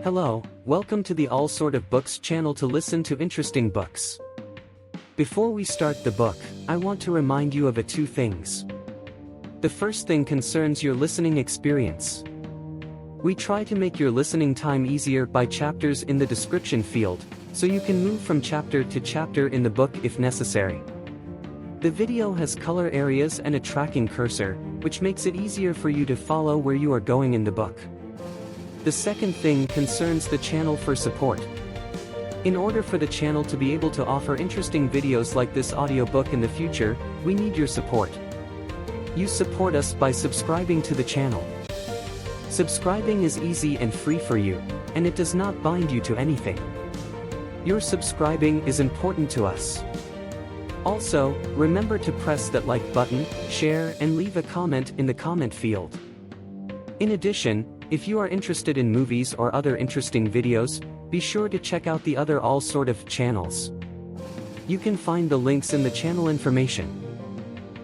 Hello, welcome to the All Sort of Books channel to listen to interesting books. Before we start the book, I want to remind you of two things. The first thing concerns your listening experience. We try to make your listening time easier by chapters in the description field, so you can move from chapter to chapter in the book if necessary. The video has color areas and a tracking cursor, which makes it easier for you to follow where you are going in the book. The second thing concerns the channel for support. In order for the channel to be able to offer interesting videos like this audiobook in the future, we need your support. You support us by subscribing to the channel. Subscribing is easy and free for you, and it does not bind you to anything. Your subscribing is important to us. Also, remember to press that like button, share and leave a comment in the comment field. In addition, if you are interested in movies or other interesting videos, be sure to check out the other all sort of channels. You can find the links in the channel information.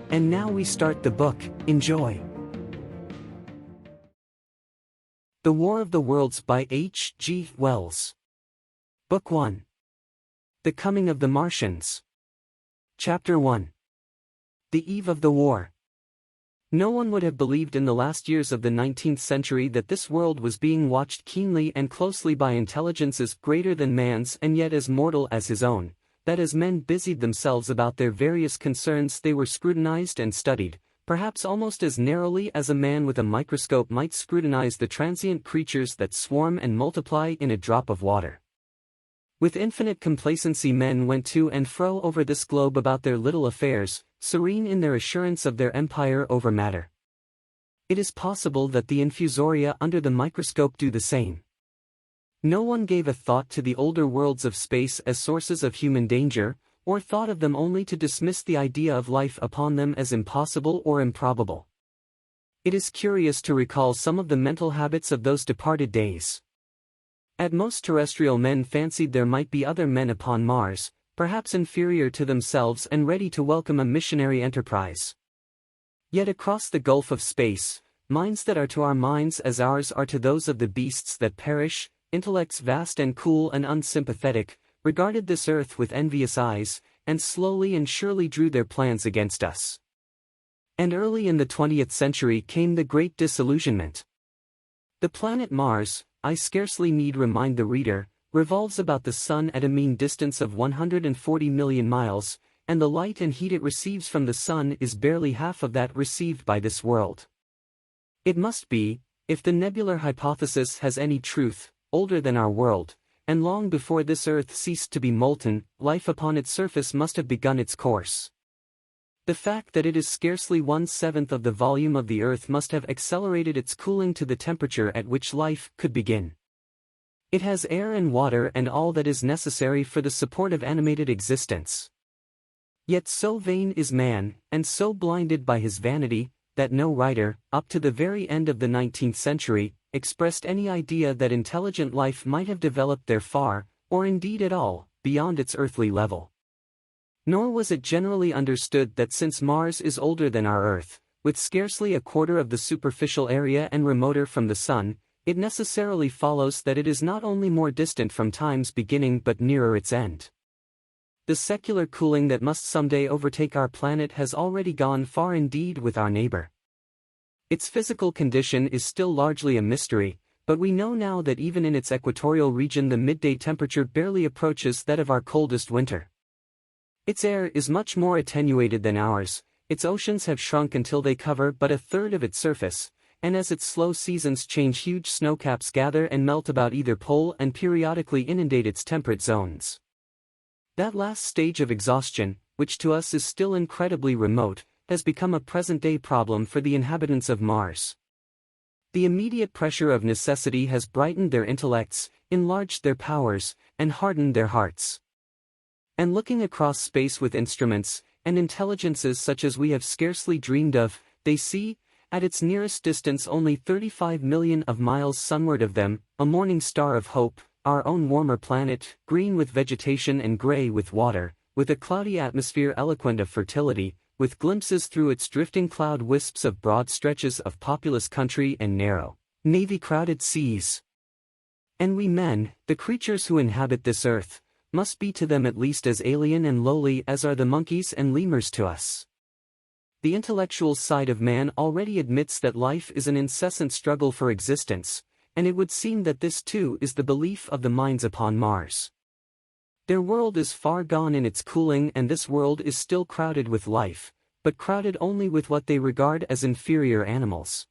And now we start the book. Enjoy! The War of the Worlds by H. G. Wells. Book 1. The Coming of the Martians. Chapter 1. The Eve of the War. No one would have believed in the last years of the 19th century that this world was being watched keenly and closely by intelligences greater than man's and yet as mortal as his own, that as men busied themselves about their various concerns they were scrutinized and studied, perhaps almost as narrowly as a man with a microscope might scrutinize the transient creatures that swarm and multiply in a drop of water. With infinite complacency men went to and fro over this globe about their little affairs, serene in their assurance of their empire over matter. It is possible that the infusoria under the microscope do the same. No one gave a thought to the older worlds of space as sources of human danger, or thought of them only to dismiss the idea of life upon them as impossible or improbable. It is curious to recall some of the mental habits of those departed days. At most terrestrial men fancied there might be other men upon Mars, perhaps inferior to themselves and ready to welcome a missionary enterprise. Yet across the gulf of space, minds that are to our minds as ours are to those of the beasts that perish, intellects vast and cool and unsympathetic, regarded this earth with envious eyes, and slowly and surely drew their plans against us. And early in the 20th century came the great disillusionment. The planet Mars, I scarcely need remind the reader, revolves about the Sun at a mean distance of 140 million miles, and the light and heat it receives from the Sun is barely half of that received by this world. It must be, if the nebular hypothesis has any truth, older than our world, and long before this Earth ceased to be molten, life upon its surface must have begun its course. The fact that it is scarcely 1/7 of the volume of the Earth must have accelerated its cooling to the temperature at which life could begin. It has air and water and all that is necessary for the support of animated existence. Yet so vain is man, and so blinded by his vanity, that no writer, up to the very end of the 19th century, expressed any idea that intelligent life might have developed there far, or indeed at all, beyond its earthly level. Nor was it generally understood that since Mars is older than our Earth, with scarcely a quarter of the superficial area and remoter from the Sun, it necessarily follows that it is not only more distant from time's beginning but nearer its end. The secular cooling that must someday overtake our planet has already gone far indeed with our neighbor. Its physical condition is still largely a mystery, but we know now that even in its equatorial region the midday temperature barely approaches that of our coldest winter. Its air is much more attenuated than ours, its oceans have shrunk until they cover but a third of its surface, and as its slow seasons change huge snowcaps gather and melt about either pole and periodically inundate its temperate zones. That last stage of exhaustion, which to us is still incredibly remote, has become a present-day problem for the inhabitants of Mars. The immediate pressure of necessity has brightened their intellects, enlarged their powers, and hardened their hearts. And looking across space with instruments, and intelligences such as we have scarcely dreamed of, they see, at its nearest distance only 35 million of miles sunward of them, a morning star of hope, our own warmer planet, green with vegetation and gray with water, with a cloudy atmosphere eloquent of fertility, with glimpses through its drifting cloud wisps of broad stretches of populous country and narrow, navy-crowded seas. And we men, the creatures who inhabit this earth, must be to them at least as alien and lowly as are the monkeys and lemurs to us. The intellectual side of man already admits that life is an incessant struggle for existence, and it would seem that this too is the belief of the minds upon Mars. Their world is far gone in its cooling, and this world is still crowded with life, but crowded only with what they regard as inferior animals.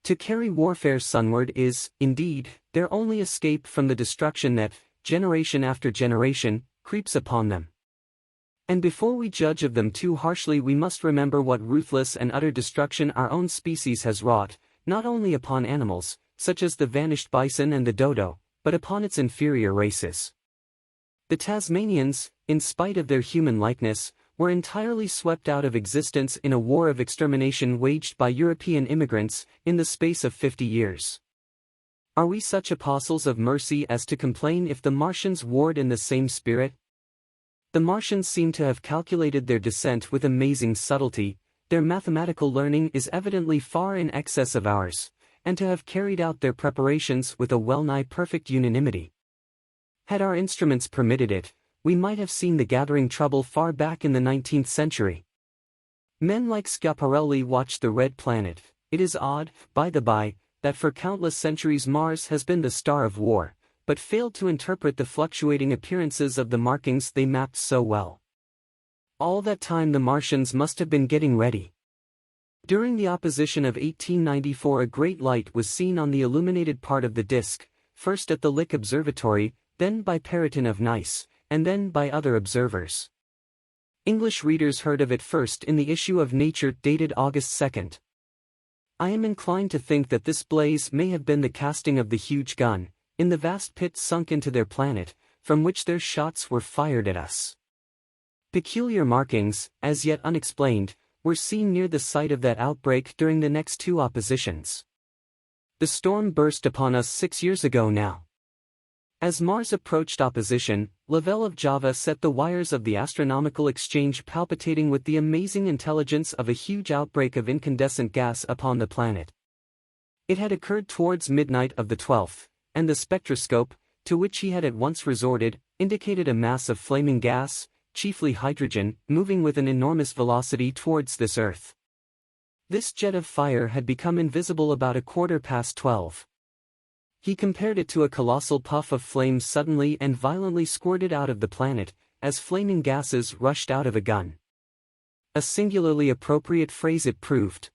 To carry warfare sunward is, indeed, their only escape from the destruction that, generation after generation, creeps upon them. And before we judge of them too harshly, we must remember what ruthless and utter destruction our own species has wrought, not only upon animals, such as the vanished bison and the dodo, but upon its inferior races. The Tasmanians, in spite of their human likeness, were entirely swept out of existence in a war of extermination waged by European immigrants in the space of 50 years. Are we such apostles of mercy as to complain if the Martians warred in the same spirit? The Martians seem to have calculated their descent with amazing subtlety, their mathematical learning is evidently far in excess of ours, and to have carried out their preparations with a well-nigh perfect unanimity. Had our instruments permitted it, we might have seen the gathering trouble far back in the 19th century. Men like Schiaparelli watched the red planet. It is odd, by the by, that for countless centuries Mars has been the star of war, but failed to interpret the fluctuating appearances of the markings they mapped so well. All that time the Martians must have been getting ready. During the opposition of 1894 a great light was seen on the illuminated part of the disk, first at the Lick Observatory, then by Perrotin of Nice, and then by other observers. English readers heard of it first in the issue of Nature dated August 2nd. I am inclined to think that this blaze may have been the casting of the huge gun, in the vast pit sunk into their planet, from which their shots were fired at us. Peculiar markings, as yet unexplained, were seen near the site of that outbreak during the next two oppositions. The storm burst upon us 6 years ago now. As Mars approached opposition, Lavelle of Java set the wires of the astronomical exchange palpitating with the amazing intelligence of a huge outbreak of incandescent gas upon the planet. It had occurred towards midnight of the 12th, and the spectroscope, to which he had at once resorted, indicated a mass of flaming gas, chiefly hydrogen, moving with an enormous velocity towards this Earth. This jet of fire had become invisible about 12:15. He compared it to a colossal puff of flames suddenly and violently squirted out of the planet, as flaming gases rushed out of a gun. A singularly appropriate phrase it proved.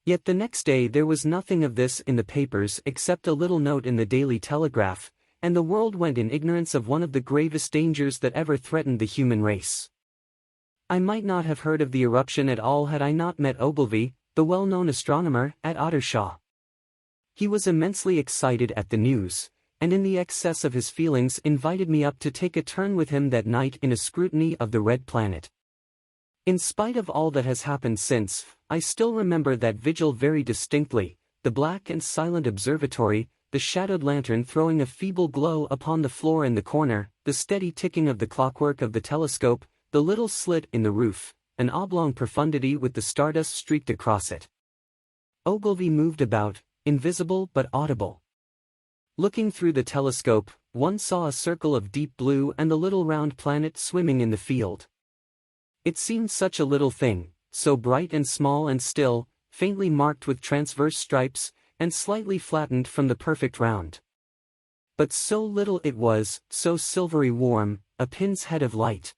Yet the next day there was nothing of this in the papers except a little note in the Daily Telegraph, and the world went in ignorance of one of the gravest dangers that ever threatened the human race. I might not have heard of the eruption at all had I not met Ogilvy, the well-known astronomer, at Ottershaw. He was immensely excited at the news, and in the excess of his feelings invited me up to take a turn with him that night in a scrutiny of the red planet. In spite of all that has happened since, I still remember that vigil very distinctly, the black and silent observatory, the shadowed lantern throwing a feeble glow upon the floor in the corner, the steady ticking of the clockwork of the telescope, the little slit in the roof, an oblong profundity with the stardust streaked across it. Ogilvy moved about, invisible but audible. Looking through the telescope, one saw a circle of deep blue and the little round planet swimming in the field. It seemed such a little thing, so bright and small and still, faintly marked with transverse stripes, and slightly flattened from the perfect round. But so little it was, so silvery warm, a pin's head of light.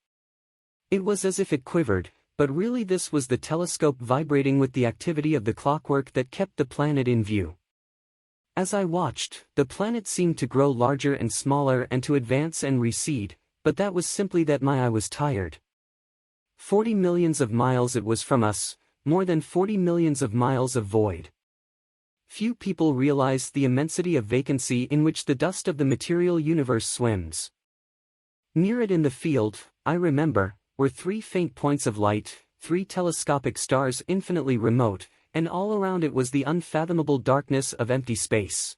It was as if it quivered, but really this was the telescope vibrating with the activity of the clockwork that kept the planet in view. As I watched, the planet seemed to grow larger and smaller and to advance and recede, but that was simply that my eye was tired. 40 millions of miles it was from us, more than 40 millions of miles of void. Few people realize the immensity of vacancy in which the dust of the material universe swims. Near it in the field, I remember, were 3 faint points of light, 3 telescopic stars infinitely remote, and all around it was the unfathomable darkness of empty space.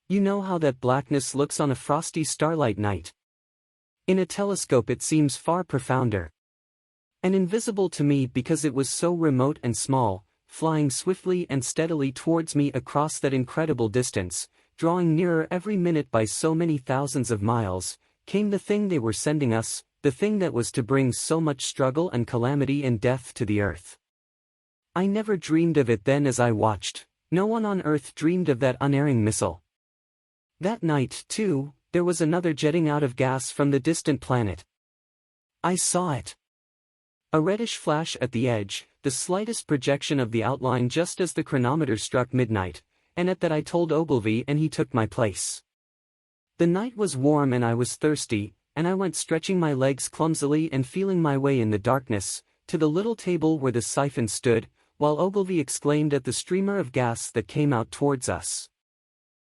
You know how that blackness looks on a frosty starlight night. In a telescope it seems far profounder. And invisible to me because it was so remote and small, flying swiftly and steadily towards me across that incredible distance, drawing nearer every minute by so many thousands of miles, came the thing they were sending us, the thing that was to bring so much struggle and calamity and death to the earth. I never dreamed of it then as I watched. No one on Earth dreamed of that unerring missile. That night, too, there was another jetting out of gas from the distant planet. I saw it. A reddish flash at the edge, the slightest projection of the outline just as the chronometer struck midnight, and at that I told Ogilvy and he took my place. The night was warm and I was thirsty, and I went stretching my legs clumsily and feeling my way in the darkness, to the little table where the siphon stood, while Ogilvy exclaimed at the streamer of gas that came out towards us.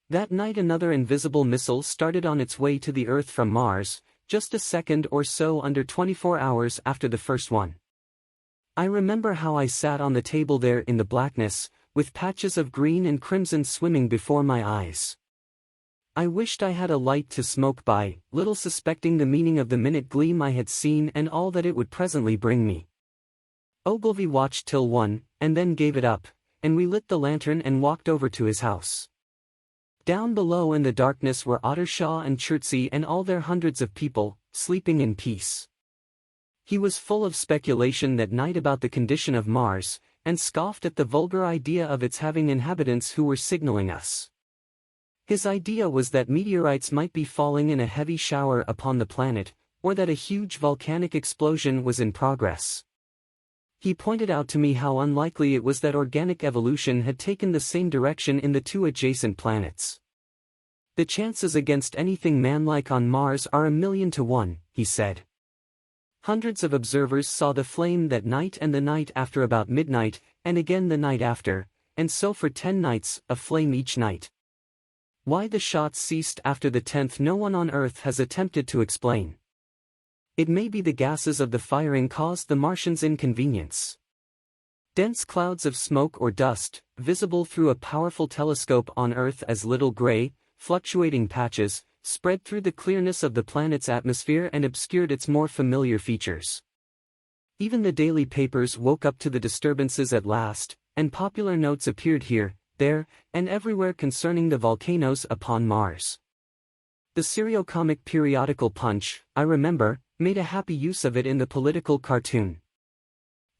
That night another invisible missile started on its way to the Earth from Mars, just a second or so under 24 hours after the first one. I remember how I sat on the table there in the blackness, with patches of green and crimson swimming before my eyes. I wished I had a light to smoke by, little suspecting the meaning of the minute gleam I had seen and all that it would presently bring me. Ogilvy watched till 1, and then gave it up, and we lit the lantern and walked over to his house. Down below in the darkness were Ottershaw and Chertsey and all their hundreds of people, sleeping in peace. He was full of speculation that night about the condition of Mars, and scoffed at the vulgar idea of its having inhabitants who were signaling us. His idea was that meteorites might be falling in a heavy shower upon the planet, or that a huge volcanic explosion was in progress. He pointed out to me how unlikely it was that organic evolution had taken the same direction in the two adjacent planets. The chances against anything manlike on Mars are 1,000,000 to 1, he said. Hundreds of observers saw the flame that night and the night after about midnight, and again the night after, and so for 10 nights, a flame each night. Why the shots ceased after the 10th no one on Earth has attempted to explain. It may be the gases of the firing caused the Martians inconvenience. Dense clouds of smoke or dust, visible through a powerful telescope on Earth as little gray, fluctuating patches, spread through the clearness of the planet's atmosphere and obscured its more familiar features. Even the daily papers woke up to the disturbances at last, and popular notes appeared here, there, and everywhere concerning the volcanoes upon Mars. The seriocomic periodical Punch, I remember, made a happy use of it in the political cartoon.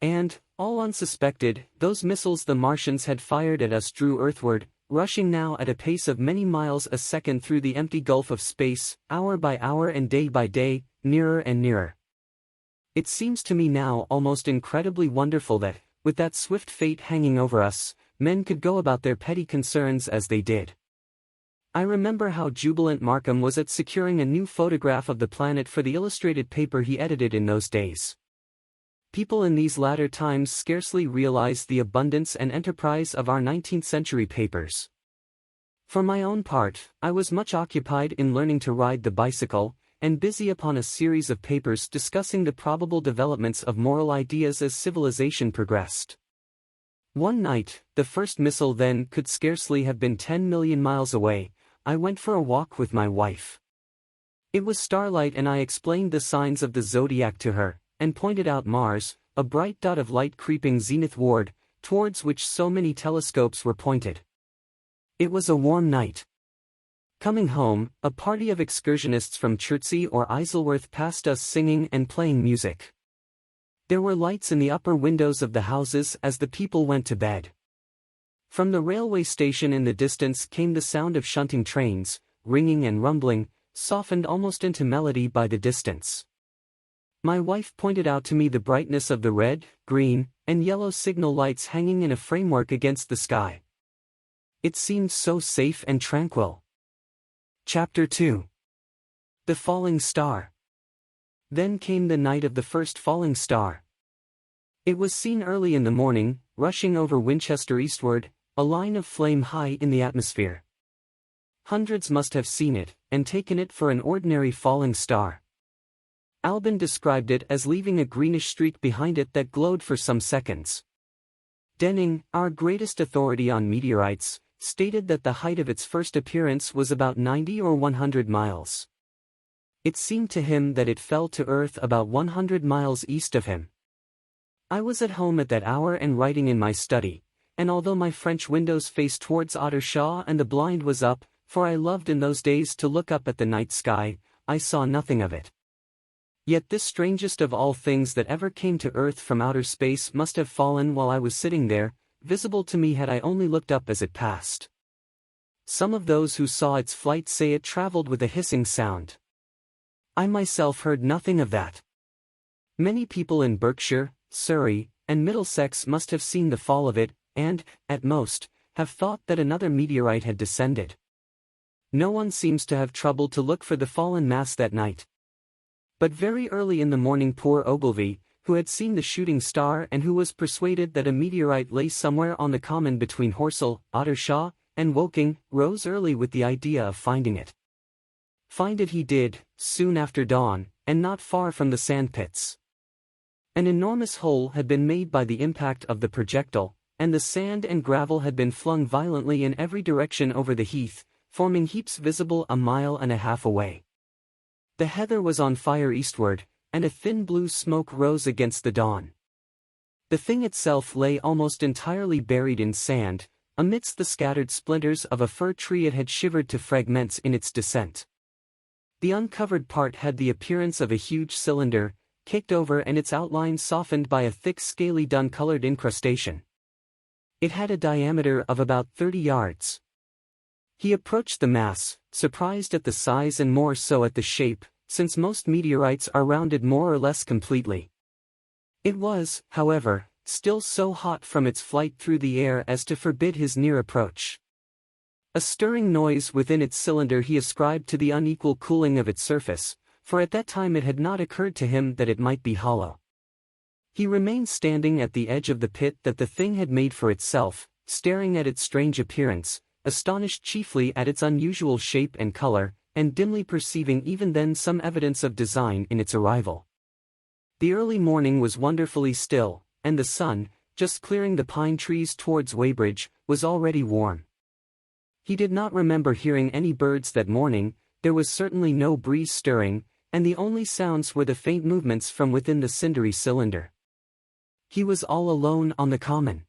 And, all unsuspected, those missiles the Martians had fired at us drew earthward, rushing now at a pace of many miles a second through the empty gulf of space, hour by hour and day by day, nearer and nearer. It seems to me now almost incredibly wonderful that, with that swift fate hanging over us, men could go about their petty concerns as they did. I remember how jubilant Markham was at securing a new photograph of the planet for the illustrated paper he edited in those days. People in these latter times scarcely realized the abundance and enterprise of our 19th-century papers. For my own part, I was much occupied in learning to ride the bicycle, and busy upon a series of papers discussing the probable developments of moral ideas as civilization progressed. One night, the first missile then could scarcely have been 10 million miles away, I went for a walk with my wife. It was starlight and I explained the signs of the zodiac to her, and pointed out Mars, a bright dot of light creeping zenithward, towards which so many telescopes were pointed. It was a warm night. Coming home, a party of excursionists from Chertsey or Isleworth passed us singing and playing music. There were lights in the upper windows of the houses as the people went to bed. From the railway station in the distance came the sound of shunting trains, ringing and rumbling, softened almost into melody by the distance. My wife pointed out to me the brightness of the red, green, and yellow signal lights hanging in a framework against the sky. It seemed so safe and tranquil. Chapter 2. The Falling Star. Then came the night of the first falling star. It was seen early in the morning, rushing over Winchester eastward, a line of flame high in the atmosphere. Hundreds must have seen it, and taken it for an ordinary falling star. Albin described it as leaving a greenish streak behind it that glowed for some seconds. Denning, our greatest authority on meteorites, stated that the height of its first appearance was about 90 or 100 miles. It seemed to him that it fell to Earth about 100 miles east of him. I was at home at that hour and writing in my study, and although my French windows faced towards Ottershaw and the blind was up, for I loved in those days to look up at the night sky. I saw nothing of it. Yet this strangest of all things that ever came to earth from outer space must have fallen while I was sitting there, visible to me had I only looked up as it passed. Some of those who saw its flight say it traveled with a hissing sound. I myself heard nothing of that. Many people in Berkshire, Surrey, and Middlesex must have seen the fall of it, and, at most, have thought that another meteorite had descended. No one seems to have troubled to look for the fallen mass that night. But very early in the morning poor Ogilvy, who had seen the shooting star and who was persuaded that a meteorite lay somewhere on the common between Horsell, Ottershaw, and Woking, rose early with the idea of finding it. Find it he did, soon after dawn, and not far from the sandpits. An enormous hole had been made by the impact of the projectile, and the sand and gravel had been flung violently in every direction over the heath, forming heaps visible a mile and a half away. The heather was on fire eastward, and a thin blue smoke rose against the dawn. The thing itself lay almost entirely buried in sand. Amidst the scattered splinters of a fir tree it had shivered to fragments in its descent. The uncovered part had the appearance of a huge cylinder, caked over and its outline softened by a thick scaly dun-colored incrustation. It had a diameter of about 30 yards. He approached the mass, surprised at the size and more so at the shape, since most meteorites are rounded more or less completely. It was, however, still so hot from its flight through the air as to forbid his near approach. A stirring noise within its cylinder he ascribed to the unequal cooling of its surface, for at that time it had not occurred to him that it might be hollow. He remained standing at the edge of the pit that the thing had made for itself, staring at its strange appearance, astonished chiefly at its unusual shape and color, and dimly perceiving even then some evidence of design in its arrival. The early morning was wonderfully still, and the sun, just clearing the pine trees towards Weybridge, was already warm. He did not remember hearing any birds that morning, there was certainly no breeze stirring, and the only sounds were the faint movements from within the cindery cylinder. He was all alone on the common.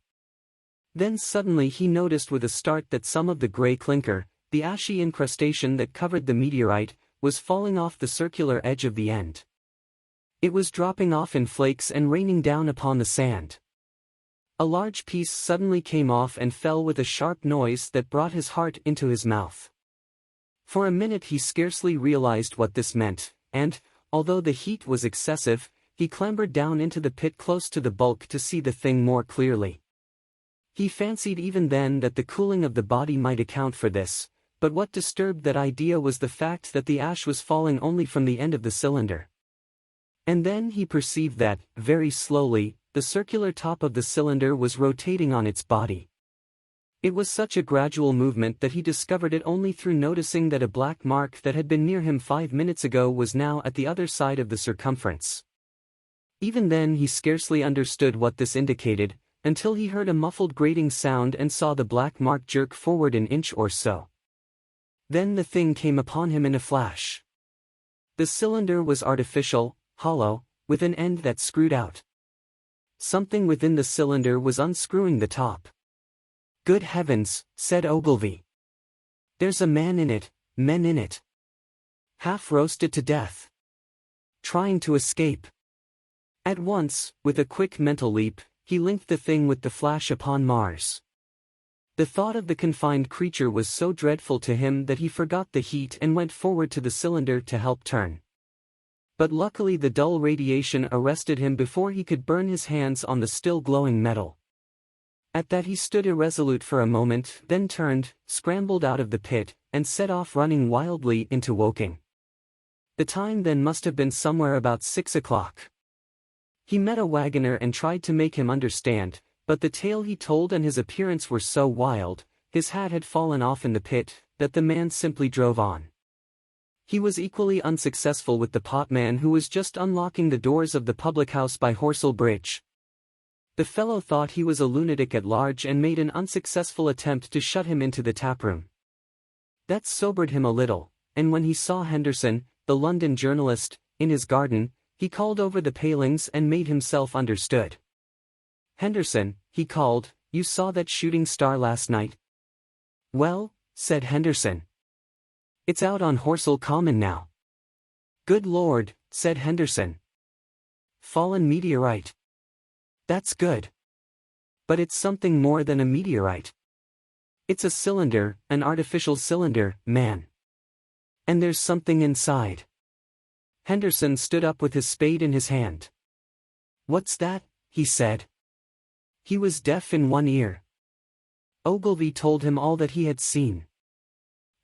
Then suddenly he noticed with a start that some of the grey clinker, the ashy incrustation that covered the meteorite, was falling off the circular edge of the end. It was dropping off in flakes and raining down upon the sand. A large piece suddenly came off and fell with a sharp noise that brought his heart into his mouth. For a minute he scarcely realized what this meant, and, although the heat was excessive, he clambered down into the pit close to the bulk to see the thing more clearly. He fancied even then that the cooling of the body might account for this, but what disturbed that idea was the fact that the ash was falling only from the end of the cylinder. And then he perceived that, very slowly, the circular top of the cylinder was rotating on its body. It was such a gradual movement that he discovered it only through noticing that a black mark that had been near him 5 minutes ago was now at the other side of the circumference. Even then he scarcely understood what this indicated, until he heard a muffled grating sound and saw the black mark jerk forward an inch or so. Then the thing came upon him in a flash. The cylinder was artificial, hollow, with an end that screwed out. Something within the cylinder was unscrewing the top. "Good heavens," said Ogilvy. "There's a man in it, men in it. Half roasted to death. Trying to escape." At once, with a quick mental leap, he linked the thing with the flash upon Mars. The thought of the confined creature was so dreadful to him that he forgot the heat and went forward to the cylinder to help turn. But luckily the dull radiation arrested him before he could burn his hands on the still glowing metal. At that he stood irresolute for a moment, then turned, scrambled out of the pit, and set off running wildly into Woking. The time then must have been somewhere about 6 o'clock. He met a wagoner and tried to make him understand, but the tale he told and his appearance were so wild, his hat had fallen off in the pit, that the man simply drove on. He was equally unsuccessful with the potman who was just unlocking the doors of the public-house by Horsell Bridge. The fellow thought he was a lunatic at large and made an unsuccessful attempt to shut him into the taproom. That sobered him a little, and when he saw Henderson, the London journalist, in his garden, he called over the palings and made himself understood. "Henderson," he called, "you saw that shooting star last night?" "Well," said Henderson, It's out on Horsell Common now. Good Lord, said Henderson. Fallen meteorite. That's good. But it's something more than a meteorite. It's a cylinder, an artificial cylinder, man. And there's something inside. Henderson stood up with his spade in his hand. What's that? He said. He was deaf in one ear. Ogilvy told him all that he had seen.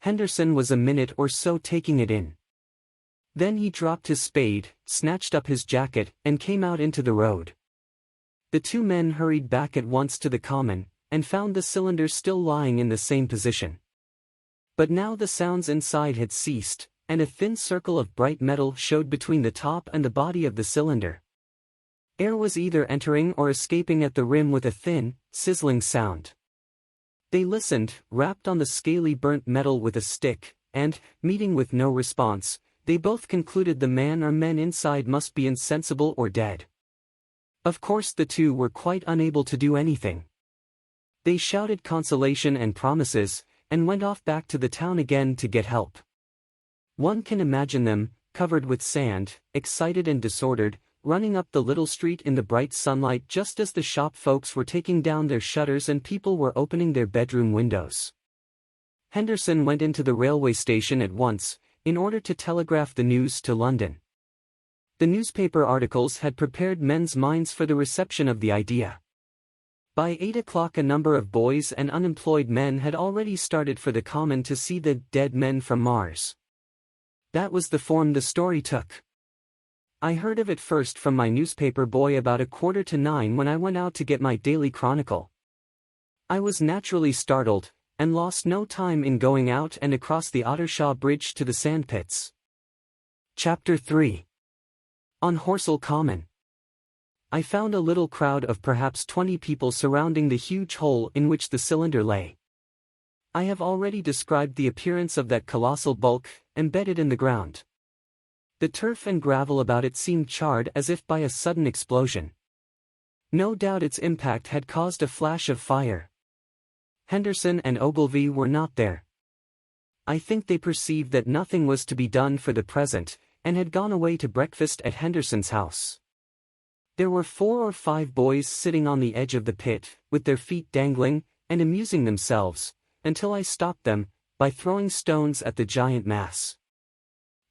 Henderson was a minute or so taking it in. Then he dropped his spade, snatched up his jacket, and came out into the road. The two men hurried back at once to the common, and found the cylinder still lying in the same position. But now the sounds inside had ceased, and a thin circle of bright metal showed between the top and the body of the cylinder. Air was either entering or escaping at the rim with a thin, sizzling sound. They listened, rapped on the scaly burnt metal with a stick, and, meeting with no response, they both concluded the man or men inside must be insensible or dead. Of course the two were quite unable to do anything. They shouted consolation and promises, and went off back to the town again to get help. One can imagine them, covered with sand, excited and disordered, running up the little street in the bright sunlight just as the shop folks were taking down their shutters and people were opening their bedroom windows. Henderson went into the railway station at once, in order to telegraph the news to London. The newspaper articles had prepared men's minds for the reception of the idea. By 8 o'clock a number of boys and unemployed men had already started for the common to see the dead men from Mars. That was the form the story took. I heard of it first from my newspaper boy about 8:45 when I went out to get my daily chronicle. I was naturally startled, and lost no time in going out and across the Ottershaw Bridge to the sandpits. Chapter 3. On Horsell Common. I found a little crowd of perhaps 20 people surrounding the huge hole in which the cylinder lay. I have already described the appearance of that colossal bulk, embedded in the ground. The turf and gravel about it seemed charred as if by a sudden explosion. No doubt its impact had caused a flash of fire. Henderson and Ogilvy were not there. I think they perceived that nothing was to be done for the present, and had gone away to breakfast at Henderson's house. There were 4 or 5 boys sitting on the edge of the pit, with their feet dangling, and amusing themselves, until I stopped them, by throwing stones at the giant mass.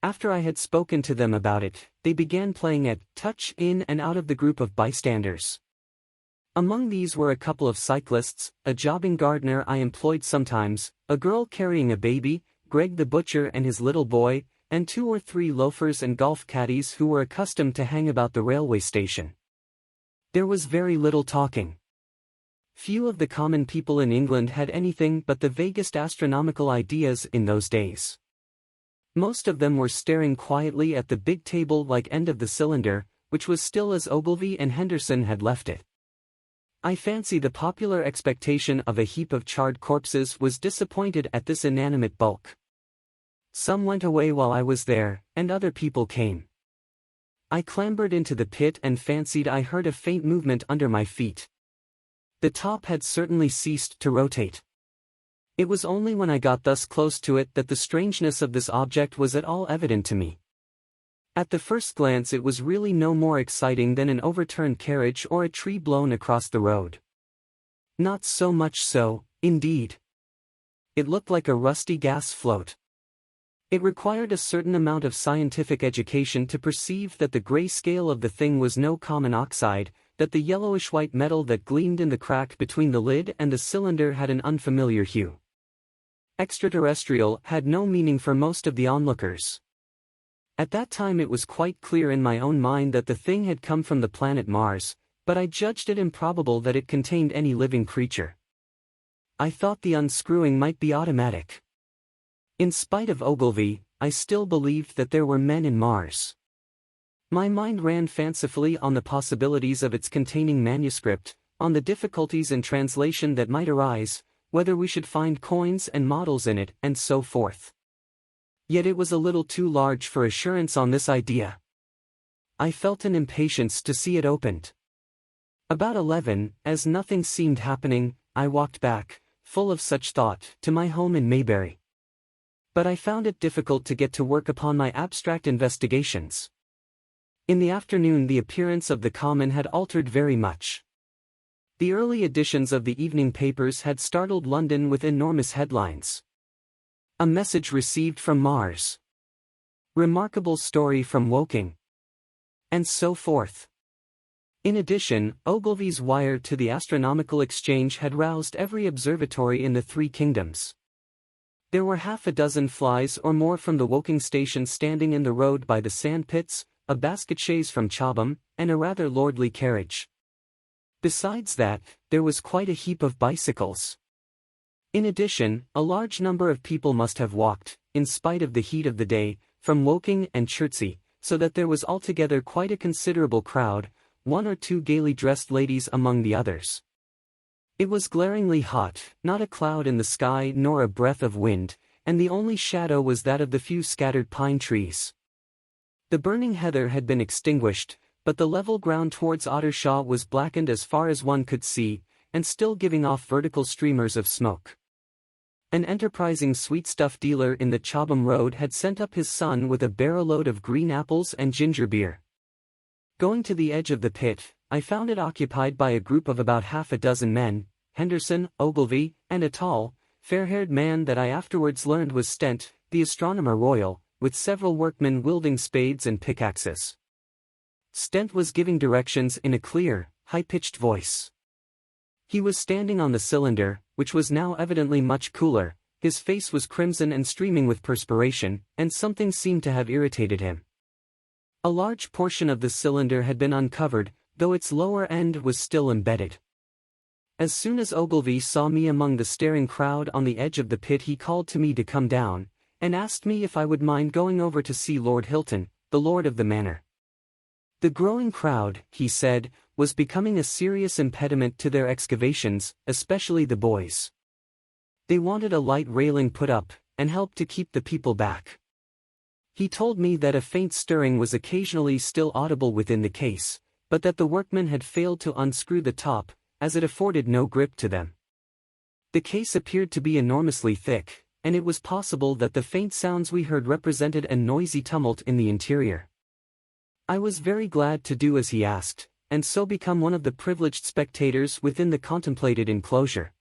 After I had spoken to them about it, they began playing at touch in and out of the group of bystanders. Among these were a couple of cyclists, a jobbing gardener I employed sometimes, a girl carrying a baby, Greg the butcher and his little boy, and 2 or 3 loafers and golf caddies who were accustomed to hang about the railway station. There was very little talking. Few of the common people in England had anything but the vaguest astronomical ideas in those days. Most of them were staring quietly at the big table-like end of the cylinder, which was still as Ogilvy and Henderson had left it. I fancy the popular expectation of a heap of charred corpses was disappointed at this inanimate bulk. Some went away while I was there, and other people came. I clambered into the pit and fancied I heard a faint movement under my feet. The top had certainly ceased to rotate. It was only when I got thus close to it that the strangeness of this object was at all evident to me. At the first glance it was really no more exciting than an overturned carriage or a tree blown across the road. Not so much so, indeed. It looked like a rusty gas float. It required a certain amount of scientific education to perceive that the gray scale of the thing was no common oxide, that the yellowish-white metal that gleamed in the crack between the lid and the cylinder had an unfamiliar hue. Extraterrestrial had no meaning for most of the onlookers. At that time it was quite clear in my own mind that the thing had come from the planet Mars, but I judged it improbable that it contained any living creature. I thought the unscrewing might be automatic. In spite of Ogilvy, I still believed that there were men in Mars. My mind ran fancifully on the possibilities of its containing manuscript, on the difficulties in translation that might arise, whether we should find coins and models in it, and so forth. Yet it was a little too large for assurance on this idea. I felt an impatience to see it opened. About 11, as nothing seemed happening, I walked back, full of such thought, to my home in Maybury. But I found it difficult to get to work upon my abstract investigations. In the afternoon the appearance of the common had altered very much. The early editions of the evening papers had startled London with enormous headlines. A message received from Mars. Remarkable story from Woking. And so forth. In addition, Ogilvy's wire to the Astronomical Exchange had roused every observatory in the three kingdoms. There were half a dozen flies or more from the Woking station standing in the road by the sandpits, a basket chaise from Chobham, and a rather lordly carriage. Besides that, there was quite a heap of bicycles. In addition, a large number of people must have walked, in spite of the heat of the day, from Woking and Chertsey, so that there was altogether quite a considerable crowd, one or two gaily dressed ladies among the others. It was glaringly hot, not a cloud in the sky nor a breath of wind, and the only shadow was that of the few scattered pine trees. The burning heather had been extinguished, but the level ground towards Ottershaw was blackened as far as one could see, and still giving off vertical streamers of smoke. An enterprising sweetstuff dealer in the Chobham Road had sent up his son with a barrow-load of green apples and ginger beer. Going to the edge of the pit, I found it occupied by a group of about half a dozen men, Henderson, Ogilvy, and a tall, fair-haired man that I afterwards learned was Stent, the astronomer royal, with several workmen wielding spades and pickaxes. Stent was giving directions in a clear, high-pitched voice. He was standing on the cylinder, which was now evidently much cooler, his face was crimson and streaming with perspiration, and something seemed to have irritated him. A large portion of the cylinder had been uncovered, though its lower end was still embedded. As soon as Ogilvy saw me among the staring crowd on the edge of the pit he called to me to come down, and asked me if I would mind going over to see Lord Hilton, the lord of the manor. The growing crowd, he said, was becoming a serious impediment to their excavations, especially the boys. They wanted a light railing put up, and help to keep the people back. He told me that a faint stirring was occasionally still audible within the case, but that the workmen had failed to unscrew the top, as it afforded no grip to them. The case appeared to be enormously thick, and it was possible that the faint sounds we heard represented a noisy tumult in the interior. I was very glad to do as he asked, and so become one of the privileged spectators within the contemplated enclosure.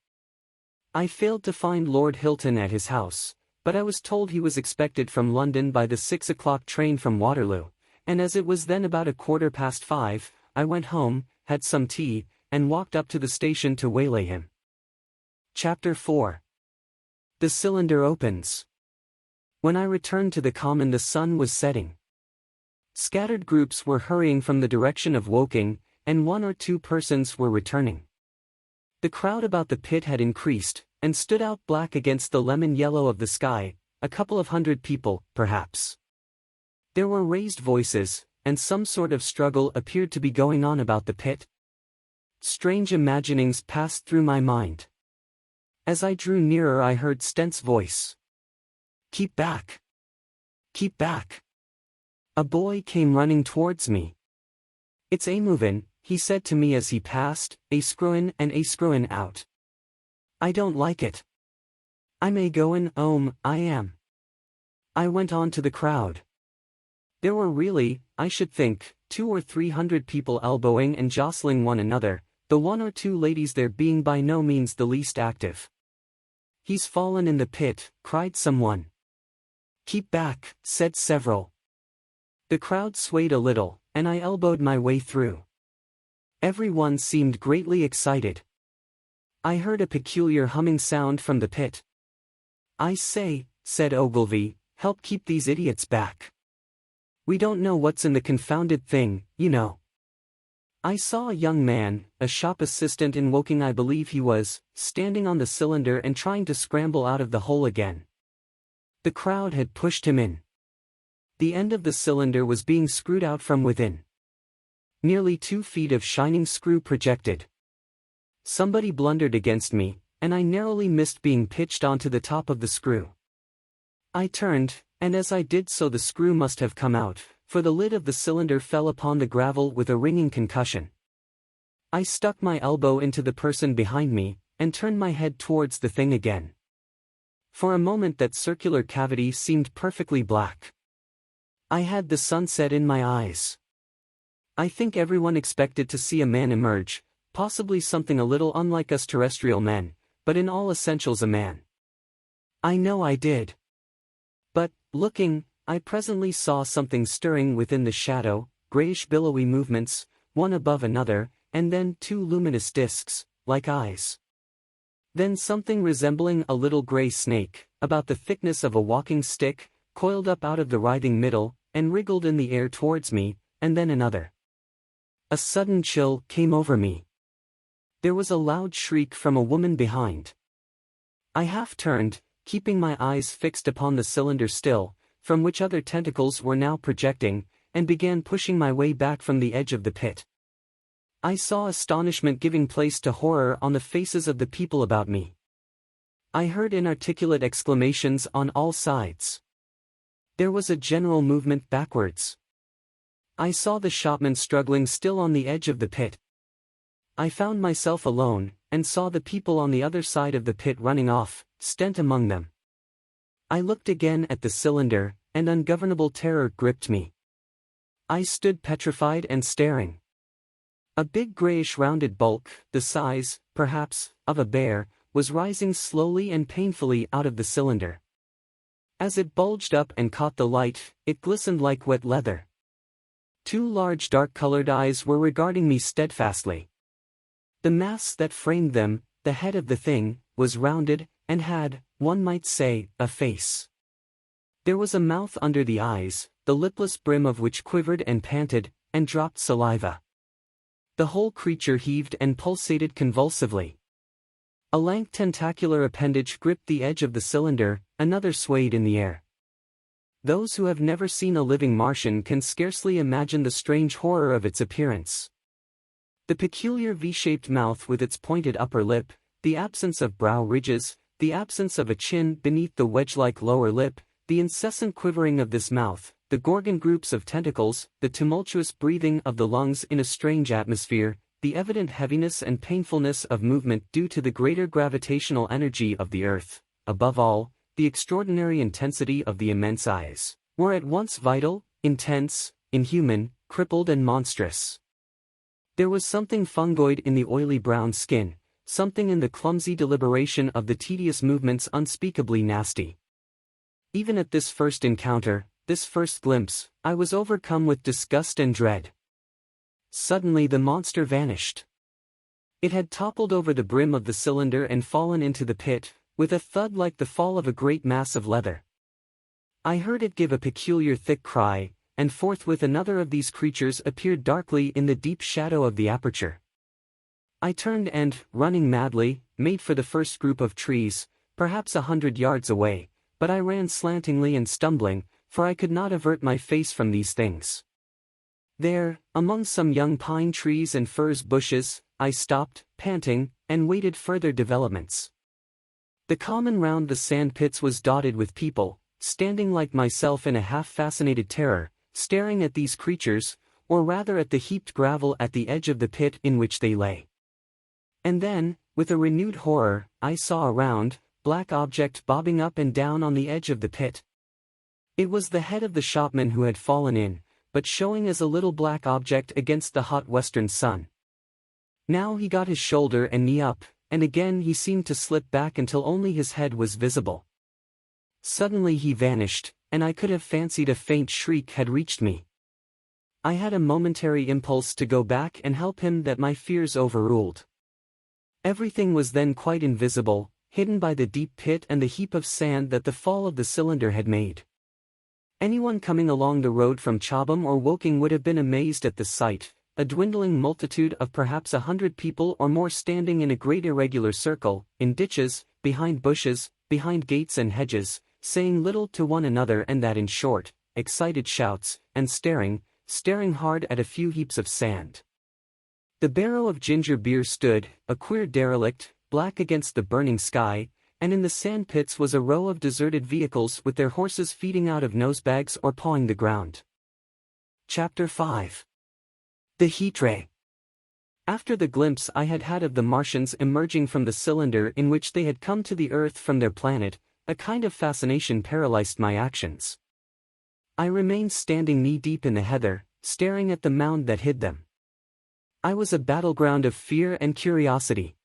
I failed to find Lord Hilton at his house, but I was told he was expected from London by the 6 o'clock train from Waterloo, and as it was then about 5:15, I went home, had some tea, and walked up to the station to waylay him. Chapter 4. The cylinder opens. When I returned to the common the sun was setting. Scattered groups were hurrying from the direction of Woking, and one or two persons were returning. The crowd about the pit had increased, and stood out black against the lemon yellow of the sky, a couple of hundred people, perhaps. There were raised voices, and some sort of struggle appeared to be going on about the pit. Strange imaginings passed through my mind. As I drew nearer I heard Stent's voice. "Keep back! Keep back!" A boy came running towards me. "It's a movin'," he said to me as he passed, "a screwin' and a screwin' out. I don't like it. I'm a goin' 'ome, I am." I went on to the crowd. There were really, I should think, 200 or 300 people elbowing and jostling one another, the one or two ladies there being by no means the least active. "He's fallen in the pit," cried someone. "Keep back," said several. The crowd swayed a little, and I elbowed my way through. Every one seemed greatly excited. I heard a peculiar humming sound from the pit. "I say," said Ogilvy, "help keep these idiots back. We don't know what's in the confounded thing, you know." I saw a young man, a shop assistant in Woking I believe he was, standing on the cylinder and trying to scramble out of the hole again. The crowd had pushed him in. The end of the cylinder was being screwed out from within. Nearly 2 feet of shining screw projected. Somebody blundered against me, and I narrowly missed being pitched onto the top of the screw. I turned, and as I did so the screw must have come out, for the lid of the cylinder fell upon the gravel with a ringing concussion. I stuck my elbow into the person behind me, and turned my head towards the thing again. For a moment that circular cavity seemed perfectly black. I had the sunset in my eyes. I think everyone expected to see a man emerge, possibly something a little unlike us terrestrial men, but in all essentials a man. I know I did. But, looking, I presently saw something stirring within the shadow, grayish billowy movements, one above another, and then two luminous discs, like eyes. Then something resembling a little gray snake, about the thickness of a walking stick, coiled up out of the writhing middle, and wriggled in the air towards me, and then another. A sudden chill came over me. There was a loud shriek from a woman behind. I half turned, keeping my eyes fixed upon the cylinder still, from which other tentacles were now projecting, and began pushing my way back from the edge of the pit. I saw astonishment giving place to horror on the faces of the people about me. I heard inarticulate exclamations on all sides. There was a general movement backwards. I saw the shopman struggling still on the edge of the pit. I found myself alone, and saw the people on the other side of the pit running off, Stent among them. I looked again at the cylinder, and ungovernable terror gripped me. I stood petrified and staring. A big grayish rounded bulk, the size, perhaps, of a bear, was rising slowly and painfully out of the cylinder. As it bulged up and caught the light, it glistened like wet leather. Two large dark-colored eyes were regarding me steadfastly. The mask that framed them, the head of the thing, was rounded, and had, one might say, a face. There was a mouth under the eyes, the lipless brim of which quivered and panted, and dropped saliva. The whole creature heaved and pulsated convulsively. A lank tentacular appendage gripped the edge of the cylinder, another swayed in the air. Those who have never seen a living Martian can scarcely imagine the strange horror of its appearance. The peculiar V-shaped mouth with its pointed upper lip, the absence of brow ridges, the absence of a chin beneath the wedge-like lower lip, the incessant quivering of this mouth, the gorgon groups of tentacles, the tumultuous breathing of the lungs in a strange atmosphere, the evident heaviness and painfulness of movement due to the greater gravitational energy of the Earth, above all, the extraordinary intensity of the immense eyes, were at once vital, intense, inhuman, crippled and monstrous. There was something fungoid in the oily brown skin, something in the clumsy deliberation of the tedious movements unspeakably nasty. Even at this first encounter, this first glimpse, I was overcome with disgust and dread. Suddenly the monster vanished. It had toppled over the brim of the cylinder and fallen into the pit, with a thud like the fall of a great mass of leather. I heard it give a peculiar thick cry, and forthwith another of these creatures appeared darkly in the deep shadow of the aperture. I turned and, running madly, made for the first group of trees, perhaps 100 yards away, but I ran slantingly and stumbling, for I could not avert my face from these things. There, among some young pine trees and furze bushes, I stopped, panting, and waited further developments. The common round the sand pits was dotted with people, standing like myself in a half-fascinated terror, staring at these creatures, or rather at the heaped gravel at the edge of the pit in which they lay. And then, with a renewed horror, I saw a round, black object bobbing up and down on the edge of the pit. It was the head of the shopman who had fallen in, but showing as a little black object against the hot western sun. Now he got his shoulder and knee up, and again he seemed to slip back until only his head was visible. Suddenly he vanished, and I could have fancied a faint shriek had reached me. I had a momentary impulse to go back and help him that my fears overruled. Everything was then quite invisible, hidden by the deep pit and the heap of sand that the fall of the cylinder had made. Anyone coming along the road from Chobham or Woking would have been amazed at the sight, a dwindling multitude of perhaps 100 people or more standing in a great irregular circle, in ditches, behind bushes, behind gates and hedges, saying little to one another and that in short, excited shouts, and staring hard at a few heaps of sand. The barrow of ginger beer stood, a queer derelict, black against the burning sky, and in the sand pits was a row of deserted vehicles with their horses feeding out of nosebags or pawing the ground. Chapter 5. The Heat Ray. After the glimpse I had had of the Martians emerging from the cylinder in which they had come to the Earth from their planet, a kind of fascination paralyzed my actions. I remained standing knee-deep in the heather, staring at the mound that hid them. I was a battleground of fear and curiosity.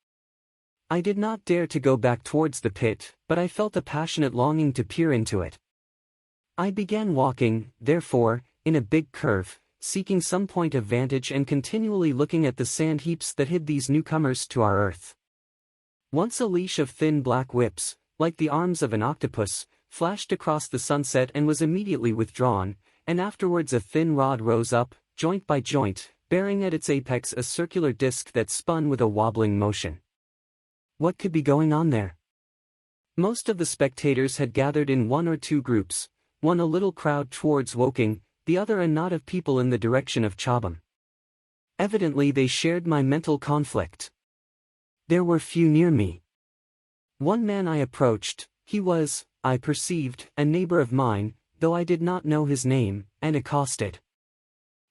I did not dare to go back towards the pit, but I felt a passionate longing to peer into it. I began walking, therefore, in a big curve, seeking some point of vantage and continually looking at the sand heaps that hid these newcomers to our earth. Once a leash of thin black whips, like the arms of an octopus, flashed across the sunset and was immediately withdrawn, and afterwards a thin rod rose up, joint by joint, bearing at its apex a circular disc that spun with a wobbling motion. What could be going on there? Most of the spectators had gathered in one or two groups, one a little crowd towards Woking, the other a knot of people in the direction of Chobham. Evidently they shared my mental conflict. There were few near me. One man I approached, he was, I perceived, a neighbor of mine, though I did not know his name, and accosted.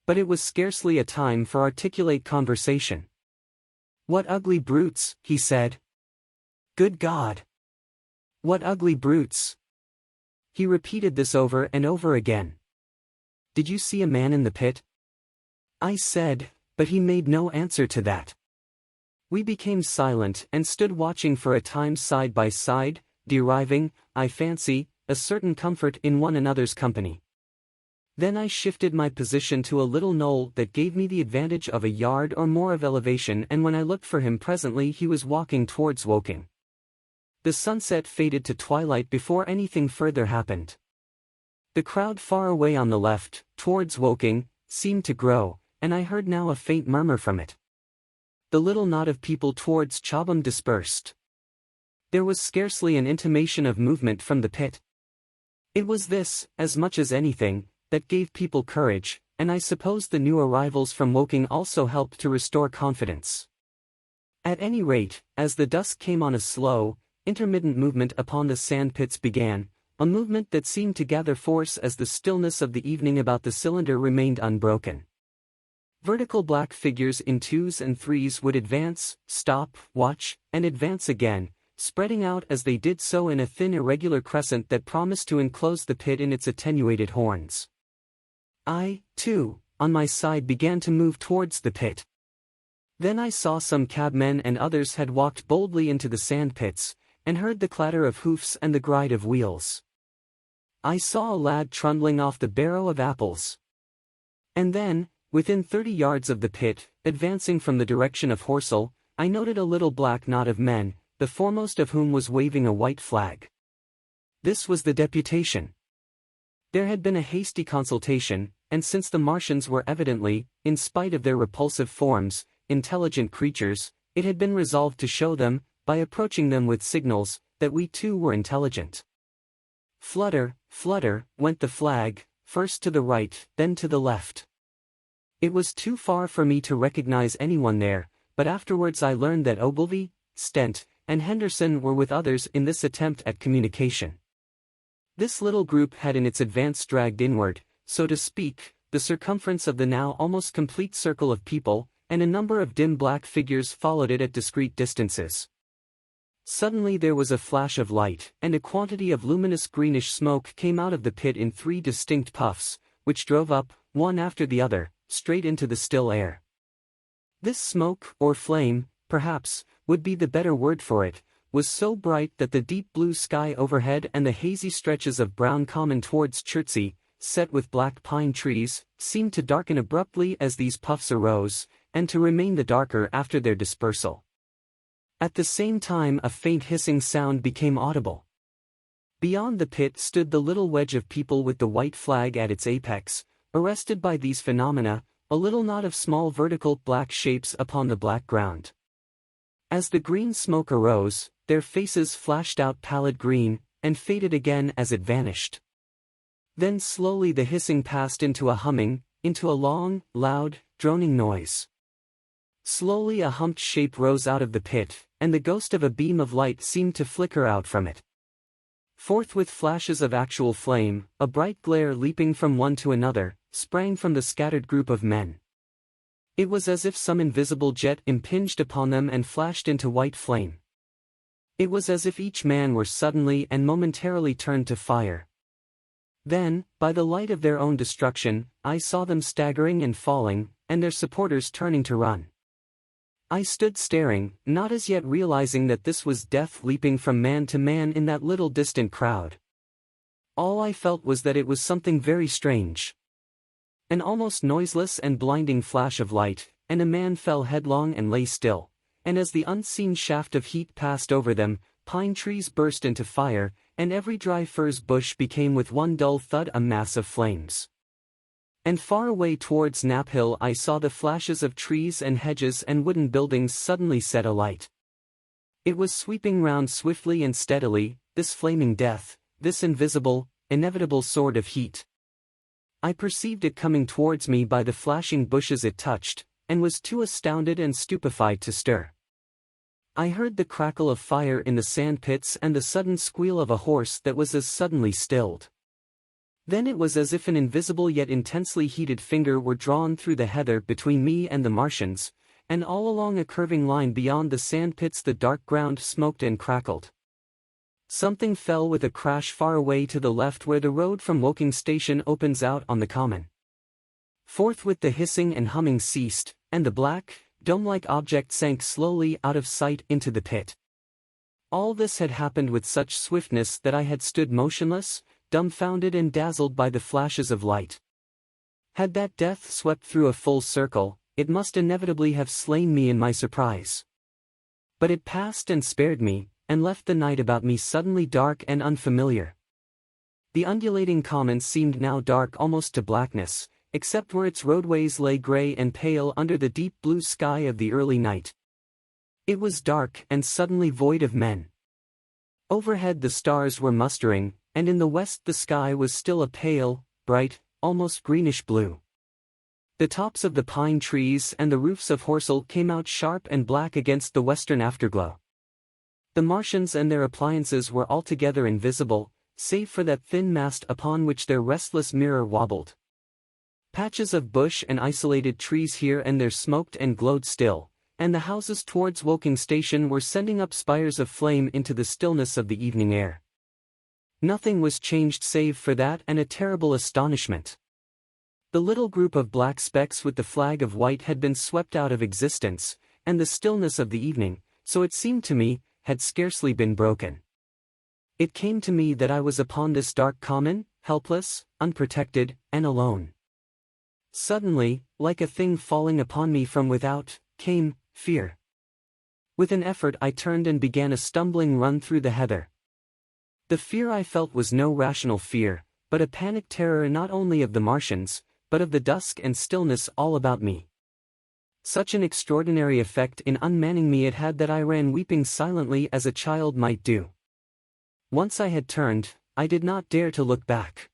But it was scarcely a time for articulate conversation. "What ugly brutes," he said. "Good God! What ugly brutes!" He repeated this over and over again. "Did you see a man in the pit?" I said, but he made no answer to that. We became silent and stood watching for a time side by side, deriving, I fancy, a certain comfort in one another's company. Then I shifted my position to a little knoll that gave me the advantage of a yard or more of elevation, and when I looked for him presently he was walking towards Woking. The sunset faded to twilight before anything further happened. The crowd far away on the left, towards Woking, seemed to grow, and I heard now a faint murmur from it. The little knot of people towards Chobham dispersed. There was scarcely an intimation of movement from the pit. It was this, as much as anything, that gave people courage, and I suppose the new arrivals from Woking also helped to restore confidence. At any rate, as the dusk came on, a slow, intermittent movement upon the sand pits began, a movement that seemed to gather force as the stillness of the evening about the cylinder remained unbroken. Vertical black figures in twos and threes would advance, stop, watch, and advance again, spreading out as they did so in a thin irregular crescent that promised to enclose the pit in its attenuated horns. I, too, on my side began to move towards the pit. Then I saw some cabmen and others had walked boldly into the sand pits, and heard the clatter of hoofs and the gride of wheels. I saw a lad trundling off the barrow of apples. And then, within 30 yards of the pit, advancing from the direction of Horsell, I noted a little black knot of men, the foremost of whom was waving a white flag. This was the deputation. There had been a hasty consultation, and since the Martians were evidently, in spite of their repulsive forms, intelligent creatures, it had been resolved to show them, by approaching them with signals, that we too were intelligent. Flutter, flutter, went the flag, first to the right, then to the left. It was too far for me to recognize anyone there, but afterwards I learned that Ogilvy, Stent, and Henderson were with others in this attempt at communication. This little group had in its advance dragged inward, so to speak, the circumference of the now almost complete circle of people, and a number of dim black figures followed it at discreet distances. Suddenly there was a flash of light, and a quantity of luminous greenish smoke came out of the pit in 3 distinct puffs, which drove up, one after the other, straight into the still air. This smoke, or flame, perhaps, would be the better word for it, was so bright that the deep blue sky overhead and the hazy stretches of brown common towards Chertsey, set with black pine trees, seemed to darken abruptly as these puffs arose, and to remain the darker after their dispersal. At the same time a faint hissing sound became audible. Beyond the pit stood the little wedge of people with the white flag at its apex, arrested by these phenomena, a little knot of small vertical black shapes upon the black ground. As the green smoke arose, their faces flashed out pallid green, and faded again as it vanished. Then slowly the hissing passed into a humming, into a long, loud, droning noise. Slowly a humped shape rose out of the pit, and the ghost of a beam of light seemed to flicker out from it. Forthwith flashes of actual flame, a bright glare leaping from one to another, sprang from the scattered group of men. It was as if some invisible jet impinged upon them and flashed into white flame. It was as if each man were suddenly and momentarily turned to fire. Then, by the light of their own destruction, I saw them staggering and falling, and their supporters turning to run. I stood staring, not as yet realizing that this was death leaping from man to man in that little distant crowd. All I felt was that it was something very strange. An almost noiseless and blinding flash of light, and a man fell headlong and lay still, and as the unseen shaft of heat passed over them, pine trees burst into fire, and every dry furze bush became with one dull thud a mass of flames. And far away towards Knapp Hill I saw the flashes of trees and hedges and wooden buildings suddenly set alight. It was sweeping round swiftly and steadily, this flaming death, this invisible, inevitable sword of heat. I perceived it coming towards me by the flashing bushes it touched, and was too astounded and stupefied to stir. I heard the crackle of fire in the sand pits and the sudden squeal of a horse that was as suddenly stilled. Then it was as if an invisible yet intensely heated finger were drawn through the heather between me and the Martians, and all along a curving line beyond the sand pits the dark ground smoked and crackled. Something fell with a crash far away to the left where the road from Woking station opens out on the common. Forthwith the hissing and humming ceased, and the black, dome-like object sank slowly out of sight into the pit. All this had happened with such swiftness that I had stood motionless, dumbfounded and dazzled by the flashes of light. Had that death swept through a full circle, it must inevitably have slain me in my surprise. But it passed and spared me, and left the night about me suddenly dark and unfamiliar. The undulating common seemed now dark almost to blackness, except where its roadways lay gray and pale under the deep blue sky of the early night. It was dark and suddenly void of men. Overhead the stars were mustering, and in the west the sky was still a pale, bright, almost greenish blue. The tops of the pine trees and the roofs of Horsell came out sharp and black against the western afterglow. The Martians and their appliances were altogether invisible, save for that thin mast upon which their restless mirror wobbled. Patches of bush and isolated trees here and there smoked and glowed still, and the houses towards Woking station were sending up spires of flame into the stillness of the evening air. Nothing was changed save for that and a terrible astonishment. The little group of black specks with the flag of white had been swept out of existence, and the stillness of the evening, so it seemed to me, had scarcely been broken. It came to me that I was upon this dark common, helpless, unprotected, and alone. Suddenly, like a thing falling upon me from without, came fear. With an effort I turned and began a stumbling run through the heather. The fear I felt was no rational fear, but a panic terror not only of the Martians, but of the dusk and stillness all about me. Such an extraordinary effect in unmanning me it had that I ran weeping silently as a child might do. Once I had turned, I did not dare to look back.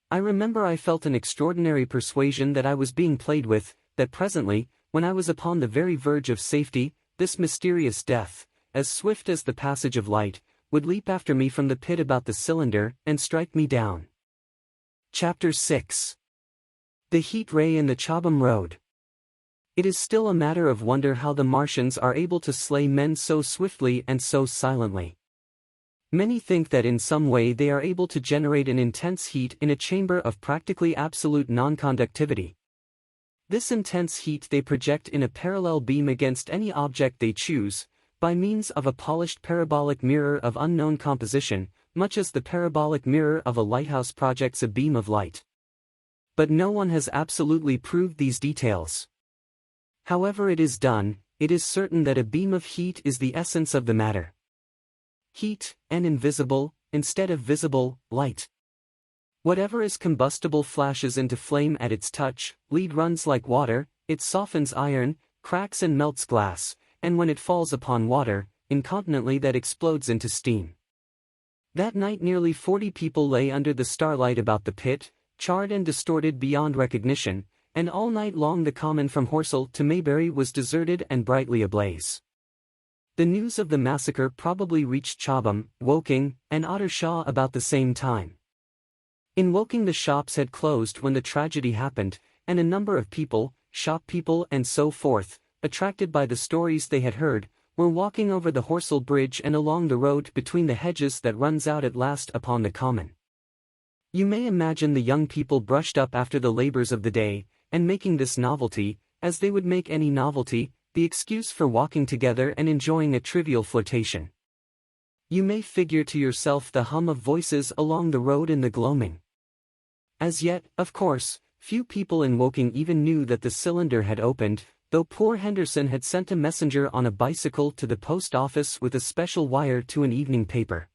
I remember I felt an extraordinary persuasion that I was being played with, that presently, when I was upon the very verge of safety, this mysterious death, as swift as the passage of light, would leap after me from the pit about the cylinder and strike me down. Chapter 6. The Heat Ray in the Chobham Road. It is still a matter of wonder how the Martians are able to slay men so swiftly and so silently. Many think that in some way they are able to generate an intense heat in a chamber of practically absolute non-conductivity. This intense heat they project in a parallel beam against any object they choose, by means of a polished parabolic mirror of unknown composition, much as the parabolic mirror of a lighthouse projects a beam of light. But no one has absolutely proved these details. However it is done, it is certain that a beam of heat is the essence of the matter. Heat, and invisible, instead of visible, light. Whatever is combustible flashes into flame at its touch, lead runs like water, it softens iron, cracks and melts glass, and when it falls upon water, incontinently that explodes into steam. That night nearly 40 people lay under the starlight about the pit, charred and distorted beyond recognition, and all night long the common from Horsell to Maybury was deserted and brightly ablaze. The news of the massacre probably reached Chobham, Woking, and Ottershaw about the same time. In Woking the shops had closed when the tragedy happened, and a number of people, shop people and so forth, attracted by the stories they had heard, were walking over the Horsell Bridge and along the road between the hedges that runs out at last upon the common. You may imagine the young people brushed up after the labors of the day, and making this novelty, as they would make any novelty, the excuse for walking together and enjoying a trivial flirtation. You may figure to yourself the hum of voices along the road in the gloaming. As yet, of course, few people in Woking even knew that the cylinder had opened, though poor Henderson had sent a messenger on a bicycle to the post office with a special wire to an evening paper.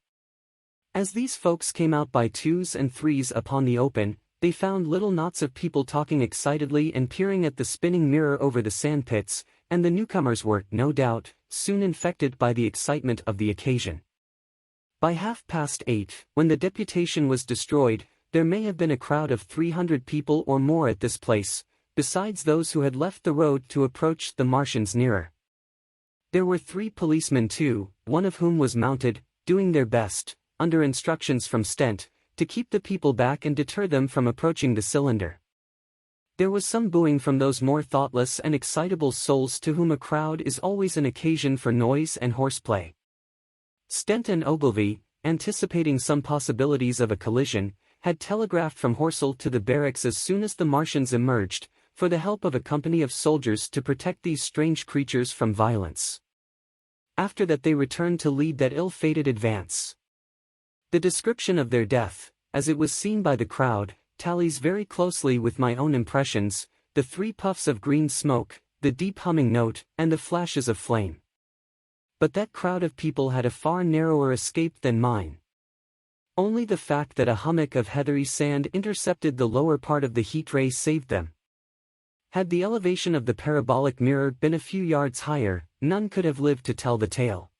As these folks came out by twos and threes upon the open, they found little knots of people talking excitedly and peering at the spinning mirror over the sandpits, and the newcomers were, no doubt, soon infected by the excitement of the occasion. By 8:30, when the deputation was destroyed, there may have been a crowd of 300 people or more at this place, besides those who had left the road to approach the Martians nearer. There were 3 policemen too, one of whom was mounted, doing their best, under instructions from Stent, to keep the people back and deter them from approaching the cylinder. There was some booing from those more thoughtless and excitable souls to whom a crowd is always an occasion for noise and horseplay. Stent and Ogilvy, anticipating some possibilities of a collision, had telegraphed from Horsell to the barracks as soon as the Martians emerged, for the help of a company of soldiers to protect these strange creatures from violence. After that they returned to lead that ill-fated advance. The description of their death, as it was seen by the crowd, tallies very closely with my own impressions: the 3 puffs of green smoke, the deep humming note, and the flashes of flame. But that crowd of people had a far narrower escape than mine. Only the fact that a hummock of heathery sand intercepted the lower part of the heat ray saved them. Had the elevation of the parabolic mirror been a few yards higher, none could have lived to tell the tale.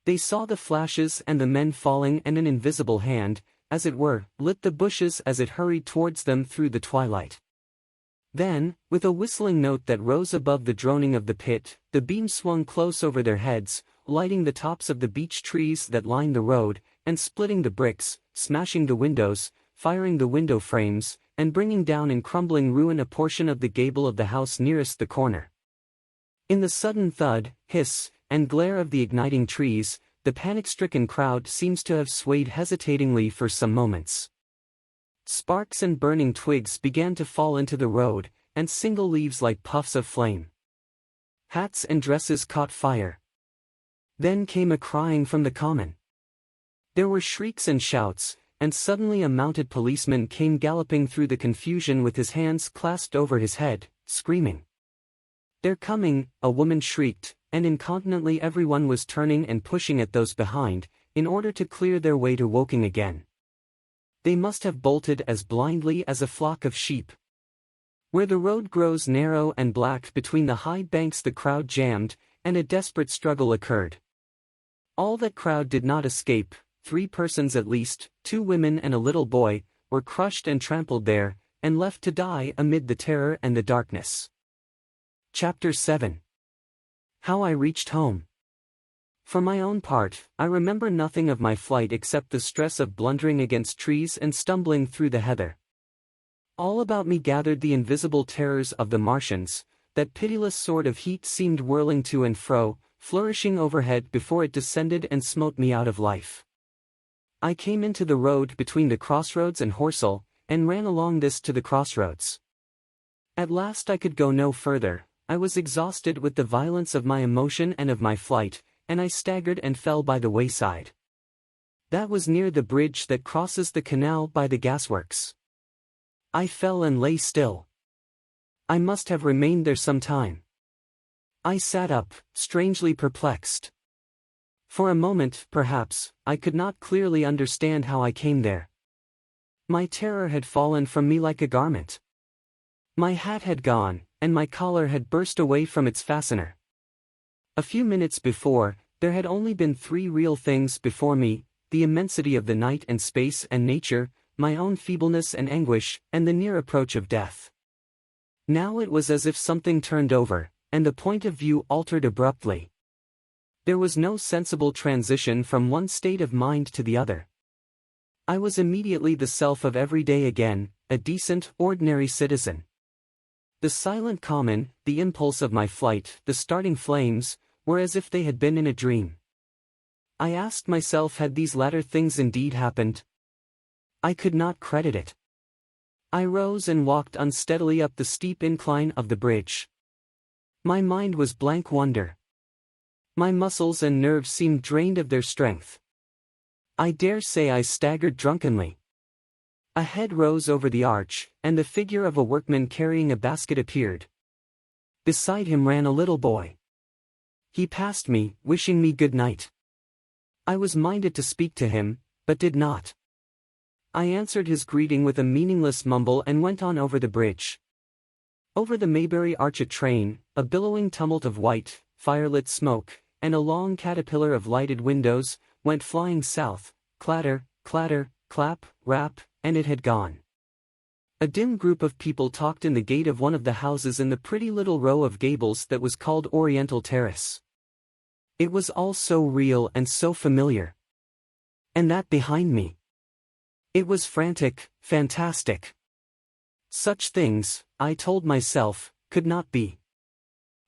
They saw the flashes and the men falling, and an invisible hand, as it were, lit the bushes as it hurried towards them through the twilight. Then, with a whistling note that rose above the droning of the pit, the beam swung close over their heads, lighting the tops of the beech trees that lined the road, and splitting the bricks, smashing the windows, firing the window frames, and bringing down in crumbling ruin a portion of the gable of the house nearest the corner. In the sudden thud, hiss, and glare of the igniting trees, the panic-stricken crowd seems to have swayed hesitatingly for some moments. Sparks and burning twigs began to fall into the road, and single leaves like puffs of flame. Hats and dresses caught fire. Then came a crying from the common. There were shrieks and shouts, and suddenly a mounted policeman came galloping through the confusion with his hands clasped over his head, screaming. "They're coming," a woman shrieked, and incontinently everyone was turning and pushing at those behind, in order to clear their way to Woking again. They must have bolted as blindly as a flock of sheep. Where the road grows narrow and black between the high banks the crowd jammed, and a desperate struggle occurred. All that crowd did not escape. 3 persons at least, 2 women and a little boy, were crushed and trampled there, and left to die amid the terror and the darkness. Chapter 7. How I reached home. For my own part, I remember nothing of my flight except the stress of blundering against trees and stumbling through the heather. All about me gathered the invisible terrors of the Martians. That pitiless sword of heat seemed whirling to and fro, flourishing overhead before it descended and smote me out of life. I came into the road between the crossroads and Horsell, and ran along this to the crossroads. At last I could go no further. I was exhausted with the violence of my emotion and of my flight, and I staggered and fell by the wayside. That was near the bridge that crosses the canal by the gasworks. I fell and lay still. I must have remained there some time. I sat up, strangely perplexed. For a moment, perhaps, I could not clearly understand how I came there. My terror had fallen from me like a garment. My hat had gone, and my collar had burst away from its fastener. A few minutes before, there had only been 3 real things before me: the immensity of the night and space and nature, my own feebleness and anguish, and the near approach of death. Now it was as if something turned over, and the point of view altered abruptly. There was no sensible transition from one state of mind to the other. I was immediately the self of every day again, a decent, ordinary citizen. The silent common, the impulse of my flight, the starting flames, were as if they had been in a dream. I asked myself, had these latter things indeed happened? I could not credit it. I rose and walked unsteadily up the steep incline of the bridge. My mind was blank wonder. My muscles and nerves seemed drained of their strength. I dare say I staggered drunkenly. A head rose over the arch, and the figure of a workman carrying a basket appeared. Beside him ran a little boy. He passed me, wishing me good night. I was minded to speak to him, but did not. I answered his greeting with a meaningless mumble and went on over the bridge. Over the Maybury Arch a train, a billowing tumult of white, firelit smoke, and a long caterpillar of lighted windows, went flying south, clatter, clatter, clap, rap, and it had gone. A dim group of people talked in the gate of one of the houses in the pretty little row of gables that was called Oriental Terrace. It was all so real and so familiar. And that behind me. It was frantic, fantastic. Such things, I told myself, could not be.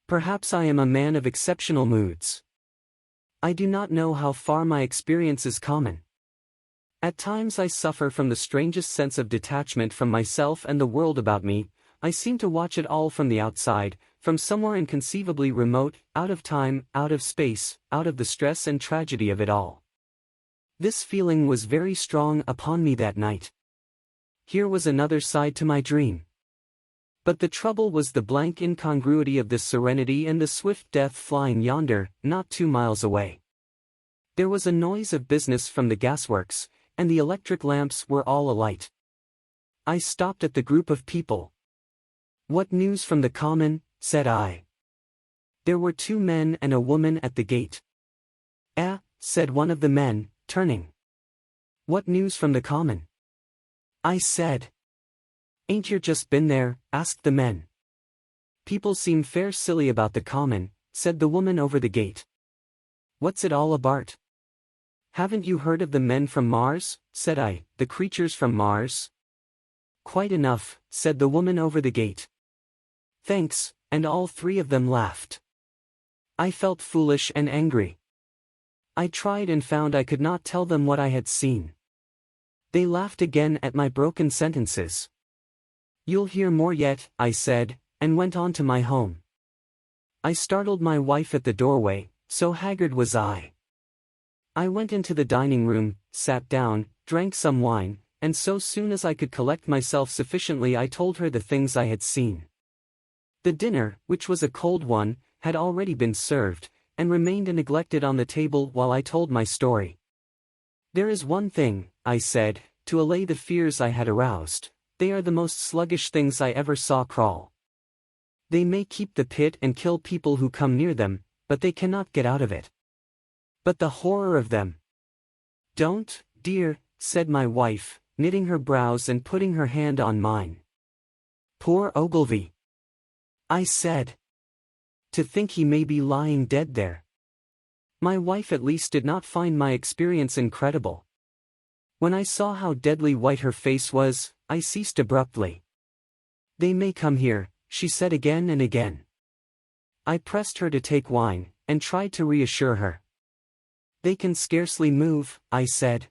Perhaps I am a man of exceptional moods. I do not know how far my experience is common. At times I suffer from the strangest sense of detachment from myself and the world about me. I seem to watch it all from the outside, from somewhere inconceivably remote, out of time, out of space, out of the stress and tragedy of it all. This feeling was very strong upon me that night. Here was another side to my dream. But the trouble was the blank incongruity of this serenity and the swift death flying yonder, not 2 miles away. There was a noise of business from the gasworks, and the electric lamps were all alight. I stopped at the group of people. "What news from the common?" said I. There were 2 men and a woman at the gate. Said one of the men, turning. "What news from the common?" I said. "Ain't you just been there?" asked the men. "People seem fair silly about the common," said the woman over the gate. "What's it all about?" "Haven't you heard of the men from Mars?" said I, "the creatures from Mars?" "Quite enough," said the woman over the gate. "Thanks," and all 3 of them laughed. I felt foolish and angry. I tried and found I could not tell them what I had seen. They laughed again at my broken sentences. "You'll hear more yet," I said, and went on to my home. I startled my wife at the doorway, so haggard was I. I went into the dining room, sat down, drank some wine, and so soon as I could collect myself sufficiently I told her the things I had seen. The dinner, which was a cold one, had already been served, and remained neglected on the table while I told my story. "There is one thing," I said, to allay the fears I had aroused. "They are the most sluggish things I ever saw crawl. They may keep the pit and kill people who come near them, but they cannot get out of it. But the horror of them!" "Don't, dear," said my wife, knitting her brows and putting her hand on mine. "Poor Ogilvy," I said. "To think he may be lying dead there." My wife at least did not find my experience incredible. When I saw how deadly white her face was, I ceased abruptly. "They may come here," she said again and again. I pressed her to take wine, and tried to reassure her. "They can scarcely move," I said.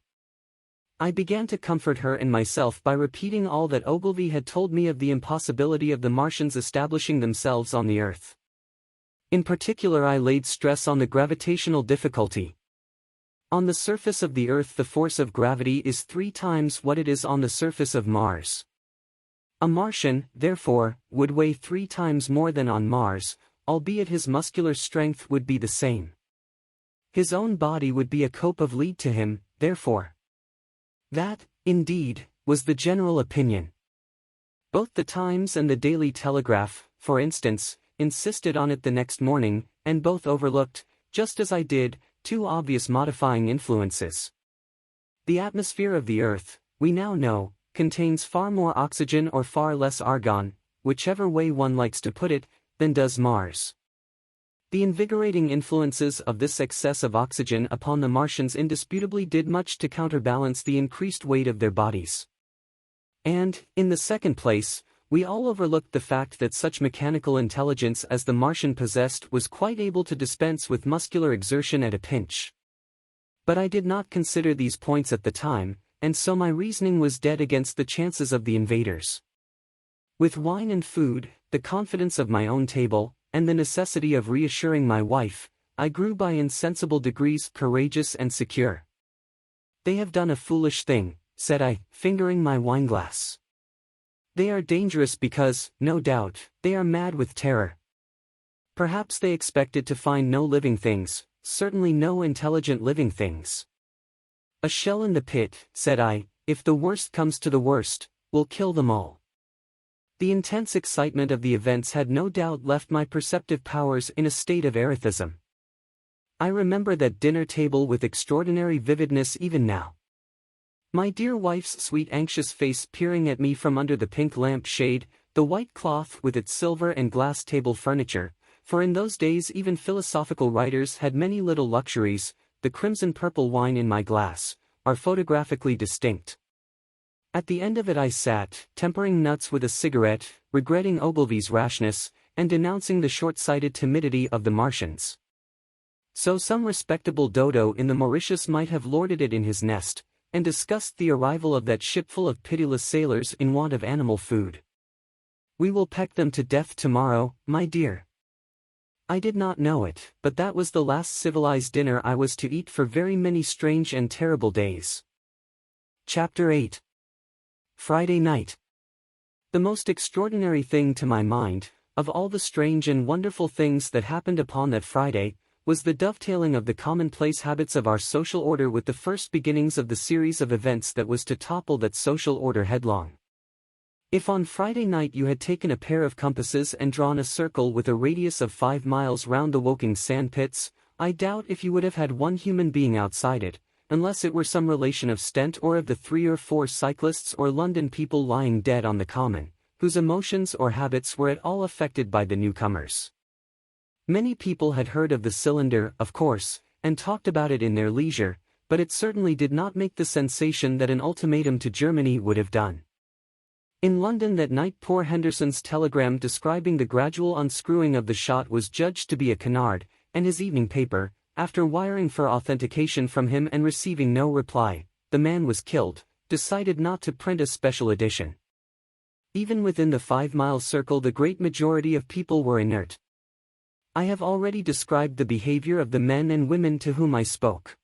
I began to comfort her and myself by repeating all that Ogilvy had told me of the impossibility of the Martians establishing themselves on the Earth. In particular I laid stress on the gravitational difficulty. On the surface of the Earth the force of gravity is 3 times what it is on the surface of Mars. A Martian, therefore, would weigh 3 times more than on Mars, albeit his muscular strength would be the same. His own body would be a cope of lead to him, therefore. That, indeed, was the general opinion. Both the Times and the Daily Telegraph, for instance, insisted on it the next morning, and both overlooked, just as I did, 2 obvious modifying influences. The atmosphere of the Earth, we now know, contains far more oxygen or far less argon, whichever way one likes to put it, than does Mars. The invigorating influences of this excess of oxygen upon the Martians indisputably did much to counterbalance the increased weight of their bodies. And, in the second place, We all overlooked the fact that such mechanical intelligence as the Martian possessed was quite able to dispense with muscular exertion at a pinch. But I did not consider these points at the time, and so my reasoning was dead against the chances of the invaders. With wine and food, the confidence of my own table, and the necessity of reassuring my wife, I grew by insensible degrees courageous and secure. "They have done a foolish thing," said I, fingering my wineglass. "They are dangerous because, no doubt, they are mad with terror. Perhaps they expected to find no living things, certainly no intelligent living things. A shell in the pit," said I, "if the worst comes to the worst, will kill them all." The intense excitement of the events had no doubt left my perceptive powers in a state of erethism. I remember that dinner table with extraordinary vividness even now. My dear wife's sweet anxious face peering at me from under the pink lamp shade, the white cloth with its silver and glass table furniture, for in those days even philosophical writers had many little luxuries, the crimson-purple wine in my glass, are photographically distinct. At the end of it I sat, tempering nuts with a cigarette, regretting Ogilvy's rashness, and denouncing the short-sighted timidity of the Martians. So some respectable dodo in the Mauritius might have lorded it in his nest, and discussed the arrival of that shipful of pitiless sailors in want of animal food. "We will peck them to death tomorrow, my dear." I did not know it, but that was the last civilized dinner I was to eat for very many strange and terrible days. Chapter 8. Friday night. The most extraordinary thing to my mind, of all the strange and wonderful things that happened upon that Friday, was the dovetailing of the commonplace habits of our social order with the first beginnings of the series of events that was to topple that social order headlong. If on Friday night you had taken a pair of compasses and drawn a circle with a radius of 5 miles round the Woking sandpits, I doubt if you would have had one human being outside it, unless it were some relation of Stent or of the 3 or 4 cyclists or London people lying dead on the common, whose emotions or habits were at all affected by the newcomers. Many people had heard of the cylinder, of course, and talked about it in their leisure, but it certainly did not make the sensation that an ultimatum to Germany would have done. In London that night poor Henderson's telegram describing the gradual unscrewing of the shot was judged to be a canard, and his evening paper, after wiring for authentication from him and receiving no reply, "The man was killed," decided not to print a special edition. Even within the 5-mile circle the great majority of people were inert. I have already described the behavior of the men and women to whom I spoke.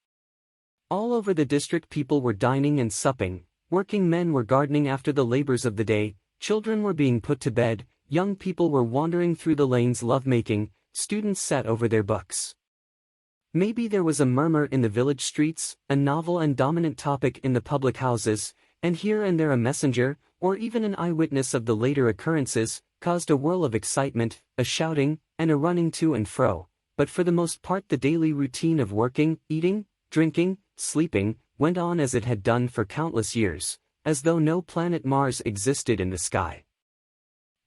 All over the district people were dining and supping, working men were gardening after the labors of the day, children were being put to bed, young people were wandering through the lanes love-making, students sat over their books. Maybe there was a murmur in the village streets, a novel and dominant topic in the public houses, and here and there a messenger, or even an eyewitness of the later occurrences, caused a whirl of excitement, a shouting, and a running to and fro, but for the most part the daily routine of working, eating, drinking, sleeping, went on as it had done for countless years, as though no planet Mars existed in the sky.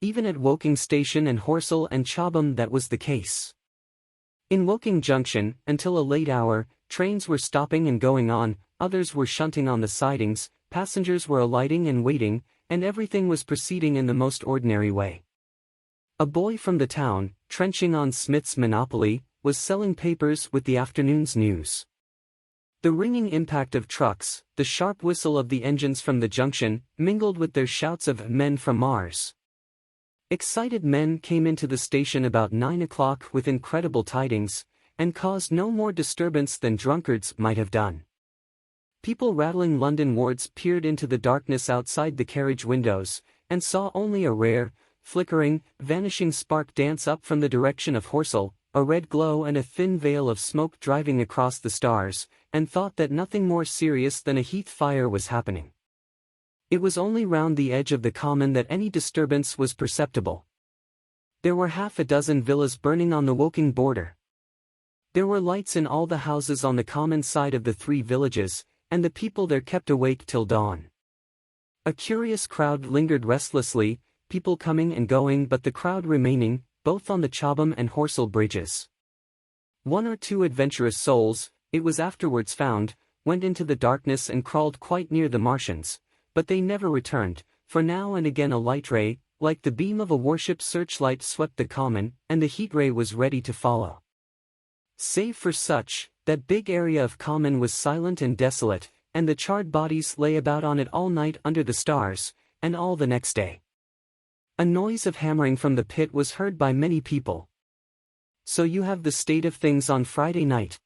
Even at Woking Station and Horsell and Chobham that was the case. In Woking Junction, until a late hour, trains were stopping and going on, others were shunting on the sidings, passengers were alighting and waiting, and everything was proceeding in the most ordinary way. A boy from the town, trenching on Smith's Monopoly, was selling papers with the afternoon's news. The ringing impact of trucks, the sharp whistle of the engines from the junction, mingled with their shouts of "men from Mars." Excited men came into the station about 9 o'clock with incredible tidings, and caused no more disturbance than drunkards might have done. People rattling London wards peered into the darkness outside the carriage windows, and saw only a rare, flickering, vanishing spark dance up from the direction of Horsell, a red glow and a thin veil of smoke driving across the stars, and thought that nothing more serious than a heath fire was happening. It was only round the edge of the common that any disturbance was perceptible. There were half a dozen villas burning on the Woking border. There were lights in all the houses on the common side of the 3 villages, and the people there kept awake till dawn. A curious crowd lingered restlessly, people coming and going but the crowd remaining, both on the Chobham and Horsell bridges. 1 or 2 adventurous souls, it was afterwards found, went into the darkness and crawled quite near the Martians, but they never returned, for now and again a light ray, like the beam of a warship searchlight swept the common, and the heat ray was ready to follow. Save for such, that big area of common was silent and desolate, and the charred bodies lay about on it all night under the stars, and all the next day. A noise of hammering from the pit was heard by many people. So you have the state of things on Friday night.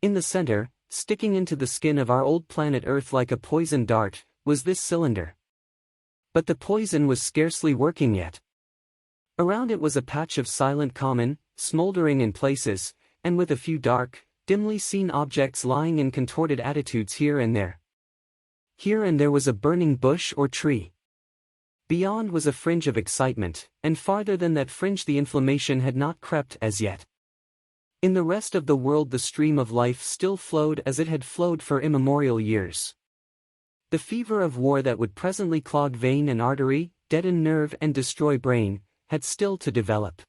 In the center, sticking into the skin of our old planet Earth like a poison dart, was this cylinder. But the poison was scarcely working yet. Around it was a patch of silent common, smoldering in places, and with a few dark, dimly seen objects lying in contorted attitudes here and there. Here and there was a burning bush or tree. Beyond was a fringe of excitement, and farther than that fringe the inflammation had not crept as yet. In the rest of the world the stream of life still flowed as it had flowed for immemorial years. The fever of war that would presently clog vein and artery, deaden nerve and destroy brain, had still to develop.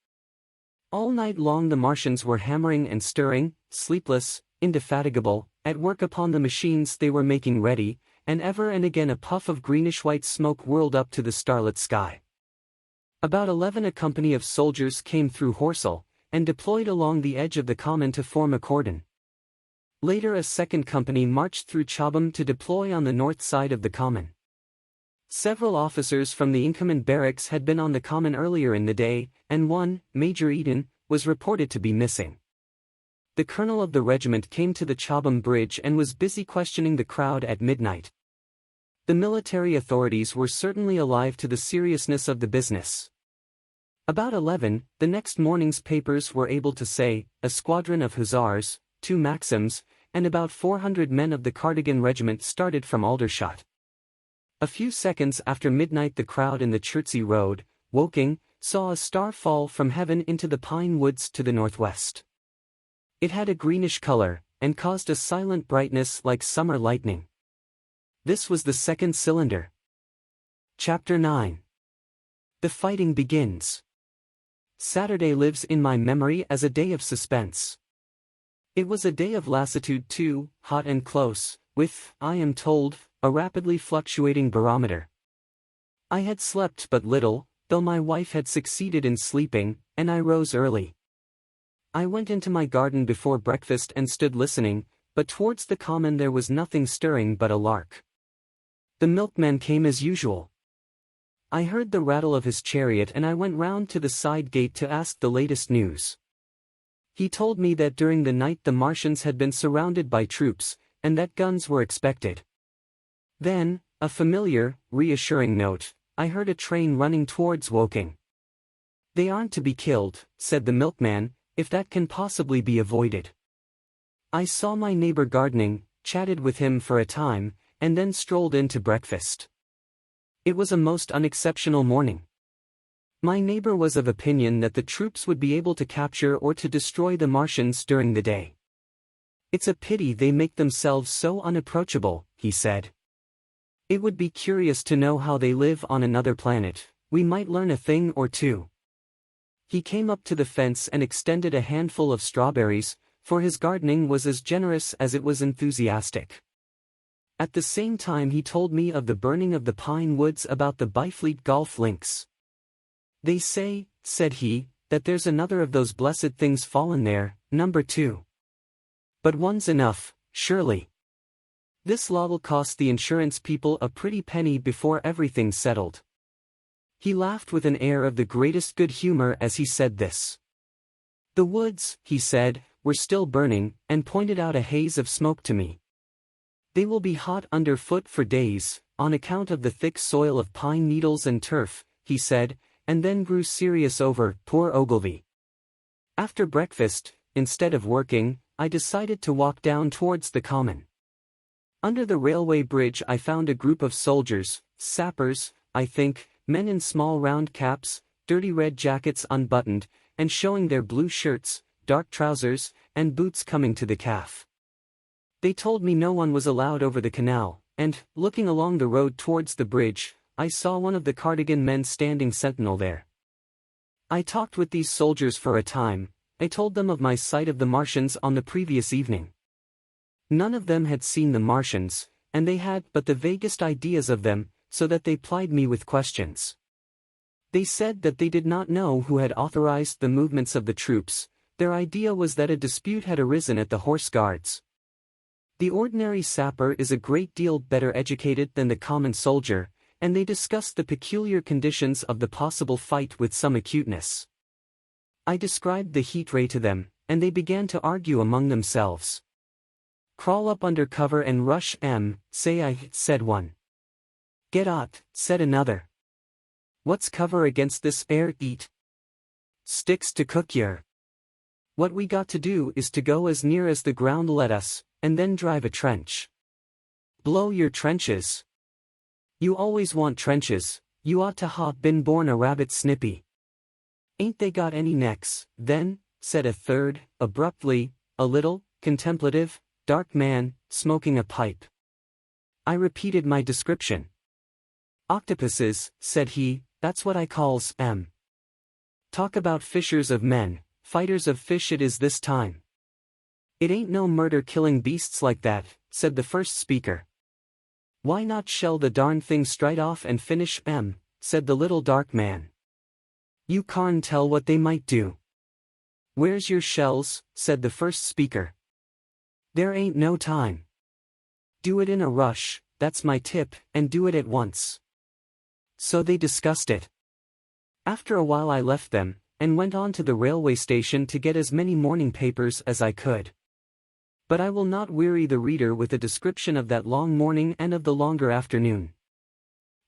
All night long the Martians were hammering and stirring, sleepless, indefatigable, at work upon the machines they were making ready, and ever and again a puff of greenish-white smoke whirled up to the starlit sky. About 11 a company of soldiers came through Horsell, and deployed along the edge of the common to form a cordon. Later a second company marched through Chobham to deploy on the north side of the common. Several officers from the Incommon barracks had been on the common earlier in the day, and one, Major Eden, was reported to be missing. The colonel of the regiment came to the Chobham Bridge and was busy questioning the crowd at midnight. The military authorities were certainly alive to the seriousness of the business. About 11, the next morning's papers were able to say, a squadron of hussars, 2 Maxims, and about 400 men of the Cardigan regiment started from Aldershot. A few seconds after midnight the crowd in the Chertsey Road, Woking, saw a star fall from heaven into the pine woods to the northwest. It had a greenish color, and caused a silent brightness like summer lightning. This was the second cylinder. Chapter 9. The fighting begins. Saturday lives in my memory as a day of suspense. It was a day of lassitude too, hot and close, with, I am told, a rapidly fluctuating barometer. I had slept but little, though my wife had succeeded in sleeping, and I rose early. I went into my garden before breakfast and stood listening, but towards the common there was nothing stirring but a lark. The milkman came as usual. I heard the rattle of his chariot and I went round to the side gate to ask the latest news. He told me that during the night the Martians had been surrounded by troops, and that guns were expected. Then, a familiar, reassuring note, I heard a train running towards Woking. They aren't to be killed, said the milkman, if that can possibly be avoided. I saw my neighbor gardening, chatted with him for a time, and then strolled in to breakfast. It was a most unexceptional morning. My neighbor was of opinion that the troops would be able to capture or to destroy the Martians during the day. It's a pity they make themselves so unapproachable, he said. It would be curious to know how they live on another planet, we might learn a thing or two. He came up to the fence and extended a handful of strawberries, for his gardening was as generous as it was enthusiastic. At the same time he told me of the burning of the pine woods about the Byfleet golf links. They say, said he, that there's another of those blessed things fallen there, number 2. But one's enough, surely. This lot'll cost the insurance people a pretty penny before everything's settled. He laughed with an air of the greatest good humor as he said this. The woods, he said, were still burning, and pointed out a haze of smoke to me. They will be hot underfoot for days, on account of the thick soil of pine needles and turf, he said, and then grew serious over poor Ogilvy. After breakfast, instead of working, I decided to walk down towards the common. Under the railway bridge I found a group of soldiers, sappers, I think, men in small round caps, dirty red jackets unbuttoned, and showing their blue shirts, dark trousers, and boots coming to the calf. They told me no one was allowed over the canal, and, looking along the road towards the bridge, I saw one of the Cardigan men standing sentinel there. I talked with these soldiers for a time. I told them of my sight of the Martians on the previous evening. None of them had seen the Martians, and they had but the vaguest ideas of them, so that they plied me with questions. They said that they did not know who had authorized the movements of the troops. Their idea was that a dispute had arisen at the Horse Guards. The ordinary sapper is a great deal better educated than the common soldier, and they discussed the peculiar conditions of the possible fight with some acuteness. I described the heat ray to them, and they began to argue among themselves. "Crawl up under cover and rush say I," said one. "Get out," said another. "What's cover against this air heat? Sticks to cook yer. What we got to do is to go as near as the ground let us, and then drive a trench. Blow your trenches. You always want trenches, you ought to ha' been born a rabbit snippy." "Ain't they got any necks, then?" said a third, abruptly, a little, contemplative, dark man, smoking a pipe. I repeated my description. "Octopuses," said he, "that's what I calls 'em. Talk about fishers of men, fighters of fish it is this time." "It ain't no murder-killing beasts like that," said the first speaker. "Why not shell the darn thing straight off and finish 'em," said the little dark man. "You can't tell what they might do." "Where's your shells?" said the first speaker. "There ain't no time. Do it in a rush, that's my tip, and do it at once." So they discussed it. After a while I left them, and went on to the railway station to get as many morning papers as I could. But I will not weary the reader with a description of that long morning and of the longer afternoon.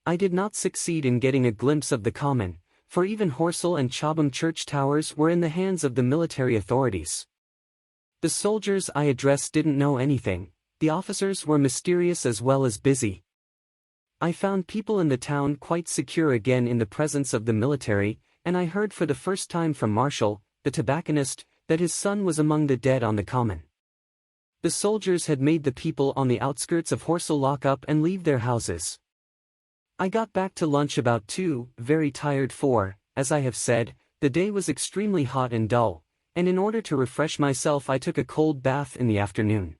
I did not succeed in getting a glimpse of the common, for even Horsell and Chobham church towers were in the hands of the military authorities. The soldiers I addressed didn't know anything, the officers were mysterious as well as busy. I found people in the town quite secure again in the presence of the military, and I heard for the first time from Marshall, the tobacconist, that his son was among the dead on the common. The soldiers had made the people on the outskirts of Horsell lock up and leave their houses. I got back to lunch about 2, very tired for, as I have said, the day was extremely hot and dull, and in order to refresh myself I took a cold bath in the afternoon.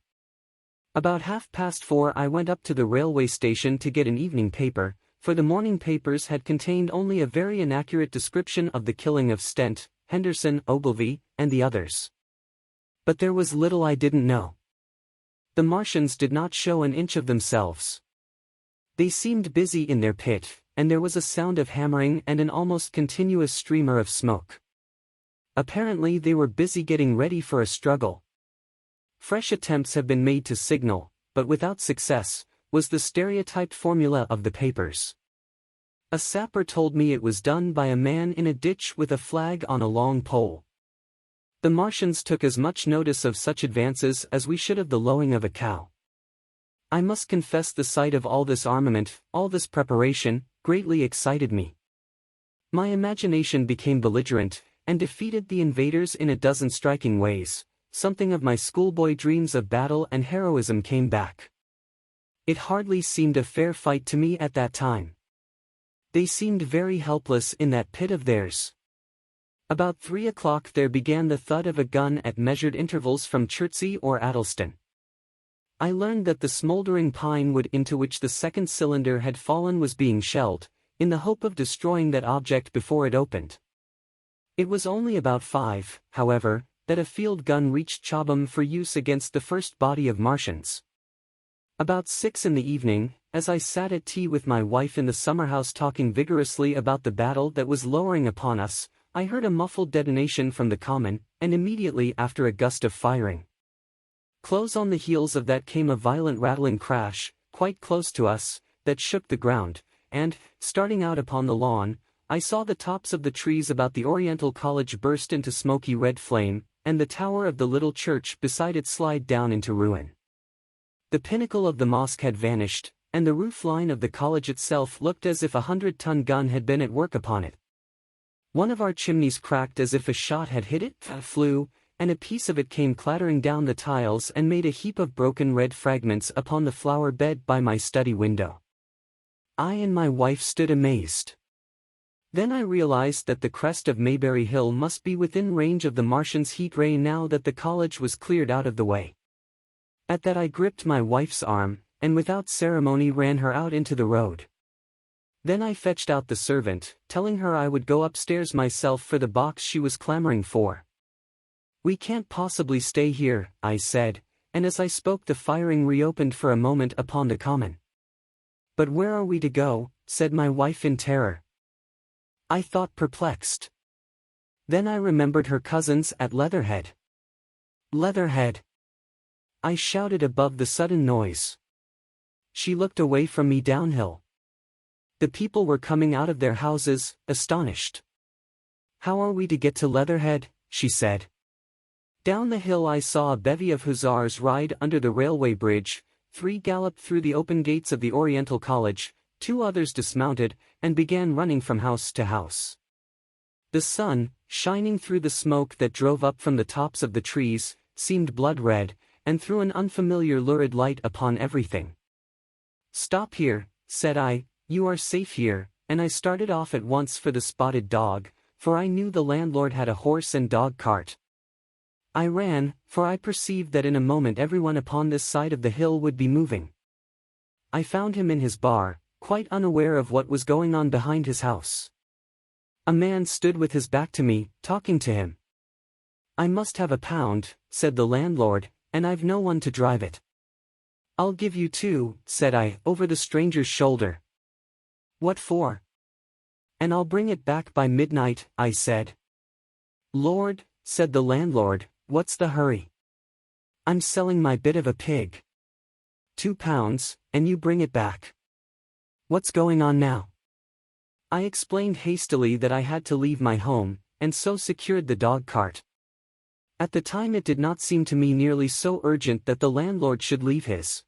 About 4:30 I went up to the railway station to get an evening paper, for the morning papers had contained only a very inaccurate description of the killing of Stent, Henderson, Ogilvy, and the others. But there was little I didn't know. The Martians did not show an inch of themselves. They seemed busy in their pit, and there was a sound of hammering and an almost continuous streamer of smoke. Apparently they were busy getting ready for a struggle. Fresh attempts have been made to signal, but without success, was the stereotyped formula of the papers. A sapper told me it was done by a man in a ditch with a flag on a long pole. The Martians took as much notice of such advances as we should of the lowing of a cow. I must confess the sight of all this armament, all this preparation, greatly excited me. My imagination became belligerent, and defeated the invaders in a dozen striking ways. Something of my schoolboy dreams of battle and heroism came back. It hardly seemed a fair fight to me at that time. They seemed very helpless in that pit of theirs. About 3 o'clock there began the thud of a gun at measured intervals from Chertsey or Addleston. I learned that the smouldering pine wood into which the second cylinder had fallen was being shelled, in the hope of destroying that object before it opened. It was only about 5, however, that a field gun reached Chobham for use against the first body of Martians. About 6 in the evening, as I sat at tea with my wife in the summer-house talking vigorously about the battle that was lowering upon us, I heard a muffled detonation from the common, and immediately after a gust of firing. Close on the heels of that came a violent rattling crash, quite close to us, that shook the ground, and, starting out upon the lawn, I saw the tops of the trees about the Oriental College burst into smoky red flame, and the tower of the little church beside it slide down into ruin. The pinnacle of the mosque had vanished, and the roof line of the college itself looked as if a 100-ton gun had been at work upon it. One of our chimneys cracked as if a shot had hit it, flew, and a piece of it came clattering down the tiles and made a heap of broken red fragments upon the flower bed by my study window. I and my wife stood amazed. Then I realized that the crest of Mayberry Hill must be within range of the Martians' heat ray now that the college was cleared out of the way. At that I gripped my wife's arm, and without ceremony ran her out into the road. Then I fetched out the servant, telling her I would go upstairs myself for the box she was clamoring for. "We can't possibly stay here," I said, and as I spoke the firing reopened for a moment upon the common. "But where are we to go?" said my wife in terror. I thought perplexed. Then I remembered her cousins at Leatherhead. "Leatherhead!" I shouted above the sudden noise. She looked away from me downhill. The people were coming out of their houses, astonished. "How are we to get to Leatherhead?" she said. Down the hill I saw a bevy of hussars ride under the railway bridge, 3 galloped through the open gates of the Oriental College, 2 others dismounted, and began running from house to house. The sun, shining through the smoke that drove up from the tops of the trees, seemed blood-red, and threw an unfamiliar lurid light upon everything. "Stop here," said I, "you are safe here," and I started off at once for the Spotted Dog, for I knew the landlord had a horse and dog cart. I ran, for I perceived that in a moment everyone upon this side of the hill would be moving. I found him in his bar, quite unaware of what was going on behind his house. A man stood with his back to me, talking to him. "I must have £1," said the landlord, "and I've no one to drive it." "I'll give you 2, said I, over the stranger's shoulder. "What for?" "And I'll bring it back by midnight," I said. "Lord," said the landlord, "what's the hurry?" "I'm selling my bit of a pig." £2, and you bring it back. What's going on now?" I explained hastily that I had to leave my home, and so secured the dog cart. At the time it did not seem to me nearly so urgent that the landlord should leave his.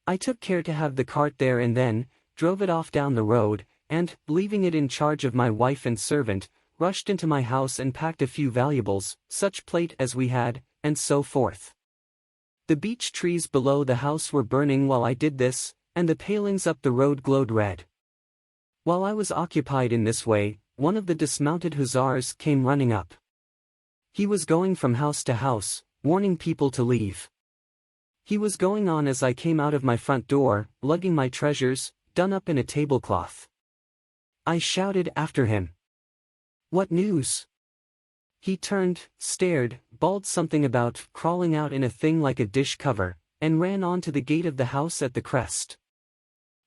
I took care to have the cart there and then, drove it off down the road, and, leaving it in charge of my wife and servant, rushed into my house and packed a few valuables, such plate as we had, and so forth. The beech trees below the house were burning while I did this, and the palings up the road glowed red. While I was occupied in this way, one of the dismounted hussars came running up. He was going from house to house, warning people to leave. He was going on as I came out of my front door, lugging my treasures, done up in a tablecloth. I shouted after him. "What news?" He turned, stared, bawled something about crawling out in a thing like a dish cover, and ran on to the gate of the house at the crest.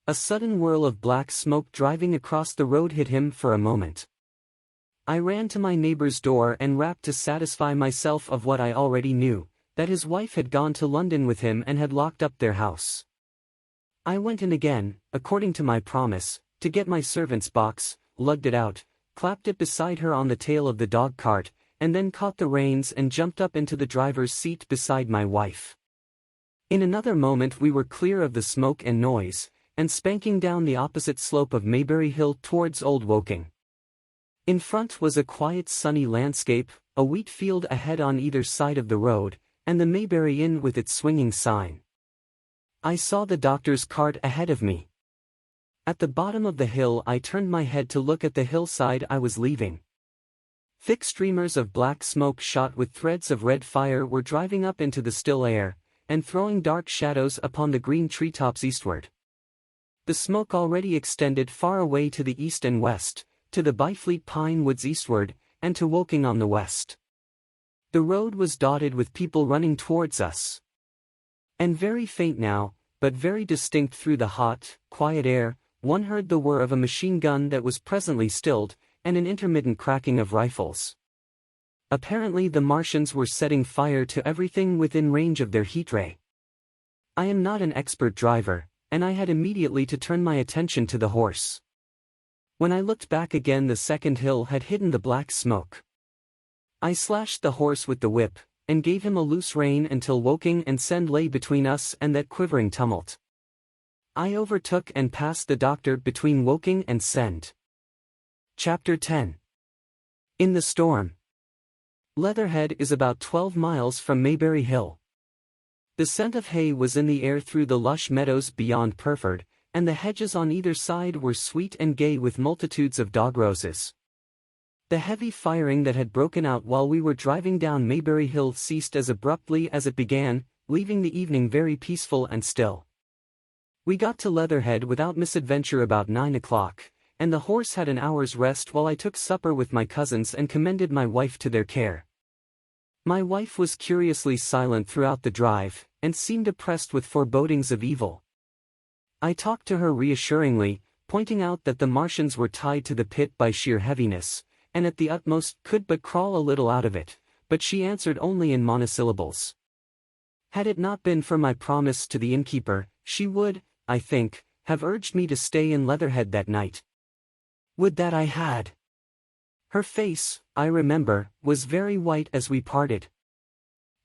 A sudden whirl of black smoke driving across the road hid him for a moment. I ran to my neighbor's door and rapped to satisfy myself of what I already knew, that his wife had gone to London with him and had locked up their house. I went in again, according to my promise, to get my servant's box, lugged it out, clapped it beside her on the tail of the dog cart, and then caught the reins and jumped up into the driver's seat beside my wife. In another moment we were clear of the smoke and noise, and spanking down the opposite slope of Maybury Hill towards Old Woking. In front was a quiet sunny landscape, a wheat field ahead on either side of the road, and the Maybury Inn with its swinging sign. I saw the doctor's cart ahead of me. At the bottom of the hill I turned my head to look at the hillside I was leaving. Thick streamers of black smoke shot with threads of red fire were driving up into the still air, and throwing dark shadows upon the green treetops eastward. The smoke already extended far away to the east and west, to the Byfleet pine woods eastward, and to Woking on the west. The road was dotted with people running towards us. And very faint now, but very distinct through the hot, quiet air, one heard the whir of a machine gun that was presently stilled, and an intermittent cracking of rifles. Apparently the Martians were setting fire to everything within range of their heat ray. I am not an expert driver, and I had immediately to turn my attention to the horse. When I looked back again the second hill had hidden the black smoke. I slashed the horse with the whip, and gave him a loose rein until Woking and Send lay between us and that quivering tumult. I overtook and passed the doctor between Woking and Send. Chapter 10. In the Storm. Leatherhead is about 12 miles from Maybury Hill. The scent of hay was in the air through the lush meadows beyond Purford, and the hedges on either side were sweet and gay with multitudes of dog roses. The heavy firing that had broken out while we were driving down Maybury Hill ceased as abruptly as it began, leaving the evening very peaceful and still. We got to Leatherhead without misadventure about 9 o'clock, and the horse had an hour's rest while I took supper with my cousins and commended my wife to their care. My wife was curiously silent throughout the drive, and seemed oppressed with forebodings of evil. I talked to her reassuringly, pointing out that the Martians were tied to the pit by sheer heaviness, and at the utmost could but crawl a little out of it, but she answered only in monosyllables. Had it not been for my promise to the innkeeper, she would, I think, have urged me to stay in Leatherhead that night. Would that I had! Her face, I remember, was very white as we parted.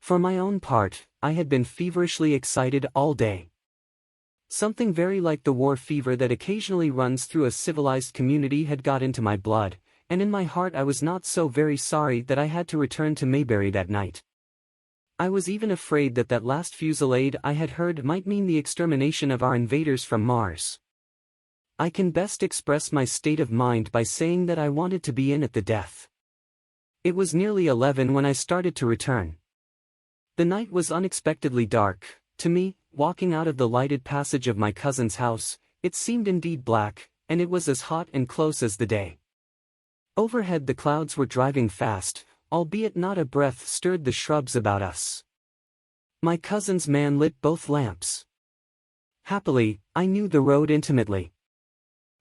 For my own part, I had been feverishly excited all day. Something very like the war fever that occasionally runs through a civilized community had got into my blood, and in my heart I was not so very sorry that I had to return to Maybury that night. I was even afraid that that last fusillade I had heard might mean the extermination of our invaders from Mars. I can best express my state of mind by saying that I wanted to be in at the death. It was nearly 11 when I started to return. The night was unexpectedly dark. To me, walking out of the lighted passage of my cousin's house, it seemed indeed black, and it was as hot and close as the day. Overhead the clouds were driving fast, albeit not a breath stirred the shrubs about us. My cousin's man lit both lamps. Happily, I knew the road intimately.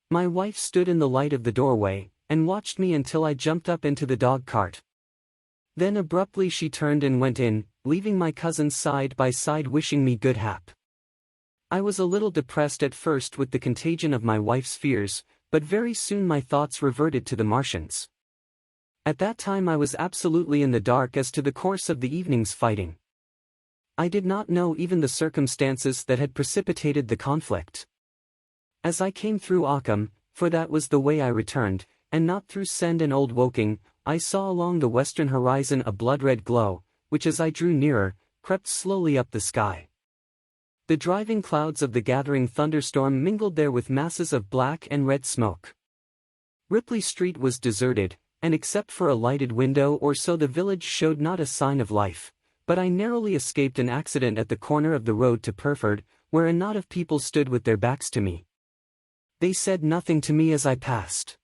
My wife stood in the light of the doorway, and watched me until I jumped up into the dog-cart. Then abruptly she turned and went in, leaving my cousins side by side wishing me good hap. I was a little depressed at first with the contagion of my wife's fears, but very soon my thoughts reverted to the Martians. At that time I was absolutely in the dark as to the course of the evening's fighting. I did not know even the circumstances that had precipitated the conflict. As I came through Occam, for that was the way I returned, and not through Send and Old Woking, I saw along the western horizon a blood-red glow, which as I drew nearer, crept slowly up the sky. The driving clouds of the gathering thunderstorm mingled there with masses of black and red smoke. Ripley Street was deserted, and except for a lighted window or so the village showed not a sign of life, but I narrowly escaped an accident at the corner of the road to Purford, where a knot of people stood with their backs to me. They said nothing to me as I passed.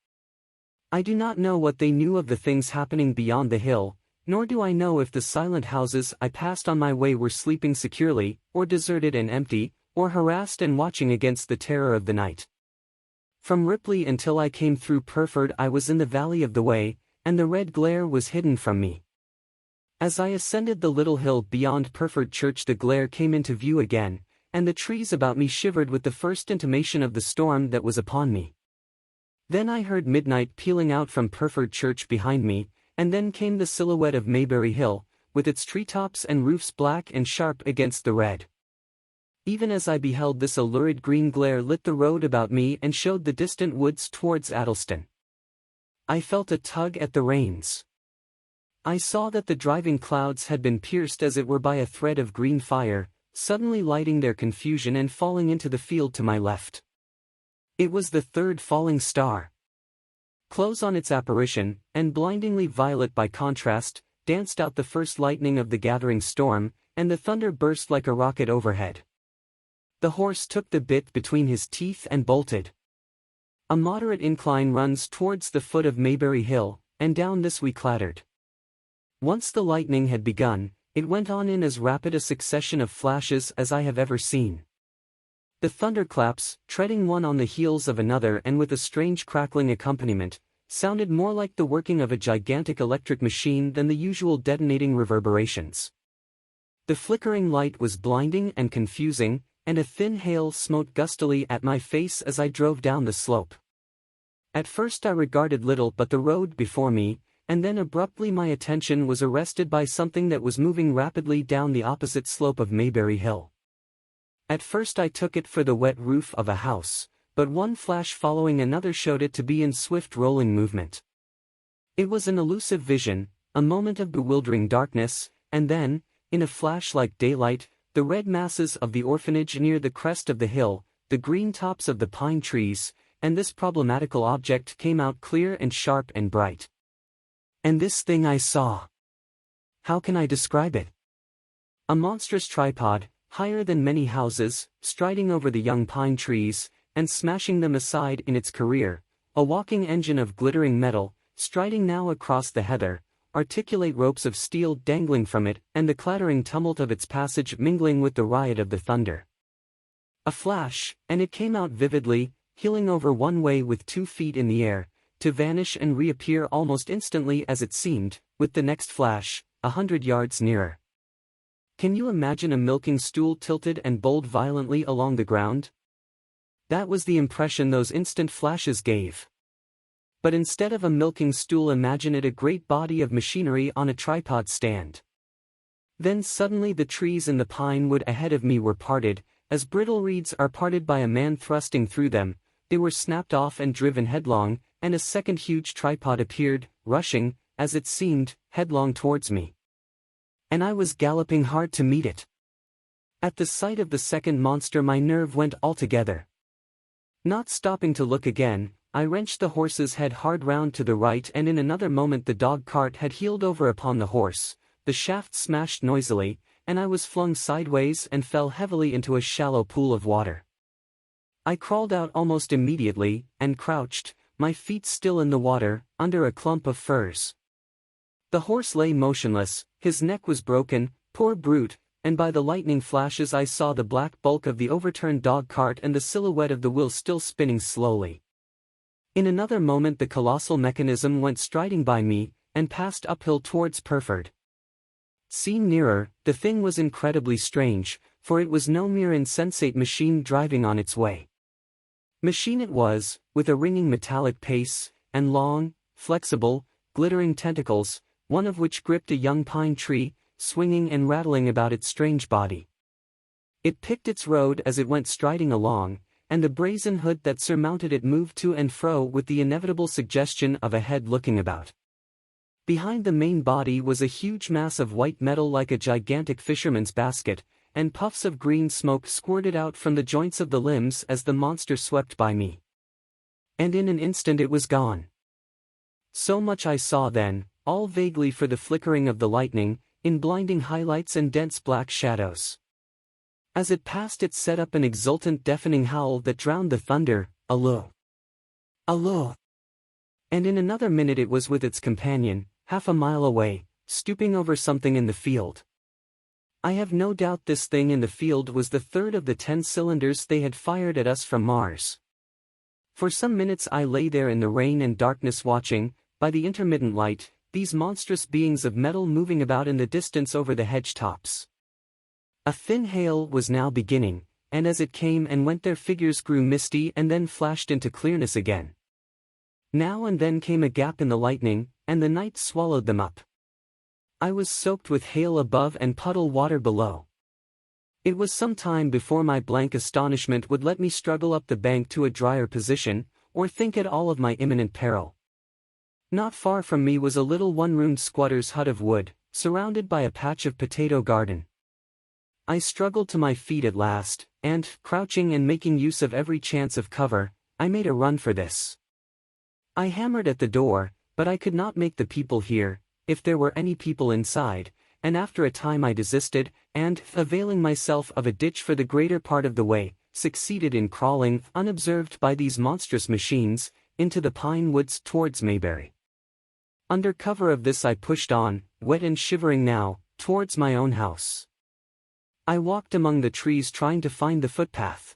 I do not know what they knew of the things happening beyond the hill, nor do I know if the silent houses I passed on my way were sleeping securely, or deserted and empty, or harassed and watching against the terror of the night. From Ripley until I came through Purford I was in the valley of the Wey, and the red glare was hidden from me. As I ascended the little hill beyond Purford Church the glare came into view again, and the trees about me shivered with the first intimation of the storm that was upon me. Then I heard midnight pealing out from Purford Church behind me, and then came the silhouette of Maybury Hill, with its treetops and roofs black and sharp against the red. Even as I beheld this a lurid green glare lit the road about me and showed the distant woods towards Addleston. I felt a tug at the reins. I saw that the driving clouds had been pierced as it were by a thread of green fire, suddenly lighting their confusion and falling into the field to my left. It was the third falling star. Close on its apparition, and blindingly violet by contrast, danced out the first lightning of the gathering storm, and the thunder burst like a rocket overhead. The horse took the bit between his teeth and bolted. A moderate incline runs towards the foot of Maybury Hill, and down this we clattered. Once the lightning had begun, it went on in as rapid a succession of flashes as I have ever seen. The thunderclaps, treading one on the heels of another and with a strange crackling accompaniment, sounded more like the working of a gigantic electric machine than the usual detonating reverberations. The flickering light was blinding and confusing, and a thin hail smote gustily at my face as I drove down the slope. At first I regarded little but the road before me, and then abruptly my attention was arrested by something that was moving rapidly down the opposite slope of Maybury Hill. At first I took it for the wet roof of a house, but one flash following another showed it to be in swift rolling movement. It was an elusive vision, a moment of bewildering darkness, and then, in a flash like daylight, the red masses of the orphanage near the crest of the hill, the green tops of the pine trees, and this problematical object came out clear and sharp and bright. And this thing I saw. How can I describe it? A monstrous tripod, higher than many houses, striding over the young pine trees, and smashing them aside in its career, a walking engine of glittering metal, striding now across the heather, articulate ropes of steel dangling from it, and the clattering tumult of its passage mingling with the riot of the thunder. A flash, and it came out vividly, heeling over one way with 2 feet in the air, to vanish and reappear almost instantly as it seemed, with the next flash, 100 yards nearer. Can you imagine a milking stool tilted and bowled violently along the ground? That was the impression those instant flashes gave. But instead of a milking stool, imagine it a great body of machinery on a tripod stand. Then suddenly the trees in the pine wood ahead of me were parted, as brittle reeds are parted by a man thrusting through them. They were snapped off and driven headlong, and a second huge tripod appeared, rushing, as it seemed, headlong towards me. And I was galloping hard to meet it. At the sight of the second monster my nerve went altogether. Not stopping to look again, I wrenched the horse's head hard round to the right, and in another moment the dog cart had heeled over upon the horse, the shaft smashed noisily, and I was flung sideways and fell heavily into a shallow pool of water. I crawled out almost immediately, and crouched, my feet still in the water, under a clump of firs. The horse lay motionless, his neck was broken, poor brute, and by the lightning flashes I saw the black bulk of the overturned dog cart and the silhouette of the wheel still spinning slowly. In another moment the colossal mechanism went striding by me, and passed uphill towards Purford. Seen nearer, the thing was incredibly strange, for it was no mere insensate machine driving on its way. Machine it was, with a ringing metallic pace, and long, flexible, glittering tentacles, one of which gripped a young pine tree, swinging and rattling about its strange body. It picked its road as it went striding along, and the brazen hood that surmounted it moved to and fro with the inevitable suggestion of a head looking about. Behind the main body was a huge mass of white metal like a gigantic fisherman's basket, and puffs of green smoke squirted out from the joints of the limbs as the monster swept by me. And in an instant it was gone. So much I saw then, all vaguely for the flickering of the lightning, in blinding highlights and dense black shadows. As it passed it set up an exultant deafening howl that drowned the thunder, allo! Allo! And in another minute it was with its companion, half a mile away, stooping over something in the field. I have no doubt this thing in the field was the third of the 10 cylinders they had fired at us from Mars. For some minutes I lay there in the rain and darkness watching, by the intermittent light, these monstrous beings of metal moving about in the distance over the hedge tops. A thin hail was now beginning, and as it came and went their figures grew misty and then flashed into clearness again. Now and then came a gap in the lightning, and the night swallowed them up. I was soaked with hail above and puddle water below. It was some time before my blank astonishment would let me struggle up the bank to a drier position, or think at all of my imminent peril. Not far from me was a little one-roomed squatter's hut of wood, surrounded by a patch of potato garden. I struggled to my feet at last, and, crouching and making use of every chance of cover, I made a run for this. I hammered at the door, but I could not make the people hear, if there were any people inside, and after a time I desisted, and, availing myself of a ditch for the greater part of the way, succeeded in crawling, unobserved by these monstrous machines, into the pine woods towards Mayberry. Under cover of this I pushed on, wet and shivering now, towards my own house. I walked among the trees trying to find the footpath.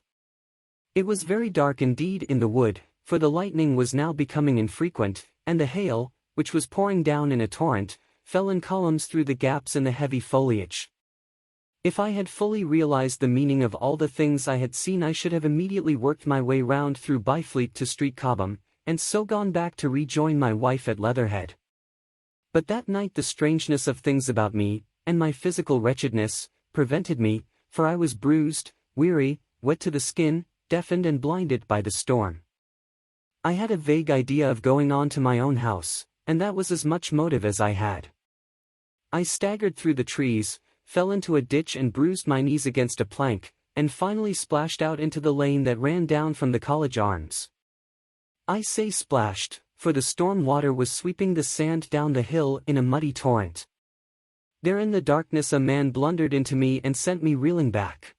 It was very dark indeed in the wood, for the lightning was now becoming infrequent, and the hail, which was pouring down in a torrent, fell in columns through the gaps in the heavy foliage. If I had fully realized the meaning of all the things I had seen I should have immediately worked my way round through Byfleet to Street Cobham, and so gone back to rejoin my wife at Leatherhead. But that night the strangeness of things about me, and my physical wretchedness, prevented me, for I was bruised, weary, wet to the skin, deafened and blinded by the storm. I had a vague idea of going on to my own house, and that was as much motive as I had. I staggered through the trees, fell into a ditch and bruised my knees against a plank, and finally splashed out into the lane that ran down from the College Arms. I say splashed, for the storm water was sweeping the sand down the hill in a muddy torrent. There in the darkness a man blundered into me and sent me reeling back.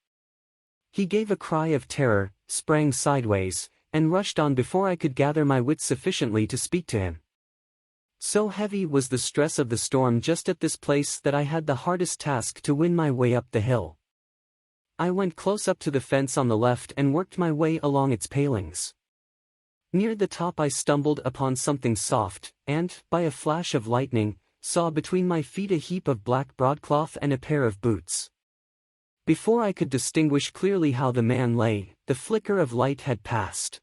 He gave a cry of terror, sprang sideways, and rushed on before I could gather my wits sufficiently to speak to him. So heavy was the stress of the storm just at this place that I had the hardest task to win my way up the hill. I went close up to the fence on the left and worked my way along its palings. Near the top I stumbled upon something soft, and, by a flash of lightning, saw between my feet a heap of black broadcloth and a pair of boots. Before I could distinguish clearly how the man lay, the flicker of light had passed.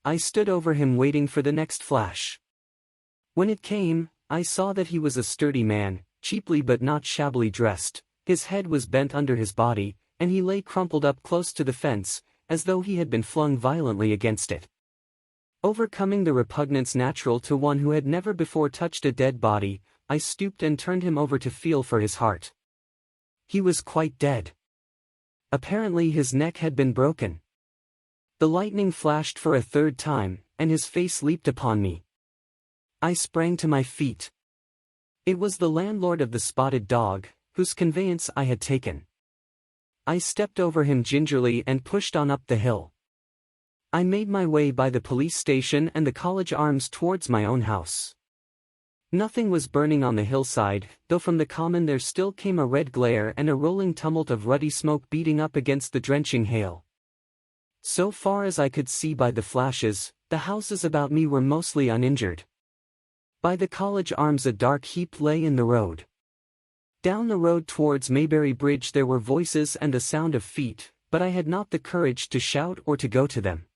I stood over him waiting for the next flash. When it came, I saw that he was a sturdy man, cheaply but not shabbily dressed. His head was bent under his body, and he lay crumpled up close to the fence, as though he had been flung violently against it. Overcoming the repugnance natural to one who had never before touched a dead body, I stooped and turned him over to feel for his heart. He was quite dead. Apparently his neck had been broken. The lightning flashed for a third time, and his face leaped upon me. I sprang to my feet. It was the landlord of the Spotted Dog, whose conveyance I had taken. I stepped over him gingerly and pushed on up the hill. I made my way by the police station and the College Arms towards my own house. Nothing was burning on the hillside, though from the common there still came a red glare and a rolling tumult of ruddy smoke beating up against the drenching hail. So far as I could see by the flashes, the houses about me were mostly uninjured. By the College Arms a dark heap lay in the road. Down the road towards Maybury Bridge there were voices and the sound of feet, but I had not the courage to shout or to go to them.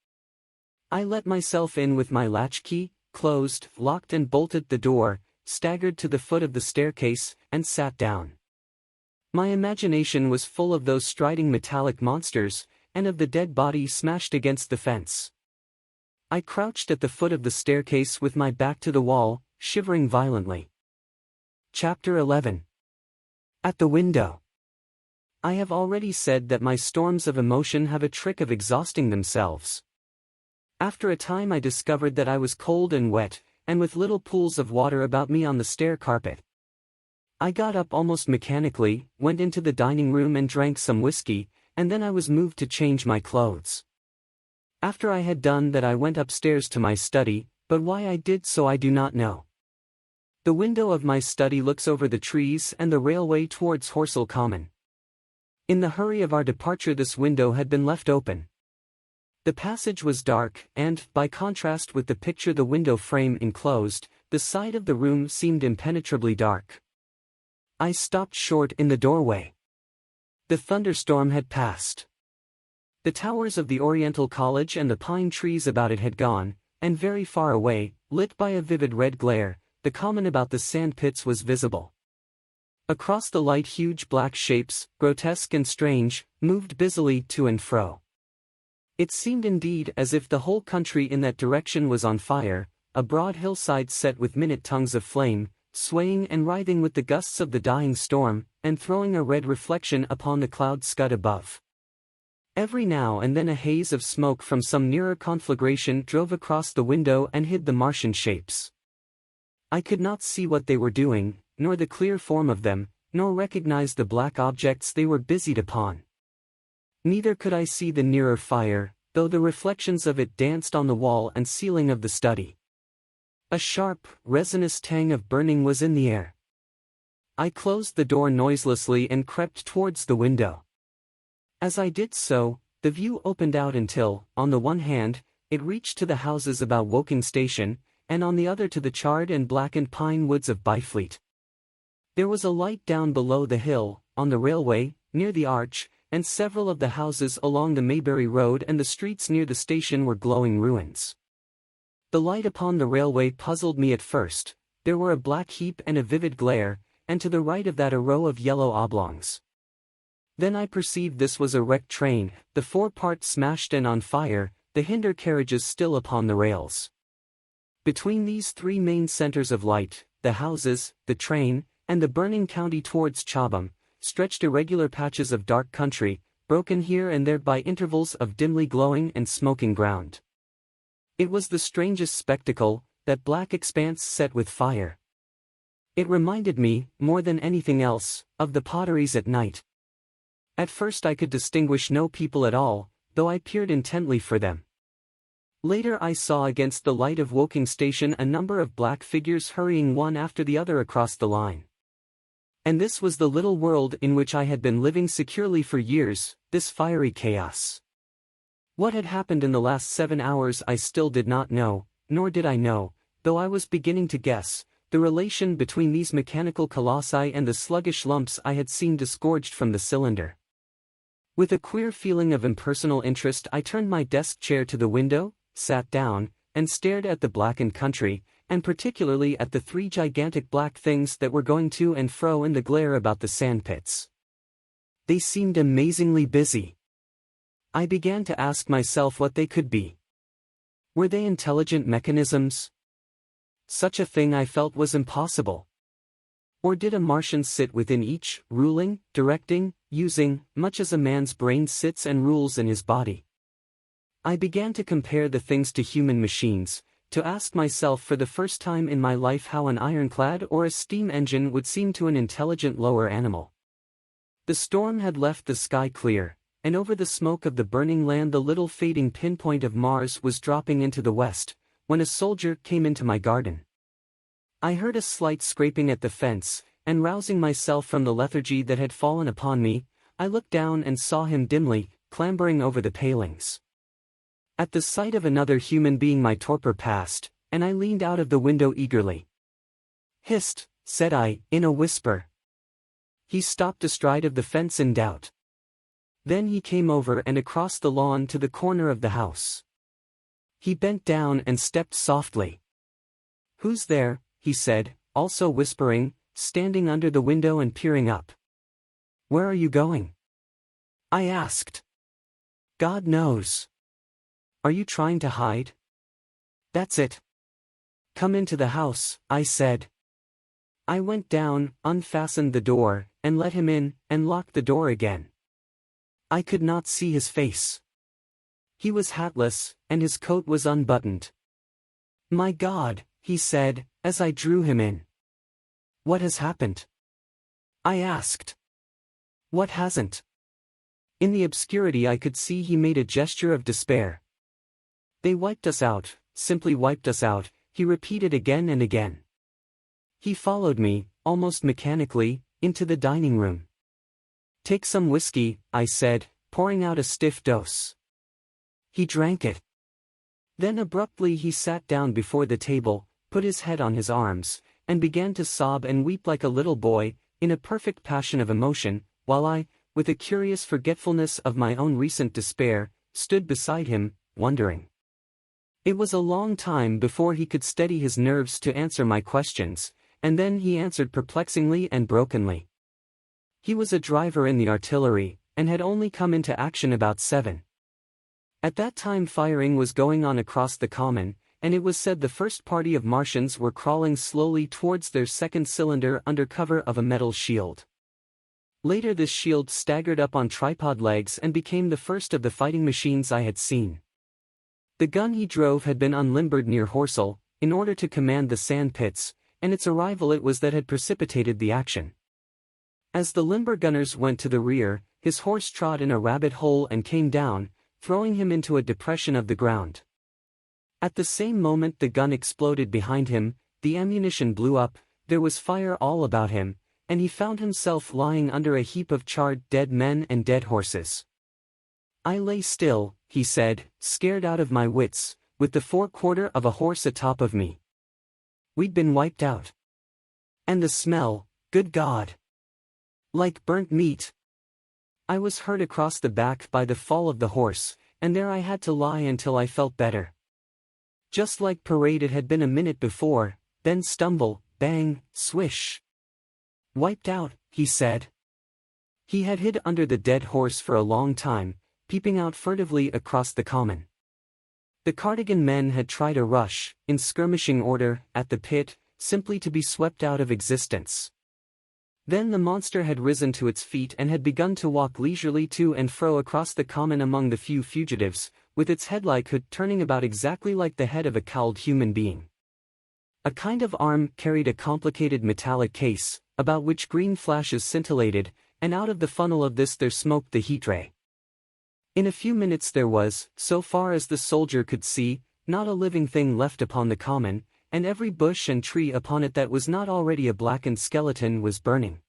I let myself in with my latchkey, closed, locked and bolted the door, staggered to the foot of the staircase, and sat down. My imagination was full of those striding metallic monsters, and of the dead body smashed against the fence. I crouched at the foot of the staircase with my back to the wall, shivering violently. Chapter 11. At the window. I have already said that my storms of emotion have a trick of exhausting themselves. After a time I discovered that I was cold and wet, and with little pools of water about me on the stair carpet. I got up almost mechanically, went into the dining room and drank some whiskey, and then I was moved to change my clothes. After I had done that I went upstairs to my study, but why I did so I do not know. The window of my study looks over the trees and the railway towards Horsell Common. In the hurry of our departure this window had been left open. The passage was dark, and, by contrast with the picture the window frame enclosed, the side of the room seemed impenetrably dark. I stopped short in the doorway. The thunderstorm had passed. The towers of the Oriental College and the pine trees about it had gone, and very far away, lit by a vivid red glare, the common about the sand pits was visible. Across the light huge black shapes, grotesque and strange, moved busily to and fro. It seemed indeed as if the whole country in that direction was on fire, a broad hillside set with minute tongues of flame, swaying and writhing with the gusts of the dying storm, and throwing a red reflection upon the cloud scud above. Every now and then a haze of smoke from some nearer conflagration drove across the window and hid the Martian shapes. I could not see what they were doing, nor the clear form of them, nor recognize the black objects they were busied upon. Neither could I see the nearer fire, though the reflections of it danced on the wall and ceiling of the study. A sharp, resinous tang of burning was in the air. I closed the door noiselessly and crept towards the window. As I did so, the view opened out until, on the one hand, it reached to the houses about Woking Station, and on the other to the charred and blackened pine woods of Byfleet. There was a light down below the hill, on the railway, near the arch, and several of the houses along the Maybury Road and the streets near the station were glowing ruins. The light upon the railway puzzled me at first. There were a black heap and a vivid glare, and to the right of that a row of yellow oblongs. Then I perceived this was a wrecked train, the forepart smashed and on fire, the hinder carriages still upon the rails. Between these three main centers of light, the houses, the train, and the burning county towards Chobham, stretched irregular patches of dark country, broken here and there by intervals of dimly glowing and smoking ground. It was the strangest spectacle, that black expanse set with fire. It reminded me, more than anything else, of the potteries at night. At first I could distinguish no people at all, though I peered intently for them. Later I saw against the light of Woking Station a number of black figures hurrying one after the other across the line. And this was the little world in which I had been living securely for years, this fiery chaos. What had happened in the last 7 hours I still did not know, nor did I know, though I was beginning to guess, the relation between these mechanical colossi and the sluggish lumps I had seen disgorged from the cylinder. With a queer feeling of impersonal interest I turned my desk chair to the window, sat down, and stared at the blackened country, and particularly at the 3 gigantic black things that were going to and fro in the glare about the sandpits. They seemed amazingly busy. I began to ask myself what they could be. Were they intelligent mechanisms? Such a thing I felt was impossible. Or did a Martian sit within each, ruling, directing, using, much as a man's brain sits and rules in his body? I began to compare the things to human machines, to ask myself for the first time in my life how an ironclad or a steam engine would seem to an intelligent lower animal. The storm had left the sky clear, and over the smoke of the burning land the little fading pinpoint of Mars was dropping into the west, when a soldier came into my garden. I heard a slight scraping at the fence, and rousing myself from the lethargy that had fallen upon me, I looked down and saw him dimly, clambering over the palings. At the sight of another human being my torpor passed, and I leaned out of the window eagerly. "Hist," said I, in a whisper. He stopped astride of the fence in doubt. Then he came over and across the lawn to the corner of the house. He bent down and stepped softly. "Who's there?" he said, also whispering, standing under the window and peering up. "Where are you going?" I asked. "God knows." "Are you trying to hide?" "That's it." "Come into the house," I said. I went down, unfastened the door, and let him in, and locked the door again. I could not see his face. He was hatless, and his coat was unbuttoned. "My God," he said, as I drew him in. "What has happened?" I asked. "What hasn't?" In the obscurity I could see he made a gesture of despair. "They wiped us out, simply wiped us out," he repeated again and again. He followed me, almost mechanically, into the dining room. "Take some whiskey," I said, pouring out a stiff dose. He drank it. Then abruptly he sat down before the table, put his head on his arms, and began to sob and weep like a little boy, in a perfect passion of emotion, while I, with a curious forgetfulness of my own recent despair, stood beside him, wondering. It was a long time before he could steady his nerves to answer my questions, and then he answered perplexingly and brokenly. He was a driver in the artillery, and had only come into action about 7. At that time firing was going on across the common, and it was said the first party of Martians were crawling slowly towards their second cylinder under cover of a metal shield. Later this shield staggered up on tripod legs and became the first of the fighting machines I had seen. The gun he drove had been unlimbered near Horsell, in order to command the sand pits, and its arrival it was that had precipitated the action. As the limber gunners went to the rear, his horse trod in a rabbit hole and came down, throwing him into a depression of the ground. At the same moment the gun exploded behind him, the ammunition blew up, there was fire all about him, and he found himself lying under a heap of charred dead men and dead horses. "I lay still," he said, "scared out of my wits, with the forequarter of a horse atop of me. We'd been wiped out. And the smell, good God! Like burnt meat. I was hurt across the back by the fall of the horse, and there I had to lie until I felt better. Just like parade it had been a minute before, then stumble, bang, swish. Wiped out," he said. He had hid under the dead horse for a long time, peeping out furtively across the common. The Cardigan men had tried a rush, in skirmishing order, at the pit, simply to be swept out of existence. Then the monster had risen to its feet and had begun to walk leisurely to and fro across the common among the few fugitives, with its head like hood turning about exactly like the head of a cowled human being. A kind of arm carried a complicated metallic case, about which green flashes scintillated, and out of the funnel of this there smoked the heat ray. In a few minutes there was, so far as the soldier could see, not a living thing left upon the common, and every bush and tree upon it that was not already a blackened skeleton was burning.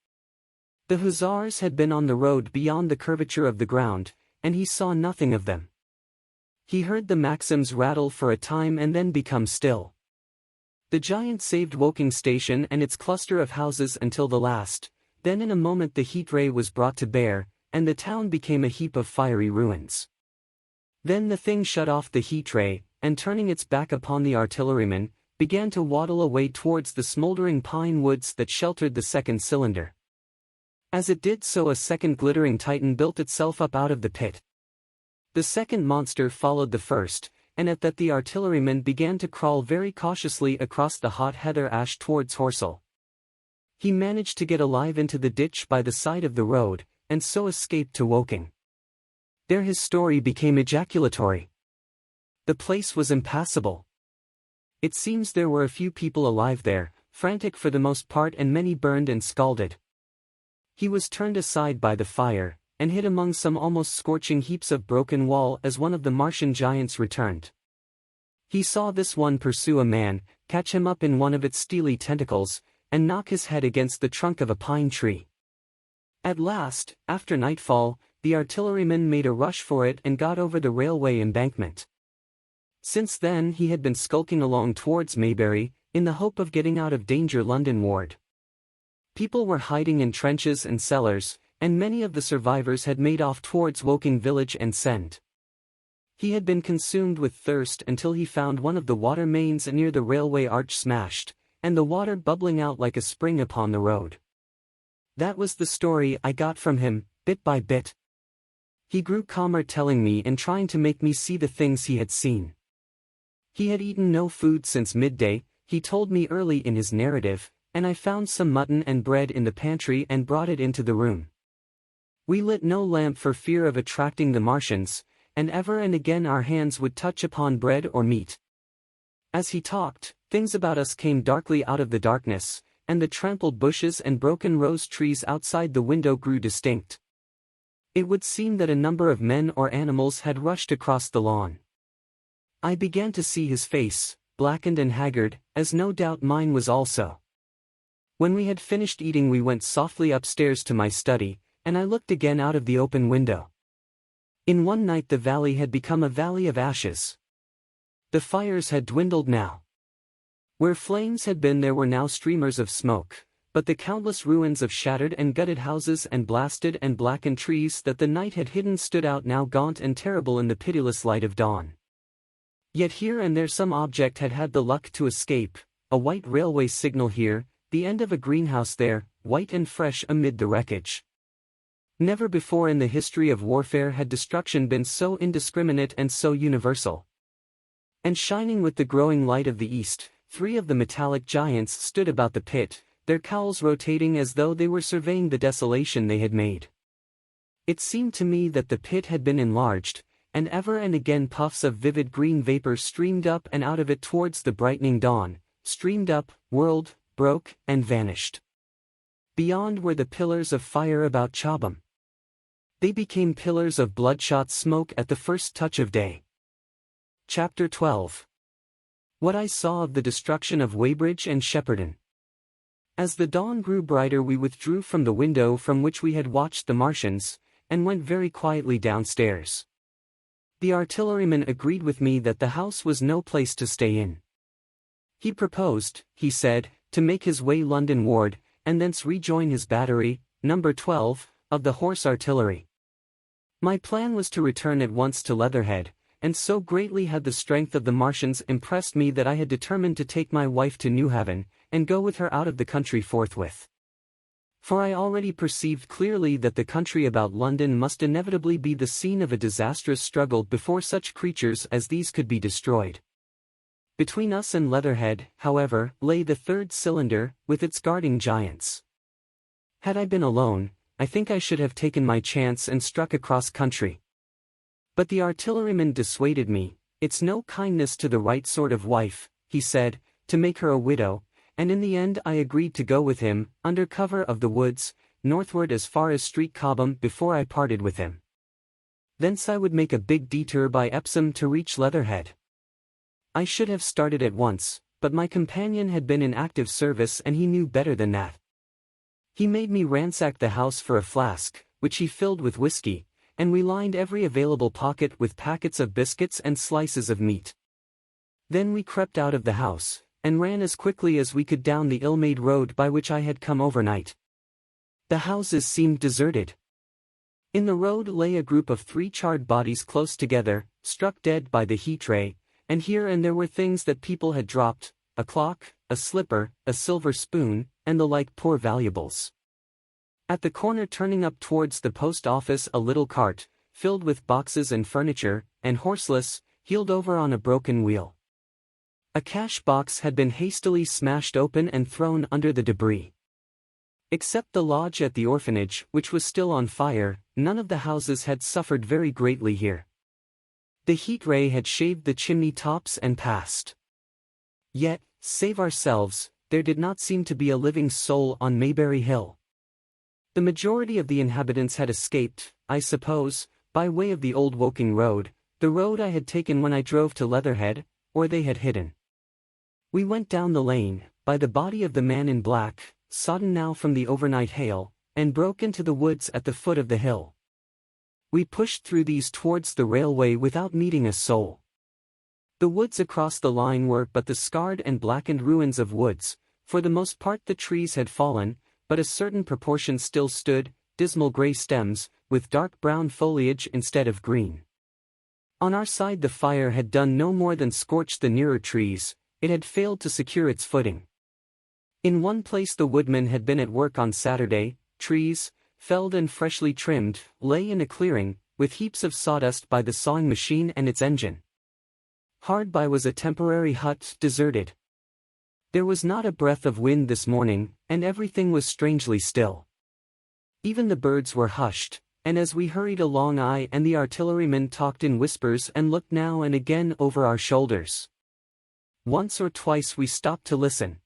The hussars had been on the road beyond the curvature of the ground, and he saw nothing of them. He heard the Maxims rattle for a time and then become still. The giant saved Woking station and its cluster of houses until the last, then in a moment the heat ray was brought to bear, and the town became a heap of fiery ruins. Then the thing shut off the heat ray, and turning its back upon the artilleryman, began to waddle away towards the smoldering pine woods that sheltered the second cylinder. As it did so a second glittering titan built itself up out of the pit. The second monster followed the first, and at that the artilleryman began to crawl very cautiously across the hot heather ash towards Horsell. He managed to get alive into the ditch by the side of the road, and so escaped to Woking. There his story became ejaculatory. The place was impassable. It seems there were a few people alive there, frantic for the most part, and many burned and scalded. He was turned aside by the fire, and hid among some almost scorching heaps of broken wall as one of the Martian giants returned. He saw this one pursue a man, catch him up in one of its steely tentacles, and knock his head against the trunk of a pine tree. At last, after nightfall, the artilleryman made a rush for it and got over the railway embankment. Since then he had been skulking along towards Maybury, in the hope of getting out of danger London ward. People were hiding in trenches and cellars, and many of the survivors had made off towards Woking village and Send. He had been consumed with thirst until he found one of the water mains near the railway arch smashed, and the water bubbling out like a spring upon the road. That was the story I got from him, bit by bit. He grew calmer telling me and trying to make me see the things he had seen. He had eaten no food since midday, he told me early in his narrative, and I found some mutton and bread in the pantry and brought it into the room. We lit no lamp for fear of attracting the Martians, and ever and again our hands would touch upon bread or meat. As he talked, things about us came darkly out of the darkness, and the trampled bushes and broken rose trees outside the window grew distinct. It would seem that a number of men or animals had rushed across the lawn. I began to see his face, blackened and haggard, as no doubt mine was also. When we had finished eating we went softly upstairs to my study, and I looked again out of the open window. In one night the valley had become a valley of ashes. The fires had dwindled now. Where flames had been there were now streamers of smoke, but the countless ruins of shattered and gutted houses and blasted and blackened trees that the night had hidden stood out now gaunt and terrible in the pitiless light of dawn. Yet here and there some object had had the luck to escape, a white railway signal here, the end of a greenhouse there, white and fresh amid the wreckage. Never before in the history of warfare had destruction been so indiscriminate and so universal. And shining with the growing light of the east, 3 of the metallic giants stood about the pit, their cowls rotating as though they were surveying the desolation they had made. It seemed to me that the pit had been enlarged, and ever and again puffs of vivid green vapor streamed up and out of it towards the brightening dawn, streamed up, whirled, broke, and vanished. Beyond were the pillars of fire about Chobham. They became pillars of bloodshot smoke at the first touch of day. Chapter 12. What I saw of the destruction of Weybridge and Shepperton. As the dawn grew brighter we withdrew from the window from which we had watched the Martians, and went very quietly downstairs. The artilleryman agreed with me that the house was no place to stay in. He proposed, he said, to make his way London ward, and thence rejoin his battery, number 12, of the horse artillery. My plan was to return at once to Leatherhead, and so greatly had the strength of the Martians impressed me that I had determined to take my wife to Newhaven, and go with her out of the country forthwith. For I already perceived clearly that the country about London must inevitably be the scene of a disastrous struggle before such creatures as these could be destroyed. Between us and Leatherhead, however, lay the third cylinder, with its guarding giants. Had I been alone, I think I should have taken my chance and struck across country. But the artilleryman dissuaded me. It's no kindness to the right sort of wife, he said, to make her a widow, and in the end I agreed to go with him, under cover of the woods, northward as far as Street Cobham before I parted with him. Thence I would make a big detour by Epsom to reach Leatherhead. I should have started at once, but my companion had been in active service and he knew better than that. He made me ransack the house for a flask, which he filled with whiskey, and we lined every available pocket with packets of biscuits and slices of meat. Then we crept out of the house, and ran as quickly as we could down the ill-made road by which I had come overnight. The houses seemed deserted. In the road lay a group of 3 charred bodies close together, struck dead by the heat ray, and here and there were things that people had dropped, a clock, a slipper, a silver spoon, and the like poor valuables. At the corner turning up towards the post office a little cart, filled with boxes and furniture, and horseless, heeled over on a broken wheel. A cash box had been hastily smashed open and thrown under the debris. Except the lodge at the orphanage, which was still on fire, none of the houses had suffered very greatly here. The heat ray had shaved the chimney tops and passed. Yet, save ourselves, there did not seem to be a living soul on Maybury Hill. The majority of the inhabitants had escaped, I suppose, by way of the old Woking road, the road I had taken when I drove to Leatherhead, or they had hidden. We went down the lane, by the body of the man in black, sodden now from the overnight hail, and broke into the woods at the foot of the hill. We pushed through these towards the railway without meeting a soul. The woods across the line were but the scarred and blackened ruins of woods, for the most part the trees had fallen, but a certain proportion still stood, dismal grey stems, with dark brown foliage instead of green. On our side the fire had done no more than scorch the nearer trees, it had failed to secure its footing. In one place the woodmen had been at work on Saturday, trees, felled and freshly trimmed, lay in a clearing, with heaps of sawdust by the sawing machine and its engine. Hard by was a temporary hut, deserted. There was not a breath of wind this morning, and everything was strangely still. Even the birds were hushed, and as we hurried along I and the artilleryman talked in whispers and looked now and again over our shoulders. Once or twice we stopped to listen.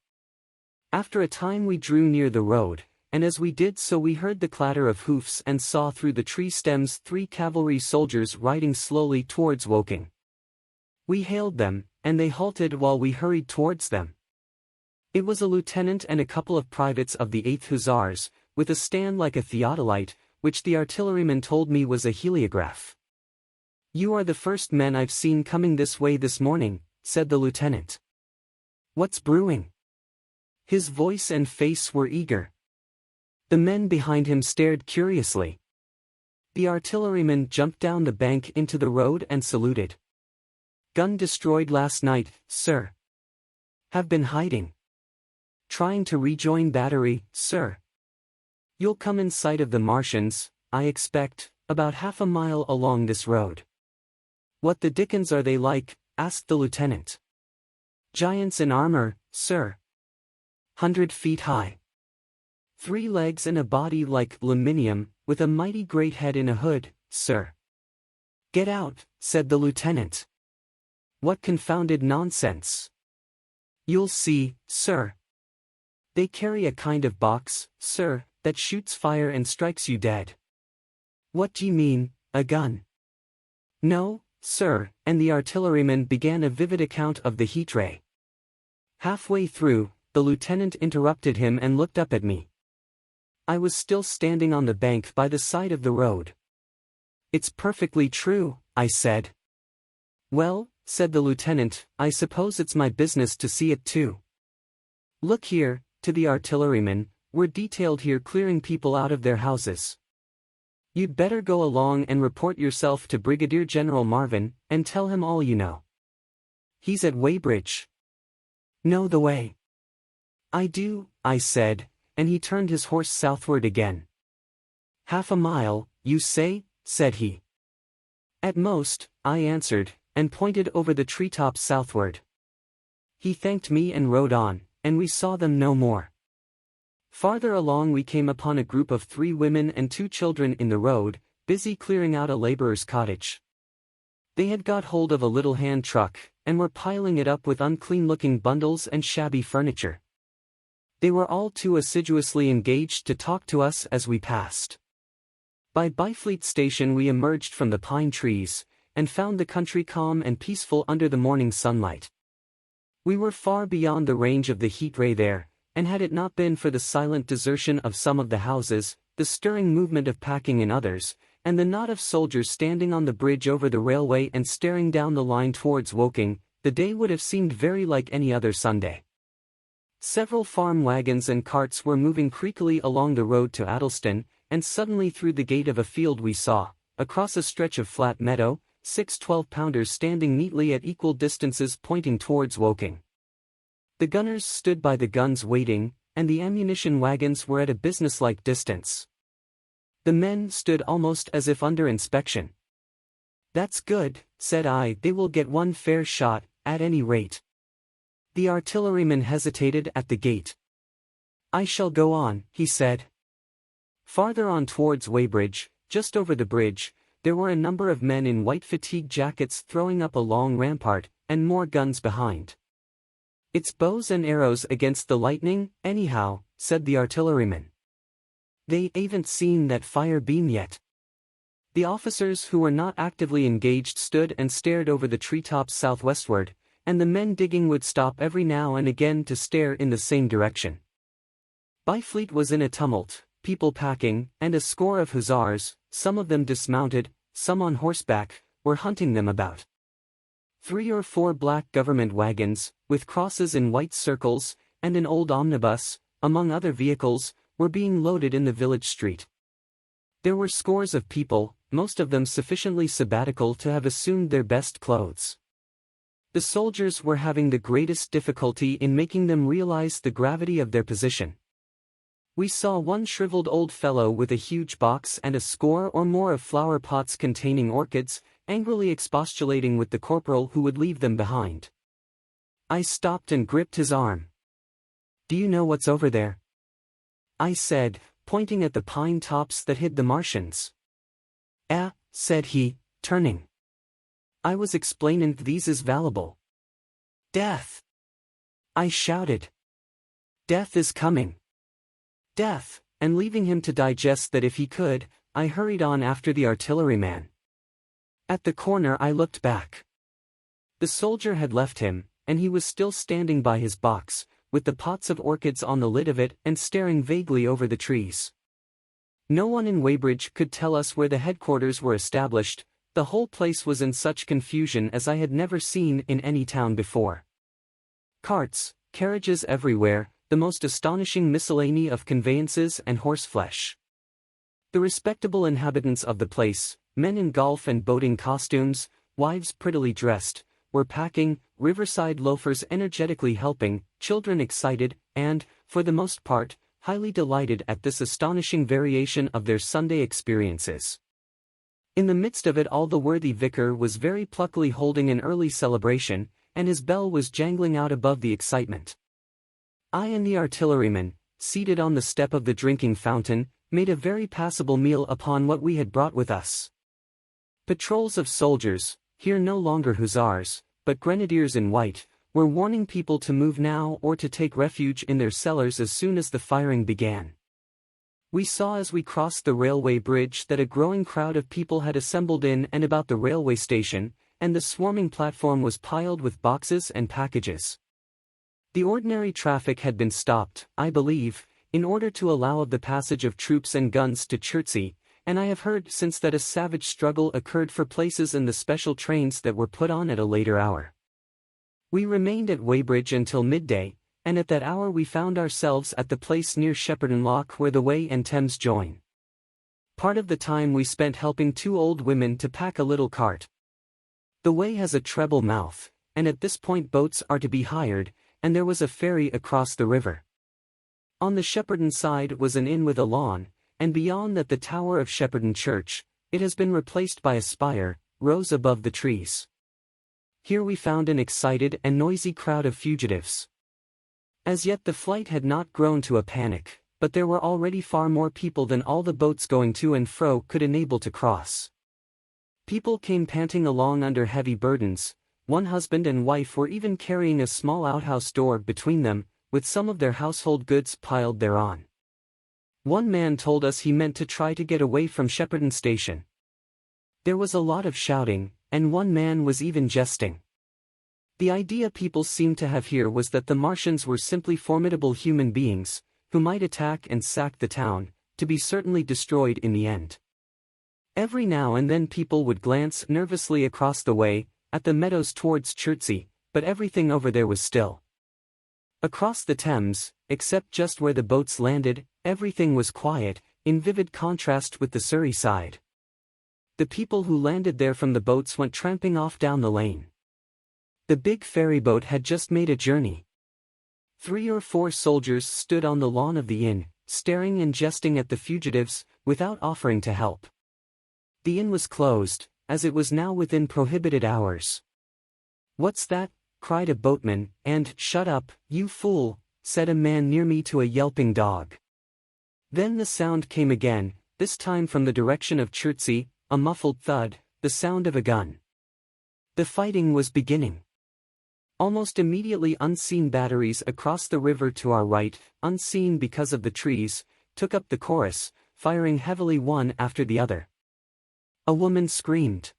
After a time we drew near the road, and as we did so we heard the clatter of hoofs and saw through the tree stems 3 cavalry soldiers riding slowly towards Woking. We hailed them, and they halted while we hurried towards them. It was a lieutenant and a couple of privates of the 8th Hussars, with a stand like a theodolite, which the artilleryman told me was a heliograph. "You are the first men I've seen coming this way this morning," said the lieutenant. "What's brewing?" His voice and face were eager. The men behind him stared curiously. The artilleryman jumped down the bank into the road and saluted. "Gun destroyed last night, sir." "Have been hiding." "Trying to rejoin battery, sir." "You'll come in sight of the Martians, I expect, about half a mile along this road." "What the dickens are they like?" asked the lieutenant. "Giants in armor, sir. 100 feet high. 3 legs and a body like aluminium, with a mighty great head in a hood, sir." "Get out," said the lieutenant. "What confounded nonsense." "You'll see, sir. They carry a kind of box, sir, that shoots fire and strikes you dead." "What d'ye mean, a gun?" "No, sir," and the artilleryman began a vivid account of the heat ray. Halfway through, the lieutenant interrupted him and looked up at me. I was still standing on the bank by the side of the road. "It's perfectly true," I said. "Well," said the lieutenant, "I suppose it's my business to see it too. Look here," to the artilleryman, "we're detailed here clearing people out of their houses. You'd better go along and report yourself to Brigadier General Marvin, and tell him all you know." "He's at Weybridge." "Know the way?" "I do," I said, and he turned his horse southward again. "Half a mile, you say?" said he. "At most," I answered, and pointed over the treetops southward. He thanked me and rode on, and we saw them no more. Farther along we came upon a group of 3 women and 2 children in the road, busy clearing out a laborer's cottage. They had got hold of a little hand truck, and were piling it up with unclean-looking bundles and shabby furniture. They were all too assiduously engaged to talk to us as we passed. By Byfleet Station we emerged from the pine trees, and found the country calm and peaceful under the morning sunlight. We were far beyond the range of the heat ray there, and had it not been for the silent desertion of some of the houses, the stirring movement of packing in others, and the knot of soldiers standing on the bridge over the railway and staring down the line towards Woking, the day would have seemed very like any other Sunday. Several farm wagons and carts were moving creakily along the road to Addleston, and suddenly through the gate of a field we saw, across a stretch of flat meadow, 6 12-pounders standing neatly at equal distances pointing towards Woking. The gunners stood by the guns waiting, and the ammunition wagons were at a businesslike distance. The men stood almost as if under inspection. "That's good," said I, "they will get one fair shot, at any rate." The artilleryman hesitated at the gate. "I shall go on," he said. Farther on towards Weybridge, just over the bridge, there were a number of men in white fatigue jackets throwing up a long rampart, and more guns behind. "It's bows and arrows against the lightning, anyhow," said the artilleryman. "They haven't seen that fire beam yet." The officers who were not actively engaged stood and stared over the treetops southwestward, and the men digging would stop every now and again to stare in the same direction. Byfleet was in a tumult, people packing, and a score of hussars, some of them dismounted, some on horseback, were hunting them about. 3 or 4 black government wagons, with crosses in white circles, and an old omnibus, among other vehicles, were being loaded in the village street. There were scores of people, most of them sufficiently sabbatical to have assumed their best clothes. The soldiers were having the greatest difficulty in making them realize the gravity of their position. We saw one shriveled old fellow with a huge box and a score or more of flower pots containing orchids, angrily expostulating with the corporal who would leave them behind. I stopped and gripped his arm. "Do you know what's over there?" I said, pointing at the pine tops that hid the Martians. Said he, turning. I was explaining these is valuable. "Death!" I shouted. "Death is coming. Death!" And leaving him to digest that if he could, I hurried on after the artilleryman. At the corner I looked back. The soldier had left him, and he was still standing by his box, with the pots of orchids on the lid of it and staring vaguely over the trees. No one in Weybridge could tell us where the headquarters were established. The whole place was in such confusion as I had never seen in any town before. Carts, carriages everywhere, the most astonishing miscellany of conveyances and horseflesh. The respectable inhabitants of the place, men in golf and boating costumes, wives prettily dressed, were packing, riverside loafers energetically helping, children excited, and, for the most part, highly delighted at this astonishing variation of their Sunday experiences. In the midst of it all the worthy vicar was very pluckily holding an early celebration, and his bell was jangling out above the excitement. I and the artilleryman, seated on the step of the drinking fountain, made a very passable meal upon what we had brought with us. Patrols of soldiers, here no longer hussars, but grenadiers in white, were warning people to move now or to take refuge in their cellars as soon as the firing began. We saw as we crossed the railway bridge that a growing crowd of people had assembled in and about the railway station, and the swarming platform was piled with boxes and packages. The ordinary traffic had been stopped, I believe, in order to allow of the passage of troops and guns to Chertsey, and I have heard since that a savage struggle occurred for places in the special trains that were put on at a later hour. We remained at Weybridge until midday, and at that hour we found ourselves at the place near Shepperton Lock where the Wey and Thames join. Part of the time we spent helping 2 old women to pack a little cart. The Wey has a treble mouth, and at this point boats are to be hired, and there was a ferry across the river. On the Shepperton side was an inn with a lawn, and beyond that the tower of Shepperton Church, it has been replaced by a spire, rose above the trees. Here we found an excited and noisy crowd of fugitives. As yet the flight had not grown to a panic, but there were already far more people than all the boats going to and fro could enable to cross. People came panting along under heavy burdens. One husband and wife were even carrying a small outhouse door between them, with some of their household goods piled thereon. One man told us he meant to try to get away from Shepperton Station. There was a lot of shouting, and one man was even jesting. The idea people seemed to have here was that the Martians were simply formidable human beings, who might attack and sack the town, to be certainly destroyed in the end. Every now and then people would glance nervously across the way, at the meadows towards Chertsey, but everything over there was still. Across the Thames, except just where the boats landed, everything was quiet, in vivid contrast with the Surrey side. The people who landed there from the boats went tramping off down the lane. The big ferryboat had just made a journey. 3 or 4 soldiers stood on the lawn of the inn, staring and jesting at the fugitives, without offering to help. The inn was closed, as it was now within prohibited hours. "What's that?" cried a boatman, and "Shut up, you fool," said a man near me to a yelping dog. Then the sound came again, this time from the direction of Chertsey, a muffled thud, the sound of a gun. The fighting was beginning. Almost immediately unseen batteries across the river to our right, unseen because of the trees, took up the chorus, firing heavily one after the other. A woman screamed.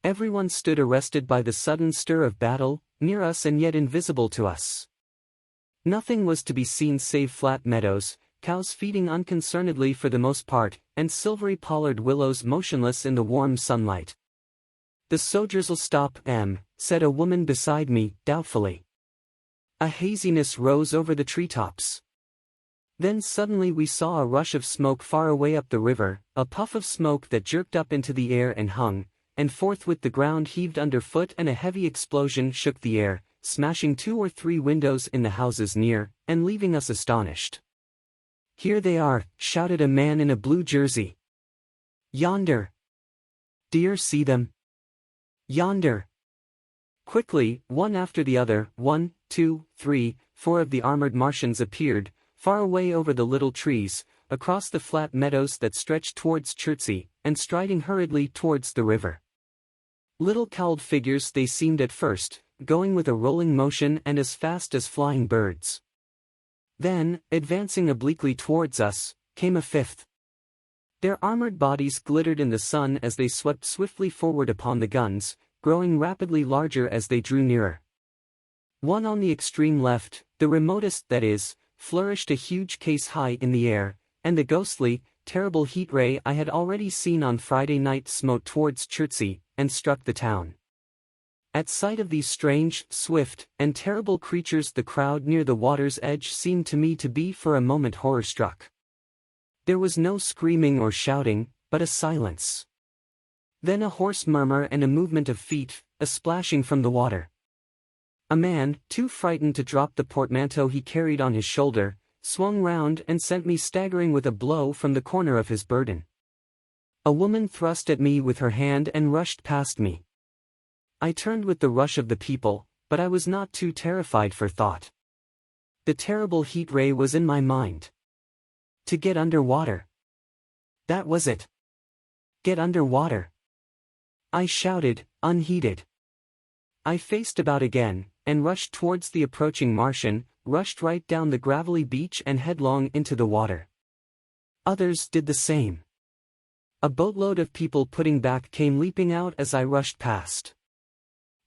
Everyone stood arrested by the sudden stir of battle, near us and yet invisible to us. Nothing was to be seen save flat meadows, cows feeding unconcernedly for the most part, and silvery pollard willows motionless in the warm sunlight. "The soldiers'll stop, said a woman beside me, doubtfully. A haziness rose over the treetops. Then suddenly we saw a rush of smoke far away up the river, a puff of smoke that jerked up into the air and hung, and forthwith the ground heaved underfoot and a heavy explosion shook the air, smashing 2 or 3 windows in the houses near, and leaving us astonished. "Here they are," shouted a man in a blue jersey. "Yonder. Dear, see them. Yonder." Quickly, one after the other, 1, 2, 3, 4 of the armored Martians appeared, far away over the little trees, across the flat meadows that stretched towards Chertsey, and striding hurriedly towards the river. Little cowled figures they seemed at first, going with a rolling motion and as fast as flying birds. Then, advancing obliquely towards us, came a 5th. Their armored bodies glittered in the sun as they swept swiftly forward upon the guns, growing rapidly larger as they drew nearer. One on the extreme left, the remotest that is, flourished a huge case high in the air, and the ghostly, terrible heat ray I had already seen on Friday night smote towards Chertsey, and struck the town. At sight of these strange, swift, and terrible creatures the crowd near the water's edge seemed to me to be for a moment horror-struck. There was no screaming or shouting, but a silence. Then a hoarse murmur and a movement of feet, a splashing from the water. A man, too frightened to drop the portmanteau he carried on his shoulder, swung round and sent me staggering with a blow from the corner of his burden. A woman thrust at me with her hand and rushed past me. I turned with the rush of the people, but I was not too terrified for thought. The terrible heat ray was in my mind. To get under water. That was it. Get under water. I shouted, unheeded. I faced about again, and rushed towards the approaching Martian, rushed right down the gravelly beach and headlong into the water. Others did the same. A boatload of people putting back came leaping out as I rushed past.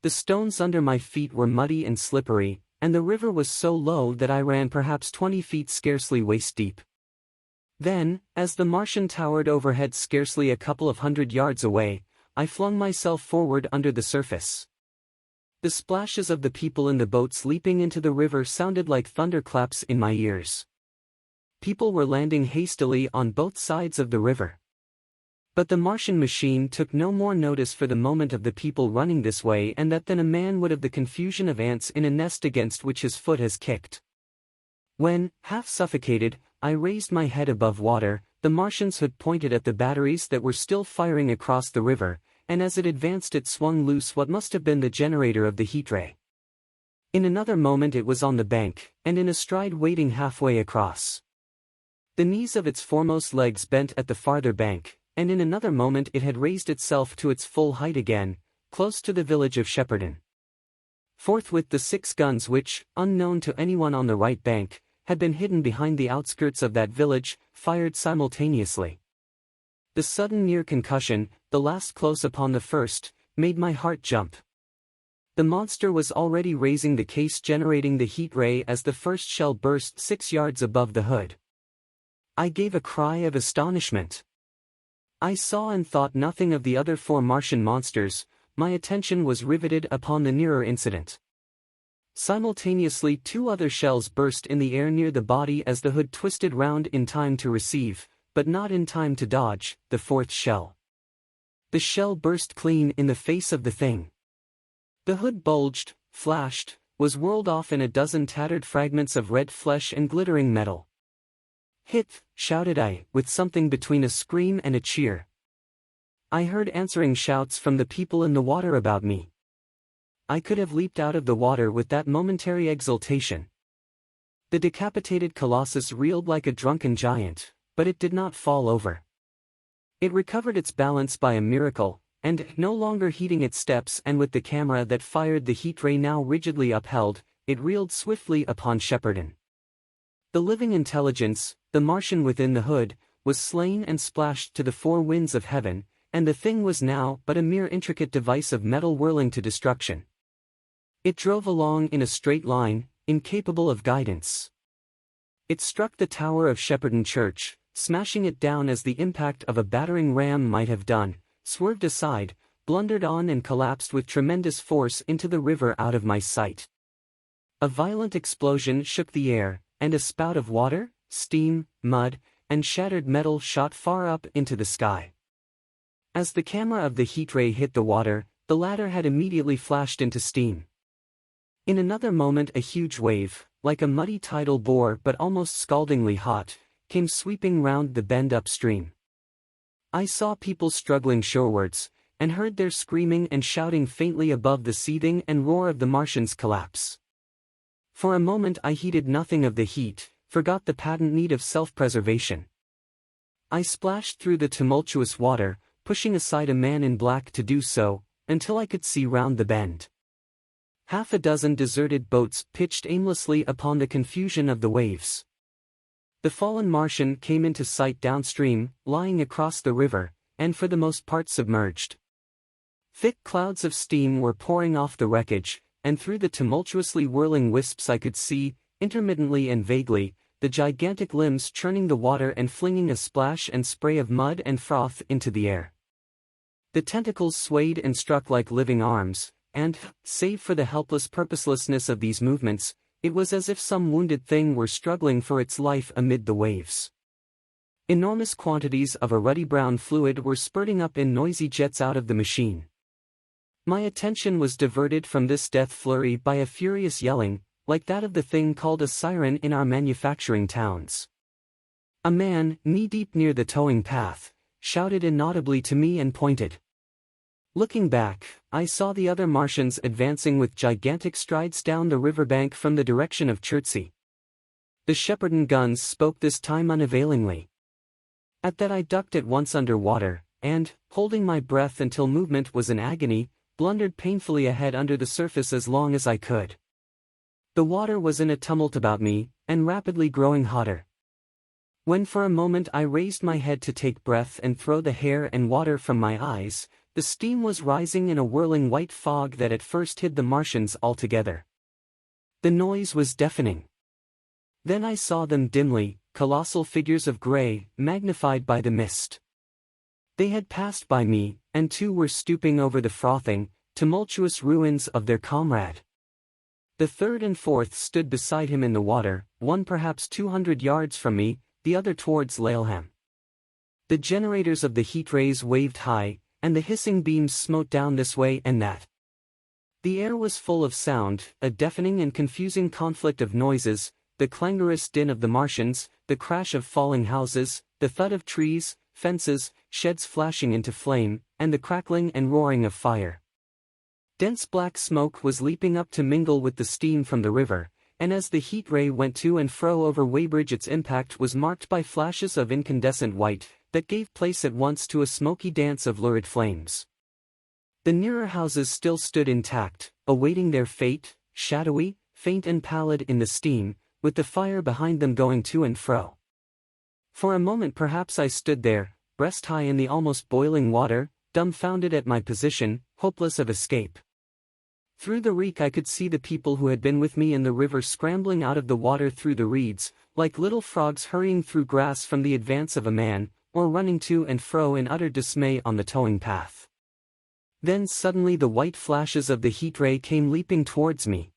The stones under my feet were muddy and slippery, and the river was so low that I ran perhaps 20 feet scarcely waist deep. Then, as the Martian towered overhead scarcely a couple of 100 yards away, I flung myself forward under the surface. The splashes of the people in the boats leaping into the river sounded like thunderclaps in my ears. People were landing hastily on both sides of the river. But the Martian machine took no more notice for the moment of the people running this way and that than a man would of the confusion of ants in a nest against which his foot has kicked. When, half suffocated, I raised my head above water, the Martians had pointed at the batteries that were still firing across the river, and as it advanced it swung loose what must have been the generator of the heat ray. In another moment it was on the bank, and in a stride wading halfway across. The knees of its foremost legs bent at the farther bank, and in another moment it had raised itself to its full height again, close to the village of Shepparton. Forthwith the 6 guns which, unknown to anyone on the right bank, had been hidden behind the outskirts of that village, fired simultaneously. The sudden near concussion, the last close upon the first, made my heart jump. The monster was already raising the case, generating the heat ray as the first shell burst 6 yards above the hood. I gave a cry of astonishment. I saw and thought nothing of the other 4 Martian monsters. My attention was riveted upon the nearer incident. Simultaneously 2 other shells burst in the air near the body as the hood twisted round in time to receive, but not in time to dodge, the 4th shell. The shell burst clean in the face of the thing. The hood bulged, flashed, was whirled off in a dozen tattered fragments of red flesh and glittering metal. "Hit!" shouted I, with something between a scream and a cheer. I heard answering shouts from the people in the water about me. I could have leaped out of the water with that momentary exultation. The decapitated colossus reeled like a drunken giant, but it did not fall over. It recovered its balance by a miracle, and, no longer heeding its steps and with the camera that fired the heat ray now rigidly upheld, it reeled swiftly upon Shepparton. The living intelligence, the Martian within the hood, was slain and splashed to the 4 winds of heaven, and the thing was now but a mere intricate device of metal whirling to destruction. It drove along in a straight line, incapable of guidance. It struck the tower of Shepparton Church, smashing it down as the impact of a battering ram might have done, swerved aside, blundered on and collapsed with tremendous force into the river out of my sight. A violent explosion shook the air, and a spout of water, steam, mud, and shattered metal shot far up into the sky. As the camera of the heat ray hit the water, the latter had immediately flashed into steam. In another moment a huge wave, like a muddy tidal bore but almost scaldingly hot, came sweeping round the bend upstream. I saw people struggling shorewards, and heard their screaming and shouting faintly above the seething and roar of the Martian's collapse. For a moment I heeded nothing of the heat, forgot the patent need of self-preservation. I splashed through the tumultuous water, pushing aside a man in black to do so, until I could see round the bend. 6 deserted boats pitched aimlessly upon the confusion of the waves. The fallen Martian came into sight downstream, lying across the river, and for the most part submerged. Thick clouds of steam were pouring off the wreckage, and through the tumultuously whirling wisps I could see, intermittently and vaguely, the gigantic limbs churning the water and flinging a splash and spray of mud and froth into the air. The tentacles swayed and struck like living arms, and, save for the helpless purposelessness of these movements, it was as if some wounded thing were struggling for its life amid the waves. Enormous quantities of a ruddy brown fluid were spurting up in noisy jets out of the machine. My attention was diverted from this death flurry by a furious yelling, like that of the thing called a siren in our manufacturing towns. A man, knee-deep near the towing path, shouted inaudibly to me and pointed. Looking back, I saw the other Martians advancing with gigantic strides down the riverbank from the direction of Chertsey. The Shepparton guns spoke this time unavailingly. At that I ducked at once under water, and, holding my breath until movement was an agony, blundered painfully ahead under the surface as long as I could. The water was in a tumult about me, and rapidly growing hotter. When for a moment I raised my head to take breath and throw the hair and water from my eyes, the steam was rising in a whirling white fog that at first hid the Martians altogether. The noise was deafening. Then I saw them dimly, colossal figures of grey, magnified by the mist. They had passed by me, and 2 were stooping over the frothing, tumultuous ruins of their comrade. The 3rd and 4th stood beside him in the water, one perhaps 200 yards from me, the other towards Laleham. The generators of the heat rays waved high, and the hissing beams smote down this way and that. The air was full of sound, a deafening and confusing conflict of noises, the clangorous din of the Martians, the crash of falling houses, the thud of trees, fences, sheds flashing into flame, and the crackling and roaring of fire. Dense black smoke was leaping up to mingle with the steam from the river, and as the heat ray went to and fro over Weybridge its impact was marked by flashes of incandescent white, that gave place at once to a smoky dance of lurid flames. The nearer houses still stood intact, awaiting their fate, shadowy, faint and pallid in the steam, with the fire behind them going to and fro. For a moment perhaps I stood there, breast high in the almost boiling water, dumbfounded at my position, hopeless of escape. Through the reek I could see the people who had been with me in the river scrambling out of the water through the reeds, like little frogs hurrying through grass from the advance of a man, or running to and fro in utter dismay on the towing path. Then suddenly the white flashes of the heat ray came leaping towards me.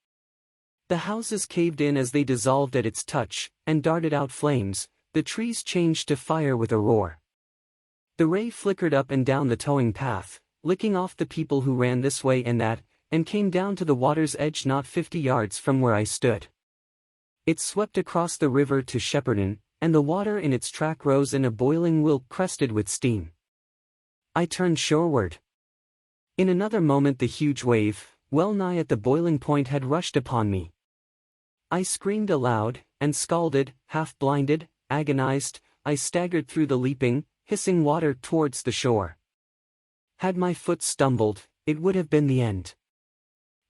The houses caved in as they dissolved at its touch, and darted out flames, the trees changed to fire with a roar. The ray flickered up and down the towing path, licking off the people who ran this way and that, and came down to the water's edge not 50 yards from where I stood. It swept across the river to Shepperton, and the water in its track rose in a boiling wheel crested with steam. I turned shoreward. In another moment the huge wave, well nigh at the boiling point, had rushed upon me. I screamed aloud, and scalded, half-blinded, agonized, I staggered through the leaping, hissing water towards the shore. Had my foot stumbled, it would have been the end.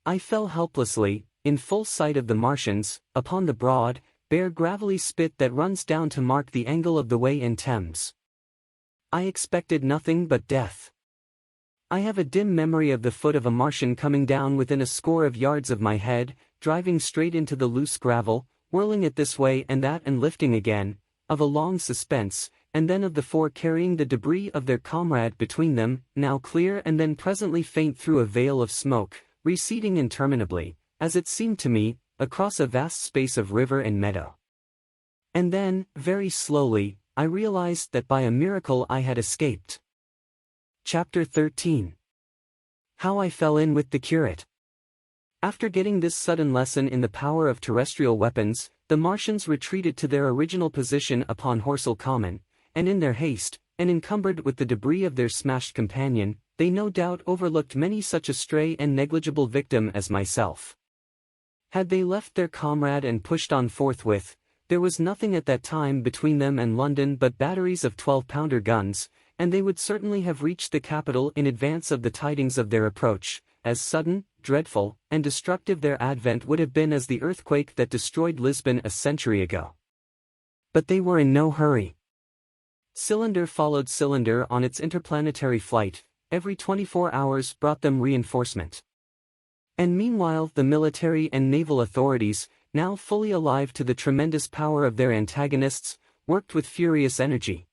I fell helplessly, in full sight of the Martians, upon the broad, bare gravelly spit that runs down to mark the angle of the Wey and Thames. I expected nothing but death. I have a dim memory of the foot of a Martian coming down within a score of yards of my head, driving straight into the loose gravel, whirling it this way and that and lifting again, of a long suspense, and then of the four carrying the debris of their comrade between them, now clear and then presently faint through a veil of smoke, receding interminably, as it seemed to me, across a vast space of river and meadow. And then, very slowly, I realized that by a miracle I had escaped. Chapter 13. How I Fell in with the Curate. After getting this sudden lesson in the power of terrestrial weapons, the Martians retreated to their original position upon Horsell Common, and in their haste, and encumbered with the debris of their smashed companion, they no doubt overlooked many such a stray and negligible victim as myself. Had they left their comrade and pushed on forthwith, there was nothing at that time between them and London but batteries of 12-pounder guns, and they would certainly have reached the capital in advance of the tidings of their approach, as sudden, dreadful, and destructive their advent would have been as the earthquake that destroyed Lisbon a century ago. But they were in no hurry. Cylinder followed cylinder on its interplanetary flight, every 24 hours brought them reinforcement. And meanwhile the military and naval authorities, now fully alive to the tremendous power of their antagonists, worked with furious energy.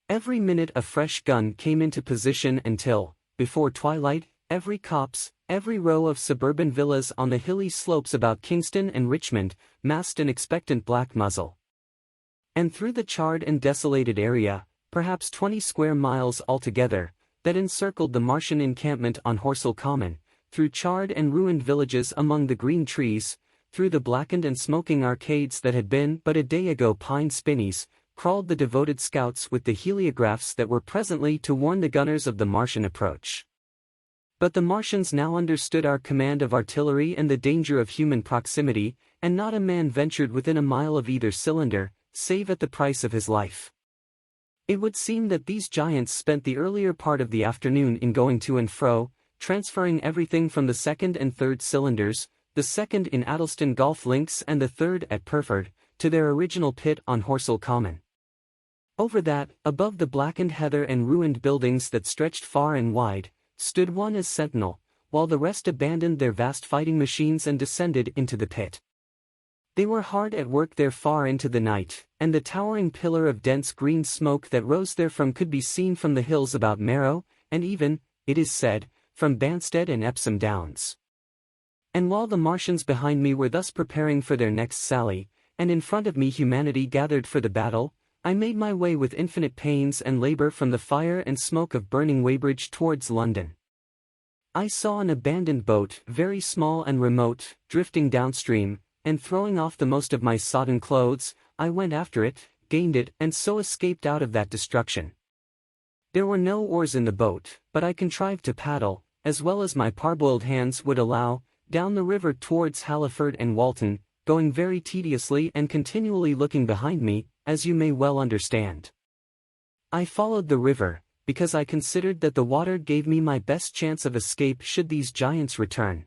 Every minute a fresh gun came into position until, before twilight, every copse, every row of suburban villas on the hilly slopes about Kingston and Richmond, massed an expectant black muzzle. And through the charred and desolated area, perhaps 20 square miles altogether, that encircled the Martian encampment on Horsell Common, through charred and ruined villages among the green trees, through the blackened and smoking arcades that had been but a day ago pine spinneys, crawled the devoted scouts with the heliographs that were presently to warn the gunners of the Martian approach. But the Martians now understood our command of artillery and the danger of human proximity, and not a man ventured within a mile of either cylinder, save at the price of his life. It would seem that these giants spent the earlier part of the afternoon in going to and fro, transferring everything from the second and third cylinders, the second in Addlestone Golf Links and the third at Purford, to their original pit on Horsell Common. Over that, above the blackened heather and ruined buildings that stretched far and wide, stood one as sentinel, while the rest abandoned their vast fighting machines and descended into the pit. They were hard at work there far into the night, and the towering pillar of dense green smoke that rose therefrom could be seen from the hills about Marrow, and even, it is said, from Banstead and Epsom Downs. And while the Martians behind me were thus preparing for their next sally, and in front of me humanity gathered for the battle, I made my way with infinite pains and labor from the fire and smoke of burning Weybridge towards London. I saw an abandoned boat, very small and remote, drifting downstream, and throwing off the most of my sodden clothes, I went after it, gained it, and so escaped out of that destruction. There were no oars in the boat, but I contrived to paddle, as well as my parboiled hands would allow, down the river towards Halliford and Walton, going very tediously and continually looking behind me, as you may well understand. I followed the river, because I considered that the water gave me my best chance of escape should these giants return.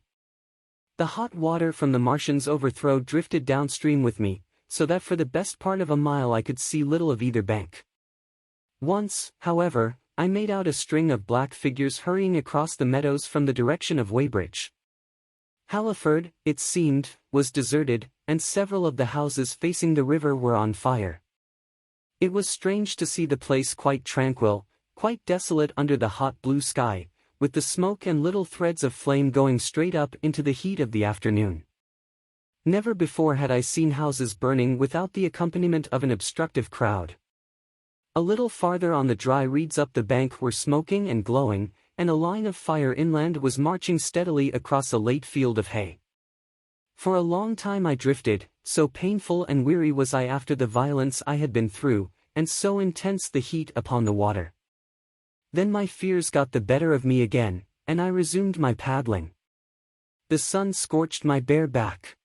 The hot water from the Martians' overthrow drifted downstream with me, so that for the best part of a mile I could see little of either bank. Once, however, I made out a string of black figures hurrying across the meadows from the direction of Weybridge. Halliford, it seemed, was deserted, and several of the houses facing the river were on fire. It was strange to see the place quite tranquil, quite desolate under the hot blue sky, with the smoke and little threads of flame going straight up into the heat of the afternoon. Never before had I seen houses burning without the accompaniment of an obstructive crowd. A little farther on the dry reeds up the bank were smoking and glowing, and a line of fire inland was marching steadily across a late field of hay. For a long time I drifted, so painful and weary was I after the violence I had been through, and so intense the heat upon the water. Then my fears got the better of me again, and I resumed my paddling. The sun scorched my bare back.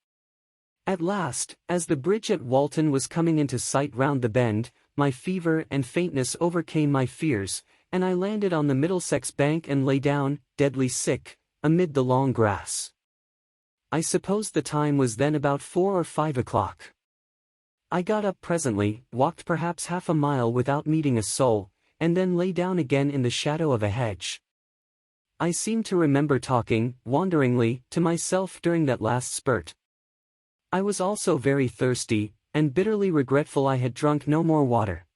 At last, as the bridge at Walton was coming into sight round the bend, my fever and faintness overcame my fears, and I landed on the Middlesex bank and lay down, deadly sick, amid the long grass. I suppose the time was then about 4 or 5 o'clock. I got up presently, walked perhaps half a mile without meeting a soul, and then lay down again in the shadow of a hedge. I seem to remember talking, wanderingly, to myself during that last spurt. I was also very thirsty, and bitterly regretful I had drunk no more water.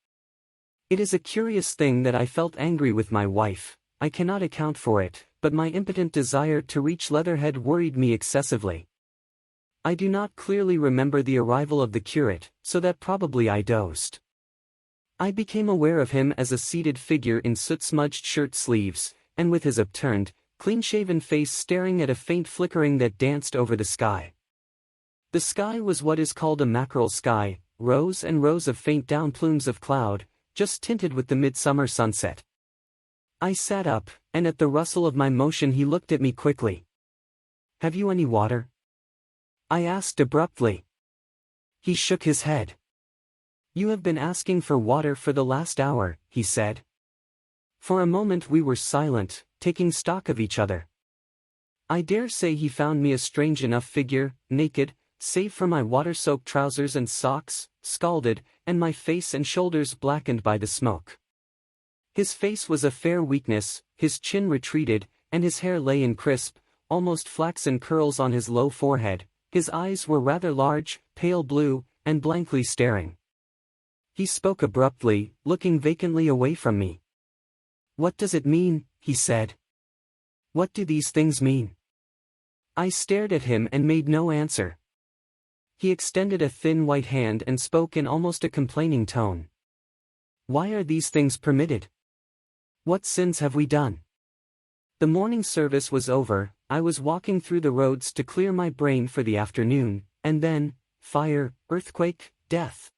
It is a curious thing that I felt angry with my wife. I cannot account for it, but my impotent desire to reach Leatherhead worried me excessively. I do not clearly remember the arrival of the curate, so that probably I dozed. I became aware of him as a seated figure in soot-smudged shirt sleeves, and with his upturned, clean-shaven face staring at a faint flickering that danced over the sky. The sky was what is called a mackerel sky, rows and rows of faint down plumes of cloud, just tinted with the midsummer sunset. I sat up, and at the rustle of my motion he looked at me quickly. "Have you any water?" I asked abruptly. He shook his head. "You have been asking for water for the last hour," he said. For a moment we were silent, taking stock of each other. I dare say he found me a strange enough figure, naked, save for my water-soaked trousers and socks, scalded, and my face and shoulders blackened by the smoke. His face was a fair weakness, his chin retreated, and his hair lay in crisp, almost flaxen curls on his low forehead. His eyes were rather large, pale blue, and blankly staring. He spoke abruptly, looking vacantly away from me. "What does it mean?" he said. "What do these things mean?" I stared at him and made no answer. He extended a thin white hand and spoke in almost a complaining tone. "Why are these things permitted? What sins have we done?" The morning service was over. I was walking through the roads to clear my brain for the afternoon, and then, fire, earthquake, death.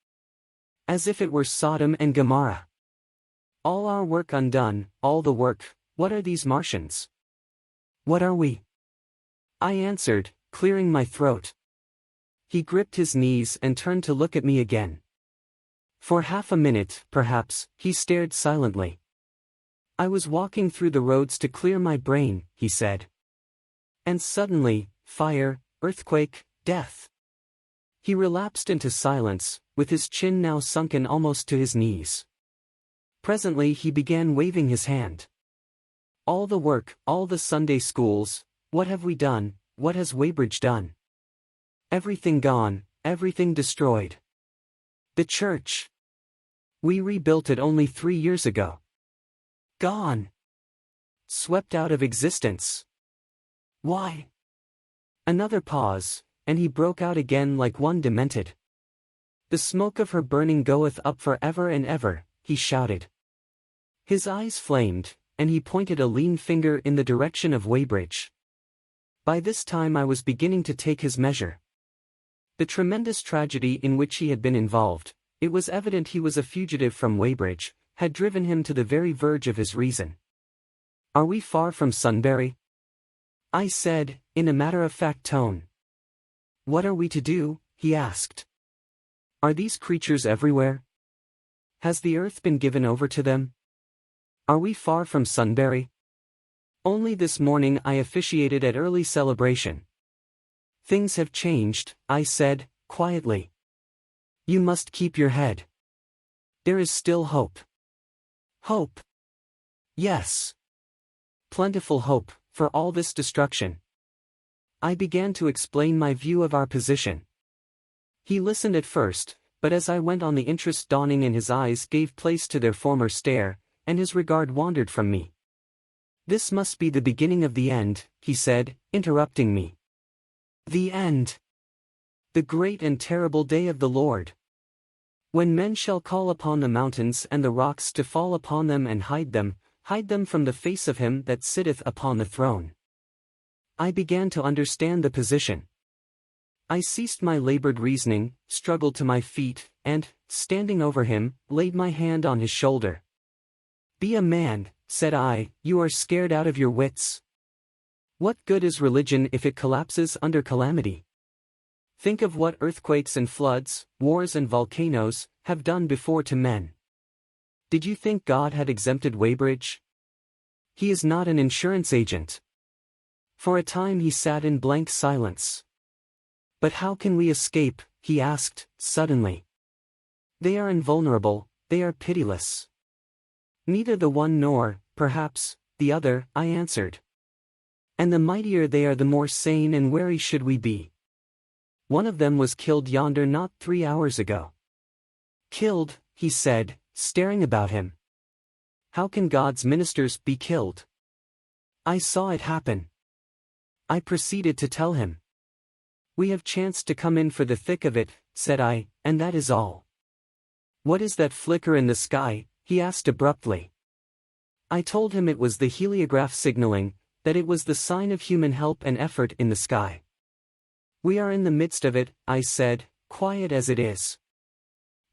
As if it were Sodom and Gomorrah. All our work undone, all the work. What are these Martians? What are we? I answered, clearing my throat. He gripped his knees and turned to look at me again. For half a minute, perhaps, he stared silently. "I was walking through the roads to clear my brain," he said. "And suddenly, fire, earthquake, death." He relapsed into silence, with his chin now sunken almost to his knees. Presently he began waving his hand. "All the work, all the Sunday schools, what have we done, what has Weybridge done? Everything gone, everything destroyed. The church. We rebuilt it only 3 years ago. Gone. Swept out of existence. Why?" Another pause, and he broke out again like one demented. "The smoke of her burning goeth up for ever and ever," he shouted. His eyes flamed, and he pointed a lean finger in the direction of Weybridge. By this time I was beginning to take his measure. The tremendous tragedy in which he had been involved, it was evident he was a fugitive from Weybridge, had driven him to the very verge of his reason. "Are we far from Sunbury?" I said, in a matter-of-fact tone. "What are we to do?" he asked. "Are these creatures everywhere? Has the earth been given over to them? Are we far from Sunbury? Only this morning I officiated at early celebration. Things have changed, I said, quietly. You must keep your head. There is still hope. Hope? Yes. Plentiful hope, for all this destruction. I began to explain my view of our position. He listened at first, but as I went on the interest dawning in his eyes gave place to their former stare, and his regard wandered from me. This must be the beginning of the end, he said, interrupting me. The end. The great and terrible day of the Lord. When men shall call upon the mountains and the rocks to fall upon them and hide them from the face of him that sitteth upon the throne. I began to understand the position. I ceased my labored reasoning, struggled to my feet, and, standing over him, laid my hand on his shoulder. Be a man, said I, you are scared out of your wits. What good is religion if it collapses under calamity? Think of what earthquakes and floods, wars and volcanoes, have done before to men. Did you think God had exempted Weybridge? He is not an insurance agent. For a time he sat in blank silence. But how can we escape, he asked, suddenly. They are invulnerable, they are pitiless. Neither the one nor, perhaps, the other, I answered. And the mightier they are the more sane and wary should we be. One of them was killed yonder not 3 hours ago. Killed, he said, staring about him. How can God's ministers be killed? I saw it happen. I proceeded to tell him. We have chanced to come in for the thick of it, said I, and that is all. What is that flicker in the sky? He asked abruptly. I told him it was the heliograph signaling, that it was the sign of human help and effort in the sky. We are in the midst of it, I said, quiet as it is.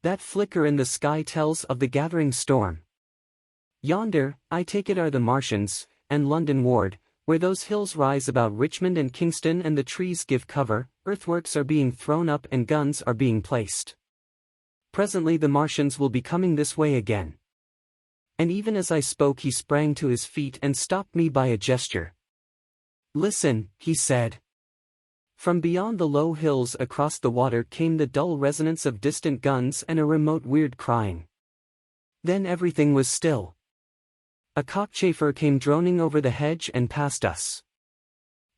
That flicker in the sky tells of the gathering storm. Yonder, I take it, are the Martians, and London Ward, where those hills rise about Richmond and Kingston and the trees give cover, earthworks are being thrown up and guns are being placed. Presently the Martians will be coming this way again. And even as I spoke he sprang to his feet and stopped me by a gesture. Listen, he said. From beyond the low hills across the water came the dull resonance of distant guns and a remote weird crying. Then everything was still. A cockchafer came droning over the hedge and past us.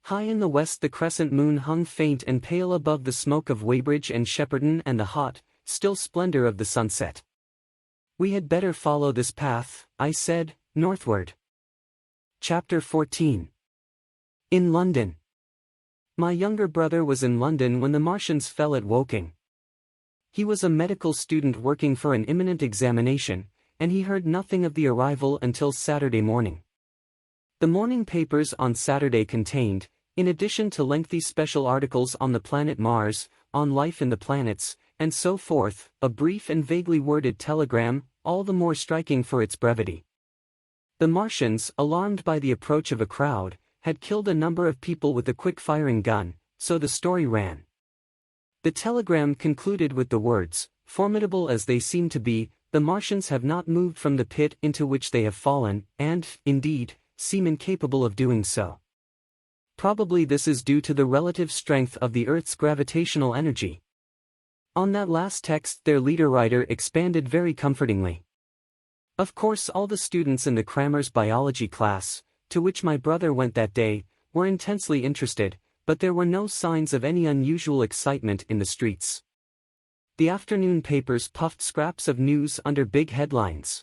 High in the west the crescent moon hung faint and pale above the smoke of Weybridge and Shepperton and the hot, still splendor of the sunset. We had better follow this path, I said, northward. Chapter 14. In London. My younger brother was in London when the Martians fell at Woking. He was a medical student working for an imminent examination, and he heard nothing of the arrival until Saturday morning. The morning papers on Saturday contained, in addition to lengthy special articles on the planet Mars, on life in the planets, and so forth, a brief and vaguely worded telegram, all the more striking for its brevity. The Martians, alarmed by the approach of a crowd, had killed a number of people with a quick-firing gun, so the story ran. The telegram concluded with the words, formidable as they seem to be, the Martians have not moved from the pit into which they have fallen, and, indeed, seem incapable of doing so. Probably this is due to the relative strength of the Earth's gravitational energy. On that last text their leader writer expanded very comfortingly. Of course all the students in the crammer's biology class, to which my brother went that day, were intensely interested, but there were no signs of any unusual excitement in the streets. The afternoon papers puffed scraps of news under big headlines.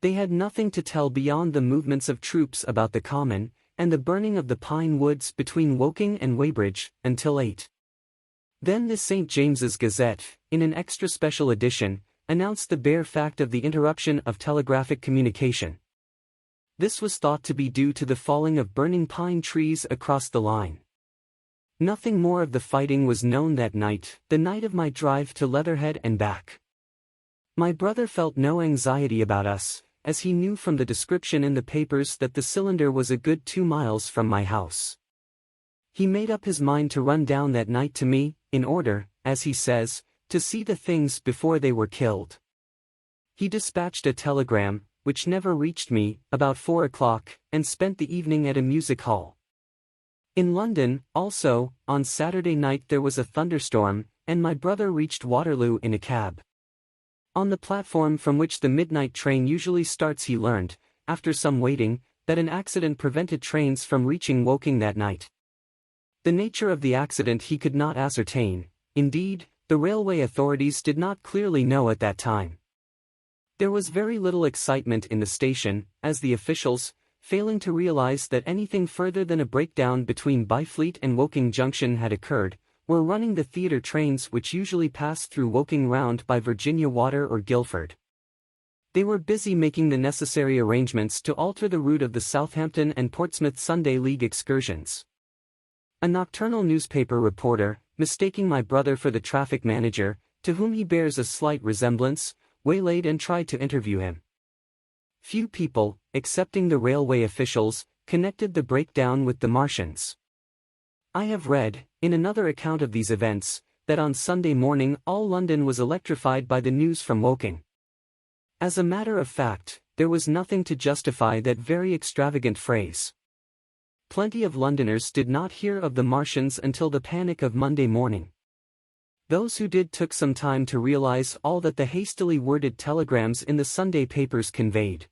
They had nothing to tell beyond the movements of troops about the common, and the burning of the pine woods between Woking and Weybridge, until 8. Then the St. James's Gazette, in an extra special edition, announced the bare fact of the interruption of telegraphic communication. This was thought to be due to the falling of burning pine trees across the line. Nothing more of the fighting was known that night, the night of my drive to Leatherhead and back. My brother felt no anxiety about us, as he knew from the description in the papers that the cylinder was a good 2 miles from my house. He made up his mind to run down that night to me, in order, as he says, to see the things before they were killed. He dispatched a telegram, which never reached me, about 4 o'clock, and spent the evening at a music hall. In London, also, on Saturday night there was a thunderstorm, and my brother reached Waterloo in a cab. On the platform from which the midnight train usually starts he learned, after some waiting, that an accident prevented trains from reaching Woking that night. The nature of the accident he could not ascertain, indeed, the railway authorities did not clearly know at that time. There was very little excitement in the station, as the officials, failing to realize that anything further than a breakdown between Byfleet and Woking Junction had occurred, were running the theatre trains which usually pass through Woking round by Virginia Water or Guildford. They were busy making the necessary arrangements to alter the route of the Southampton and Portsmouth Sunday League excursions. A nocturnal newspaper reporter, mistaking my brother for the traffic manager, to whom he bears a slight resemblance, waylaid and tried to interview him. Few people, excepting the railway officials, connected the breakdown with the Martians. I have read, in another account of these events, that on Sunday morning all London was electrified by the news from Woking. As a matter of fact, there was nothing to justify that very extravagant phrase. Plenty of Londoners did not hear of the Martians until the panic of Monday morning. Those who did took some time to realize all that the hastily worded telegrams in the Sunday papers conveyed.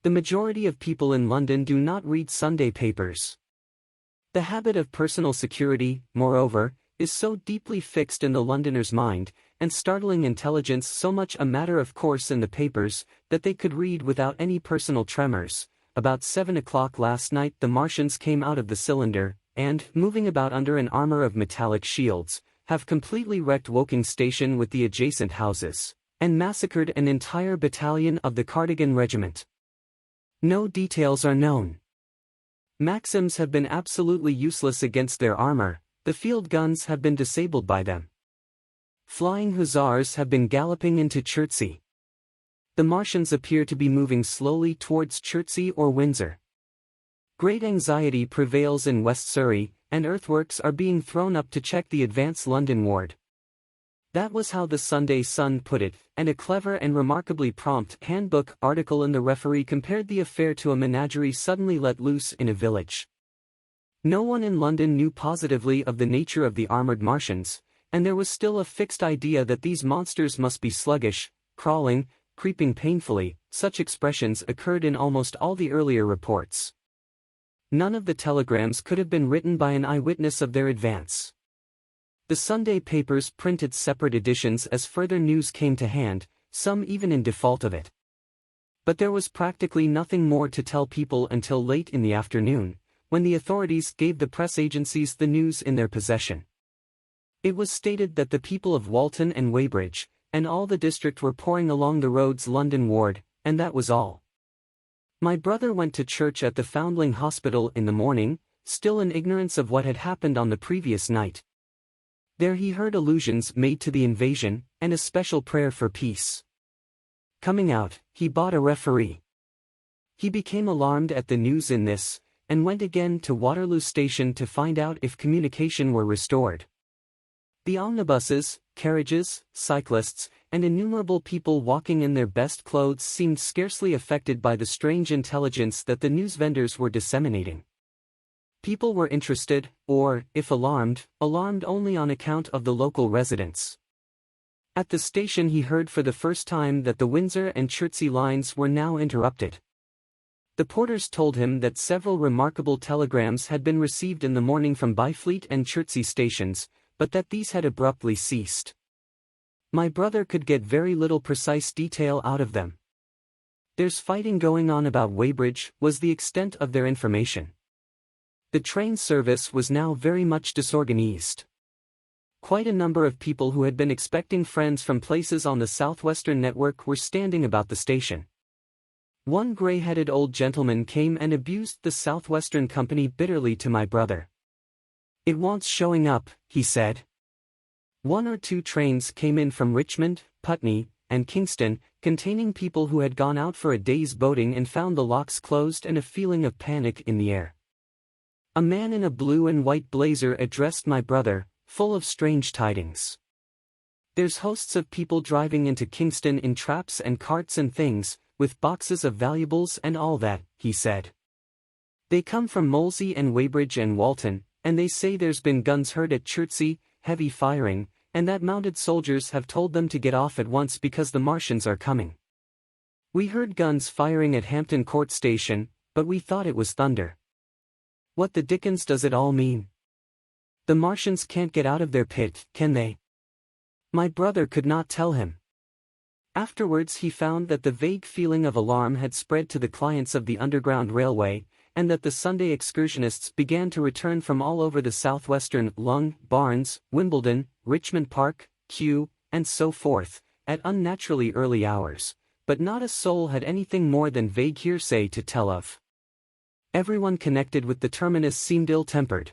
The majority of people in London do not read Sunday papers. The habit of personal security, moreover, is so deeply fixed in the Londoner's mind, and startling intelligence so much a matter of course in the papers, that they could read without any personal tremors. About 7 o'clock last night the Martians came out of the cylinder, and, moving about under an armor of metallic shields, have completely wrecked Woking Station with the adjacent houses, and massacred an entire battalion of the Cardigan Regiment. No details are known. Maxims have been absolutely useless against their armor, the field guns have been disabled by them. Flying hussars have been galloping into Chertsey. The Martians appear to be moving slowly towards Chertsey or Windsor. Great anxiety prevails in West Surrey, and earthworks are being thrown up to check the advance London ward. That was how the Sunday Sun put it, and a clever and remarkably prompt handbook article in the Referee compared the affair to a menagerie suddenly let loose in a village. No one in London knew positively of the nature of the armored Martians, and there was still a fixed idea that these monsters must be sluggish, crawling, creeping painfully. Such expressions occurred in almost all the earlier reports. None of the telegrams could have been written by an eyewitness of their advance. The Sunday papers printed separate editions as further news came to hand, some even in default of it. But there was practically nothing more to tell people until late in the afternoon, when the authorities gave the press agencies the news in their possession. It was stated that the people of Walton and Weybridge, and all the district were pouring along the roads London ward, and that was all. My brother went to church at the Foundling Hospital in the morning, still in ignorance of what had happened on the previous night. There he heard allusions made to the invasion, and a special prayer for peace. Coming out, he bought a Referee. He became alarmed at the news in this, and went again to Waterloo Station to find out if communication were restored. The omnibuses, carriages, cyclists, and innumerable people walking in their best clothes seemed scarcely affected by the strange intelligence that the news vendors were disseminating. People were interested, or, if alarmed only on account of the local residents. At the station he heard for the first time that the Windsor and Chertsey lines were now interrupted. The porters told him that several remarkable telegrams had been received in the morning from Byfleet and Chertsey stations, but that these had abruptly ceased. My brother could get very little precise detail out of them. "There's fighting going on about Weybridge," was the extent of their information. The train service was now very much disorganized. Quite a number of people who had been expecting friends from places on the Southwestern network were standing about the station. One grey-headed old gentleman came and abused the Southwestern Company bitterly to my brother. "It wants showing up," he said. 1 or 2 trains came in from Richmond, Putney, and Kingston, containing people who had gone out for a day's boating and found the locks closed and a feeling of panic in the air. A man in a blue and white blazer addressed my brother, full of strange tidings. There's hosts of people driving into Kingston in traps and carts and things, with boxes of valuables and all that, he said. They come from Molesey and Weybridge and Walton, and they say there's been guns heard at Chertsey, heavy firing, and that mounted soldiers have told them to get off at once because the Martians are coming. We heard guns firing at Hampton Court Station, but we thought it was thunder. What the dickens does it all mean? The Martians can't get out of their pit, can they? My brother could not tell him. Afterwards he found that the vague feeling of alarm had spread to the clients of the Underground Railway, and that the Sunday excursionists began to return from all over the southwestern Lung, Barnes, Wimbledon, Richmond Park, Kew, and so forth, at unnaturally early hours, but not a soul had anything more than vague hearsay to tell of. Everyone connected with the terminus seemed ill-tempered.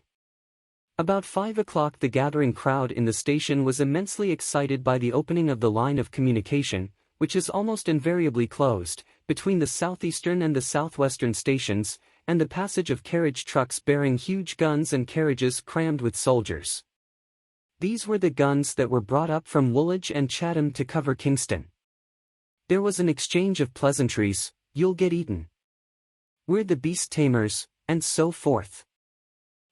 About 5 o'clock the gathering crowd in the station was immensely excited by the opening of the line of communication, which is almost invariably closed, between the southeastern and the southwestern stations, and the passage of carriage trucks bearing huge guns and carriages crammed with soldiers. These were the guns that were brought up from Woolwich and Chatham to cover Kingston. There was an exchange of pleasantries, "You'll get eaten," "We're the beast tamers," and so forth.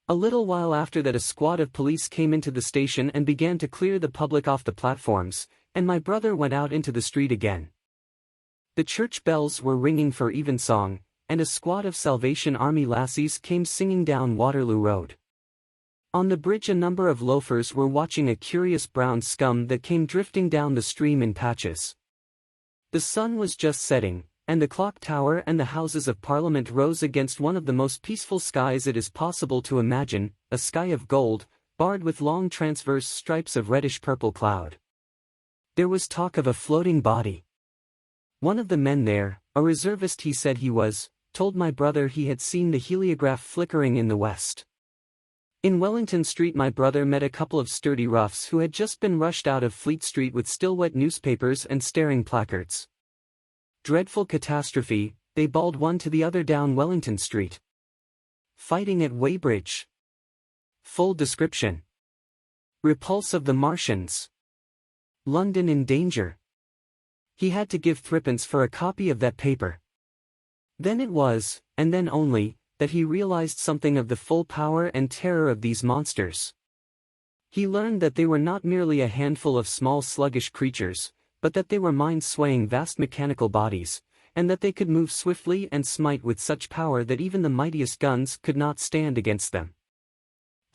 A little while after that a squad of police came into the station and began to clear the public off the platforms, and my brother went out into the street again. The church bells were ringing for evensong, and a squad of Salvation Army lassies came singing down Waterloo Road. On the bridge a number of loafers were watching a curious brown scum that came drifting down the stream in patches. The sun was just setting, and the clock tower and the Houses of Parliament rose against one of the most peaceful skies it is possible to imagine, a sky of gold, barred with long transverse stripes of reddish-purple cloud. There was talk of a floating body. One of the men there, a reservist he said he was, told my brother he had seen the heliograph flickering in the west. In Wellington Street my brother met a couple of sturdy roughs who had just been rushed out of Fleet Street with still-wet newspapers and staring placards. Dreadful catastrophe, they bawled one to the other down Wellington Street. Fighting at Weybridge. Full description. Repulse of the Martians. London in danger. He had to give threepence for a copy of that paper. Then it was, and then only, that he realized something of the full power and terror of these monsters. He learned that they were not merely a handful of small sluggish creatures, but that they were mind-swaying vast mechanical bodies, and that they could move swiftly and smite with such power that even the mightiest guns could not stand against them.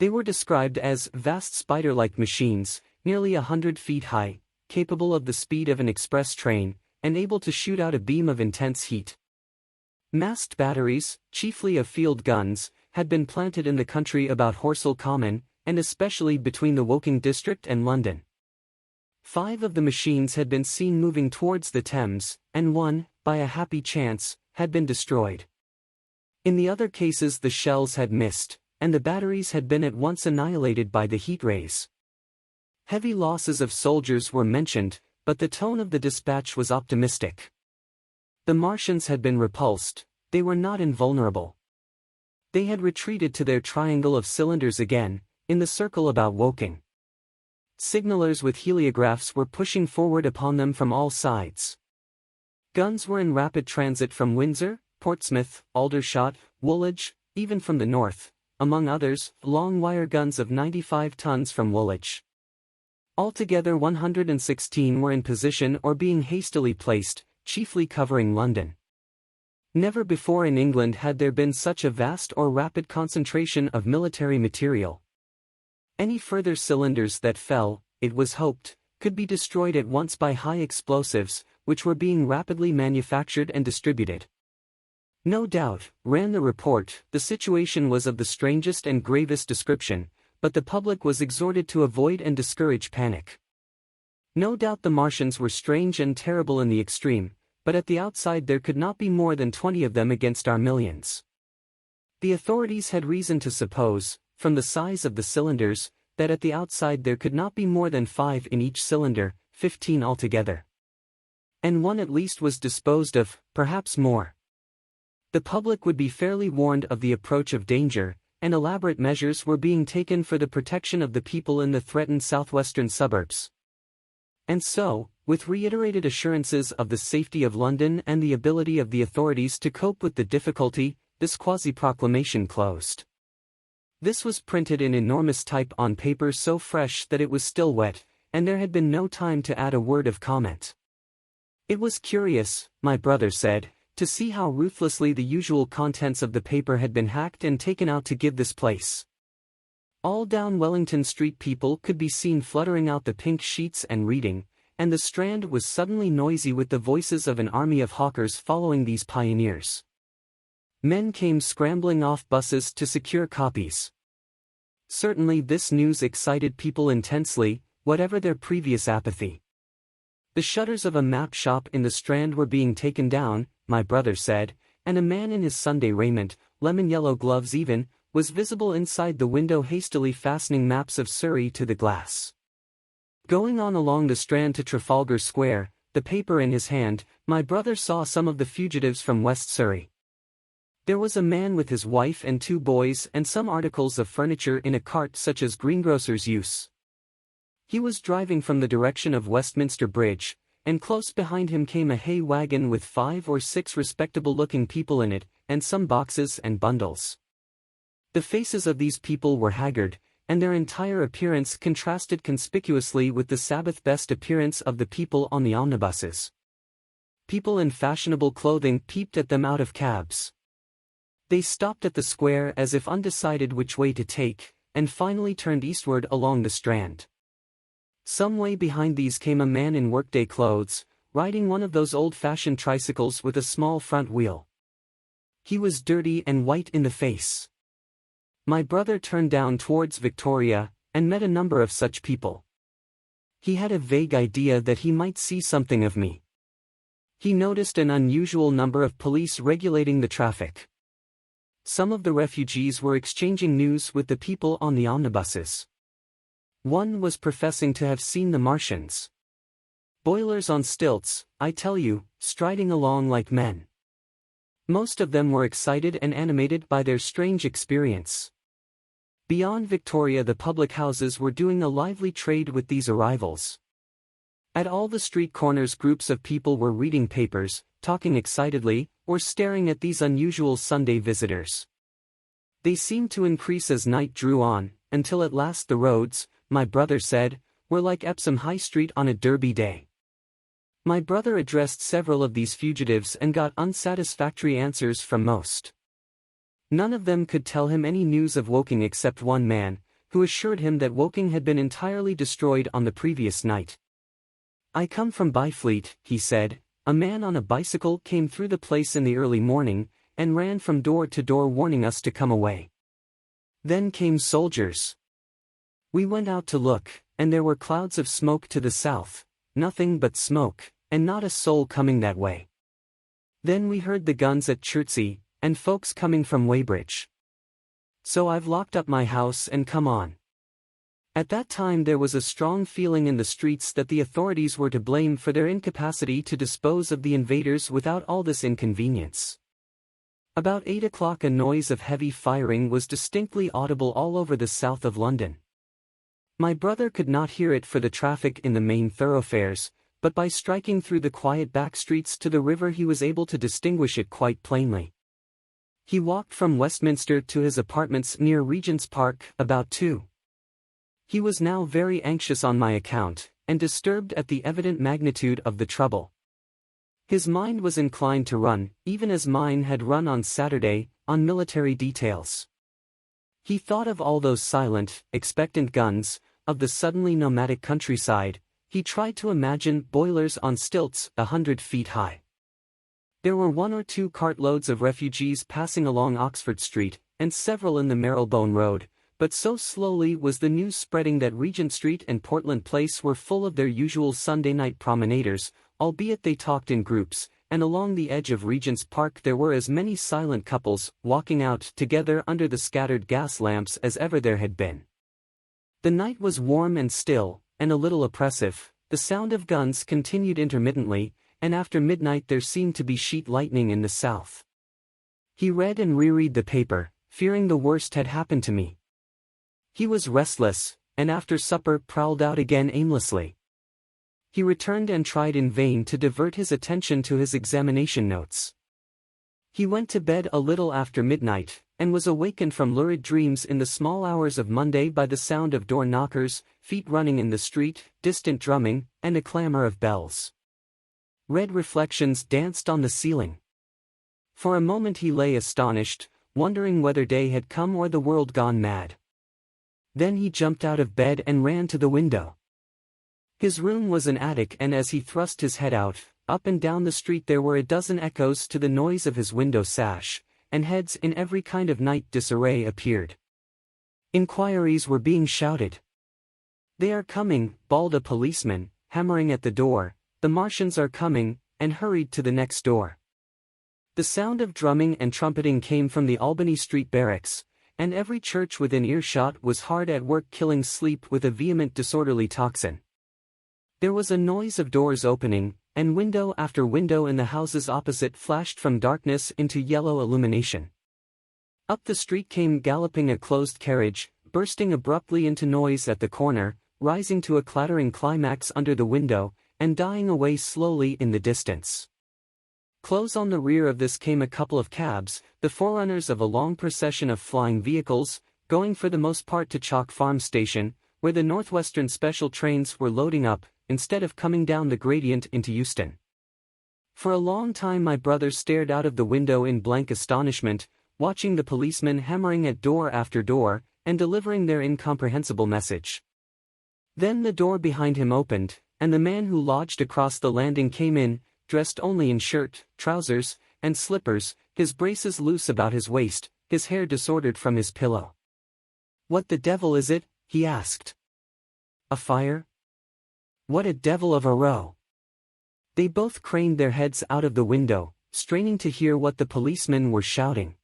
They were described as vast spider-like machines, nearly 100 feet high, capable of the speed of an express train, and able to shoot out a beam of intense heat. Masked batteries, chiefly of field guns, had been planted in the country about Horsell Common, and especially between the Woking district and London. 5 of the machines had been seen moving towards the Thames, and one, by a happy chance, had been destroyed. In the other cases the shells had missed, and the batteries had been at once annihilated by the heat rays. Heavy losses of soldiers were mentioned, but the tone of the dispatch was optimistic. The Martians had been repulsed, they were not invulnerable. They had retreated to their triangle of cylinders again, in the circle about Woking. Signallers with heliographs were pushing forward upon them from all sides. Guns were in rapid transit from Windsor, Portsmouth, Aldershot, Woolwich, even from the north, among others, long wire guns of 95 tons from Woolwich. Altogether 116 were in position or being hastily placed, chiefly covering London. Never before in England had there been such a vast or rapid concentration of military material. Any further cylinders that fell, it was hoped, could be destroyed at once by high explosives, which were being rapidly manufactured and distributed. No doubt, ran the report, the situation was of the strangest and gravest description, but the public was exhorted to avoid and discourage panic. No doubt the Martians were strange and terrible in the extreme, but at the outside there could not be more than 20 of them against our millions. The authorities had reason to suppose, from the size of the cylinders, that at the outside there could not be more than 5 in each cylinder, 15 altogether. And one at least was disposed of, perhaps more. The public would be fairly warned of the approach of danger, and elaborate measures were being taken for the protection of the people in the threatened southwestern suburbs. And so, with reiterated assurances of the safety of London and the ability of the authorities to cope with the difficulty, this quasi-proclamation closed. This was printed in enormous type on paper so fresh that it was still wet, and there had been no time to add a word of comment. It was curious, my brother said, to see how ruthlessly the usual contents of the paper had been hacked and taken out to give this place. All down Wellington Street people could be seen fluttering out the pink sheets and reading, and the Strand was suddenly noisy with the voices of an army of hawkers following these pioneers. Men came scrambling off buses to secure copies. Certainly this news excited people intensely, whatever their previous apathy. The shutters of a map shop in the Strand were being taken down, my brother said, and a man in his Sunday raiment, lemon-yellow gloves even, was visible inside the window hastily fastening maps of Surrey to the glass. Going on along the Strand to Trafalgar Square, the paper in his hand, my brother saw some of the fugitives from West Surrey. There was a man with his wife and 2 boys and some articles of furniture in a cart such as greengrocers use. He was driving from the direction of Westminster Bridge, and close behind him came a hay wagon with 5 or 6 respectable-looking people in it, and some boxes and bundles. The faces of these people were haggard, and their entire appearance contrasted conspicuously with the Sabbath-best appearance of the people on the omnibuses. People in fashionable clothing peeped at them out of cabs. They stopped at the square as if undecided which way to take, and finally turned eastward along the Strand. Some way behind these came a man in workday clothes, riding one of those old-fashioned tricycles with a small front wheel. He was dirty and white in the face. My brother turned down towards Victoria, and met a number of such people. He had a vague idea that he might see something of me. He noticed an unusual number of police regulating the traffic. Some of the refugees were exchanging news with the people on the omnibuses. One was professing to have seen the Martians. Boilers on stilts, I tell you, striding along like men. Most of them were excited and animated by their strange experience. Beyond Victoria the public houses were doing a lively trade with these arrivals. At all the street corners groups of people were reading papers, talking excitedly, or staring at these unusual Sunday visitors. They seemed to increase as night drew on, until at last the roads, my brother said, were like Epsom High Street on a Derby day. My brother addressed several of these fugitives and got unsatisfactory answers from most. None of them could tell him any news of Woking except one man, who assured him that Woking had been entirely destroyed on the previous night. I come from Byfleet, he said. A man on a bicycle came through the place in the early morning, and ran from door to door warning us to come away. Then came soldiers. We went out to look, and there were clouds of smoke to the south, nothing but smoke, and not a soul coming that way. Then we heard the guns at Chertsey, and folks coming from Weybridge. So I've locked up my house and come on. At that time there was a strong feeling in the streets that the authorities were to blame for their incapacity to dispose of the invaders without all this inconvenience. About 8 o'clock a noise of heavy firing was distinctly audible all over the south of London. My brother could not hear it for the traffic in the main thoroughfares, but by striking through the quiet back streets to the river he was able to distinguish it quite plainly. He walked from Westminster to his apartments near Regent's Park about 2. He was now very anxious on my account, and disturbed at the evident magnitude of the trouble. His mind was inclined to run, even as mine had run on Saturday, on military details. He thought of all those silent, expectant guns, of the suddenly nomadic countryside. He tried to imagine boilers on stilts 100 feet high. There were 1 or 2 cartloads of refugees passing along Oxford Street, and several in the Marylebone Road, but so slowly was the news spreading that Regent Street and Portland Place were full of their usual Sunday night promenaders, albeit they talked in groups, and along the edge of Regent's Park there were as many silent couples walking out together under the scattered gas lamps as ever there had been. The night was warm and still, and a little oppressive. The sound of guns continued intermittently, and after midnight there seemed to be sheet lightning in the south. He read and reread the paper, fearing the worst had happened to me. He was restless, and after supper prowled out again aimlessly. He returned and tried in vain to divert his attention to his examination notes. He went to bed a little after midnight, and was awakened from lurid dreams in the small hours of Monday by the sound of door knockers, feet running in the street, distant drumming, and a clamor of bells. Red reflections danced on the ceiling. For a moment he lay astonished, wondering whether day had come or the world gone mad. Then he jumped out of bed and ran to the window. His room was an attic, and as he thrust his head out, up and down the street there were a dozen echoes to the noise of his window sash, and heads in every kind of night disarray appeared. Inquiries were being shouted. "They are coming," bawled a policeman, hammering at the door. "The Martians are coming," and hurried to the next door. The sound of drumming and trumpeting came from the Albany Street barracks, and every church within earshot was hard at work killing sleep with a vehement disorderly tocsin. There was a noise of doors opening, and window after window in the houses opposite flashed from darkness into yellow illumination. Up the street came galloping a closed carriage, bursting abruptly into noise at the corner, rising to a clattering climax under the window, and dying away slowly in the distance. Close on the rear of this came a couple of cabs, the forerunners of a long procession of flying vehicles, going for the most part to Chalk Farm Station, where the Northwestern special trains were loading up, instead of coming down the gradient into Euston. For a long time my brother stared out of the window in blank astonishment, watching the policemen hammering at door after door, and delivering their incomprehensible message. Then the door behind him opened, and the man who lodged across the landing came in, dressed only in shirt, trousers, and slippers, his braces loose about his waist, his hair disordered from his pillow. "What the devil is it?" he asked. "A fire? What a devil of a row!" They both craned their heads out of the window, straining to hear what the policemen were shouting.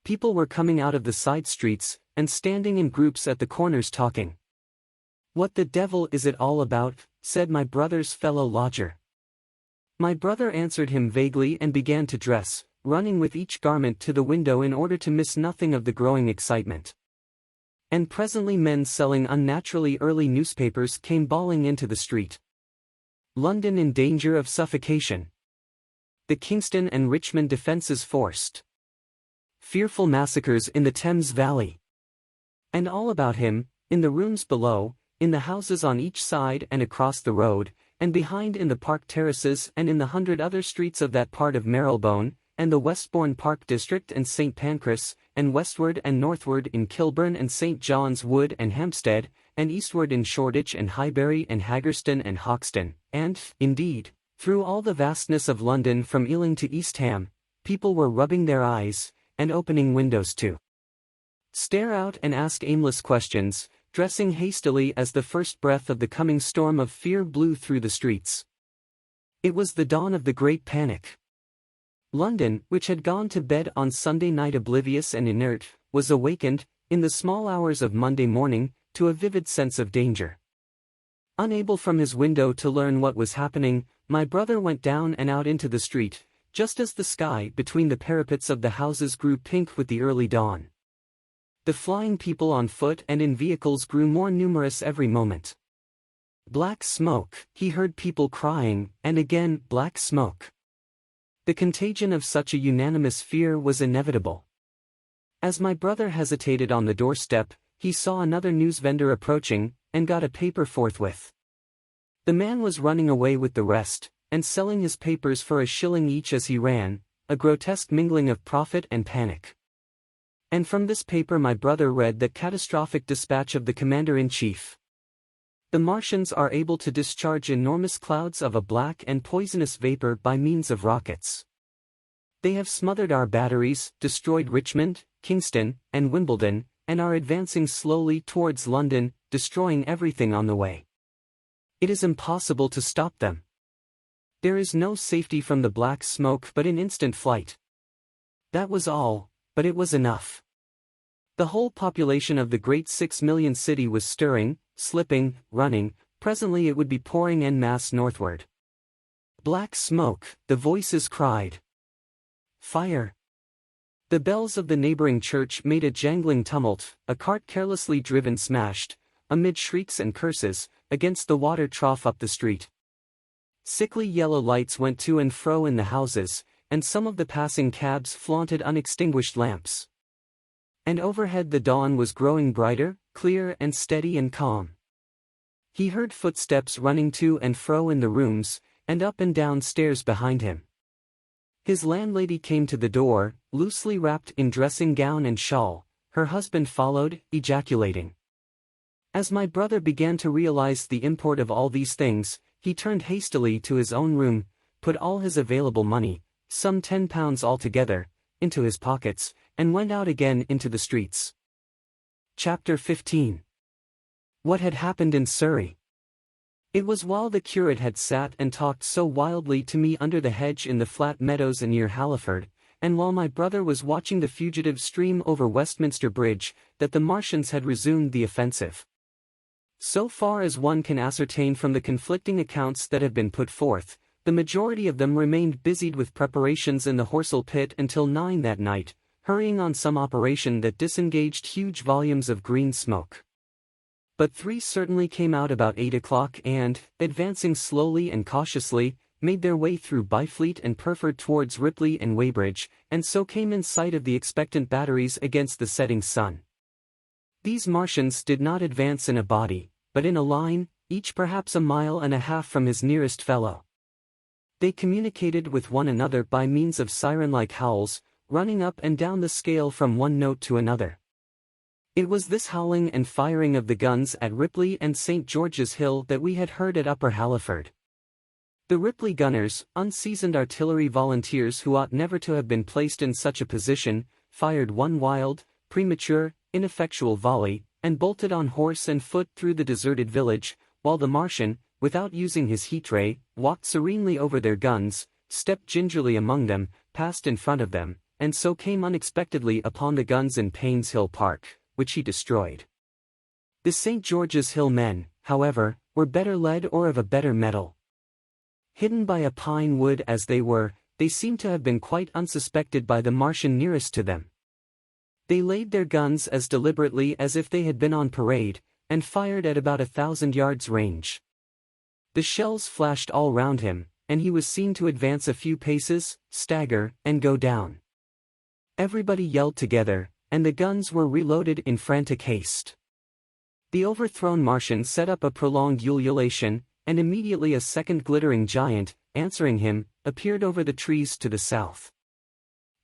People were coming out of the side streets, and standing in groups at the corners talking. "What the devil is it all about?" said my brother's fellow lodger. My brother answered him vaguely and began to dress, running with each garment to the window in order to miss nothing of the growing excitement. And presently men selling unnaturally early newspapers came bawling into the street. "London in danger of suffocation. The Kingston and Richmond defences forced. Fearful massacres in the Thames Valley." And all about him, in the rooms below, in the houses on each side and across the road, and behind in the park terraces and in the 100 other streets of that part of Marylebone, and the Westbourne Park District and St. Pancras, and westward and northward in Kilburn and St. John's Wood and Hampstead, and eastward in Shoreditch and Highbury and Haggerston and Hoxton, and, indeed, through all the vastness of London from Ealing to East Ham, people were rubbing their eyes, and opening windows to stare out and ask aimless questions, dressing hastily as the first breath of the coming storm of fear blew through the streets. It was the dawn of the Great Panic. London, which had gone to bed on Sunday night oblivious and inert, was awakened, in the small hours of Monday morning, to a vivid sense of danger. Unable from his window to learn what was happening, my brother went down and out into the street, just as the sky between the parapets of the houses grew pink with the early dawn. The flying people on foot and in vehicles grew more numerous every moment. "Black smoke," he heard people crying, and again, "black smoke." The contagion of such a unanimous fear was inevitable. As my brother hesitated on the doorstep, he saw another newsvendor approaching, and got a paper forthwith. The man was running away with the rest, and selling his papers for a shilling each as he ran, a grotesque mingling of profit and panic. And from this paper my brother read the catastrophic dispatch of the Commander-in-Chief. "The Martians are able to discharge enormous clouds of a black and poisonous vapor by means of rockets. They have smothered our batteries, destroyed Richmond, Kingston, and Wimbledon, and are advancing slowly towards London, destroying everything on the way. It is impossible to stop them. There is no safety from the black smoke but in instant flight." That was all, but it was enough. The whole population of the great 6 million city was stirring, slipping, running. Presently it would be pouring en masse northward. "Black smoke," the voices cried. "Fire." The bells of the neighboring church made a jangling tumult, a cart carelessly driven smashed, amid shrieks and curses, against the water trough up the street. Sickly yellow lights went to and fro in the houses, and some of the passing cabs flaunted unextinguished lamps. And overhead the dawn was growing brighter, clear and steady and calm. He heard footsteps running to and fro in the rooms, and up and down stairs behind him. His landlady came to the door, loosely wrapped in dressing gown and shawl. Her husband followed, ejaculating. As my brother began to realize the import of all these things, he turned hastily to his own room, put all his available money, some £10 altogether, into his pockets, and went out again into the streets. Chapter 15. What had happened in Surrey? It was while the curate had sat and talked so wildly to me under the hedge in the flat meadows near Halliford, and while my brother was watching the fugitives stream over Westminster Bridge, that the Martians had resumed the offensive. So far as one can ascertain from the conflicting accounts that have been put forth, the majority of them remained busied with preparations in the Horsell pit until 9 that night, hurrying on some operation that disengaged huge volumes of green smoke. But 3 certainly came out about 8 o'clock and, advancing slowly and cautiously, made their way through Byfleet and Purford towards Ripley and Weybridge, and so came in sight of the expectant batteries against the setting sun. These Martians did not advance in a body, but in a line, each perhaps a mile and a half from his nearest fellow. They communicated with one another by means of siren-like howls, running up and down the scale from one note to another. It was this howling and firing of the guns at Ripley and St. George's Hill that we had heard at Upper Halliford. The Ripley gunners, unseasoned artillery volunteers who ought never to have been placed in such a position, fired one wild, premature, ineffectual volley, and bolted on horse and foot through the deserted village, while the Martian, without using his heat ray, walked serenely over their guns, stepped gingerly among them, passed in front of them, and so came unexpectedly upon the guns in Payne's Hill Park, which he destroyed. The St. George's Hill men, however, were better led or of a better mettle. Hidden by a pine wood as they were, they seemed to have been quite unsuspected by the Martian nearest to them. They laid their guns as deliberately as if they had been on parade, and fired at about 1,000 yards range. The shells flashed all round him, and he was seen to advance a few paces, stagger, and go down. Everybody yelled together, and the guns were reloaded in frantic haste. The overthrown Martian set up a prolonged ululation, and immediately a second glittering giant, answering him, appeared over the trees to the south.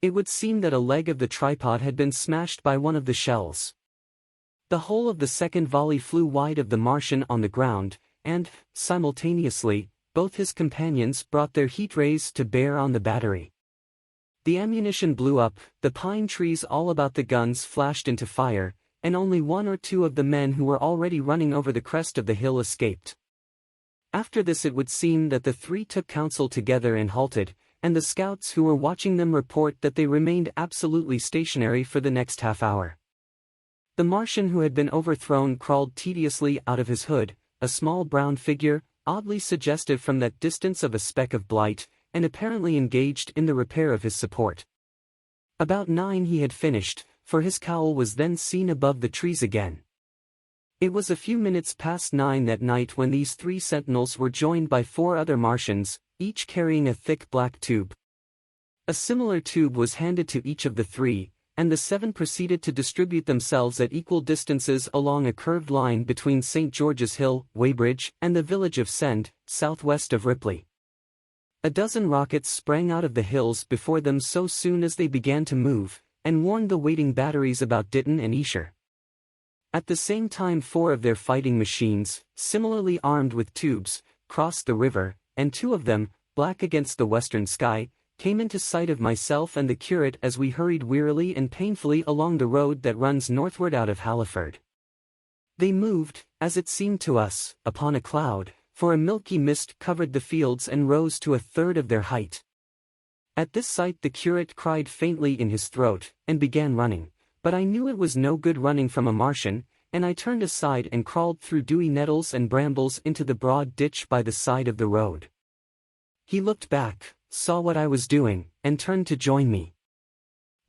It would seem that a leg of the tripod had been smashed by one of the shells. The whole of the second volley flew wide of the Martian on the ground, and, simultaneously, both his companions brought their heat rays to bear on the battery. The ammunition blew up, the pine trees all about the guns flashed into fire, and only 1 or 2 of the men who were already running over the crest of the hill escaped. After this it would seem that the 3 took counsel together and halted, and the scouts who were watching them report that they remained absolutely stationary for the next half hour. The Martian who had been overthrown crawled tediously out of his hood, a small brown figure, oddly suggestive from that distance of a speck of blight, and apparently engaged in the repair of his support. About 9 he had finished, for his cowl was then seen above the trees again. It was a few minutes past 9 that night when these 3 sentinels were joined by 4 other Martians, each carrying a thick black tube. A similar tube was handed to each of the 3, and the 7 proceeded to distribute themselves at equal distances along a curved line between St. George's Hill, Weybridge, and the village of Send, southwest of Ripley. A dozen rockets sprang out of the hills before them so soon as they began to move, and warned the waiting batteries about Ditton and Esher. At the same time 4 of their fighting machines, similarly armed with tubes, crossed the river, and 2 of them, black against the western sky, came into sight of myself and the curate as we hurried wearily and painfully along the road that runs northward out of Halliford. They moved, as it seemed to us, upon a cloud, for a milky mist covered the fields and rose to 1/3 of their height. At this sight the curate cried faintly in his throat, and began running, but I knew it was no good running from a Martian, and I turned aside and crawled through dewy nettles and brambles into the broad ditch by the side of the road. He looked back, saw what I was doing, and turned to join me.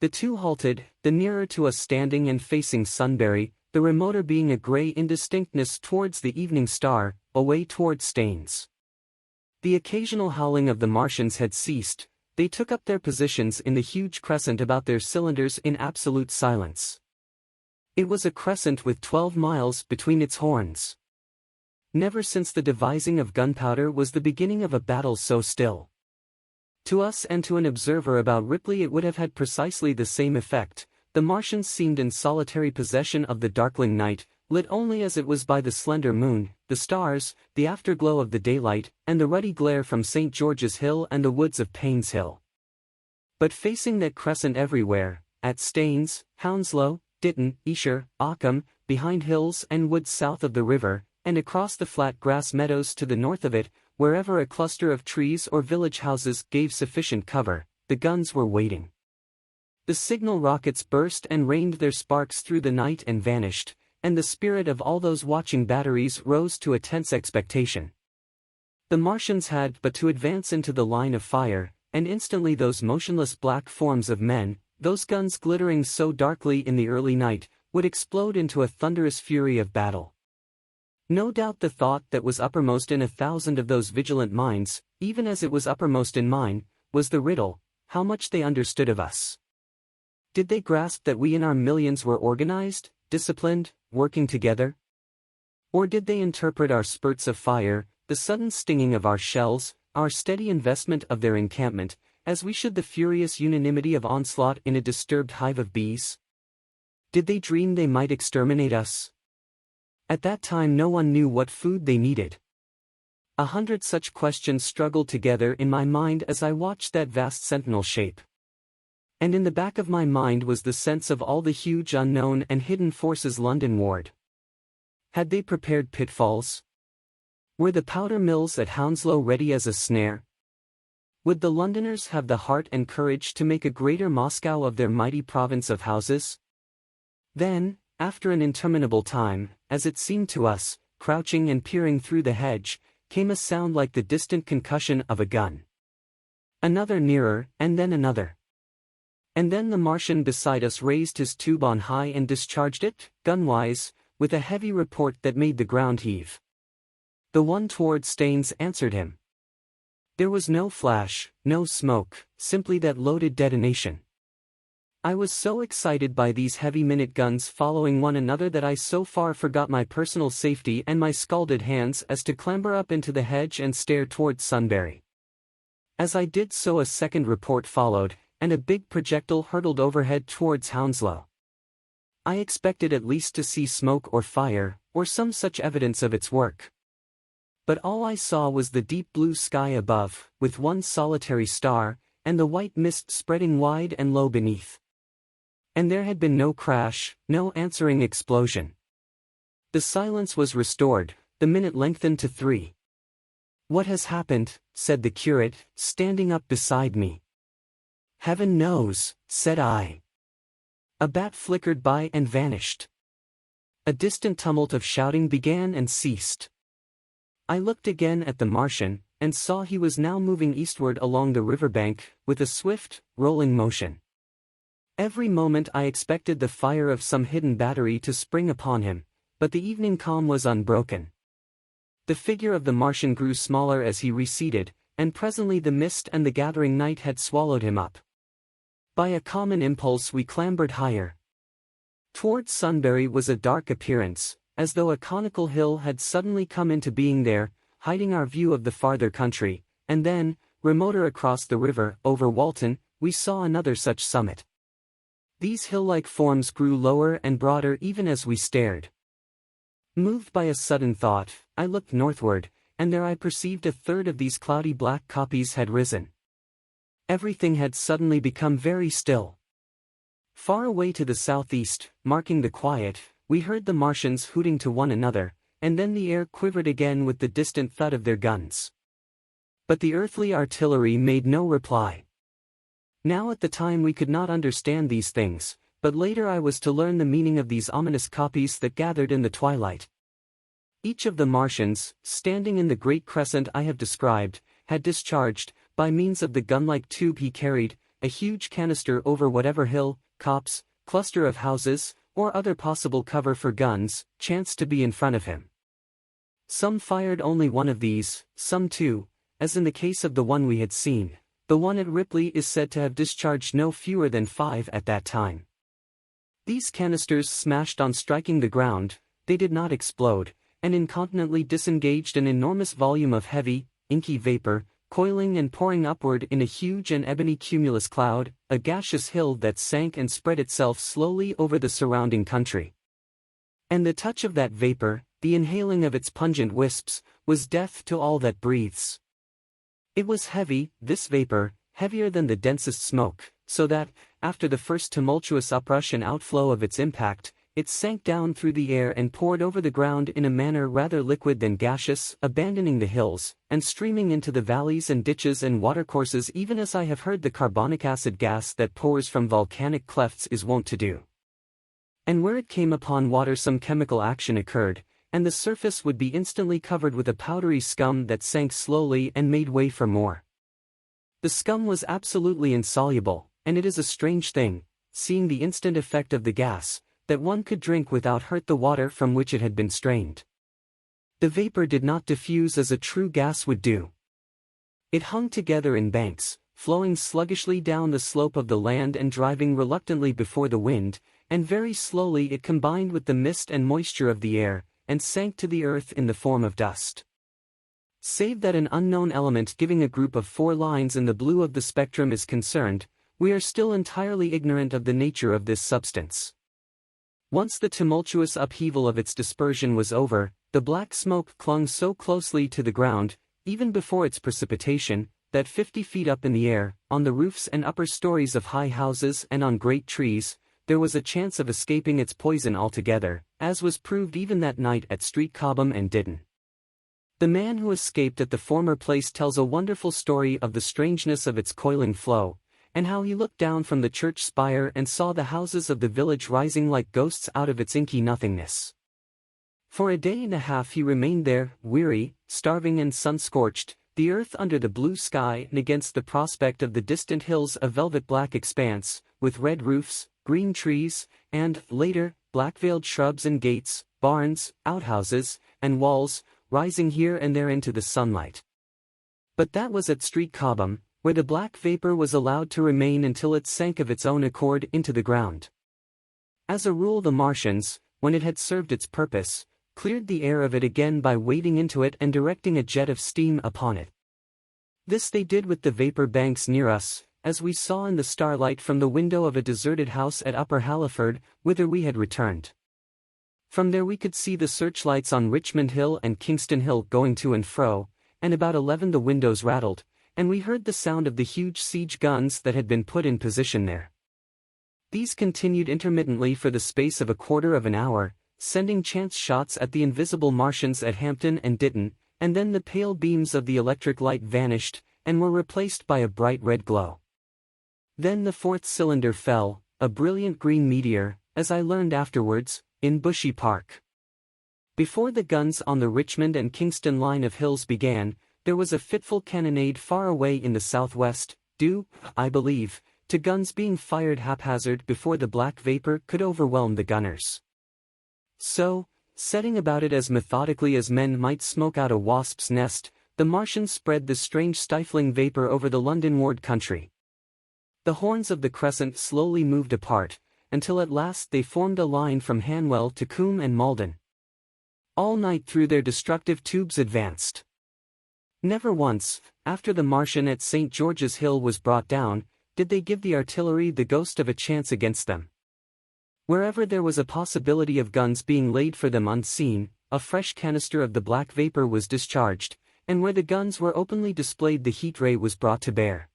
The 2 halted, the nearer to us standing and facing Sunbury, the remoter being a grey indistinctness towards the evening star, away towards Staines. The occasional howling of the Martians had ceased. They took up their positions in the huge crescent about their cylinders in absolute silence. It was a crescent with 12 miles between its horns. Never since the devising of gunpowder was the beginning of a battle so still. To us and to an observer about Ripley it would have had precisely the same effect. The Martians seemed in solitary possession of the darkling night, lit only as it was by the slender moon, the stars, the afterglow of the daylight, and the ruddy glare from St. George's Hill and the woods of Payne's Hill. But facing that crescent everywhere, at Staines, Hounslow, Ditton, Esher, Ockham, behind hills and woods south of the river, and across the flat grass meadows to the north of it, wherever a cluster of trees or village houses gave sufficient cover, the guns were waiting. The signal rockets burst and rained their sparks through the night and vanished, and the spirit of all those watching batteries rose to a tense expectation. The Martians had but to advance into the line of fire, and instantly those motionless black forms of men, those guns glittering so darkly in the early night, would explode into a thunderous fury of battle. No doubt the thought that was uppermost in 1,000 of those vigilant minds, even as it was uppermost in mine, was the riddle: how much they understood of us. Did they grasp that we in our millions were organized, disciplined, working together? Or did they interpret our spurts of fire, the sudden stinging of our shells, our steady investment of their encampment, as we should the furious unanimity of onslaught in a disturbed hive of bees? Did they dream they might exterminate us? At that time no one knew what food they needed. 100 such questions struggled together in my mind as I watched that vast sentinel shape. And in the back of my mind was the sense of all the huge unknown and hidden forces London-ward. Had they prepared pitfalls? Were the powder mills at Hounslow ready as a snare? Would the Londoners have the heart and courage to make a greater Moscow of their mighty province of houses? Then, after an interminable time, as it seemed to us, crouching and peering through the hedge, came a sound like the distant concussion of a gun. Another nearer, and then another. And then the Martian beside us raised his tube on high and discharged it, gunwise, with a heavy report that made the ground heave. The one toward Staines answered him. There was no flash, no smoke, simply that loaded detonation. I was so excited by these heavy minute guns following one another that I so far forgot my personal safety and my scalded hands as to clamber up into the hedge and stare towards Sunbury. As I did so a second report followed, and a big projectile hurtled overhead towards Hounslow. I expected at least to see smoke or fire, or some such evidence of its work. But all I saw was the deep blue sky above, with one solitary star, and the white mist spreading wide and low beneath. And there had been no crash, no answering explosion. The silence was restored, the minute lengthened to 3. "What has happened?" said the curate, standing up beside me. "Heaven knows," said I. A bat flickered by and vanished. A distant tumult of shouting began and ceased. I looked again at the Martian, and saw he was now moving eastward along the riverbank, with a swift, rolling motion. Every moment I expected the fire of some hidden battery to spring upon him, but the evening calm was unbroken. The figure of the Martian grew smaller as he receded, and presently the mist and the gathering night had swallowed him up. By a common impulse we clambered higher. Towards Sunbury was a dark appearance, as though a conical hill had suddenly come into being there, hiding our view of the farther country, and then, remoter across the river, over Walton, we saw another such summit. These hill-like forms grew lower and broader even as we stared. Moved by a sudden thought, I looked northward, and there I perceived a third of these cloudy black kopjes had risen. Everything had suddenly become very still. Far away to the southeast, marking the quiet, we heard the Martians hooting to one another, and then the air quivered again with the distant thud of their guns. But the earthly artillery made no reply. Now at the time we could not understand these things, but later I was to learn the meaning of these ominous kopjes that gathered in the twilight. Each of the Martians, standing in the great crescent I have described, had discharged, by means of the gun-like tube he carried, a huge canister over whatever hill, copse, cluster of houses, or other possible cover for guns, chanced to be in front of him. Some fired only one of these, some two, as in the case of the one we had seen. The one at Ripley is said to have discharged no fewer than 5 at that time. These canisters smashed on striking the ground, they did not explode, and incontinently disengaged an enormous volume of heavy, inky vapor, coiling and pouring upward in a huge and ebony cumulus cloud, a gaseous hill that sank and spread itself slowly over the surrounding country. And the touch of that vapor, the inhaling of its pungent wisps, was death to all that breathes. It was heavy, this vapor, heavier than the densest smoke, so that, after the first tumultuous uprush and outflow of its impact, it sank down through the air and poured over the ground in a manner rather liquid than gaseous, abandoning the hills, and streaming into the valleys and ditches and watercourses, even as I have heard the carbonic acid gas that pours from volcanic clefts is wont to do. And where it came upon water some chemical action occurred, and the surface would be instantly covered with a powdery scum that sank slowly and made way for more. The scum was absolutely insoluble, and it is a strange thing, seeing the instant effect of the gas, that one could drink without hurt the water from which it had been strained. The vapor did not diffuse as a true gas would do. It hung together in banks, flowing sluggishly down the slope of the land and driving reluctantly before the wind, and very slowly it combined with the mist and moisture of the air, and sank to the earth in the form of dust. Save that an unknown element giving a group of 4 lines in the blue of the spectrum is concerned, we are still entirely ignorant of the nature of this substance. Once the tumultuous upheaval of its dispersion was over, the black smoke clung so closely to the ground, even before its precipitation, that 50 feet up in the air, on the roofs and upper stories of high houses and on great trees, there was a chance of escaping its poison altogether, as was proved even that night at Street Cobham and Ditton. The man who escaped at the former place tells a wonderful story of the strangeness of its coiling flow, and how he looked down from the church spire and saw the houses of the village rising like ghosts out of its inky nothingness. For a day and a half he remained there, weary, starving and sun-scorched, the earth under the blue sky and against the prospect of the distant hills a velvet-black expanse, with red roofs, green trees, and, later, black-veiled shrubs and gates, barns, outhouses, and walls, rising here and there into the sunlight. But that was at Street Cobham, where the black vapor was allowed to remain until it sank of its own accord into the ground. As a rule the Martians, when it had served its purpose, cleared the air of it again by wading into it and directing a jet of steam upon it. This they did with the vapor banks near us, as we saw in the starlight from the window of a deserted house at Upper Halliford, whither we had returned. From there we could see the searchlights on Richmond Hill and Kingston Hill going to and fro, and about 11 the windows rattled, and we heard the sound of the huge siege guns that had been put in position there. These continued intermittently for the space of a quarter of an hour, sending chance shots at the invisible Martians at Hampton and Ditton, and then the pale beams of the electric light vanished, and were replaced by a bright red glow. Then the 4th cylinder fell, a brilliant green meteor, as I learned afterwards, in Bushy Park. Before the guns on the Richmond and Kingston line of hills began, there was a fitful cannonade far away in the southwest, due, I believe, to guns being fired haphazard before the black vapor could overwhelm the gunners. So, setting about it as methodically as men might smoke out a wasp's nest, the Martians spread the strange stifling vapor over the Londonward country. The horns of the crescent slowly moved apart, until at last they formed a line from Hanwell to Coombe and Malden. All night through their destructive tubes advanced. Never once, after the Martian at St. George's Hill was brought down, did they give the artillery the ghost of a chance against them. Wherever there was a possibility of guns being laid for them unseen, a fresh canister of the black vapor was discharged, and where the guns were openly displayed the heat ray was brought to bear.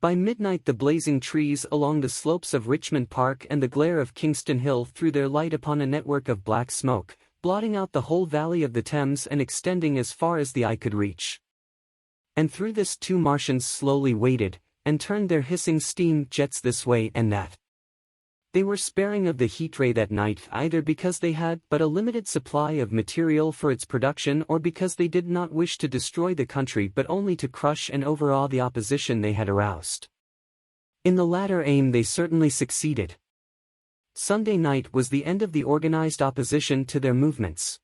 By midnight the blazing trees along the slopes of Richmond Park and the glare of Kingston Hill threw their light upon a network of black smoke, blotting out the whole valley of the Thames and extending as far as the eye could reach. And through this 2 Martians slowly waded, and turned their hissing steam jets this way and that. They were sparing of the heat ray that night either because they had but a limited supply of material for its production or because they did not wish to destroy the country but only to crush and overawe the opposition they had aroused. In the latter aim they certainly succeeded. Sunday night was the end of the organized opposition to their movements.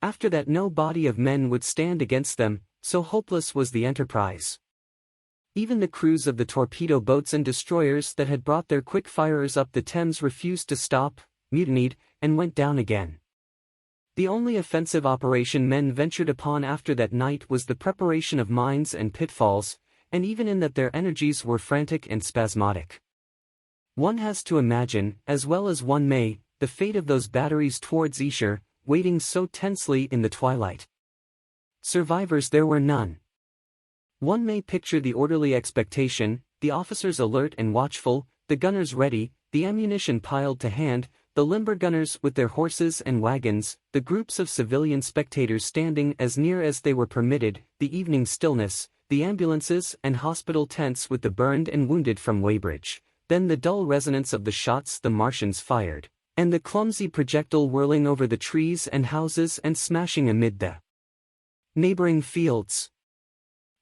After that no body of men would stand against them, So hopeless was the enterprise. Even the crews of the torpedo boats and destroyers that had brought their quick firers up the Thames refused to stop, mutinied, and went down again. The only offensive operation men ventured upon after that night was the preparation of mines and pitfalls, and even in that their energies were frantic and spasmodic. One has to imagine, as well as one may, the fate of those batteries towards Esher, waiting so tensely in the twilight. Survivors there were none. One may picture the orderly expectation, the officers alert and watchful, the gunners ready, the ammunition piled to hand, the limber gunners with their horses and wagons, the groups of civilian spectators standing as near as they were permitted, the evening stillness, the ambulances and hospital tents with the burned and wounded from Weybridge, then the dull resonance of the shots the Martians fired, and the clumsy projectile whirling over the trees and houses and smashing amid the neighboring fields.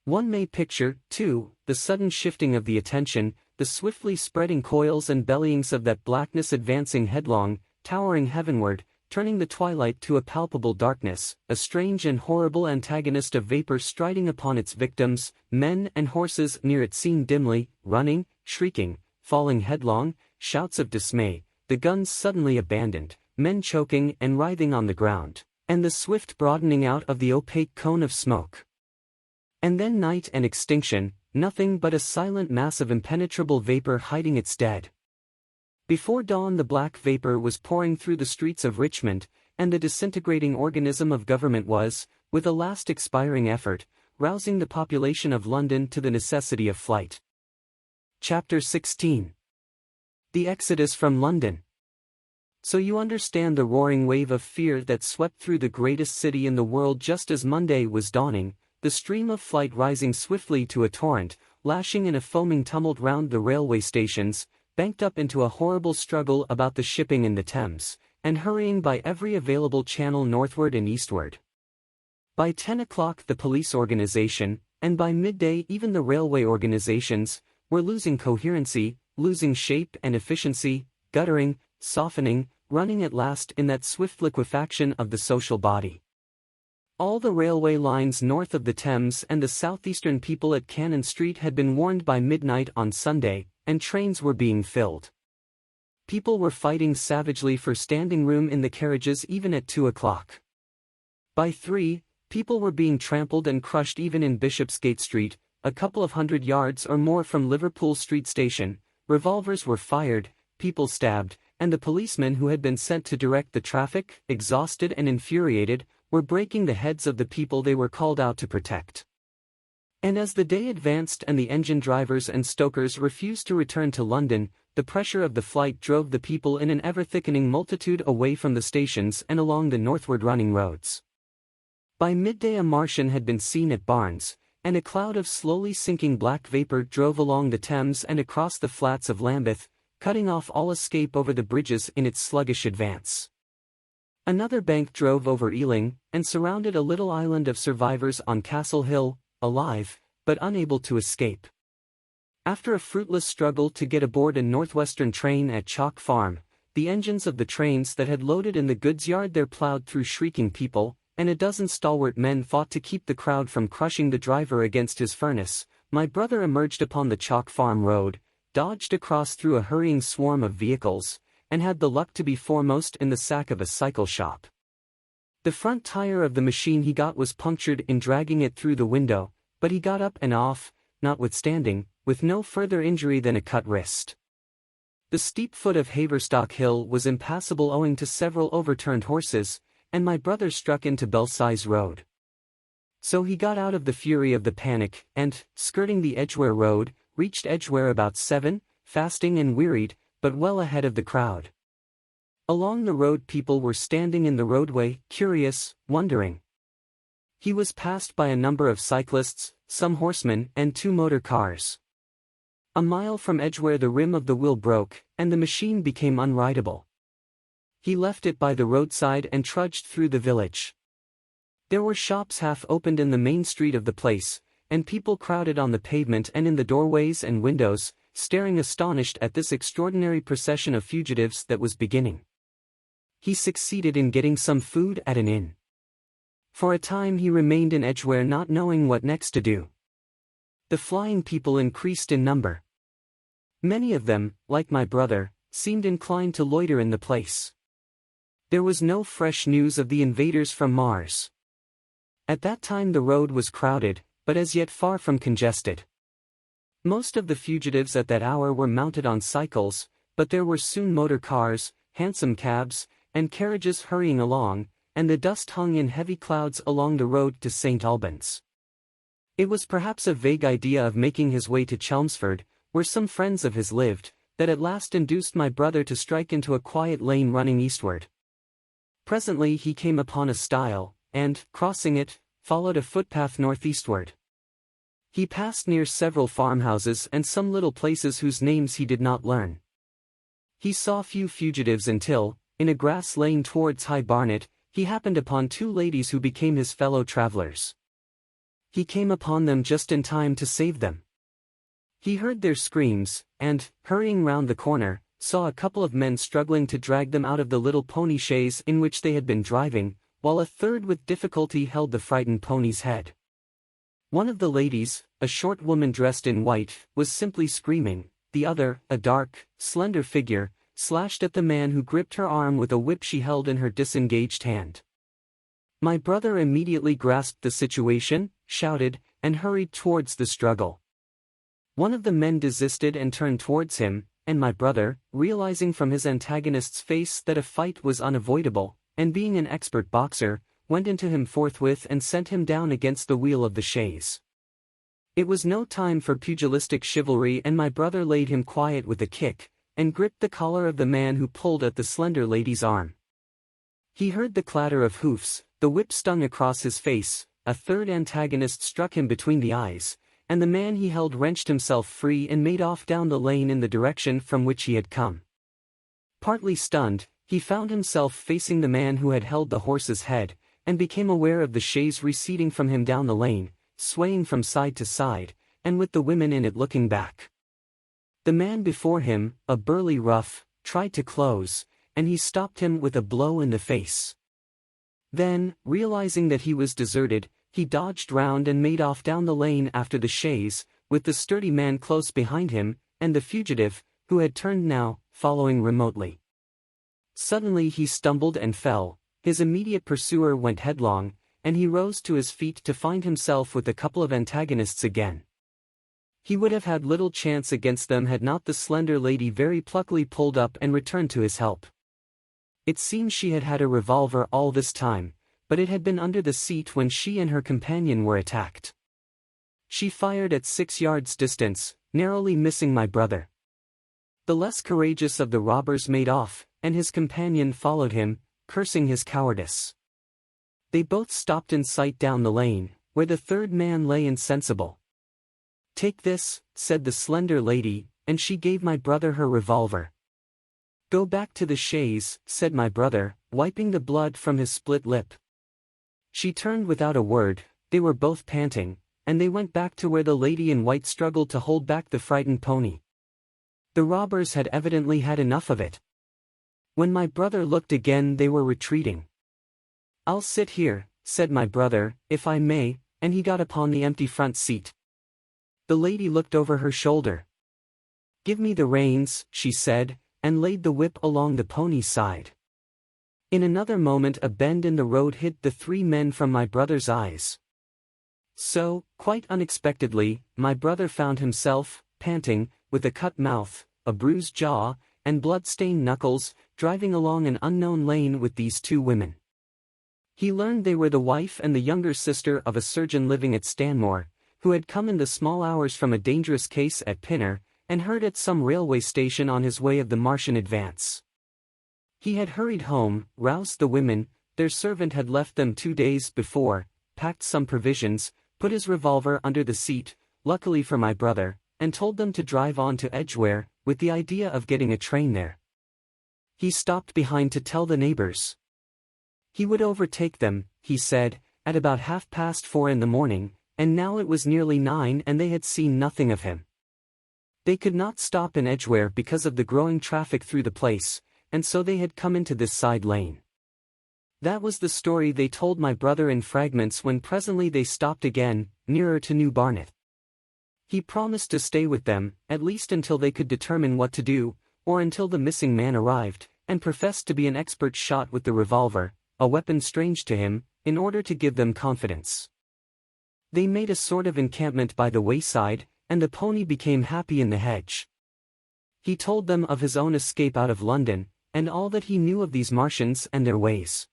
One may picture, too, the sudden shifting of the attention, the swiftly spreading coils and bellyings of that blackness advancing headlong, towering heavenward, turning the twilight to a palpable darkness, a strange and horrible antagonist of vapor striding upon its victims, men and horses near it seen dimly, running, shrieking, falling headlong, shouts of dismay, the guns suddenly abandoned, men choking and writhing on the ground, and the swift broadening out of the opaque cone of smoke. And then night and extinction, nothing but a silent mass of impenetrable vapor hiding its dead. Before dawn the black vapor was pouring through the streets of Richmond, and the disintegrating organism of government was, with a last expiring effort, rousing the population of London to the necessity of flight. Chapter 16. The Exodus from London. So you understand the roaring wave of fear that swept through the greatest city in the world just as Monday was dawning, the stream of flight rising swiftly to a torrent, lashing in a foaming tumult round the railway stations, banked up into a horrible struggle about the shipping in the Thames, and hurrying by every available channel northward and eastward. By 10 o'clock the police organization, and by midday even the railway organizations, were losing coherency, losing shape and efficiency, guttering, softening, running at last in that swift liquefaction of the social body. All the railway lines north of the Thames and the southeastern people at Cannon Street had been warned by midnight on Sunday, and trains were being filled. People were fighting savagely for standing room in the carriages even at 2 o'clock. By 3, people were being trampled and crushed even in Bishopsgate Street, a couple of 100 yards or more from Liverpool Street Station. Revolvers were fired, people stabbed, and the policemen who had been sent to direct the traffic, exhausted and infuriated, were breaking the heads of the people they were called out to protect. And as the day advanced and the engine drivers and stokers refused to return to London, the pressure of the flight drove the people in an ever-thickening multitude away from the stations and along the northward running roads. By midday a Martian had been seen at Barnes, and a cloud of slowly sinking black vapor drove along the Thames and across the flats of Lambeth, cutting off all escape over the bridges in its sluggish advance. Another bank drove over Ealing, and surrounded a little island of survivors on Castle Hill, alive, but unable to escape. After a fruitless struggle to get aboard a northwestern train at Chalk Farm, the engines of the trains that had loaded in the goods yard there plowed through shrieking people, and a dozen stalwart men fought to keep the crowd from crushing the driver against his furnace. My brother emerged upon the Chalk Farm road, dodged across through a hurrying swarm of vehicles, and had the luck to be foremost in the sack of a cycle shop. The front tire of the machine he got was punctured in dragging it through the window, but he got up and off, notwithstanding, with no further injury than a cut wrist. The steep foot of Haverstock Hill was impassable owing to several overturned horses, and my brother struck into Belsize Road. So he got out of the fury of the panic, and, skirting the Edgware Road, reached Edgware about 7, fasting and wearied, but well ahead of the crowd. Along the road people were standing in the roadway, curious, wondering. He was passed by a number of cyclists, some horsemen, and 2 motor cars. A mile from Edgware the rim of the wheel broke, and the machine became unrideable. He left it by the roadside and trudged through the village. There were shops half opened in the main street of the place, and people crowded on the pavement and in the doorways and windows, staring astonished at this extraordinary procession of fugitives that was beginning. He succeeded in getting some food at an inn. For a time he remained in Edgware, not knowing what next to do. The flying people increased in number. Many of them, like my brother, seemed inclined to loiter in the place. There was no fresh news of the invaders from Mars. At that time the road was crowded, but as yet far from congested. Most of the fugitives at that hour were mounted on cycles, but there were soon motor cars, hansom cabs, and carriages hurrying along, and the dust hung in heavy clouds along the road to St. Albans. It was perhaps a vague idea of making his way to Chelmsford, where some friends of his lived, that at last induced my brother to strike into a quiet lane running eastward. Presently he came upon a stile, and, crossing it, followed a footpath northeastward. He passed near several farmhouses and some little places whose names he did not learn. He saw few fugitives until, in a grass lane towards High Barnet, he happened upon two ladies who became his fellow travellers. He came upon them just in time to save them. He heard their screams, and, hurrying round the corner, saw a couple of men struggling to drag them out of the little pony chaise in which they had been driving, while a third with difficulty held the frightened pony's head. One of the ladies, a short woman dressed in white, was simply screaming, the other, a dark, slender figure, slashed at the man who gripped her arm with a whip she held in her disengaged hand. My brother immediately grasped the situation, shouted, and hurried towards the struggle. One of the men desisted and turned towards him, and my brother, realizing from his antagonist's face that a fight was unavoidable, and being an expert boxer, went into him forthwith and sent him down against the wheel of the chaise. It was no time for pugilistic chivalry, and my brother laid him quiet with a kick, and gripped the collar of the man who pulled at the slender lady's arm. He heard the clatter of hoofs, the whip stung across his face, a third antagonist struck him between the eyes, and the man he held wrenched himself free and made off down the lane in the direction from which he had come. Partly stunned, he found himself facing the man who had held the horse's head, and became aware of the chaise receding from him down the lane, swaying from side to side, and with the women in it looking back. The man before him, a burly rough, tried to close, and he stopped him with a blow in the face. Then, realizing that he was deserted, he dodged round and made off down the lane after the chaise, with the sturdy man close behind him, and the fugitive, who had turned now, following remotely. Suddenly he stumbled and fell, his immediate pursuer went headlong, and he rose to his feet to find himself with a couple of antagonists again. He would have had little chance against them had not the slender lady very pluckily pulled up and returned to his help. It seems she had had a revolver all this time, but it had been under the seat when she and her companion were attacked. She fired at 6 yards distance, narrowly missing my brother. The less courageous of the robbers made off, and his companion followed him, cursing his cowardice. They both stopped in sight down the lane, where the third man lay insensible. "Take this," said the slender lady, and she gave my brother her revolver. "Go back to the chaise," said my brother, wiping the blood from his split lip. She turned without a word, they were both panting, and they went back to where the lady in white struggled to hold back the frightened pony. The robbers had evidently had enough of it. When my brother looked again, they were retreating. "I'll sit here," said my brother, "if I may," and he got upon the empty front seat. The lady looked over her shoulder. "Give me the reins," she said, and laid the whip along the pony's side. In another moment a bend in the road hid the 3 men from my brother's eyes. So, quite unexpectedly, my brother found himself, panting, with a cut mouth, a bruised jaw, and blood-stained knuckles, driving along an unknown lane with these 2 women. He learned they were the wife and the younger sister of a surgeon living at Stanmore, who had come in the small hours from a dangerous case at Pinner, and heard at some railway station on his way of the Martian advance. He had hurried home, roused the women, their servant had left them 2 days before, packed some provisions, put his revolver under the seat, luckily for my brother, and told them to drive on to Edgware, with the idea of getting a train there. He stopped behind to tell the neighbors. He would overtake them, he said, at about 4:30 in the morning, and now it was nearly 9 and they had seen nothing of him. They could not stop in Edgware because of the growing traffic through the place, and so they had come into this side lane. That was the story they told my brother in fragments when presently they stopped again, nearer to New Barnet. He promised to stay with them, at least until they could determine what to do, or until the missing man arrived, and professed to be an expert shot with the revolver, a weapon strange to him, in order to give them confidence. They made a sort of encampment by the wayside, and the pony became happy in the hedge. He told them of his own escape out of London, and all that he knew of these Martians and their ways.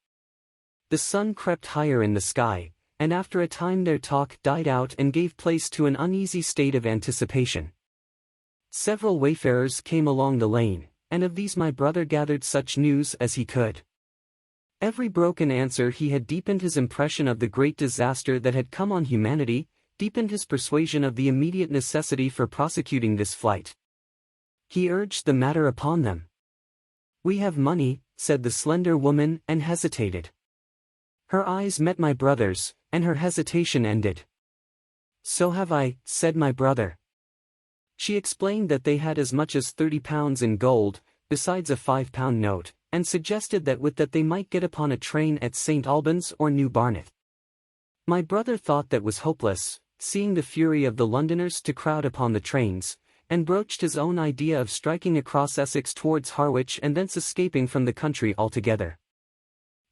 The sun crept higher in the sky, and after a time their talk died out and gave place to an uneasy state of anticipation. Several wayfarers came along the lane, and of these my brother gathered such news as he could. Every broken answer he had deepened his impression of the great disaster that had come on humanity, deepened his persuasion of the immediate necessity for prosecuting this flight. He urged the matter upon them. "We have money," said the slender woman, and hesitated. Her eyes met my brother's, and her hesitation ended. "So have I," said my brother. She explained that they had as much as £30 in gold, besides a £5 note, and suggested that with that they might get upon a train at St. Albans or New Barnet. My brother thought that was hopeless, seeing the fury of the Londoners to crowd upon the trains, and broached his own idea of striking across Essex towards Harwich and thence escaping from the country altogether.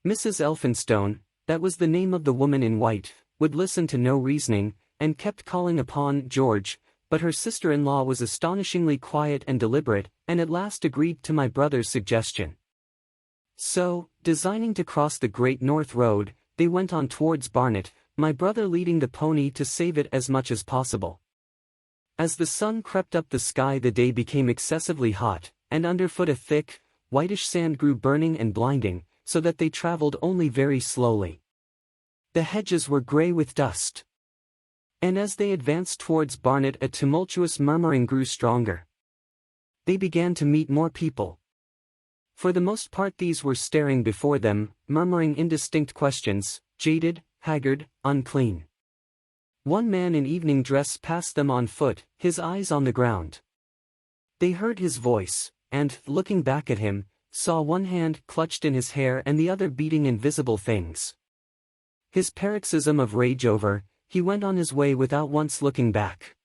Mrs. Elphinstone, that was the name of the woman in white, would listen to no reasoning, and kept calling upon George, but her sister-in-law was astonishingly quiet and deliberate, and at last agreed to my brother's suggestion. So, designing to cross the Great North Road, they went on towards Barnet, my brother leading the pony to save it as much as possible. As the sun crept up the sky the day became excessively hot, and underfoot a thick, whitish sand grew burning and blinding, so that they travelled only very slowly. The hedges were grey with dust. And as they advanced towards Barnet a tumultuous murmuring grew stronger. They began to meet more people. For the most part these were staring before them, murmuring indistinct questions, jaded, haggard, unclean. One man in evening dress passed them on foot, his eyes on the ground. They heard his voice, and, looking back at him, saw one hand clutched in his hair and the other beating invisible things. His paroxysm of rage over, he went on his way without once looking back.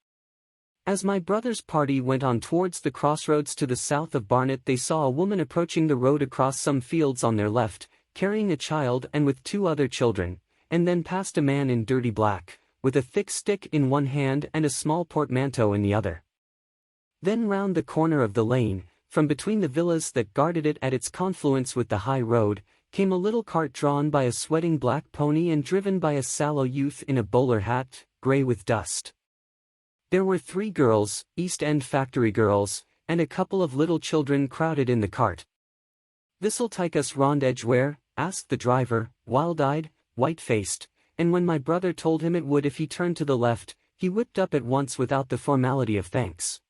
As my brother's party went on towards the crossroads to the south of Barnet they saw a woman approaching the road across some fields on their left, carrying a child and with two other children, and then passed a man in dirty black, with a thick stick in one hand and a small portmanteau in the other. Then round the corner of the lane, from between the villas that guarded it at its confluence with the high road, came a little cart drawn by a sweating black pony and driven by a sallow youth in a bowler hat, grey with dust. There were 3 girls, East End factory girls, and a couple of little children crowded in the cart. "This'll take us round Edgware?" asked the driver, wild-eyed, white-faced, and when my brother told him it would if he turned to the left, he whipped up at once without the formality of thanks.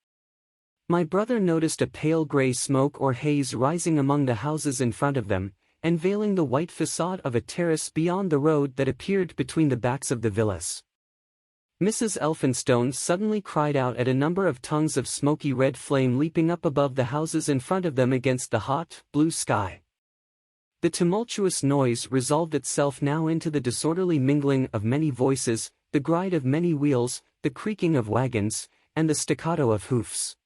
My brother noticed a pale grey smoke or haze rising among the houses in front of them, and veiling the white facade of a terrace beyond the road that appeared between the backs of the villas. Mrs. Elphinstone suddenly cried out at a number of tongues of smoky red flame leaping up above the houses in front of them against the hot, blue sky. The tumultuous noise resolved itself now into the disorderly mingling of many voices, the gride of many wheels, the creaking of wagons, and the staccato of hoofs.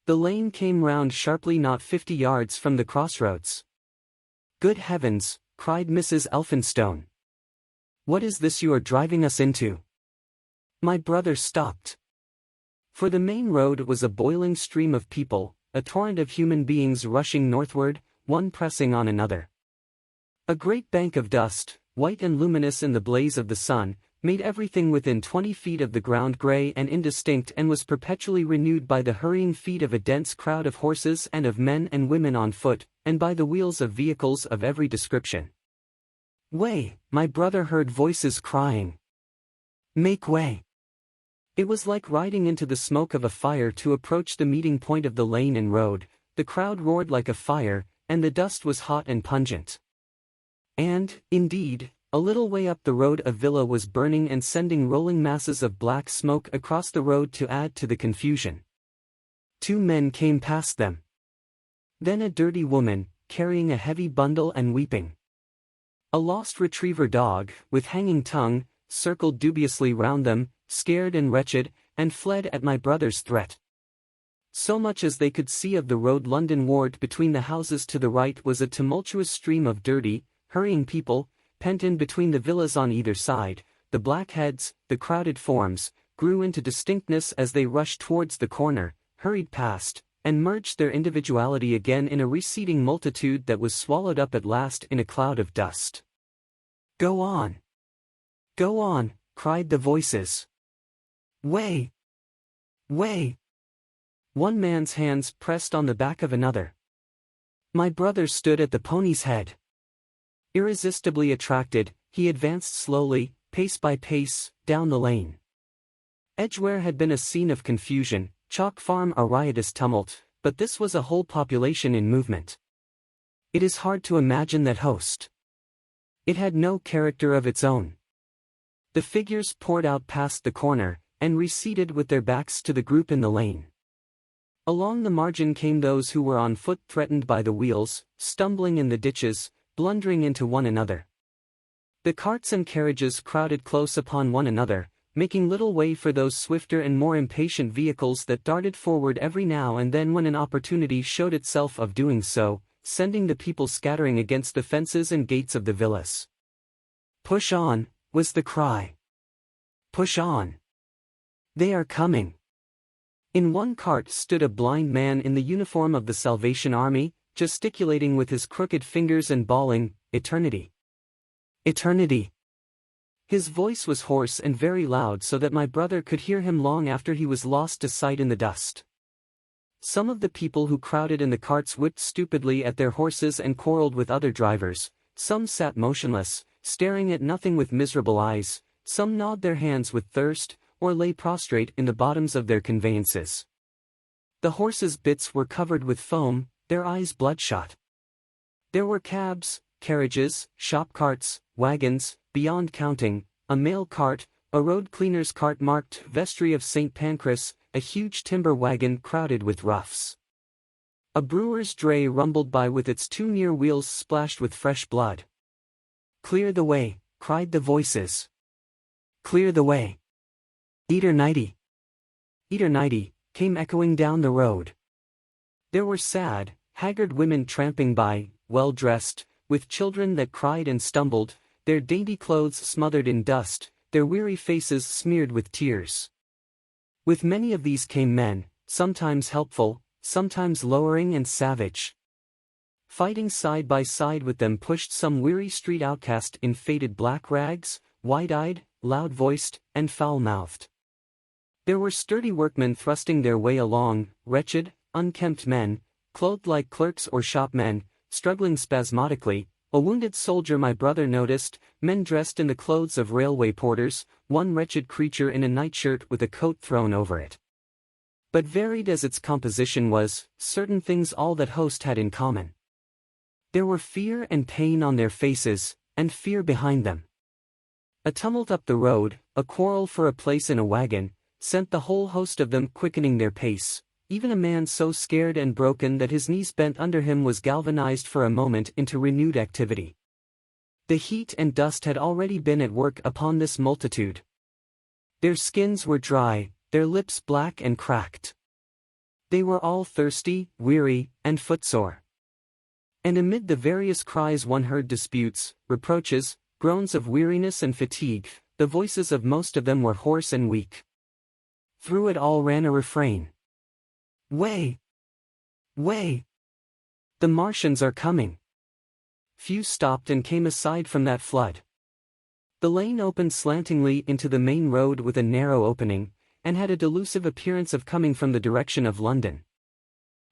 The lane came round sharply not 50 yards from the crossroads. "Good heavens!" cried Mrs. Elphinstone. "What is this you are driving us into?" My brother stopped. For the main road was a boiling stream of people, a torrent of human beings rushing northward, one pressing on another. A great bank of dust, white and luminous in the blaze of the sun, made everything within 20 feet of the ground grey and indistinct and was perpetually renewed by the hurrying feet of a dense crowd of horses and of men and women on foot, and by the wheels of vehicles of every description. "Way!" my brother heard voices crying. "Make way!" It was like riding into the smoke of a fire to approach the meeting point of the lane and road. The crowd roared like a fire, and the dust was hot and pungent. And, indeed, a little way up the road a villa was burning and sending rolling masses of black smoke across the road to add to the confusion. 2 men came past them. Then a dirty woman, carrying a heavy bundle and weeping. A lost retriever dog, with hanging tongue, circled dubiously round them, scared and wretched, and fled at my brother's threat. So much as they could see of the road London Ward between the houses to the right was a tumultuous stream of dirty, hurrying people, pent in between the villas on either side. The black heads, the crowded forms, grew into distinctness as they rushed towards the corner, hurried past, and merged their individuality again in a receding multitude that was swallowed up at last in a cloud of dust. "Go on! Go on!" cried the voices. "Way! Way!" One man's hands pressed on the back of another. My brother stood at the pony's head. Irresistibly attracted, he advanced slowly, pace by pace, down the lane. Edgware had been a scene of confusion, Chalk Farm a riotous tumult, but this was a whole population in movement. It is hard to imagine that host. It had no character of its own. The figures poured out past the corner, and receded with their backs to the group in the lane. Along the margin came those who were on foot, threatened by the wheels, stumbling in the ditches, blundering into one another. The carts and carriages crowded close upon one another, making little way for those swifter and more impatient vehicles that darted forward every now and then when an opportunity showed itself of doing so, sending the people scattering against the fences and gates of the villas. "Push on," was the cry. "Push on! They are coming!" In one cart stood a blind man in the uniform of the Salvation Army, gesticulating with his crooked fingers and bawling, "Eternity! Eternity!" His voice was hoarse and very loud so that my brother could hear him long after he was lost to sight in the dust. Some of the people who crowded in the carts whipped stupidly at their horses and quarreled with other drivers, some sat motionless, staring at nothing with miserable eyes, some gnawed their hands with thirst, or lay prostrate in the bottoms of their conveyances. The horses' bits were covered with foam, their eyes bloodshot. There were cabs, carriages, shop carts, wagons, beyond counting, a mail cart, a road cleaner's cart marked Vestry of St. Pancras, a huge timber wagon crowded with roughs. A brewer's dray rumbled by with its two near wheels splashed with fresh blood. "Clear the way," cried the voices. "Clear the way! Eternity! Eternity!" came echoing down the road. There were sad, haggard women tramping by, well-dressed, with children that cried and stumbled, their dainty clothes smothered in dust, their weary faces smeared with tears. With many of these came men, sometimes helpful, sometimes lowering and savage. Fighting side by side with them pushed some weary street outcast in faded black rags, wide-eyed, loud-voiced, and foul-mouthed. There were sturdy workmen thrusting their way along, wretched, unkempt men, clothed like clerks or shopmen, struggling spasmodically, a wounded soldier my brother noticed, men dressed in the clothes of railway porters, one wretched creature in a nightshirt with a coat thrown over it. But varied as its composition was, certain things all that host had in common. There were fear and pain on their faces, and fear behind them. A tumult up the road, a quarrel for a place in a wagon, sent the whole host of them quickening their pace. Even a man so scared and broken that his knees bent under him was galvanized for a moment into renewed activity. The heat and dust had already been at work upon this multitude. Their skins were dry, their lips black and cracked. They were all thirsty, weary, and footsore. And amid the various cries one heard disputes, reproaches, groans of weariness and fatigue. The voices of most of them were hoarse and weak. Through it all ran a refrain. "Way! Way! The Martians are coming!" Few stopped and came aside from that flood. The lane opened slantingly into the main road with a narrow opening, and had a delusive appearance of coming from the direction of London.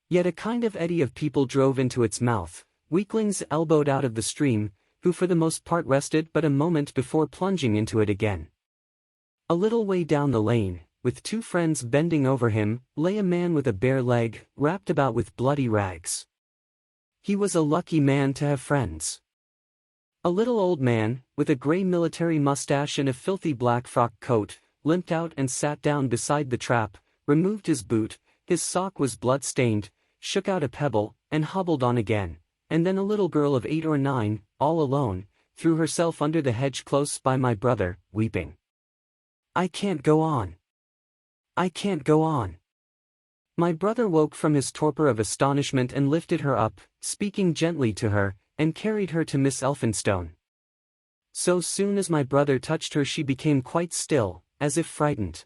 Yet a kind of eddy of people drove into its mouth, weaklings elbowed out of the stream, who for the most part rested but a moment before plunging into it again. A little way down the lane, with two friends bending over him, lay a man with a bare leg, wrapped about with bloody rags. He was a lucky man to have friends. A little old man, with a grey military mustache and a filthy black frock coat, limped out and sat down beside the trap, removed his boot, his sock was blood-stained, shook out a pebble, and hobbled on again, and then a little girl of 8 or 9, all alone, threw herself under the hedge close by my brother, weeping. "I can't go on. I can't go on." My brother woke from his torpor of astonishment and lifted her up, speaking gently to her, and carried her to Miss Elphinstone. So soon as my brother touched her she became quite still, as if frightened.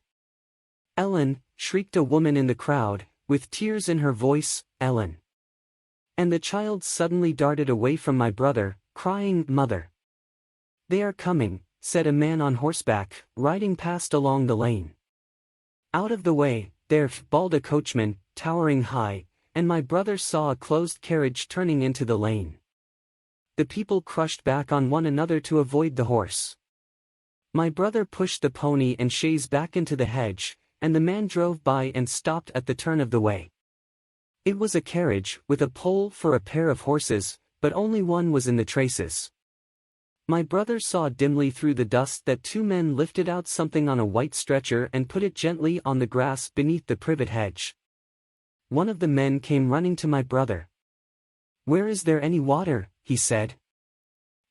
"Ellen," shrieked a woman in the crowd, with tears in her voice, "Ellen." And the child suddenly darted away from my brother, crying, "Mother." "They are coming," said a man on horseback, riding past along the lane. "Out of the way, there," bawled a coachman, towering high, and my brother saw a closed carriage turning into the lane. The people crushed back on one another to avoid the horse. My brother pushed the pony and chaise back into the hedge, and the man drove by and stopped at the turn of the way. It was a carriage, with a pole for a pair of horses, but only one was in the traces. My brother saw dimly through the dust that two men lifted out something on a white stretcher and put it gently on the grass beneath the privet hedge. One of the men came running to my brother. "Where is there any water?" he said.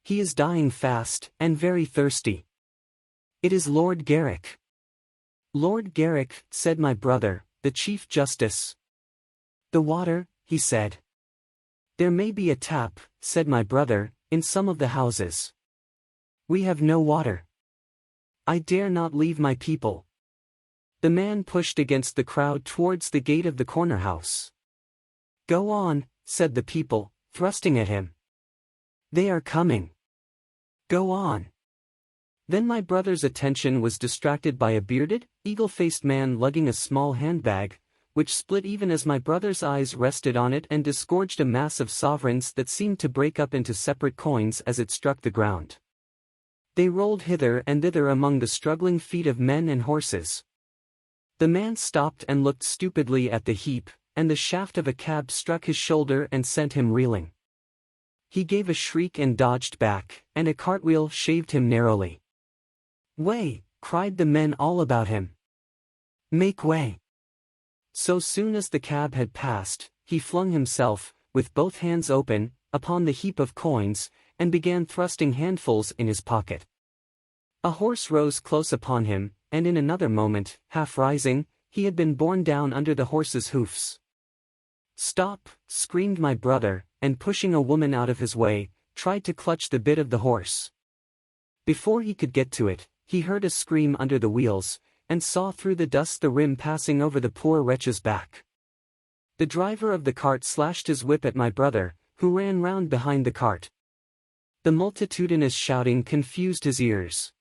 "He is dying fast, and very thirsty." "It is Lord Garrick." "Lord Garrick," said my brother, "the Chief Justice." "The water," he said. "There may be a tap," said my brother, "in some of the houses. We have no water. I dare not leave my people." The man pushed against the crowd towards the gate of the corner house. "Go on," said the people, thrusting at him. "They are coming. Go on." Then my brother's attention was distracted by a bearded, eagle-faced man lugging a small handbag, which split even as my brother's eyes rested on it and disgorged a mass of sovereigns that seemed to break up into separate coins as it struck the ground. They rolled hither and thither among the struggling feet of men and horses. The man stopped and looked stupidly at the heap, and the shaft of a cab struck his shoulder and sent him reeling. He gave a shriek and dodged back, and a cartwheel shaved him narrowly. "Way!" cried the men all about him. "Make way!" So soon as the cab had passed, he flung himself, with both hands open, upon the heap of coins, and began thrusting handfuls in his pocket. A horse rose close upon him, and in another moment, half rising, he had been borne down under the horse's hoofs. "Stop!" screamed my brother, and pushing a woman out of his way, tried to clutch the bit of the horse. Before he could get to it, he heard a scream under the wheels, and saw through the dust the rim passing over the poor wretch's back. The driver of the cart slashed his whip at my brother, who ran round behind the cart. The multitudinous shouting confused his ears.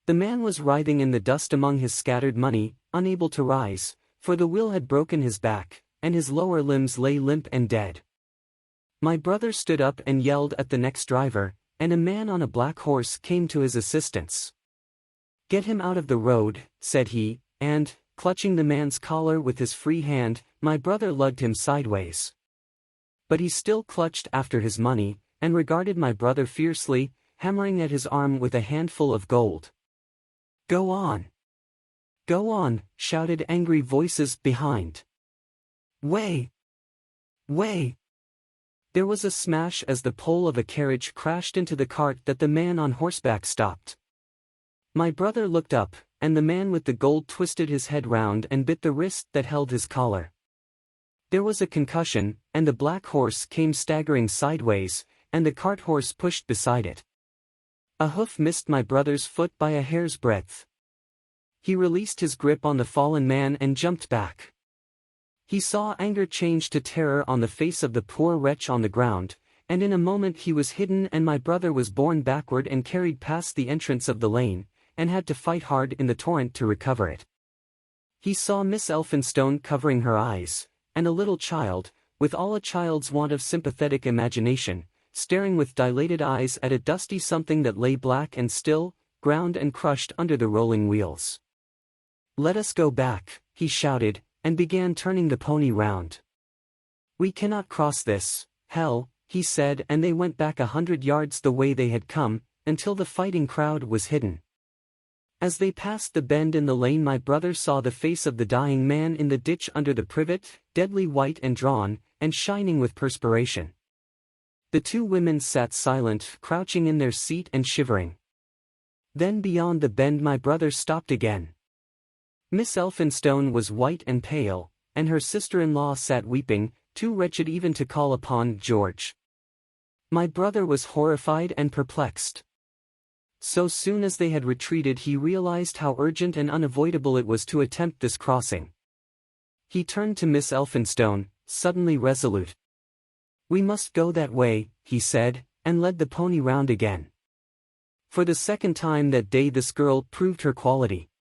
The man was writhing in the dust among his scattered money, unable to rise, for the wheel had broken his back, and his lower limbs lay limp and dead. My brother stood up and yelled at the next driver, and a man on a black horse came to his assistance. "Get him out of the road," said he, and, clutching the man's collar with his free hand, my brother lugged him sideways. But he still clutched after his money, and regarded my brother fiercely, hammering at his arm with a handful of gold. "Go on! Go on!" shouted angry voices behind. "Way! Way!" There was a smash as the pole of a carriage crashed into the cart that the man on horseback stopped. My brother looked up, and the man with the gold twisted his head round and bit the wrist that held his collar. There was a concussion, and the black horse came staggering sideways, and the cart horse pushed beside it. A hoof missed my brother's foot by a hair's breadth. He released his grip on the fallen man and jumped back. He saw anger change to terror on the face of the poor wretch on the ground, and in a moment he was hidden and my brother was borne backward and carried past the entrance of the lane, and had to fight hard in the torrent to recover it. He saw Miss Elphinstone covering her eyes, and a little child, with all a child's want of sympathetic imagination, staring with dilated eyes at a dusty something that lay black and still, ground and crushed under the rolling wheels. "Let us go back," he shouted, and began turning the pony round. "We cannot cross this hell," he said, and they went back 100 yards the way they had come, until the fighting crowd was hidden. As they passed the bend in the lane my brother saw the face of the dying man in the ditch under the privet, deadly white and drawn, and shining with perspiration. The two women sat silent, crouching in their seat and shivering. Then beyond the bend my brother stopped again. Miss Elphinstone was white and pale, and her sister-in-law sat weeping, too wretched even to call upon George. My brother was horrified and perplexed. So soon as they had retreated he realized how urgent and unavoidable it was to attempt this crossing. He turned to Miss Elphinstone, suddenly resolute. "We must go that way," he said, and led the pony round again. For the second time that day this girl proved her quality.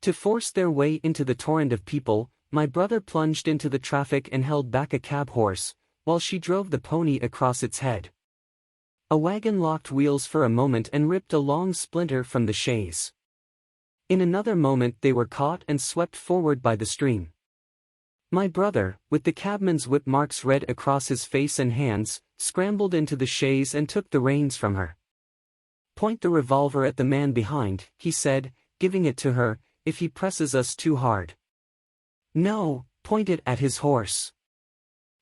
To force their way into the torrent of people, my brother plunged into the traffic and held back a cab horse, while she drove the pony across its head. A wagon locked wheels for a moment and ripped a long splinter from the chaise. In another moment they were caught and swept forward by the stream. My brother, with the cabman's whip marks red across his face and hands, scrambled into the chaise and took the reins from her. "Point the revolver at the man behind," he said, giving it to her, "if he presses us too hard." "No, point it at his horse."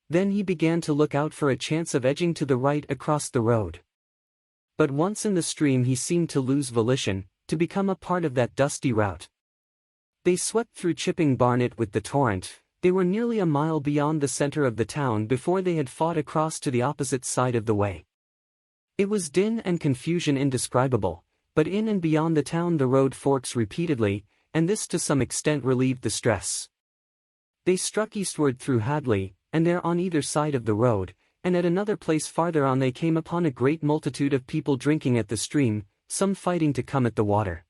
Then he began to look out for a chance of edging to the right across the road. But once in the stream he seemed to lose volition, to become a part of that dusty route. They swept through Chipping Barnet with the torrent. They were nearly a mile beyond the center of the town before they had fought across to the opposite side of the way. It was din and confusion indescribable, but in and beyond the town the road forks repeatedly, and this to some extent relieved the stress. They struck eastward through Hadley, and there on either side of the road, and at another place farther on they came upon a great multitude of people drinking at the stream, some fighting to come at the water.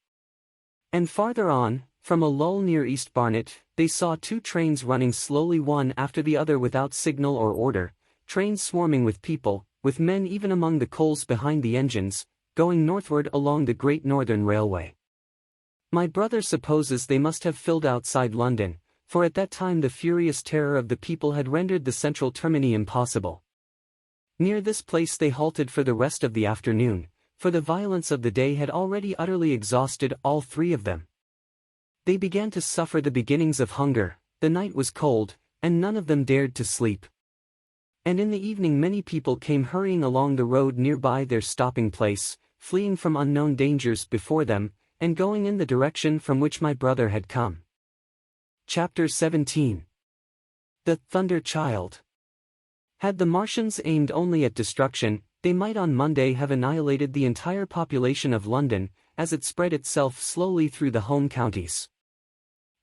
And farther on, from a lull near East Barnet, they saw two trains running slowly one after the other without signal or order, trains swarming with people, with men even among the coals behind the engines, going northward along the Great Northern Railway. My brother supposes they must have filled outside London, for at that time the furious terror of the people had rendered the central termini impossible. Near this place they halted for the rest of the afternoon, for the violence of the day had already utterly exhausted all three of them. They began to suffer the beginnings of hunger, the night was cold, and none of them dared to sleep. And in the evening many people came hurrying along the road nearby their stopping place, fleeing from unknown dangers before them, and going in the direction from which my brother had come. Chapter 17. The Thunder Child. Had the Martians aimed only at destruction, they might on Monday have annihilated the entire population of London, as it spread itself slowly through the home counties.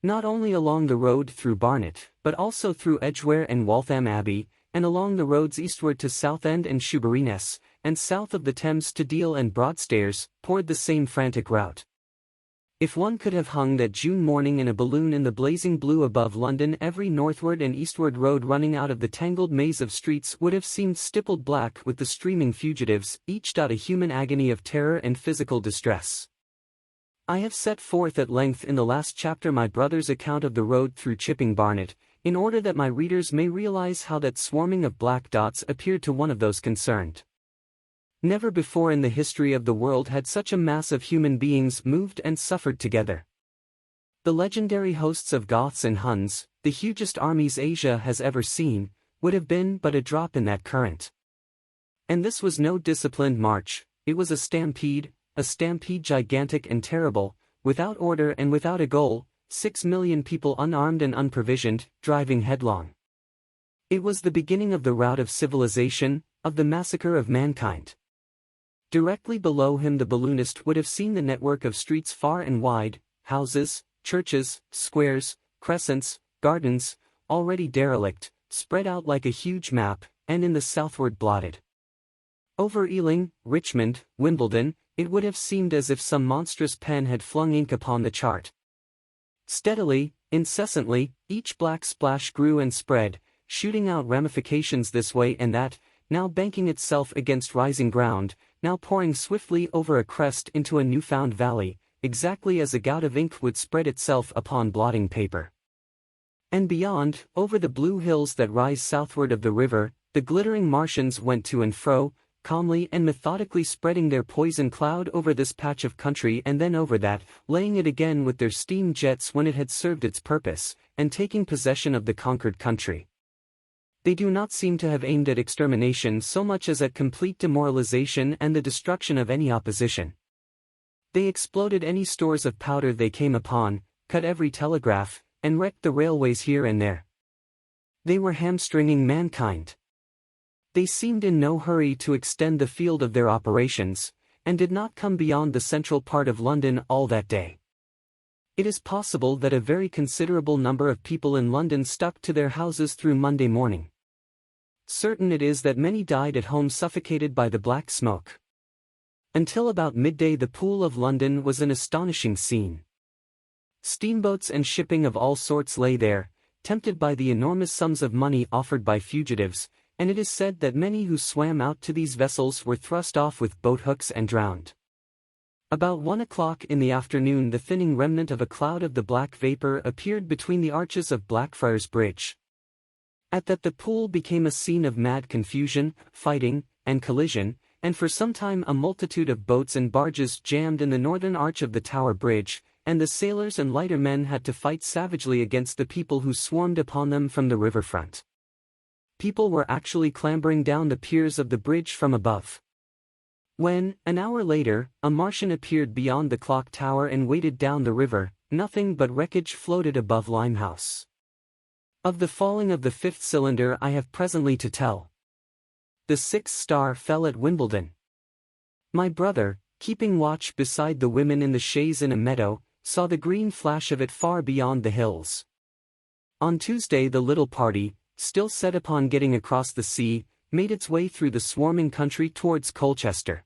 Not only along the road through Barnet, but also through Edgware and Waltham Abbey, and along the roads eastward to Southend and Shoeburyness, and south of the Thames to Deal and Broadstairs, poured the same frantic rout. If one could have hung that June morning in a balloon in the blazing blue above London, every northward and eastward road running out of the tangled maze of streets would have seemed stippled black with the streaming fugitives, each a human agony of terror and physical distress. I have set forth at length in the last chapter my brother's account of the road through Chipping Barnet, in order that my readers may realize how that swarming of black dots appeared to one of those concerned. Never before in the history of the world had such a mass of human beings moved and suffered together. The legendary hosts of Goths and Huns, the hugest armies Asia has ever seen, would have been but a drop in that current. And this was no disciplined march, it was a stampede gigantic and terrible, without order and without a goal, 6 million people unarmed and unprovisioned, driving headlong. It was the beginning of the rout of civilization, of the massacre of mankind. Directly below him the balloonist would have seen the network of streets far and wide, houses, churches, squares, crescents, gardens, already derelict, spread out like a huge map, and in the southward blotted. Over Ealing, Richmond, Wimbledon, it would have seemed as if some monstrous pen had flung ink upon the chart. Steadily, incessantly, each black splash grew and spread, shooting out ramifications this way and that, now banking itself against rising ground, now pouring swiftly over a crest into a newfound valley, exactly as a gout of ink would spread itself upon blotting paper. And beyond, over the blue hills that rise southward of the river, the glittering Martians went to and fro, calmly and methodically spreading their poison cloud over this patch of country and then over that, laying it again with their steam jets when it had served its purpose, and taking possession of the conquered country. They do not seem to have aimed at extermination so much as at complete demoralization and the destruction of any opposition. They exploded any stores of powder they came upon, cut every telegraph, and wrecked the railways here and there. They were hamstringing mankind. They seemed in no hurry to extend the field of their operations, and did not come beyond the central part of London all that day. It is possible that a very considerable number of people in London stuck to their houses through Monday morning. Certain it is that many died at home suffocated by the black smoke. Until about midday the Pool of London was an astonishing scene. Steamboats and shipping of all sorts lay there, tempted by the enormous sums of money offered by fugitives, and it is said that many who swam out to these vessels were thrust off with boat-hooks and drowned. About 1 o'clock in the afternoon the thinning remnant of a cloud of the black vapor appeared between the arches of Blackfriars Bridge. At that the Pool became a scene of mad confusion, fighting, and collision, and for some time a multitude of boats and barges jammed in the northern arch of the Tower Bridge, and the sailors and lightermen had to fight savagely against the people who swarmed upon them from the riverfront. People were actually clambering down the piers of the bridge from above. When, an hour later, a Martian appeared beyond the clock tower and waded down the river, nothing but wreckage floated above Limehouse. Of the falling of the fifth cylinder I have presently to tell. The sixth star fell at Wimbledon. My brother, keeping watch beside the women in the chaise in a meadow, saw the green flash of it far beyond the hills. On Tuesday the little party, still set upon getting across the sea, made its way through the swarming country towards Colchester.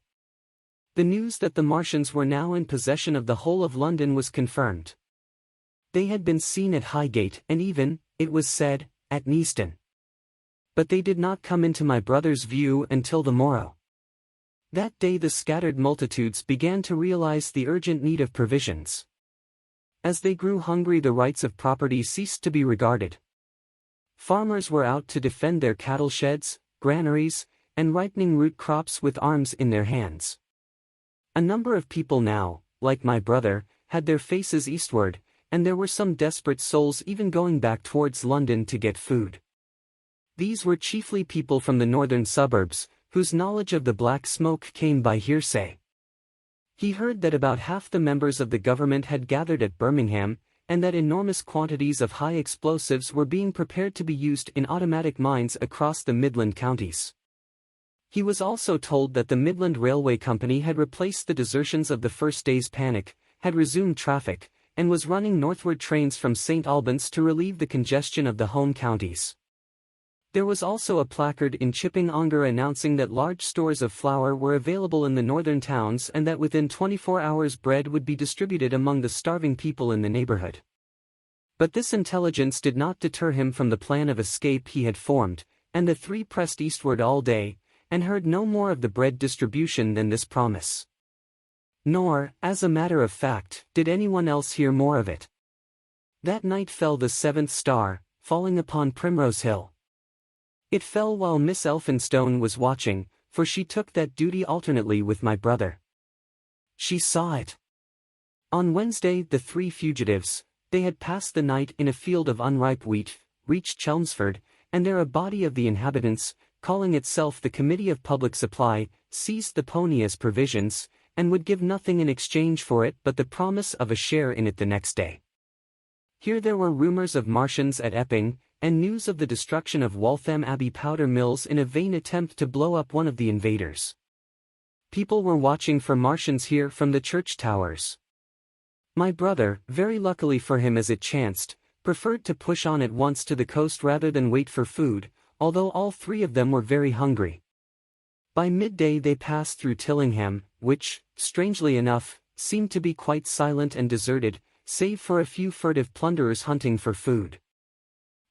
The news that the Martians were now in possession of the whole of London was confirmed. They had been seen at Highgate and even, it was said, at Neaston. But they did not come into my brother's view until the morrow. That day the scattered multitudes began to realize the urgent need of provisions. As they grew hungry the rights of property ceased to be regarded. Farmers were out to defend their cattle sheds, granaries, and ripening root crops with arms in their hands. A number of people now, like my brother, had their faces eastward, and there were some desperate souls even going back towards London to get food. These were chiefly people from the northern suburbs, whose knowledge of the black smoke came by hearsay. He heard that about half the members of the government had gathered at Birmingham, and that enormous quantities of high explosives were being prepared to be used in automatic mines across the Midland counties. He was also told that the Midland Railway Company had replaced the desertions of the first day's panic, had resumed traffic, and was running northward trains from St. Albans to relieve the congestion of the home counties. There was also a placard in Chipping Ongar announcing that large stores of flour were available in the northern towns and that within 24 hours bread would be distributed among the starving people in the neighborhood. But this intelligence did not deter him from the plan of escape he had formed, and the three pressed eastward all day, and heard no more of the bread distribution than this promise. Nor, as a matter of fact, did anyone else hear more of it. That night fell the seventh star, falling upon Primrose Hill. It fell while Miss Elphinstone was watching, for she took that duty alternately with my brother. She saw it. On Wednesday the three fugitives, they had passed the night in a field of unripe wheat, reached Chelmsford, and there a body of the inhabitants, calling itself the Committee of Public Supply, seized the pony as provisions, and would give nothing in exchange for it but the promise of a share in it the next day. Here there were rumors of Martians at Epping, and news of the destruction of Waltham Abbey powder mills in a vain attempt to blow up one of the invaders. People were watching for Martians here from the church towers. My brother, very luckily for him as it chanced, preferred to push on at once to the coast rather than wait for food, although all three of them were very hungry. By midday they passed through Tillingham, which, strangely enough, seemed to be quite silent and deserted, save for a few furtive plunderers hunting for food.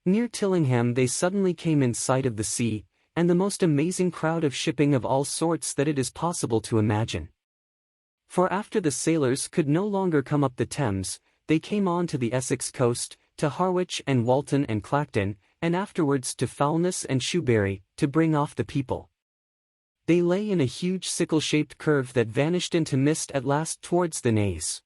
Near Tillingham they suddenly came in sight of the sea, and the most amazing crowd of shipping of all sorts that it is possible to imagine. For after the sailors could no longer come up the Thames, they came on to the Essex coast, to Harwich and Walton and Clacton, and afterwards to Foulness and Shoebury, to bring off the people. They lay in a huge sickle-shaped curve that vanished into mist at last towards the Naze.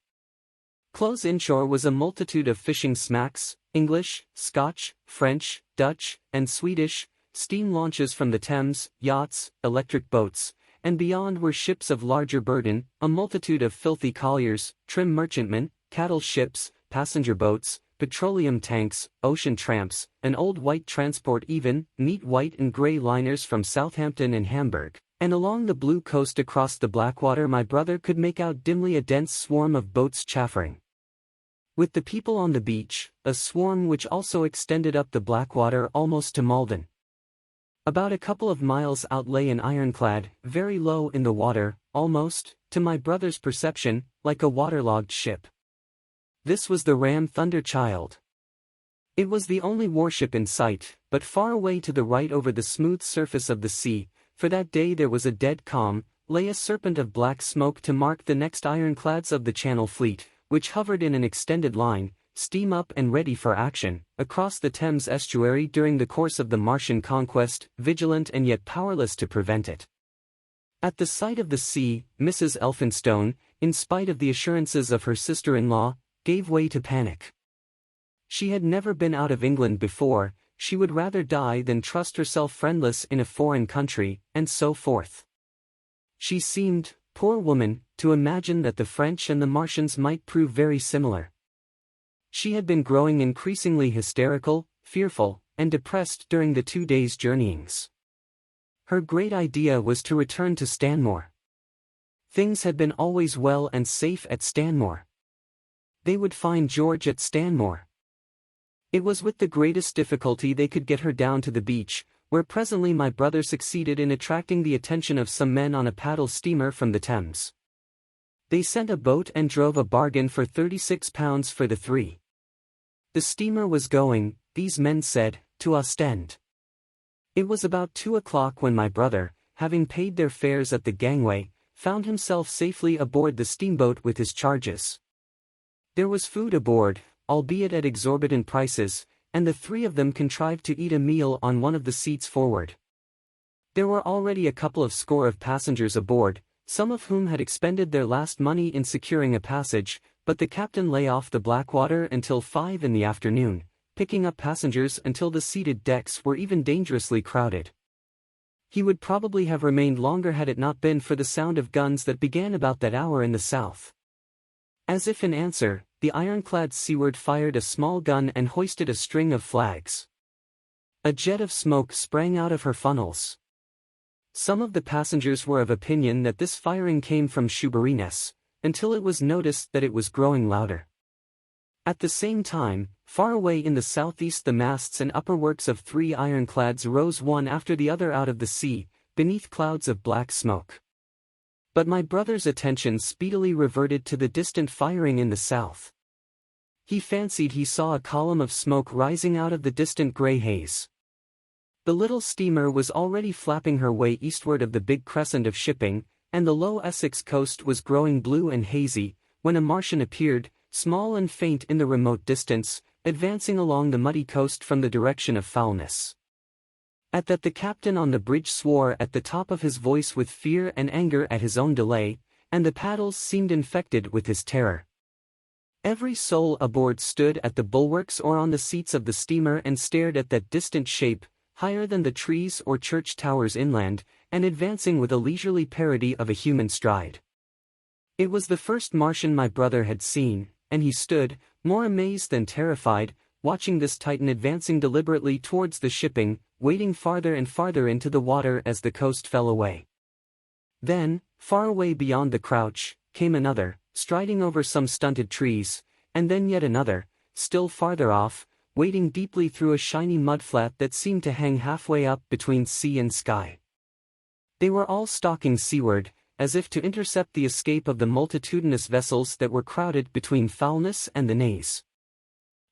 Close inshore was a multitude of fishing smacks, English, Scotch, French, Dutch, and Swedish, steam launches from the Thames, yachts, electric boats, and beyond were ships of larger burden, a multitude of filthy colliers, trim merchantmen, cattle ships, passenger boats, petroleum tanks, ocean tramps, an old white transport, even neat white and grey liners from Southampton and Hamburg, and along the blue coast across the Blackwater my brother could make out dimly a dense swarm of boats chaffering. With the people on the beach, a swarm which also extended up the Blackwater almost to Malden. About a couple of miles out lay an ironclad, very low in the water, almost, to my brother's perception, like a waterlogged ship. This was the ram Thunderchild. It was the only warship in sight, but far away to the right over the smooth surface of the sea, for that day there was a dead calm, lay a serpent of black smoke to mark the next ironclads of the Channel Fleet, which hovered in an extended line, steam up and ready for action, across the Thames estuary during the course of the Martian conquest, vigilant and yet powerless to prevent it. At the sight of the sea, Mrs. Elphinstone, in spite of the assurances of her sister-in-law, gave way to panic. She had never been out of England before, she would rather die than trust herself friendless in a foreign country, and so forth. She seemed, poor woman, to imagine that the French and the Martians might prove very similar. She had been growing increasingly hysterical, fearful, and depressed during the 2 days' journeyings. Her great idea was to return to Stanmore. Things had been always well and safe at Stanmore. They would find George at Stanmore. It was with the greatest difficulty they could get her down to the beach, where presently my brother succeeded in attracting the attention of some men on a paddle steamer from the Thames. They sent a boat and drove a bargain for £36 for the three. The steamer was going, these men said, to Ostend. It was about 2 o'clock when my brother, having paid their fares at the gangway, found himself safely aboard the steamboat with his charges. There was food aboard, albeit at exorbitant prices, and the three of them contrived to eat a meal on one of the seats forward. There were already a couple of score of passengers aboard, some of whom had expended their last money in securing a passage, but the captain lay off the Blackwater until 5 in the afternoon, picking up passengers until the seated decks were even dangerously crowded. He would probably have remained longer had it not been for the sound of guns that began about that hour in the south. As if in answer, the ironclad seaward fired a small gun and hoisted a string of flags. A jet of smoke sprang out of her funnels. Some of the passengers were of opinion that this firing came from Shoeburyness, until it was noticed that it was growing louder. At the same time, far away in the southeast the masts and upper works of 3 ironclads rose one after the other out of the sea, beneath clouds of black smoke. But my brother's attention speedily reverted to the distant firing in the south. He fancied he saw a column of smoke rising out of the distant grey haze. The little steamer was already flapping her way eastward of the big crescent of shipping, and the low Essex coast was growing blue and hazy, when a Martian appeared, small and faint in the remote distance, advancing along the muddy coast from the direction of Foulness. At that the captain on the bridge swore at the top of his voice with fear and anger at his own delay, and the paddles seemed infected with his terror. Every soul aboard stood at the bulwarks or on the seats of the steamer and stared at that distant shape, higher than the trees or church towers inland, and advancing with a leisurely parody of a human stride. It was the first Martian my brother had seen, and he stood, more amazed than terrified, watching this Titan advancing deliberately towards the shipping, wading farther and farther into the water as the coast fell away. Then, far away beyond the crouch, came another, striding over some stunted trees, and then yet another, still farther off, wading deeply through a shiny mudflat that seemed to hang halfway up between sea and sky. They were all stalking seaward, as if to intercept the escape of the multitudinous vessels that were crowded between Foulness and the Naze.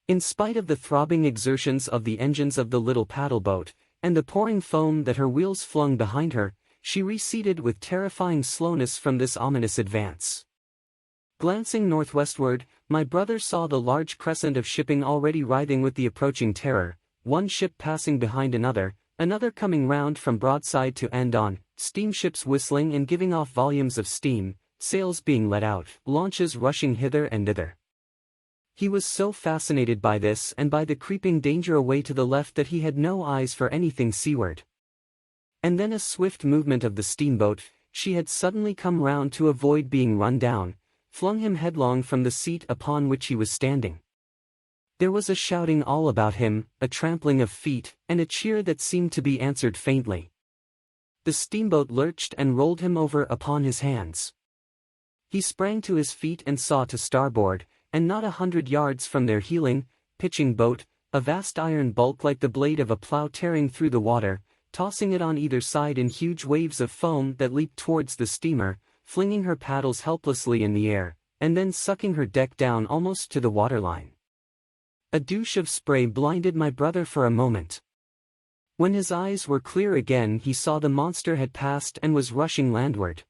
In spite of the throbbing exertions of the engines of the little paddle-boat, and the pouring foam that her wheels flung behind her, she receded with terrifying slowness from this ominous advance. Glancing northwestward, my brother saw the large crescent of shipping already writhing with the approaching terror, one ship passing behind another coming round from broadside to end on, steamships whistling and giving off volumes of steam, sails being let out, launches rushing hither and thither. He was so fascinated by this and by the creeping danger away to the left that he had no eyes for anything seaward. And then a swift movement of the steamboat, she had suddenly come round to avoid being run down, flung him headlong from the seat upon which he was standing. There was a shouting all about him, a trampling of feet, and a cheer that seemed to be answered faintly. The steamboat lurched and rolled him over upon his hands. He sprang to his feet and saw to starboard, and not 100 yards from their heeling, pitching boat, a vast iron bulk like the blade of a plough tearing through the water, tossing it on either side in huge waves of foam that leaped towards the steamer, flinging her paddles helplessly in the air, and then sucking her deck down almost to the waterline. A douche of spray blinded my brother for a moment. When his eyes were clear again, he saw the monster had passed and was rushing landward.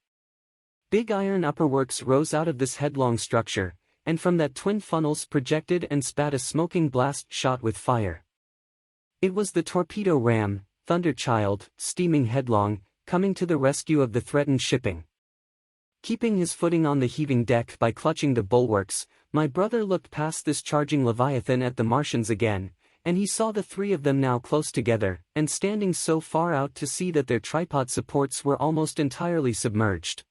Big iron upperworks rose out of this headlong structure, and from that twin funnels projected and spat a smoking blast shot with fire. It was the torpedo ram, Thunderchild, steaming headlong, coming to the rescue of the threatened shipping. Keeping his footing on the heaving deck by clutching the bulwarks, my brother looked past this charging Leviathan at the Martians again, and he saw the three of them now close together, and standing so far out to sea that their tripod supports were almost entirely submerged.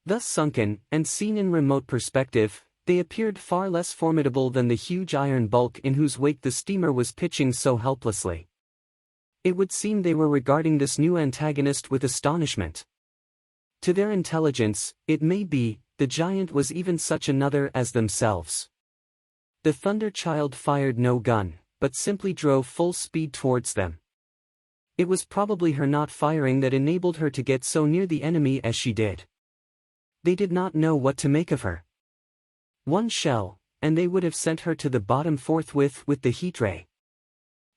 Thus sunken, and seen in remote perspective, they appeared far less formidable than the huge iron bulk in whose wake the steamer was pitching so helplessly. It would seem they were regarding this new antagonist with astonishment. To their intelligence, it may be, the giant was even such another as themselves. The Thunderchild fired no gun, but simply drove full speed towards them. It was probably her not firing that enabled her to get so near the enemy as she did. They did not know what to make of her. One shell, and they would have sent her to the bottom forthwith with the heat ray.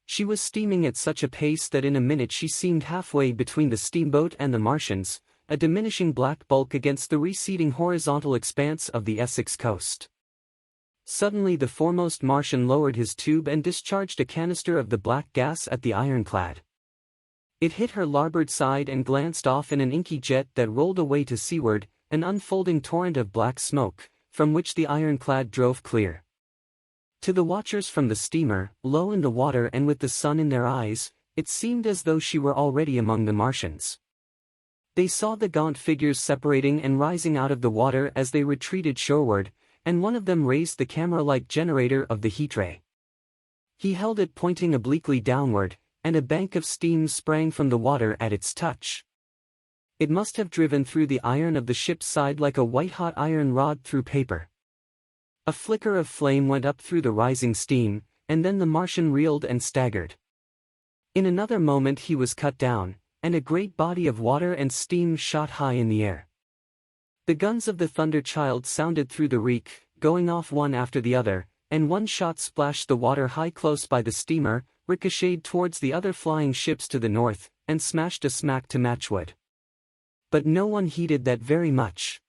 She was steaming at such a pace that in a minute she seemed halfway between the steamboat and the Martians, a diminishing black bulk against the receding horizontal expanse of the Essex coast. Suddenly the foremost Martian lowered his tube and discharged a canister of the black gas at the ironclad. It hit her larboard side and glanced off in an inky jet that rolled away to seaward, an unfolding torrent of black smoke, from which the ironclad drove clear. To the watchers from the steamer, low in the water and with the sun in their eyes, it seemed as though she were already among the Martians. They saw the gaunt figures separating and rising out of the water as they retreated shoreward, and one of them raised the camera-like generator of the heat ray. He held it pointing obliquely downward, and a bank of steam sprang from the water at its touch. It must have driven through the iron of the ship's side like a white-hot iron rod through paper. A flicker of flame went up through the rising steam, and then the Martian reeled and staggered. In another moment he was cut down, and a great body of water and steam shot high in the air. The guns of the Thunderchild sounded through the reek, going off one after the other, and one shot splashed the water high close by the steamer, ricocheted towards the other flying ships to the north, and smashed a smack to matchwood. But no one heeded that very much.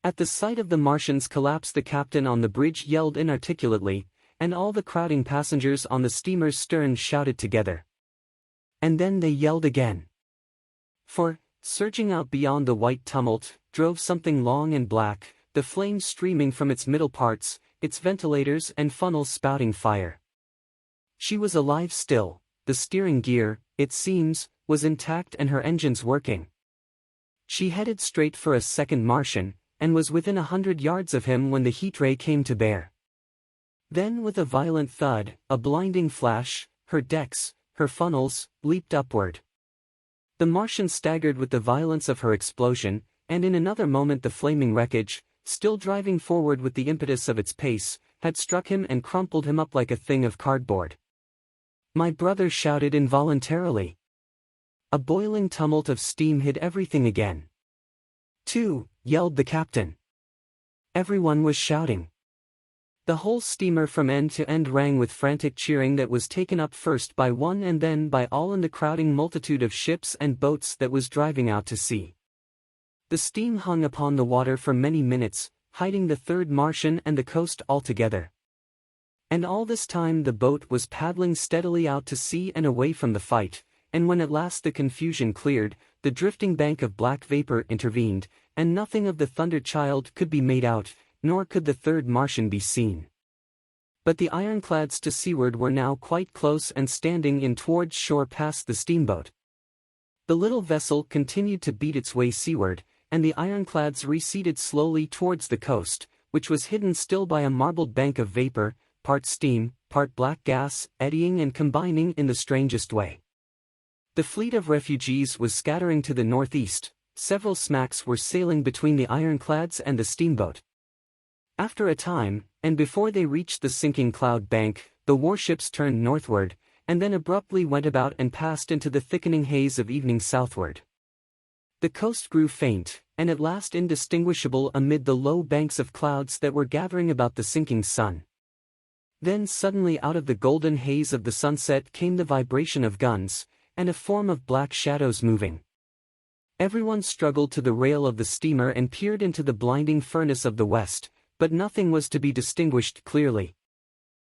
At the sight of the Martians collapse, the captain on the bridge yelled inarticulately, and all the crowding passengers on the steamer's stern shouted together. And then they yelled again. For, surging out beyond the white tumult, drove something long and black, the flames streaming from its middle parts, its ventilators and funnels spouting fire. She was alive still, the steering gear, it seems, was intact and her engines working. She headed straight for a second Martian, and was within 100 yards of him when the heat ray came to bear. Then with a violent thud, a blinding flash, her decks, her funnels, leaped upward. The Martian staggered with the violence of her explosion, and in another moment the flaming wreckage, still driving forward with the impetus of its pace, had struck him and crumpled him up like a thing of cardboard. My brother shouted involuntarily. A boiling tumult of steam hid everything again. "Two!" yelled the captain. Everyone was shouting. The whole steamer from end to end rang with frantic cheering that was taken up first by one and then by all in the crowding multitude of ships and boats that was driving out to sea. The steam hung upon the water for many minutes, hiding the third Martian and the coast altogether. And all this time the boat was paddling steadily out to sea and away from the fight, and when at last the confusion cleared, the drifting bank of black vapor intervened, and nothing of the Thunderchild could be made out, nor could the third Martian be seen. But the ironclads to seaward were now quite close and standing in towards shore past the steamboat. The little vessel continued to beat its way seaward, and the ironclads receded slowly towards the coast, which was hidden still by a marbled bank of vapor, part steam, part black gas, eddying and combining in the strangest way. The fleet of refugees was scattering to the northeast, several smacks were sailing between the ironclads and the steamboat. After a time, and before they reached the sinking cloud bank, the warships turned northward, and then abruptly went about and passed into the thickening haze of evening southward. The coast grew faint, and at last indistinguishable amid the low banks of clouds that were gathering about the sinking sun. Then suddenly out of the golden haze of the sunset came the vibration of guns, and a form of black shadows moving. Everyone struggled to the rail of the steamer and peered into the blinding furnace of the west, but nothing was to be distinguished clearly.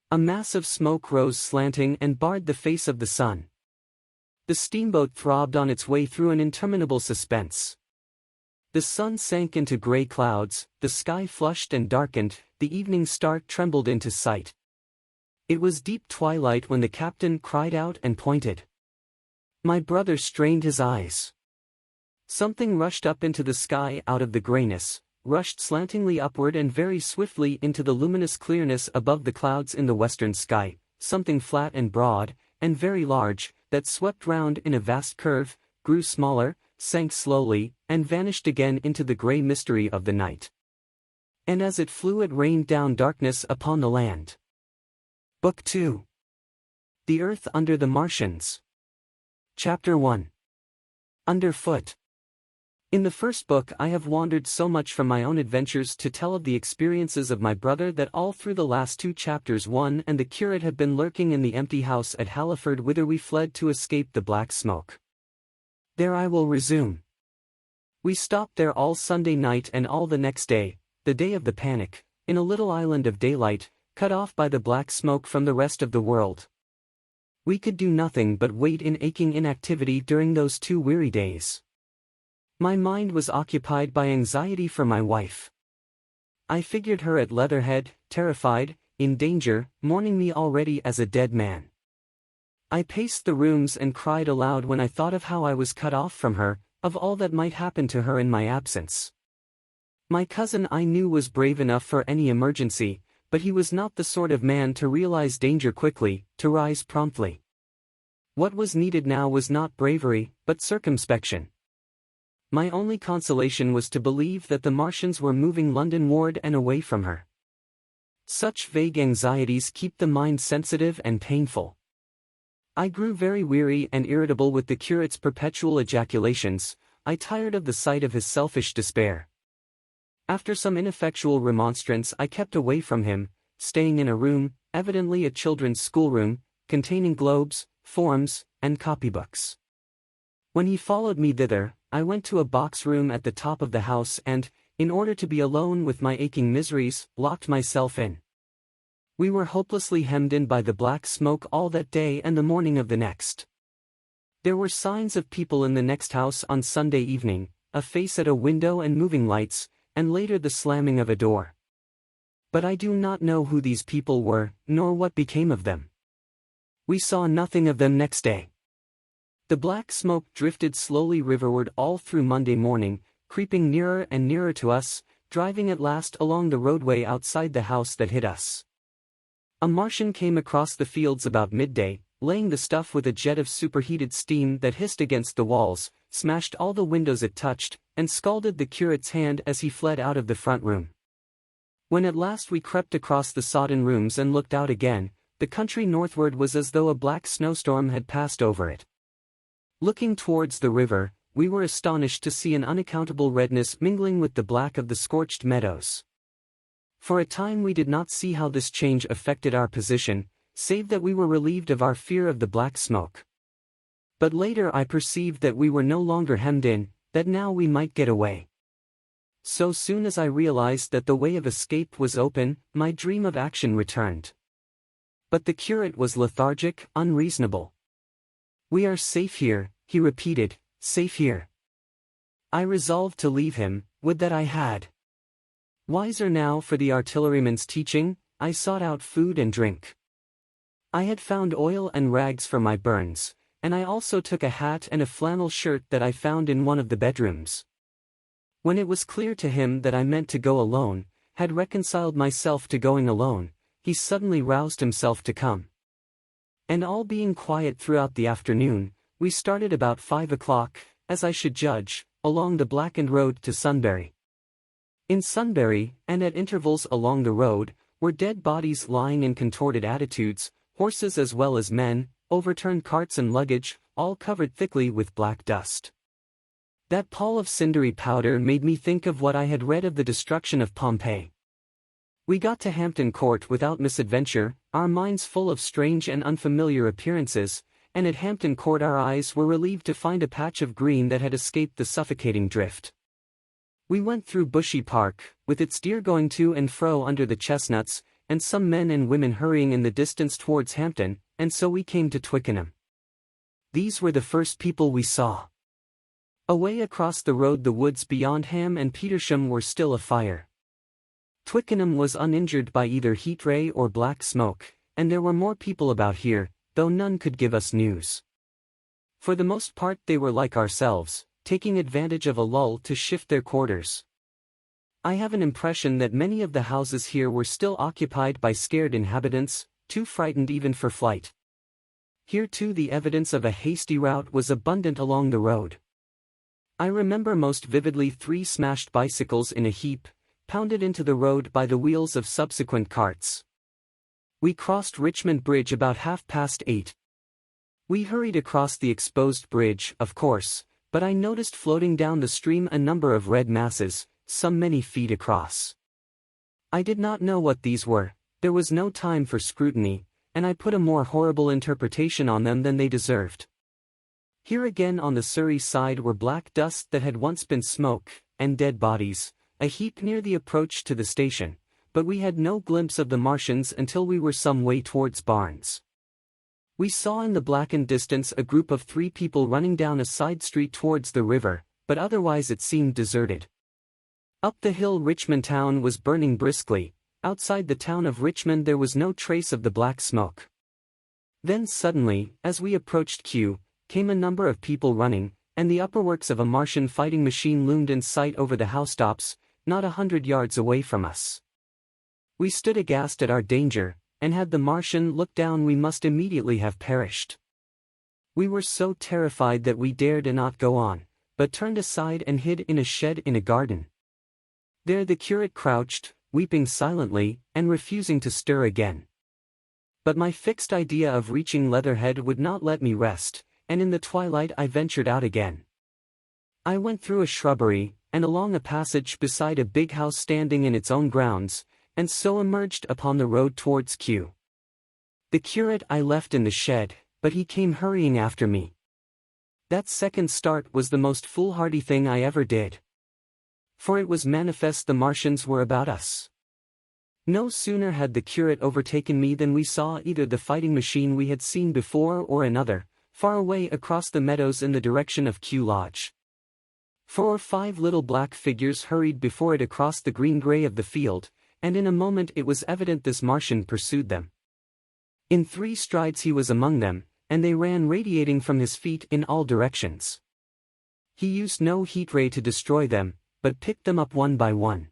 A mass of smoke rose slanting and barred the face of the sun. The steamboat throbbed on its way through an interminable suspense. The sun sank into gray clouds, the sky flushed and darkened, the evening star trembled into sight. It was deep twilight when the captain cried out and pointed. My brother strained his eyes. Something rushed up into the sky out of the grayness, rushed slantingly upward and very swiftly into the luminous clearness above the clouds in the western sky, something flat and broad, and very large, that swept round in a vast curve, grew smaller, sank slowly, and vanished again into the grey mystery of the night. And as it flew it rained down darkness upon the land. Book 2. The Earth Under the Martians. Chapter 1. Underfoot. In the first book I have wandered so much from my own adventures to tell of the experiences of my brother that all through the last 2 chapters one and the curate have been lurking in the empty house at Halliford whither we fled to escape the black smoke. There I will resume. We stopped there all Sunday night and all the next day, the day of the panic, in a little island of daylight, cut off by the black smoke from the rest of the world. We could do nothing but wait in aching inactivity during those 2 weary days. My mind was occupied by anxiety for my wife. I figured her at Leatherhead, terrified, in danger, mourning me already as a dead man. I paced the rooms and cried aloud when I thought of how I was cut off from her, of all that might happen to her in my absence. My cousin I knew was brave enough for any emergency, but he was not the sort of man to realize danger quickly, to rise promptly. What was needed now was not bravery, but circumspection. My only consolation was to believe that the Martians were moving Londonward and away from her. Such vague anxieties keep the mind sensitive and painful. I grew very weary and irritable with the curate's perpetual ejaculations. I tired of the sight of his selfish despair. After some ineffectual remonstrance I kept away from him, staying in a room, evidently a children's schoolroom, containing globes, forms, and copybooks. When he followed me thither, I went to a box room at the top of the house and, in order to be alone with my aching miseries, locked myself in. We were hopelessly hemmed in by the black smoke all that day and the morning of the next. There were signs of people in the next house on Sunday evening, a face at a window and moving lights, and later the slamming of a door. But I do not know who these people were, nor what became of them. We saw nothing of them next day. The black smoke drifted slowly riverward all through Monday morning, creeping nearer and nearer to us, driving at last along the roadway outside the house that hid us. A Martian came across the fields about midday, laying the stuff with a jet of superheated steam that hissed against the walls, smashed all the windows it touched, and scalded the curate's hand as he fled out of the front room. When at last we crept across the sodden rooms and looked out again, the country northward was as though a black snowstorm had passed over it. Looking towards the river, we were astonished to see an unaccountable redness mingling with the black of the scorched meadows. For a time we did not see how this change affected our position, save that we were relieved of our fear of the black smoke. But later I perceived that we were no longer hemmed in, that now we might get away. So soon as I realized that the way of escape was open, my dream of action returned. But the curate was lethargic, unreasonable. "We are safe here," he repeated, "safe here." I resolved to leave him, would that I had. Wiser now for the artilleryman's teaching, I sought out food and drink. I had found oil and rags for my burns, and I also took a hat and a flannel shirt that I found in one of the bedrooms. When it was clear to him that I meant to go alone, had reconciled myself to going alone, he suddenly roused himself to come. And all being quiet throughout the afternoon, we started about 5 o'clock, as I should judge, along the blackened road to Sunbury. In Sunbury, and at intervals along the road, were dead bodies lying in contorted attitudes, horses as well as men, overturned carts and luggage, all covered thickly with black dust. That pall of cindery powder made me think of what I had read of the destruction of Pompeii. We got to Hampton Court without misadventure, our minds full of strange and unfamiliar appearances, and at Hampton Court our eyes were relieved to find a patch of green that had escaped the suffocating drift. We went through Bushy Park, with its deer going to and fro under the chestnuts, and some men and women hurrying in the distance towards Hampton, and so we came to Twickenham. These were the first people we saw. Away across the road the woods beyond Ham and Petersham were still afire. Twickenham was uninjured by either heat ray or black smoke, and there were more people about here, though none could give us news. For the most part they were like ourselves, taking advantage of a lull to shift their quarters. I have an impression that many of the houses here were still occupied by scared inhabitants, too frightened even for flight. Here too the evidence of a hasty rout was abundant along the road. I remember most vividly 3 smashed bicycles in a heap, pounded into the road by the wheels of subsequent carts. We crossed Richmond Bridge about 8:30. We hurried across the exposed bridge, of course, but I noticed floating down the stream a number of red masses, some many feet across. I did not know what these were, there was no time for scrutiny, and I put a more horrible interpretation on them than they deserved. Here again on the Surrey side were black dust that had once been smoke, and dead bodies, a heap near the approach to the station, but we had no glimpse of the Martians until we were some way towards Barnes. We saw in the blackened distance a group of 3 people running down a side street towards the river, but otherwise it seemed deserted. Up the hill Richmond town was burning briskly, outside the town of Richmond there was no trace of the black smoke. Then suddenly, as we approached Kew, came a number of people running, and the upperworks of a Martian fighting machine loomed in sight over the housetops, not 100 yards away from us. We stood aghast at our danger, and had the Martian looked down we must immediately have perished. We were so terrified that we dared not go on, but turned aside and hid in a shed in a garden. There the curate crouched, weeping silently, and refusing to stir again. But my fixed idea of reaching Leatherhead would not let me rest, and in the twilight I ventured out again. I went through a shrubbery, and along a passage beside a big house standing in its own grounds, and so emerged upon the road towards Kew. The curate I left in the shed, but he came hurrying after me. That second start was the most foolhardy thing I ever did. For it was manifest the Martians were about us. No sooner had the curate overtaken me than we saw either the fighting machine we had seen before or another, far away across the meadows in the direction of Kew Lodge. 4 or 5 little black figures hurried before it across the green-grey of the field, and in a moment it was evident this Martian pursued them. In 3 strides he was among them, and they ran radiating from his feet in all directions. He used no heat ray to destroy them, but picked them up one by one.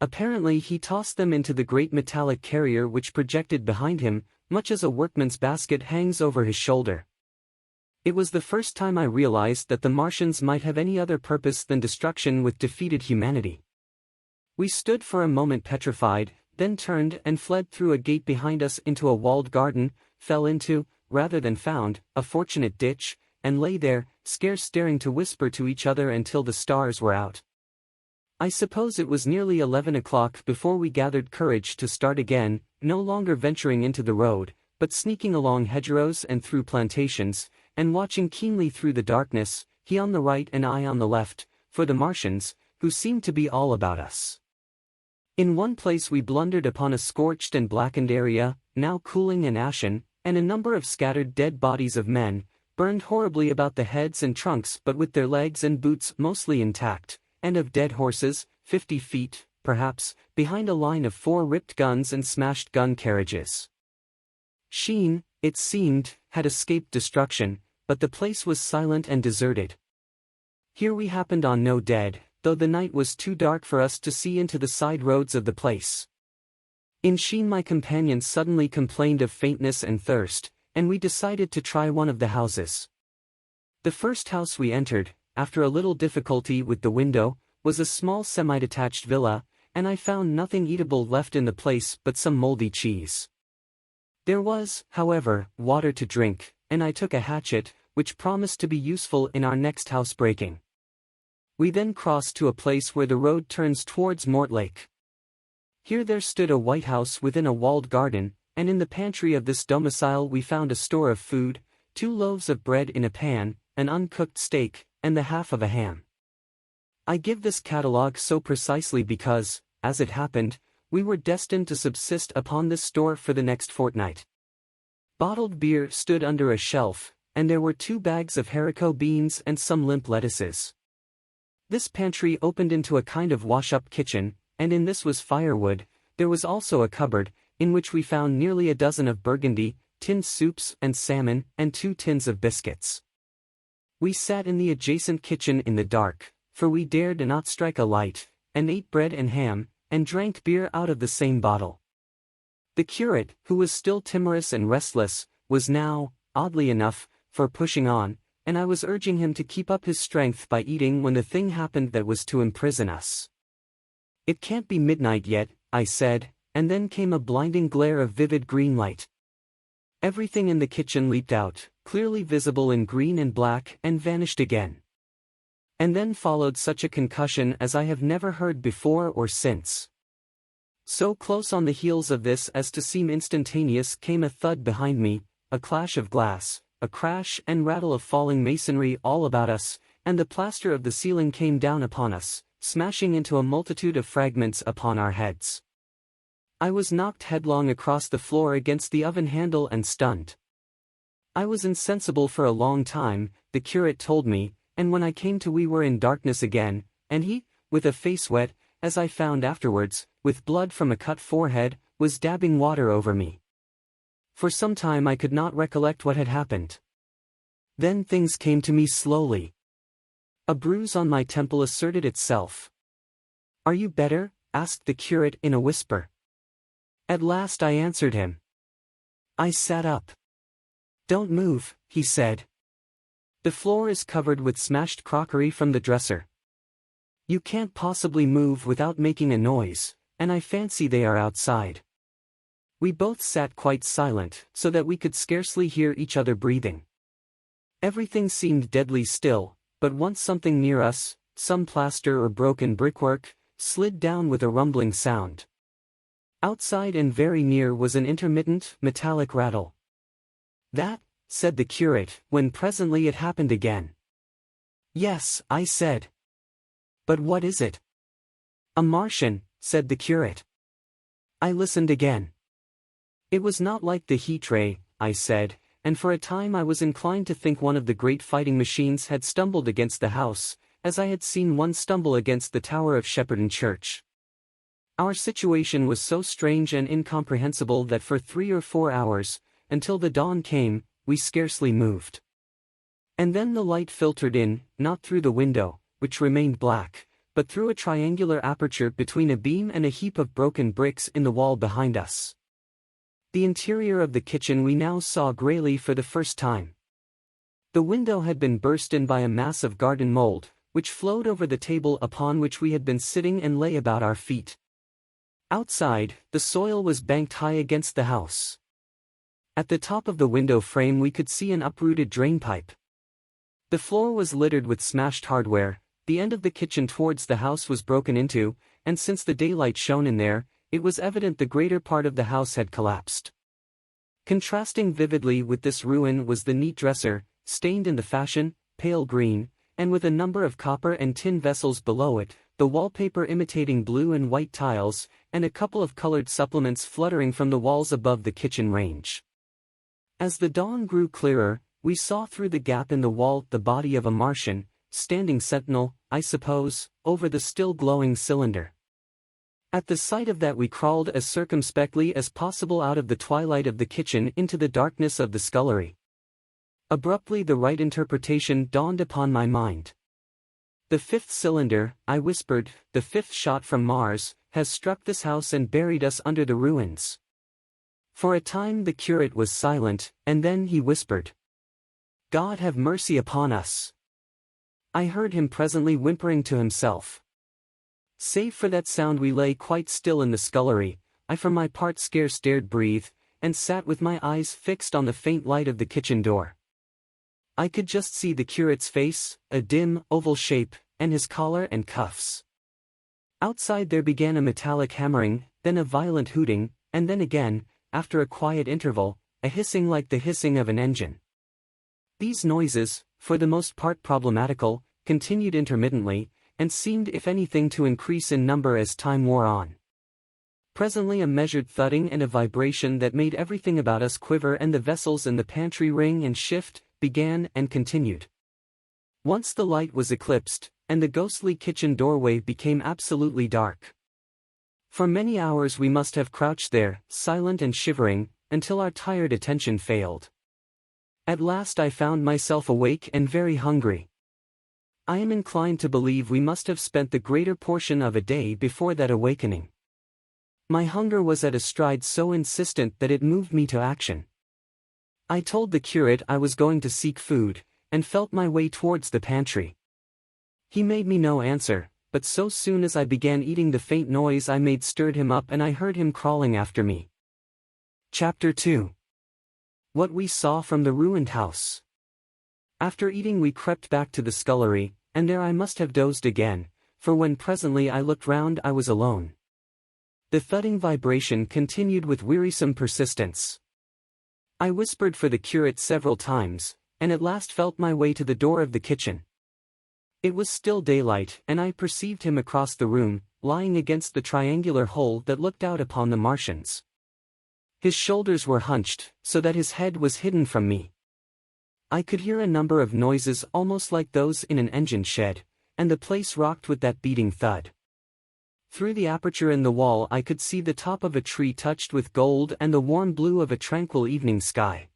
Apparently he tossed them into the great metallic carrier which projected behind him, much as a workman's basket hangs over his shoulder. It was the first time I realized that the Martians might have any other purpose than destruction with defeated humanity. We stood for a moment petrified, then turned and fled through a gate behind us into a walled garden, fell into, rather than found, a fortunate ditch, and lay there, scarce daring to whisper to each other until the stars were out. I suppose it was nearly 11 o'clock before we gathered courage to start again, no longer venturing into the road, but sneaking along hedgerows and through plantations, and watching keenly through the darkness, he on the right and I on the left, for the Martians, who seemed to be all about us. In one place we blundered upon a scorched and blackened area, now cooling and ashen, and a number of scattered dead bodies of men, burned horribly about the heads and trunks but with their legs and boots mostly intact, and of dead horses, 50 feet, perhaps, behind a line of 4 ripped guns and smashed gun carriages. Sheen, it seemed, had escaped destruction, but the place was silent and deserted. Here we happened on no dead, though the night was too dark for us to see into the side roads of the place. In Sheen my companion suddenly complained of faintness and thirst, and we decided to try one of the houses. The first house we entered, after a little difficulty with the window, was a small semi-detached villa, and I found nothing eatable left in the place but some moldy cheese. There was, however, water to drink, and I took a hatchet, which promised to be useful in our next housebreaking. We then crossed to a place where the road turns towards Mortlake. Here there stood a white house within a walled garden, and in the pantry of this domicile we found a store of food, 2 loaves of bread in a pan, an uncooked steak, and the half of a ham. I give this catalogue so precisely because, as it happened, we were destined to subsist upon this store for the next fortnight. Bottled beer stood under a shelf, and there were 2 bags of haricot beans and some limp lettuces. This pantry opened into a kind of wash-up kitchen, and in this was firewood. There was also a cupboard, in which we found nearly a dozen of burgundy, tinned soups and salmon, and 2 tins of biscuits. We sat in the adjacent kitchen in the dark, for we dared not strike a light, and ate bread and ham, and drank beer out of the same bottle. The curate, who was still timorous and restless, was now, oddly enough, for pushing on, and I was urging him to keep up his strength by eating when the thing happened that was to imprison us. "It can't be midnight yet," I said, and then came a blinding glare of vivid green light. Everything in the kitchen leaped out, clearly visible in green and black, and vanished again. And then followed such a concussion as I have never heard before or since. So close on the heels of this as to seem instantaneous came a thud behind me, a clash of glass, a crash and rattle of falling masonry all about us, and the plaster of the ceiling came down upon us, smashing into a multitude of fragments upon our heads. I was knocked headlong across the floor against the oven handle and stunned. I was insensible for a long time, the curate told me, and when I came to we were in darkness again, and he, with a face wet, as I found afterwards, with blood from a cut forehead, was dabbing water over me. For some time I could not recollect what had happened. Then things came to me slowly. A bruise on my temple asserted itself. "Are you better?" asked the curate in a whisper. At last I answered him. I sat up. "Don't move," he said. "The floor is covered with smashed crockery from the dresser. You can't possibly move without making a noise, and I fancy they are outside." We both sat quite silent, so that we could scarcely hear each other breathing. Everything seemed deadly still, but once something near us, some plaster or broken brickwork, slid down with a rumbling sound. Outside and very near was an intermittent, metallic rattle. "That," said the curate, when presently it happened again. "Yes," I said. "But what is it?" "A Martian," said the curate. I listened again. "It was not like the heat ray," I said, and for a time I was inclined to think one of the great fighting machines had stumbled against the house, as I had seen one stumble against the tower of Shepperton Church. Our situation was so strange and incomprehensible that for 3 or 4 hours, until the dawn came, we scarcely moved. And then the light filtered in, not through the window, which remained black, but through a triangular aperture between a beam and a heap of broken bricks in the wall behind us. The interior of the kitchen we now saw greyly for the first time. The window had been burst in by a mass of garden mold, which flowed over the table upon which we had been sitting and lay about our feet. Outside, the soil was banked high against the house. At the top of the window frame we could see an uprooted drainpipe. The floor was littered with smashed hardware, the end of the kitchen towards the house was broken into, and since the daylight shone in there, it was evident the greater part of the house had collapsed. Contrasting vividly with this ruin was the neat dresser, stained in the fashion, pale green, and with a number of copper and tin vessels below it, the wallpaper imitating blue and white tiles, and a couple of colored supplements fluttering from the walls above the kitchen range. As the dawn grew clearer, we saw through the gap in the wall the body of a Martian, standing sentinel, I suppose, over the still glowing cylinder. At the sight of that we crawled as circumspectly as possible out of the twilight of the kitchen into the darkness of the scullery. Abruptly the right interpretation dawned upon my mind. "The fifth cylinder," I whispered, "the fifth shot from Mars, has struck this house and buried us under the ruins." For a time the curate was silent, and then he whispered, "God have mercy upon us." I heard him presently whimpering to himself. Save for that sound we lay quite still in the scullery. I for my part scarce dared breathe, and sat with my eyes fixed on the faint light of the kitchen door. I could just see the curate's face, a dim, oval shape, and his collar and cuffs. Outside there began a metallic hammering, then a violent hooting, and then again, after a quiet interval, a hissing like the hissing of an engine. These noises, for the most part problematical, continued intermittently, and seemed if anything to increase in number as time wore on. Presently a measured thudding and a vibration that made everything about us quiver and the vessels in the pantry ring and shift, began and continued. Once the light was eclipsed, and the ghostly kitchen doorway became absolutely dark. For many hours we must have crouched there, silent and shivering, until our tired attention failed. At last I found myself awake and very hungry. I am inclined to believe we must have spent the greater portion of a day before that awakening. My hunger was at a stride so insistent that it moved me to action. I told the curate I was going to seek food, and felt my way towards the pantry. He made me no answer, but so soon as I began eating the faint noise I made stirred him up and I heard him crawling after me. Chapter 2. What we saw from the ruined house. After eating we crept back to the scullery, and there I must have dozed again, for when presently I looked round I was alone. The thudding vibration continued with wearisome persistence. I whispered for the curate several times, and at last felt my way to the door of the kitchen. It was still daylight, and I perceived him across the room, lying against the triangular hole that looked out upon the Martians. His shoulders were hunched, so that his head was hidden from me. I could hear a number of noises almost like those in an engine shed, and the place rocked with that beating thud. Through the aperture in the wall I could see the top of a tree touched with gold and the warm blue of a tranquil evening sky.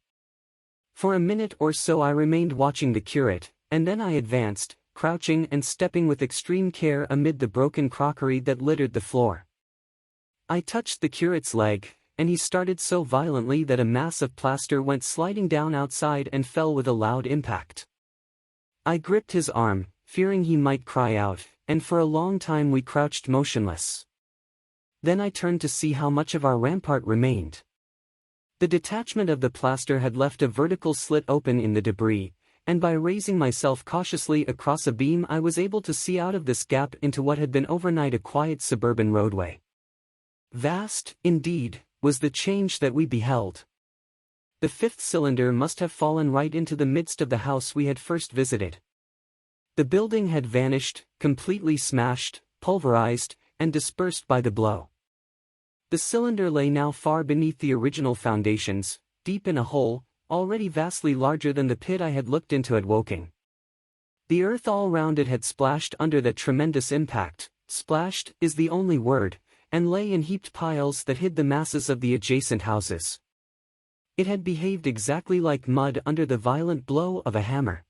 For a minute or so I remained watching the curate, and then I advanced, crouching and stepping with extreme care amid the broken crockery that littered the floor. I touched the curate's leg, and he started so violently that a mass of plaster went sliding down outside and fell with a loud impact. I gripped his arm, fearing he might cry out, and for a long time we crouched motionless. Then I turned to see how much of our rampart remained. The detachment of the plaster had left a vertical slit open in the debris, and by raising myself cautiously across a beam I was able to see out of this gap into what had been overnight a quiet suburban roadway. Vast, indeed, was the change that we beheld. The fifth cylinder must have fallen right into the midst of the house we had first visited. The building had vanished, completely smashed, pulverized, and dispersed by the blow. The cylinder lay now far beneath the original foundations, deep in a hole, already vastly larger than the pit I had looked into at Woking. The earth all round it had splashed under that tremendous impact, splashed is the only word, and lay in heaped piles that hid the masses of the adjacent houses. It had behaved exactly like mud under the violent blow of a hammer.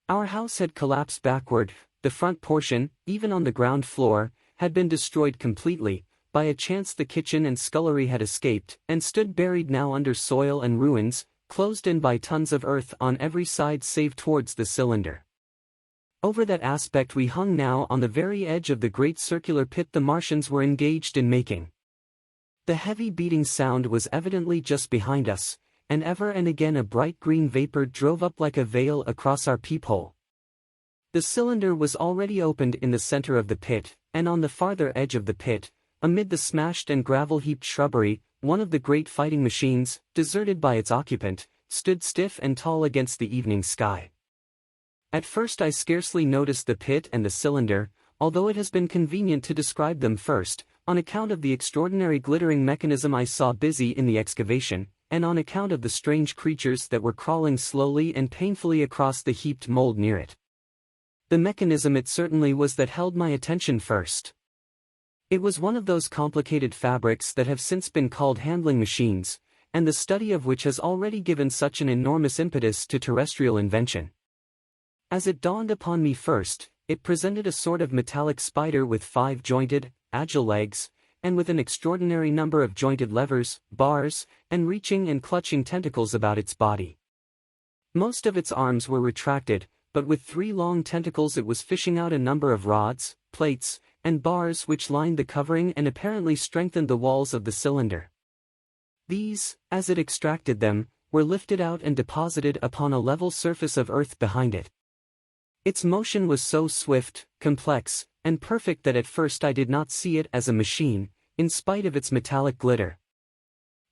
Our house had collapsed backward, the front portion, even on the ground floor, had been destroyed completely. By a chance the kitchen and scullery had escaped, and stood buried now under soil and ruins, closed in by tons of earth on every side save towards the cylinder. Over that aspect we hung now on the very edge of the great circular pit the Martians were engaged in making. The heavy beating sound was evidently just behind us, and ever and again a bright green vapor drove up like a veil across our peephole. The cylinder was already opened in the center of the pit, and on the farther edge of the pit, amid the smashed and gravel-heaped shrubbery, one of the great fighting machines, deserted by its occupant, stood stiff and tall against the evening sky. At first I scarcely noticed the pit and the cylinder, although it has been convenient to describe them first, on account of the extraordinary glittering mechanism I saw busy in the excavation, and on account of the strange creatures that were crawling slowly and painfully across the heaped mold near it. The mechanism it certainly was that held my attention first. It was one of those complicated fabrics that have since been called handling machines, and the study of which has already given such an enormous impetus to terrestrial invention. As it dawned upon me first, it presented a sort of metallic spider with 5 jointed, agile legs, and with an extraordinary number of jointed levers, bars, and reaching and clutching tentacles about its body. Most of its arms were retracted, but with 3 long tentacles it was fishing out a number of rods, plates, and bars which lined the covering and apparently strengthened the walls of the cylinder. These, as it extracted them, were lifted out and deposited upon a level surface of earth behind it. Its motion was so swift, complex, and perfect that at first I did not see it as a machine, in spite of its metallic glitter.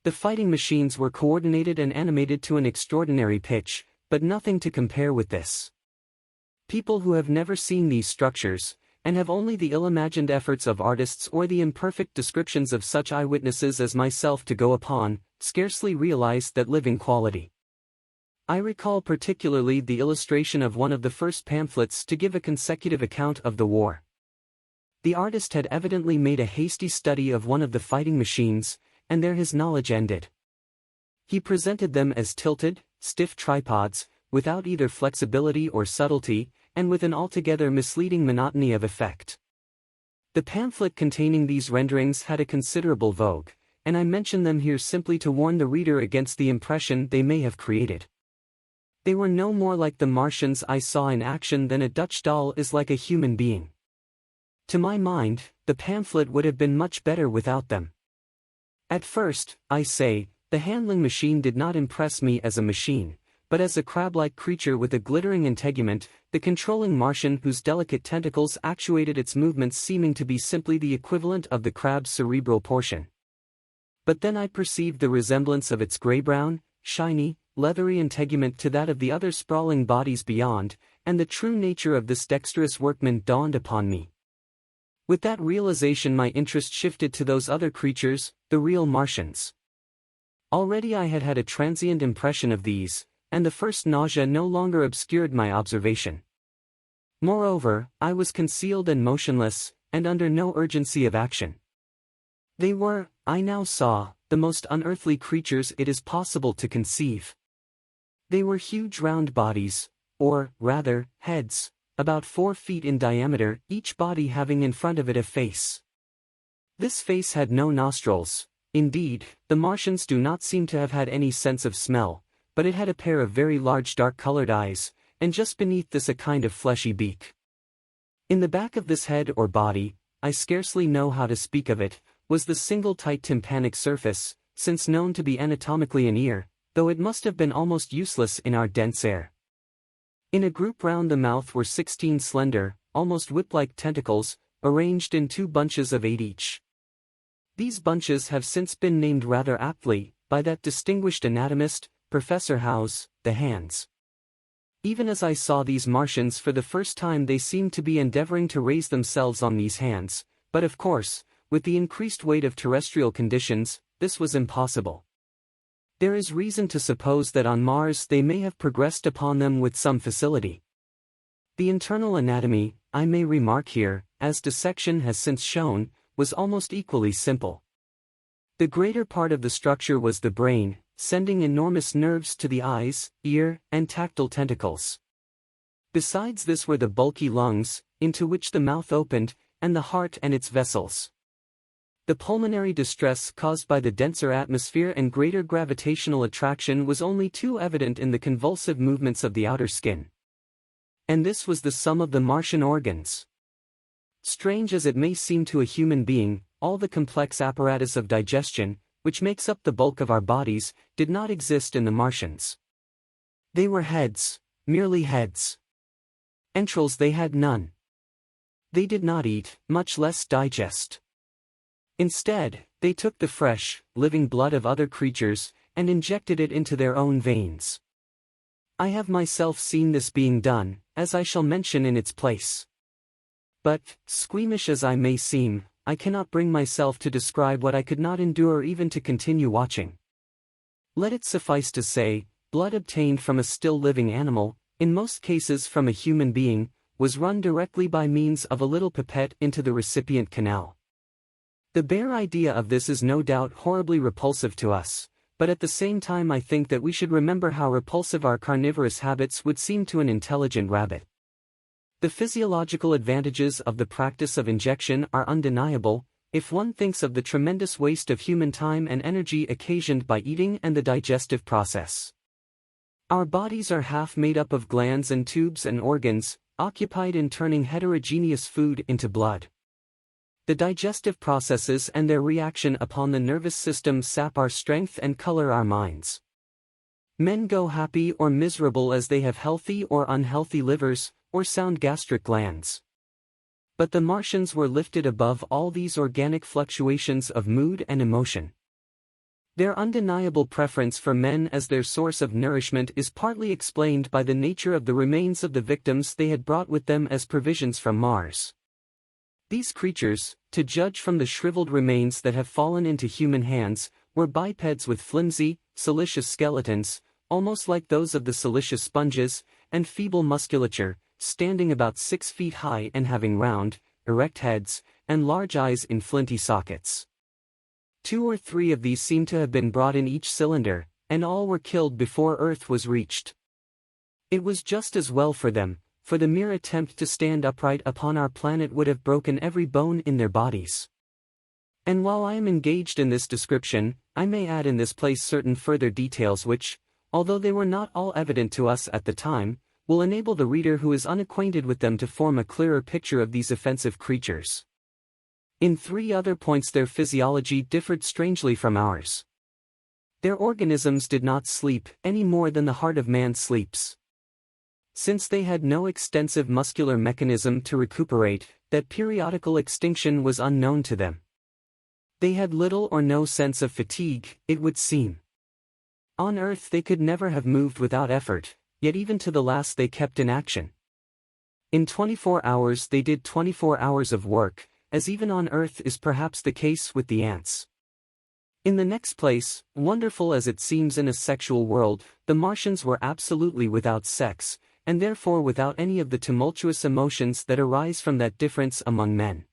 The fighting machines were coordinated and animated to an extraordinary pitch, but nothing to compare with this. People who have never seen these structures, and have only the ill-imagined efforts of artists or the imperfect descriptions of such eyewitnesses as myself to go upon, scarcely realize that living quality. I recall particularly the illustration of one of the first pamphlets to give a consecutive account of the war. The artist had evidently made a hasty study of one of the fighting machines, and there his knowledge ended. He presented them as tilted, stiff tripods, without either flexibility or subtlety, and with an altogether misleading monotony of effect. The pamphlet containing these renderings had a considerable vogue, and I mention them here simply to warn the reader against the impression they may have created. They were no more like the Martians I saw in action than a Dutch doll is like a human being. To my mind, the pamphlet would have been much better without them. At first, I say, the handling machine did not impress me as a machine, but as a crab-like creature with a glittering integument, the controlling Martian whose delicate tentacles actuated its movements seeming to be simply the equivalent of the crab's cerebral portion. But then I perceived the resemblance of its gray-brown, shiny, leathery integument to that of the other sprawling bodies beyond, and the true nature of this dexterous workman dawned upon me. With that realization my interest shifted to those other creatures, the real Martians. Already I had had a transient impression of these, and the first nausea no longer obscured my observation. Moreover, I was concealed and motionless, and under no urgency of action. They were, I now saw, the most unearthly creatures it is possible to conceive. They were huge round bodies, or, rather, heads, about 4 feet in diameter, each body having in front of it a face. This face had no nostrils. Indeed, the Martians do not seem to have had any sense of smell, but it had a pair of very large dark-colored eyes, and just beneath this a kind of fleshy beak. In the back of this head or body, I scarcely know how to speak of it, was the single tight tympanic surface, since known to be anatomically an ear, though it must have been almost useless in our dense air. In a group round the mouth were 16 slender, almost whip-like tentacles, arranged in 2 bunches of 8 each. These bunches have since been named rather aptly, by that distinguished anatomist, Professor Howes, the hands. Even as I saw these Martians for the first time they seemed to be endeavoring to raise themselves on these hands, but of course, with the increased weight of terrestrial conditions, this was impossible. There is reason to suppose that on Mars they may have progressed upon them with some facility. The internal anatomy, I may remark here, as dissection has since shown, was almost equally simple. The greater part of the structure was the brain, sending enormous nerves to the eyes, ear, and tactile tentacles. Besides this were the bulky lungs, into which the mouth opened, and the heart and its vessels. The pulmonary distress caused by the denser atmosphere and greater gravitational attraction was only too evident in the convulsive movements of the outer skin. And this was the sum of the Martian organs. Strange as it may seem to a human being, all the complex apparatus of digestion, which makes up the bulk of our bodies, did not exist in the Martians. They were heads, merely heads. Entrails they had none. They did not eat, much less digest. Instead, they took the fresh, living blood of other creatures, and injected it into their own veins. I have myself seen this being done, as I shall mention in its place. But, squeamish as I may seem, I cannot bring myself to describe what I could not endure even to continue watching. Let it suffice to say, blood obtained from a still living animal, in most cases from a human being, was run directly by means of a little pipette into the recipient canal. The bare idea of this is no doubt horribly repulsive to us, but at the same time I think that we should remember how repulsive our carnivorous habits would seem to an intelligent rabbit. The physiological advantages of the practice of injection are undeniable, if one thinks of the tremendous waste of human time and energy occasioned by eating and the digestive process. Our bodies are half made up of glands and tubes and organs, occupied in turning heterogeneous food into blood. The digestive processes and their reaction upon the nervous system sap our strength and color our minds. Men go happy or miserable as they have healthy or unhealthy livers, or sound gastric glands. But the Martians were lifted above all these organic fluctuations of mood and emotion. Their undeniable preference for men as their source of nourishment is partly explained by the nature of the remains of the victims they had brought with them as provisions from Mars. These creatures, to judge from the shriveled remains that have fallen into human hands, were bipeds with flimsy, siliceous skeletons, almost like those of the siliceous sponges, and feeble musculature, standing about 6 feet high and having round, erect heads, and large eyes in flinty sockets. 2 or 3 of these seem to have been brought in each cylinder, and all were killed before Earth was reached. It was just as well for them, for the mere attempt to stand upright upon our planet would have broken every bone in their bodies. And while I am engaged in this description, I may add in this place certain further details which, although they were not all evident to us at the time, will enable the reader who is unacquainted with them to form a clearer picture of these offensive creatures. In 3 other points their physiology differed strangely from ours. Their organisms did not sleep any more than the heart of man sleeps. Since they had no extensive muscular mechanism to recuperate, that periodical extinction was unknown to them. They had little or no sense of fatigue, it would seem. On Earth they could never have moved without effort, yet even to the last they kept in action. In 24 hours they did 24 hours of work, as even on Earth is perhaps the case with the ants. In the next place, wonderful as it seems in a sexual world, the Martians were absolutely without sex, and therefore without any of the tumultuous emotions that arise from that difference among men.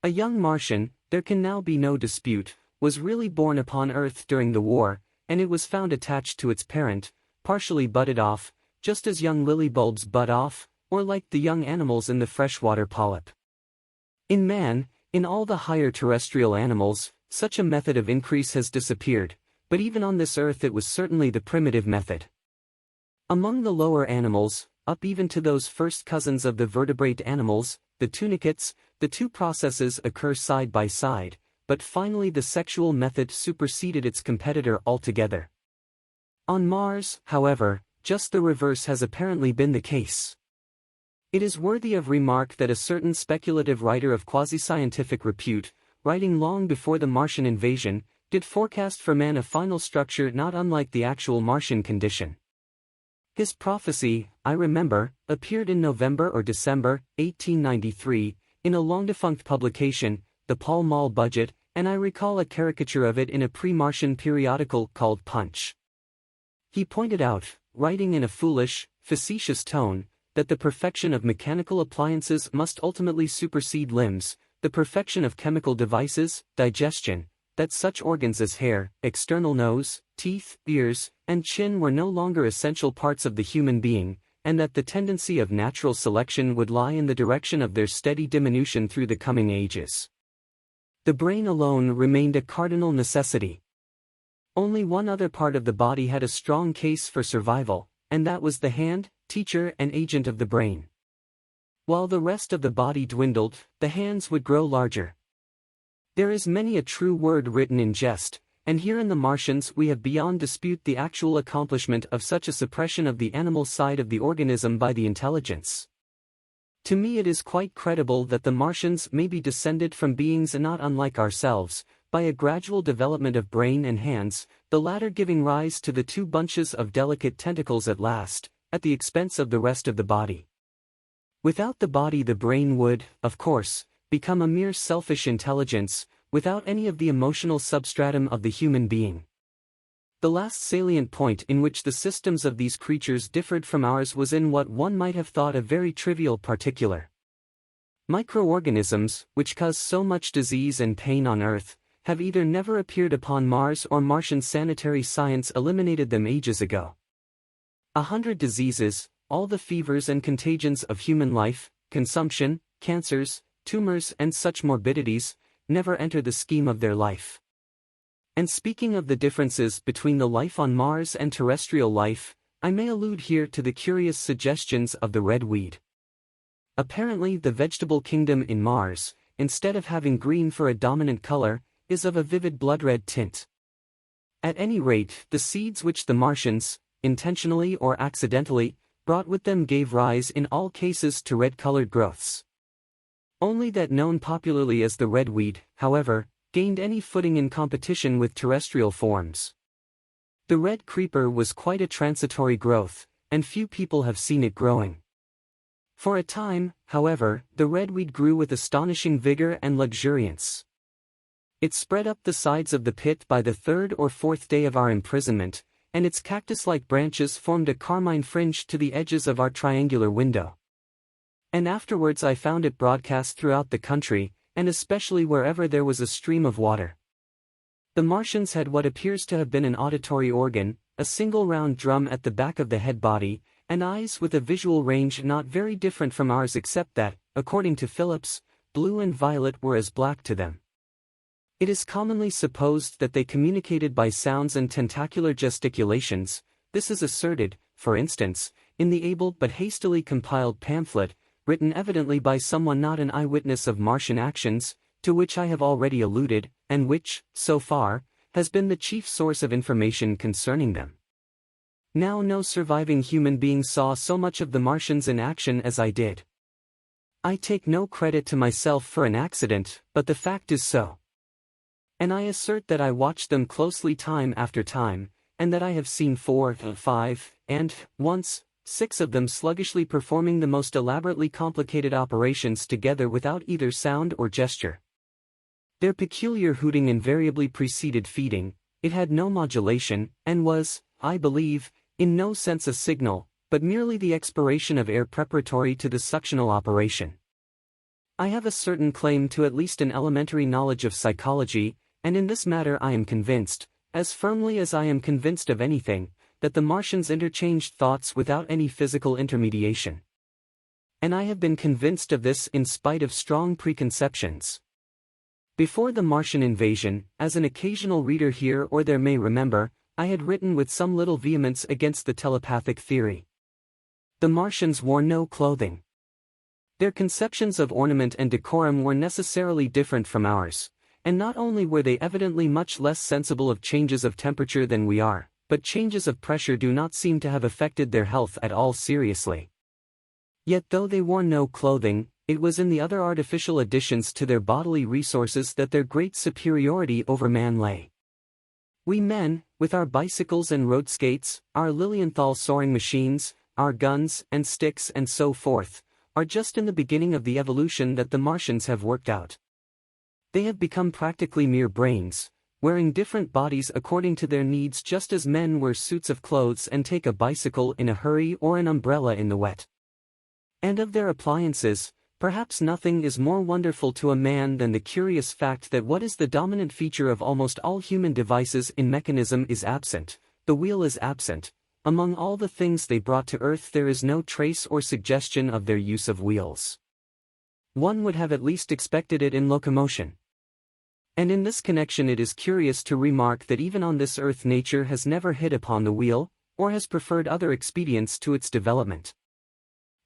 A young Martian, there can now be no dispute, was really born upon Earth during the war, and it was found attached to its parent, partially budded off, just as young lily bulbs bud off, or like the young animals in the freshwater polyp. In man, in all the higher terrestrial animals, such a method of increase has disappeared, but even on this earth it was certainly the primitive method. Among the lower animals, up even to those first cousins of the vertebrate animals, the tunicates, the 2 processes occur side by side, but finally the sexual method superseded its competitor altogether. On Mars, however, just the reverse has apparently been the case. It is worthy of remark that a certain speculative writer of quasi-scientific repute, writing long before the Martian invasion, did forecast for man a final structure not unlike the actual Martian condition. His prophecy, I remember, appeared in November or December, 1893, in a long-defunct publication, the Pall Mall Budget, and I recall a caricature of it in a pre-Martian periodical called Punch. He pointed out, writing in a foolish, facetious tone, that the perfection of mechanical appliances must ultimately supersede limbs, the perfection of chemical devices, digestion, that such organs as hair, external nose, teeth, ears, and chin were no longer essential parts of the human being, and that the tendency of natural selection would lie in the direction of their steady diminution through the coming ages. The brain alone remained a cardinal necessity. Only one other part of the body had a strong case for survival, and that was the hand, teacher and agent of the brain. While the rest of the body dwindled, the hands would grow larger. There is many a true word written in jest, and here in the Martians we have beyond dispute the actual accomplishment of such a suppression of the animal side of the organism by the intelligence. To me it is quite credible that the Martians may be descended from beings not unlike ourselves, by a gradual development of brain and hands, the latter giving rise to the 2 bunches of delicate tentacles at last, at the expense of the rest of the body. Without the body the brain would, of course, become a mere selfish intelligence, without any of the emotional substratum of the human being. The last salient point in which the systems of these creatures differed from ours was in what one might have thought a very trivial particular. Microorganisms, which cause so much disease and pain on Earth, have either never appeared upon Mars or Martian sanitary science eliminated them ages ago. 100 diseases, all the fevers and contagions of human life, consumption, cancers, tumors and such morbidities, never enter the scheme of their life. And speaking of the differences between the life on Mars and terrestrial life, I may allude here to the curious suggestions of the red weed. Apparently the vegetable kingdom in Mars, instead of having green for a dominant color, is of a vivid blood red tint. At any rate, the seeds which the Martians, intentionally or accidentally, brought with them gave rise in all cases to red-colored growths. Only that known popularly as the red weed, however, gained any footing in competition with terrestrial forms. The red creeper was quite a transitory growth, and few people have seen it growing. For a time, however, the red weed grew with astonishing vigor and luxuriance. It spread up the sides of the pit by the third or fourth day of our imprisonment, and its cactus-like branches formed a carmine fringe to the edges of our triangular window. And afterwards I found it broadcast throughout the country, and especially wherever there was a stream of water. The Martians had what appears to have been an auditory organ, a single round drum at the back of the head body, and eyes with a visual range not very different from ours except that, according to Phillips, blue and violet were as black to them. It is commonly supposed that they communicated by sounds and tentacular gesticulations. This is asserted, for instance, in the able but hastily compiled pamphlet, written evidently by someone not an eyewitness of Martian actions, to which I have already alluded, and which, so far, has been the chief source of information concerning them. Now no surviving human being saw so much of the Martians in action as I did. I take no credit to myself for an accident, but the fact is so. And I assert that I watched them closely time after time, and that I have seen 4, 5, and, once, 6 of them sluggishly performing the most elaborately complicated operations together without either sound or gesture. Their peculiar hooting invariably preceded feeding, it had no modulation, and was, I believe, in no sense a signal, but merely the expiration of air preparatory to the suctional operation. I have a certain claim to at least an elementary knowledge of psychology, and in this matter I am convinced, as firmly as I am convinced of anything, that the Martians interchanged thoughts without any physical intermediation. And I have been convinced of this in spite of strong preconceptions. Before the Martian invasion, as an occasional reader here or there may remember, I had written with some little vehemence against the telepathic theory. The Martians wore no clothing. Their conceptions of ornament and decorum were necessarily different from ours, and not only were they evidently much less sensible of changes of temperature than we are, but changes of pressure do not seem to have affected their health at all seriously. Yet though they wore no clothing, it was in the other artificial additions to their bodily resources that their great superiority over man lay. We men, with our bicycles and road skates, our Lilienthal soaring machines, our guns and sticks and so forth, are just in the beginning of the evolution that the Martians have worked out. They have become practically mere brains, wearing different bodies according to their needs just as men wear suits of clothes and take a bicycle in a hurry or an umbrella in the wet. And of their appliances, perhaps nothing is more wonderful to a man than the curious fact that what is the dominant feature of almost all human devices in mechanism is absent. The wheel is absent. Among all the things they brought to earth there is no trace or suggestion of their use of wheels. One would have at least expected it in locomotion. And in this connection it is curious to remark that even on this earth nature has never hit upon the wheel, or has preferred other expedients to its development.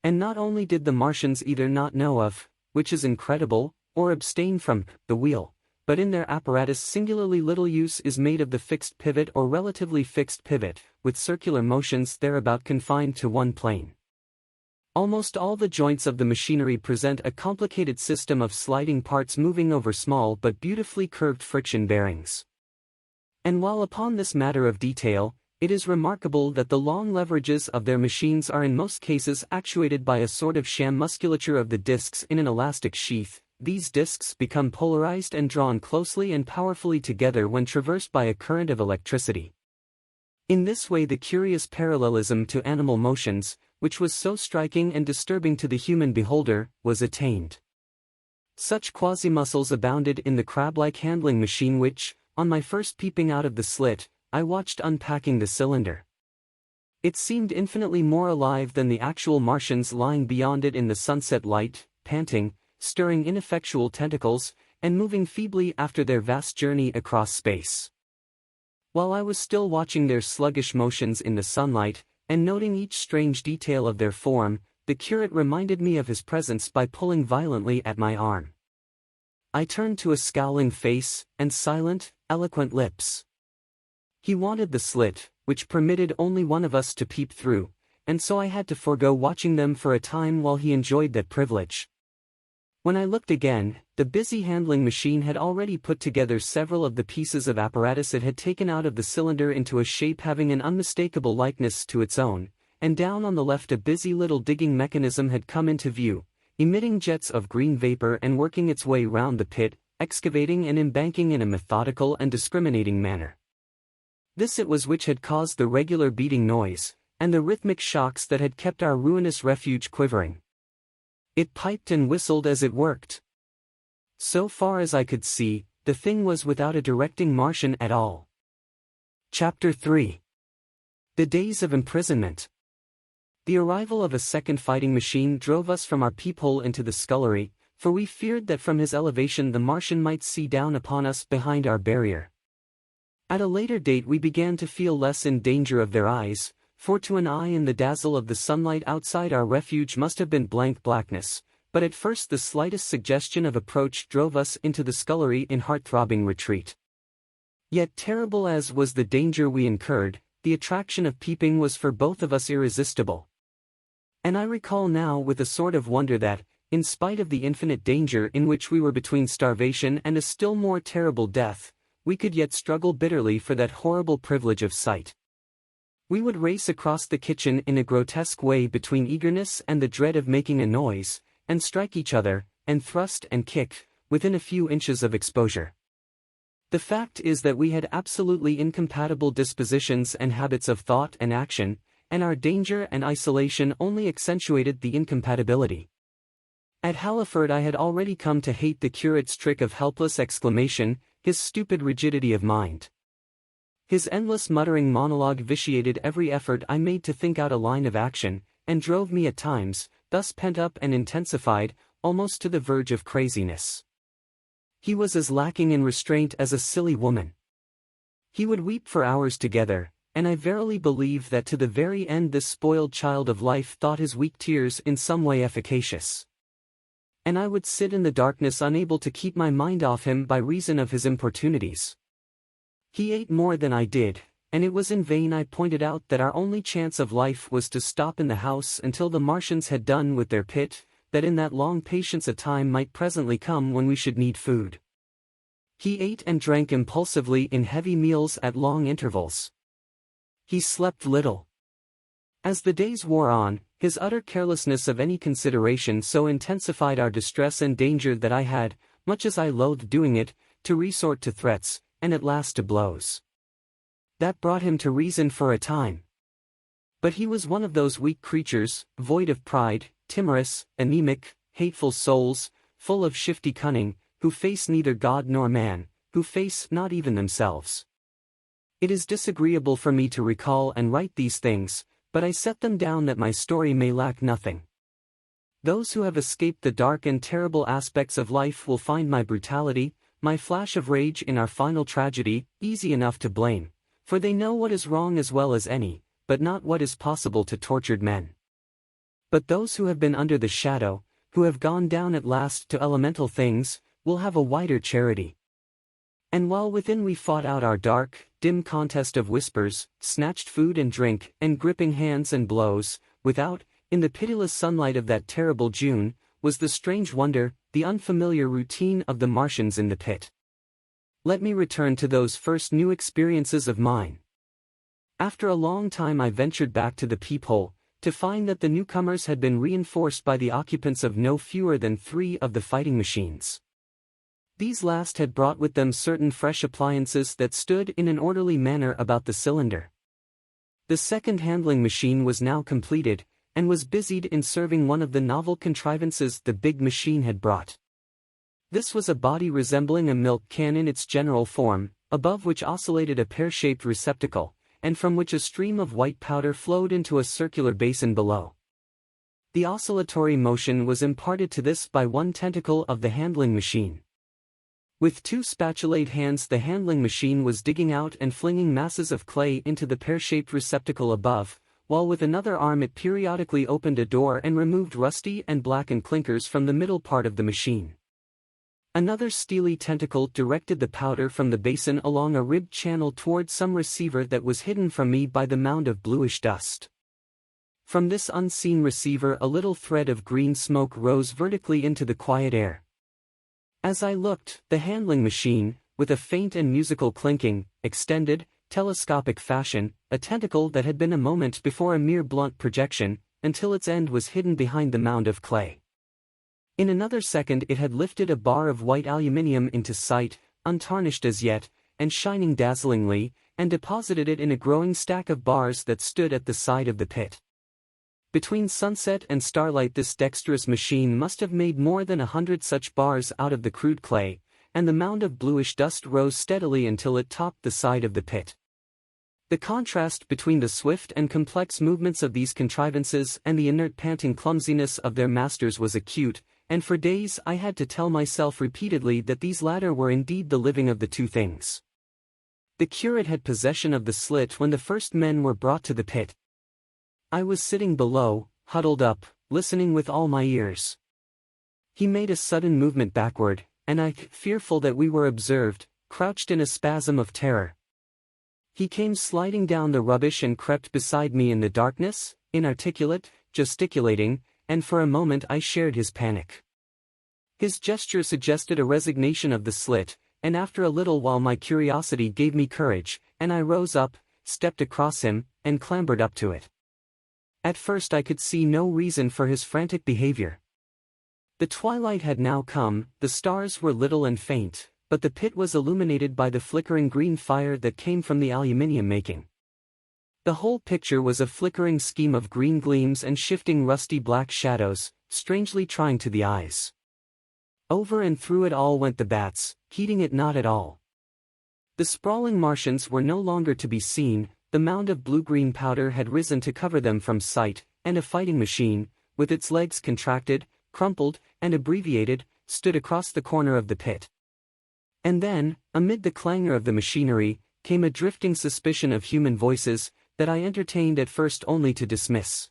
And not only did the Martians either not know of, which is incredible, or abstain from, the wheel, but in their apparatus singularly little use is made of the fixed pivot or relatively fixed pivot, with circular motions thereabout confined to one plane. Almost all the joints of the machinery present a complicated system of sliding parts moving over small but beautifully curved friction bearings. And while upon this matter of detail, it is remarkable that the long leverages of their machines are in most cases actuated by a sort of sham musculature of the discs in an elastic sheath. These discs become polarized and drawn closely and powerfully together when traversed by a current of electricity. In this way the curious parallelism to animal motions, which was so striking and disturbing to the human beholder, was attained. Such quasi-muscles abounded in the crab-like handling machine which, on my first peeping out of the slit, I watched unpacking the cylinder. It seemed infinitely more alive than the actual Martians lying beyond it in the sunset light, panting, stirring ineffectual tentacles, and moving feebly after their vast journey across space. While I was still watching their sluggish motions in the sunlight, and noting each strange detail of their form, the curate reminded me of his presence by pulling violently at my arm. I turned to a scowling face, and silent, eloquent lips. He wanted the slit, which permitted only one of us to peep through, and so I had to forego watching them for a time while he enjoyed that privilege. When I looked again, the busy handling machine had already put together several of the pieces of apparatus it had taken out of the cylinder into a shape having an unmistakable likeness to its own, and down on the left a busy little digging mechanism had come into view, emitting jets of green vapor and working its way round the pit, excavating and embanking in a methodical and discriminating manner. This it was which had caused the regular beating noise, and the rhythmic shocks that had kept our ruinous refuge quivering. It piped and whistled as it worked. So far as I could see, the thing was without a directing Martian at all. Chapter 3. The Days of Imprisonment. The arrival of a second fighting machine drove us from our peephole into the scullery, for we feared that from his elevation the Martian might see down upon us behind our barrier. At a later date we began to feel less in danger of their eyes, for to an eye in the dazzle of the sunlight outside our refuge must have been blank blackness, but at first the slightest suggestion of approach drove us into the scullery in heart-throbbing retreat. Yet terrible as was the danger we incurred, the attraction of peeping was for both of us irresistible. And I recall now with a sort of wonder that, in spite of the infinite danger in which we were between starvation and a still more terrible death, we could yet struggle bitterly for that horrible privilege of sight. We would race across the kitchen in a grotesque way between eagerness and the dread of making a noise, and strike each other, and thrust and kick, within a few inches of exposure. The fact is that we had absolutely incompatible dispositions and habits of thought and action, and our danger and isolation only accentuated the incompatibility. At Halliford I had already come to hate the curate's trick of helpless exclamation, his stupid rigidity of mind. His endless muttering monologue vitiated every effort I made to think out a line of action, and drove me at times, thus pent up and intensified, almost to the verge of craziness. He was as lacking in restraint as a silly woman. He would weep for hours together, and I verily believe that to the very end this spoiled child of life thought his weak tears in some way efficacious. And I would sit in the darkness unable to keep my mind off him by reason of his importunities. He ate more than I did, and it was in vain I pointed out that our only chance of life was to stop in the house until the Martians had done with their pit, that in that long patience a time might presently come when we should need food. He ate and drank impulsively in heavy meals at long intervals. He slept little. As the days wore on, his utter carelessness of any consideration so intensified our distress and danger that I had, much as I loathed doing it, to resort to threats, and at last to blows. That brought him to reason for a time. But he was one of those weak creatures, void of pride, timorous, anemic, hateful souls, full of shifty cunning, who face neither God nor man, who face not even themselves. It is disagreeable for me to recall and write these things, but I set them down that my story may lack nothing. Those who have escaped the dark and terrible aspects of life will find my brutality, my flash of rage in our final tragedy, easy enough to blame, for they know what is wrong as well as any, but not what is possible to tortured men. But those who have been under the shadow, who have gone down at last to elemental things, will have a wider charity. And while within we fought out our dark, dim contest of whispers, snatched food and drink, and gripping hands and blows, without, in the pitiless sunlight of that terrible June, was the strange wonder, the unfamiliar routine of the Martians in the pit. Let me return to those first new experiences of mine. After a long time I ventured back to the peephole, to find that the newcomers had been reinforced by the occupants of no fewer than 3 of the fighting machines. These last had brought with them certain fresh appliances that stood in an orderly manner about the cylinder. The second handling machine was now completed, and was busied in serving one of the novel contrivances the big machine had brought. This was a body resembling a milk can in its general form, above which oscillated a pear-shaped receptacle, and from which a stream of white powder flowed into a circular basin below. The oscillatory motion was imparted to this by one tentacle of the handling machine. With two spatulate hands the handling machine was digging out and flinging masses of clay into the pear-shaped receptacle above, while with another arm it periodically opened a door and removed rusty and blackened clinkers from the middle part of the machine. Another steely tentacle directed the powder from the basin along a ribbed channel toward some receiver that was hidden from me by the mound of bluish dust. From this unseen receiver a little thread of green smoke rose vertically into the quiet air. As I looked, the handling machine, with a faint and musical clinking, extended, telescopic fashion, a tentacle that had been a moment before a mere blunt projection, until its end was hidden behind the mound of clay. In another second it had lifted a bar of white aluminium into sight, untarnished as yet, and shining dazzlingly, and deposited it in a growing stack of bars that stood at the side of the pit. Between sunset and starlight this dexterous machine must have made more than 100 such bars out of the crude clay, and the mound of bluish dust rose steadily until it topped the side of the pit. The contrast between the swift and complex movements of these contrivances and the inert panting clumsiness of their masters was acute, and for days I had to tell myself repeatedly that these latter were indeed the living of the two things. The curate had possession of the slit when the first men were brought to the pit. I was sitting below, huddled up, listening with all my ears. He made a sudden movement backward, and I, fearful that we were observed, crouched in a spasm of terror. He came sliding down the rubbish and crept beside me in the darkness, inarticulate, gesticulating, and for a moment I shared his panic. His gesture suggested a resignation of the slit, and after a little while my curiosity gave me courage, and I rose up, stepped across him, and clambered up to it. At first I could see no reason for his frantic behavior. The twilight had now come, the stars were little and faint, but the pit was illuminated by the flickering green fire that came from the aluminium making. The whole picture was a flickering scheme of green gleams and shifting rusty black shadows, strangely trying to the eyes. Over and through it all went the bats, heeding it not at all. The sprawling Martians were no longer to be seen, the mound of blue-green powder had risen to cover them from sight, and a fighting machine, with its legs contracted, crumpled, and abbreviated, stood across the corner of the pit. And then, amid the clangor of the machinery, came a drifting suspicion of human voices, that I entertained at first only to dismiss.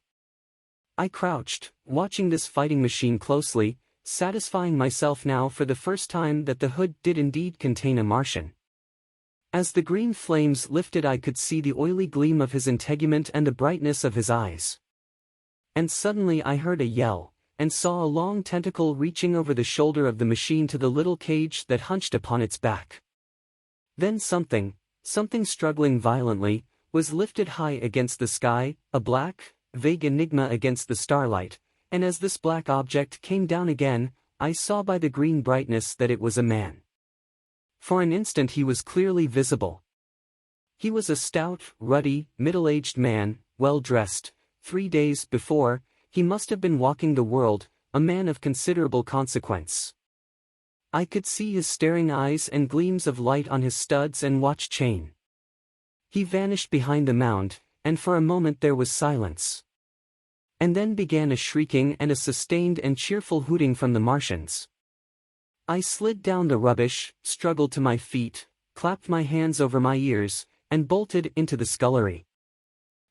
I crouched, watching this fighting machine closely, satisfying myself now for the first time that the hood did indeed contain a Martian. As the green flames lifted I could see the oily gleam of his integument and the brightness of his eyes. And suddenly I heard a yell, and saw a long tentacle reaching over the shoulder of the machine to the little cage that hunched upon its back. Then something struggling violently, was lifted high against the sky, a black, vague enigma against the starlight, and as this black object came down again, I saw by the green brightness that it was a man. For an instant he was clearly visible. He was a stout, ruddy, middle-aged man, well-dressed. 3 days before, he must have been walking the world, a man of considerable consequence. I could see his staring eyes and gleams of light on his studs and watch chain. He vanished behind the mound, and for a moment there was silence. And then began a shrieking and a sustained and cheerful hooting from the Martians. I slid down the rubbish, struggled to my feet, clapped my hands over my ears, and bolted into the scullery.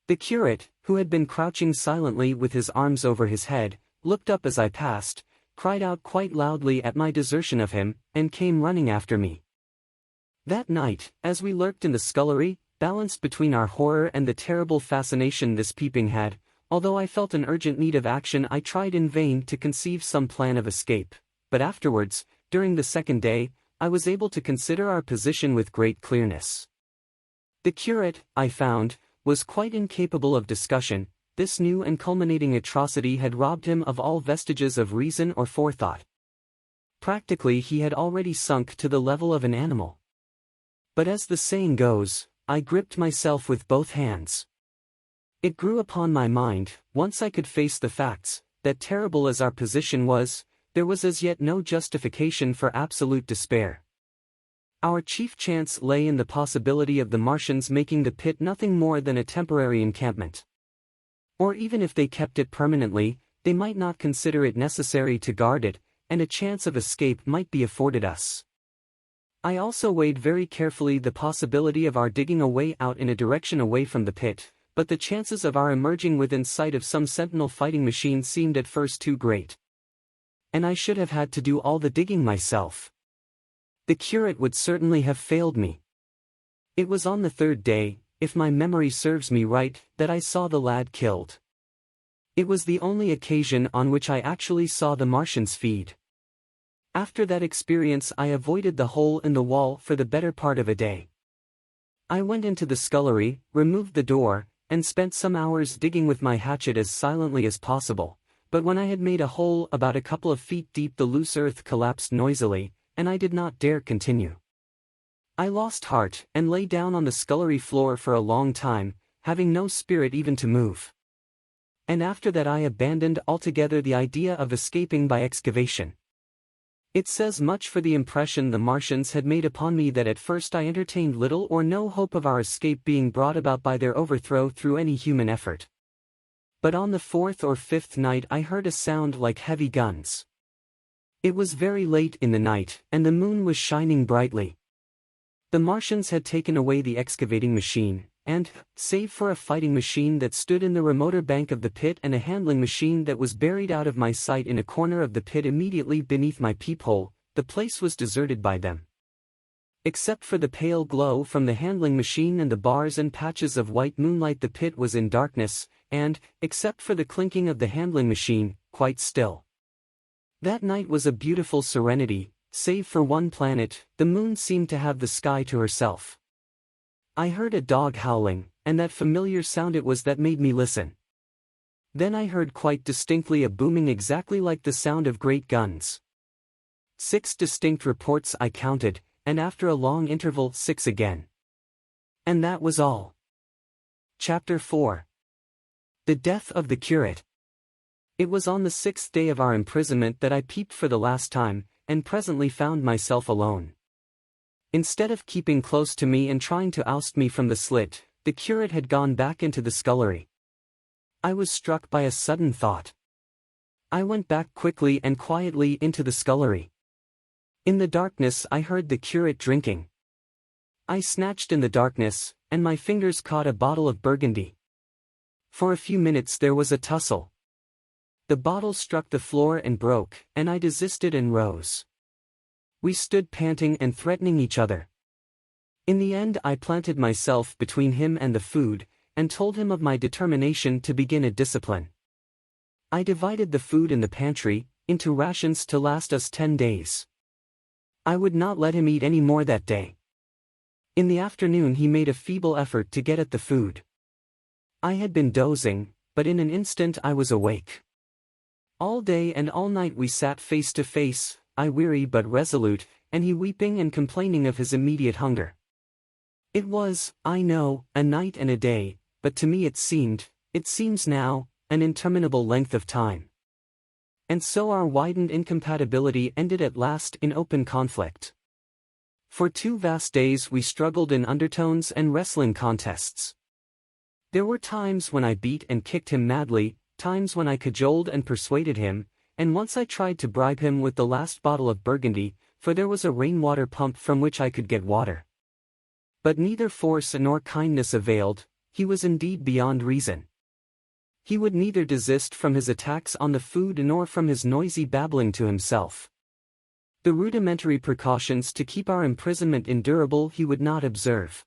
The curate, who had been crouching silently with his arms over his head, looked up as I passed, cried out quite loudly at my desertion of him, and came running after me. That night, as we lurked in the scullery, balanced between our horror and the terrible fascination this peeping had, although I felt an urgent need of action I tried in vain to conceive some plan of escape, but afterwards, during the second day, I was able to consider our position with great clearness. The curate, I found, was quite incapable of discussion. This new and culminating atrocity had robbed him of all vestiges of reason or forethought. Practically he had already sunk to the level of an animal. But as the saying goes, I gripped myself with both hands. It grew upon my mind, once I could face the facts, that terrible as our position was, there was as yet no justification for absolute despair. Our chief chance lay in the possibility of the Martians making the pit nothing more than a temporary encampment. Or even if they kept it permanently, they might not consider it necessary to guard it, and a chance of escape might be afforded us. I also weighed very carefully the possibility of our digging a way out in a direction away from the pit, but the chances of our emerging within sight of some sentinel fighting machine seemed at first too great. And I should have had to do all the digging myself. The curate would certainly have failed me. It was on the third day, if my memory serves me right, that I saw the lad killed. It was the only occasion on which I actually saw the Martians feed. After that experience I avoided the hole in the wall for the better part of a day. I went into the scullery, removed the door, and spent some hours digging with my hatchet as silently as possible, but when I had made a hole about a couple of feet deep the loose earth collapsed noisily, and I did not dare continue. I lost heart, and lay down on the scullery floor for a long time, having no spirit even to move. And after that I abandoned altogether the idea of escaping by excavation. It says much for the impression the Martians had made upon me that at first I entertained little or no hope of our escape being brought about by their overthrow through any human effort. But on the fourth or fifth night I heard a sound like heavy guns. It was very late in the night, and the moon was shining brightly. The Martians had taken away the excavating machine, and, save for a fighting machine that stood in the remoter bank of the pit and a handling machine that was buried out of my sight in a corner of the pit immediately beneath my peephole, the place was deserted by them. Except for the pale glow from the handling machine and the bars and patches of white moonlight, the pit was in darkness, and, except for the clinking of the handling machine, quite still. That night was a beautiful serenity, save for one planet. The moon seemed to have the sky to herself. I heard a dog howling, and that familiar sound it was that made me listen. Then I heard quite distinctly a booming exactly like the sound of great guns. 6 distinct reports I counted, and after a long interval 6 again. And that was all. Chapter 4. The Death of the Curate. It was on the 6th day of our imprisonment that I peeped for the last time, and presently found myself alone. Instead of keeping close to me and trying to oust me from the slit, the curate had gone back into the scullery. I was struck by a sudden thought. I went back quickly and quietly into the scullery. In the darkness I heard the curate drinking. I snatched in the darkness, and my fingers caught a bottle of Burgundy. For a few minutes there was a tussle. The bottle struck the floor and broke, and I desisted and rose. We stood panting and threatening each other. In the end I planted myself between him and the food, and told him of my determination to begin a discipline. I divided the food in the pantry, into rations to last us 10 days. I would not let him eat any more that day. In the afternoon he made a feeble effort to get at the food. I had been dozing, but in an instant I was awake. All day and all night we sat face to face, I weary but resolute, and he weeping and complaining of his immediate hunger. It was, I know, a night and a day, but to me it seems now, an interminable length of time. And so our widened incompatibility ended at last in open conflict. For 2 vast days we struggled in undertones and wrestling contests. There were times when I beat and kicked him madly, times when I cajoled and persuaded him, and once I tried to bribe him with the last bottle of Burgundy, for there was a rainwater pump from which I could get water. But neither force nor kindness availed. He was indeed beyond reason. He would neither desist from his attacks on the food nor from his noisy babbling to himself. The rudimentary precautions to keep our imprisonment endurable he would not observe.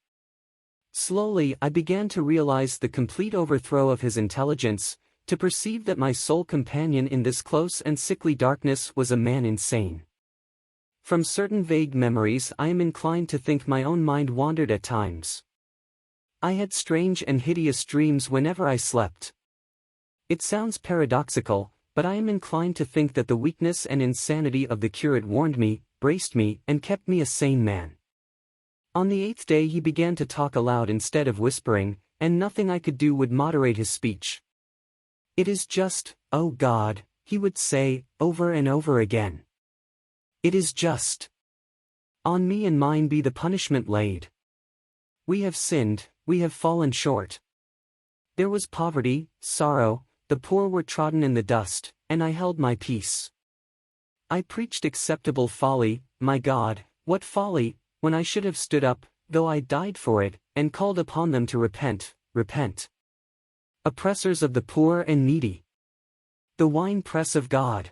Slowly I began to realize the complete overthrow of his intelligence, to perceive that my sole companion in this close and sickly darkness was a man insane. From certain vague memories I am inclined to think my own mind wandered at times. I had strange and hideous dreams whenever I slept. It sounds paradoxical, but I am inclined to think that the weakness and insanity of the curate warned me, braced me, and kept me a sane man. On the 8th day he began to talk aloud instead of whispering, and nothing I could do would moderate his speech. It is just, oh God, he would say, over and over again. It is just. On me and mine be the punishment laid. We have sinned, we have fallen short. There was poverty, sorrow, the poor were trodden in the dust, and I held my peace. I preached acceptable folly, my God, what folly, when I should have stood up, though I died for it, and called upon them to repent, repent. Oppressors of the poor and needy. The winepress of God.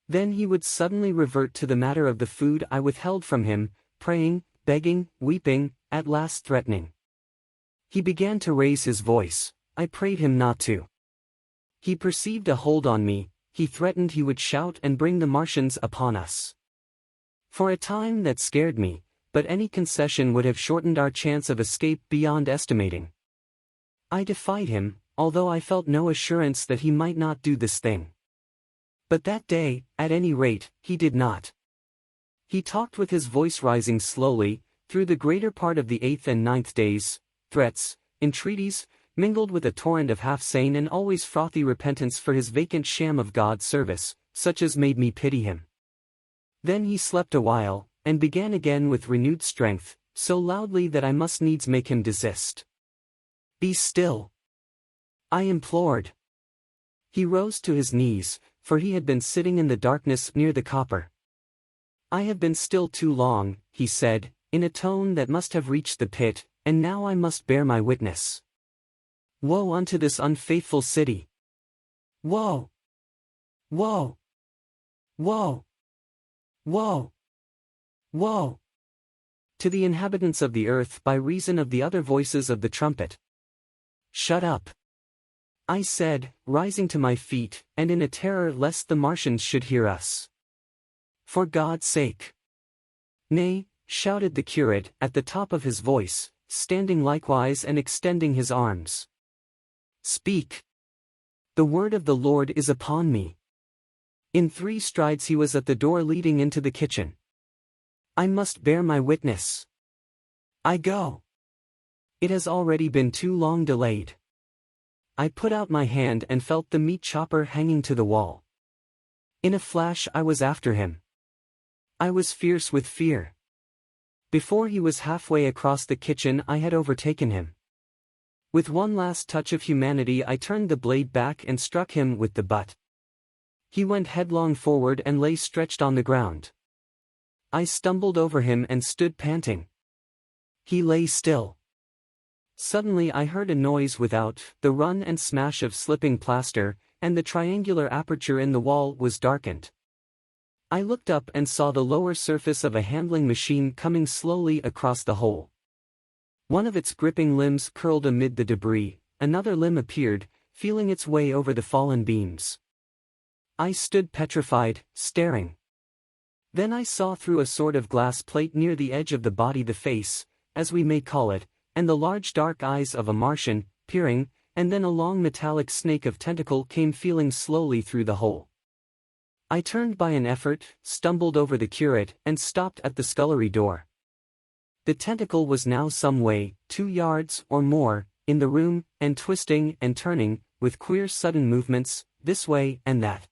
Then he would suddenly revert to the matter of the food I withheld from him, praying, begging, weeping, at last threatening. He began to raise his voice, I prayed him not to. He perceived a hold on me, he threatened he would shout and bring the Martians upon us. For a time that scared me, but any concession would have shortened our chance of escape beyond estimating. I defied him, although I felt no assurance that he might not do this thing. But that day, at any rate, he did not. He talked with his voice rising slowly, through the greater part of the 8th and 9th days, threats, entreaties, mingled with a torrent of half-sane and always frothy repentance for his vacant sham of God's service, such as made me pity him. Then he slept a while, and began again with renewed strength, so loudly that I must needs make him desist. Be still, I implored. He rose to his knees, for he had been sitting in the darkness near the copper. I have been still too long, he said, in a tone that must have reached the pit, and now I must bear my witness. Woe unto this unfaithful city! Woe! Woe! Woe! Woe! Woe! To the inhabitants of the earth by reason of the other voices of the trumpet. Shut up! I said, rising to my feet, and in a terror lest the Martians should hear us. For God's sake! Nay, shouted the curate at the top of his voice, standing likewise and extending his arms. Speak! The word of the Lord is upon me. In 3 strides he was at the door leading into the kitchen. I must bear my witness. I go. It has already been too long delayed. I put out my hand and felt the meat chopper hanging to the wall. In a flash I was after him. I was fierce with fear. Before he was halfway across the kitchen I had overtaken him. With one last touch of humanity I turned the blade back and struck him with the butt. He went headlong forward and lay stretched on the ground. I stumbled over him and stood panting. He lay still. Suddenly I heard a noise without, the run and smash of slipping plaster, and the triangular aperture in the wall was darkened. I looked up and saw the lower surface of a handling machine coming slowly across the hole. One of its gripping limbs curled amid the debris, another limb appeared, feeling its way over the fallen beams. I stood petrified, staring. Then I saw through a sort of glass plate near the edge of the body the face, as we may call it, and the large dark eyes of a Martian, peering, and then a long metallic snake of tentacle came feeling slowly through the hole. I turned by an effort, stumbled over the curate, and stopped at the scullery door. The tentacle was now some way, 2 yards or more, in the room, and twisting and turning, with queer sudden movements, this way and that.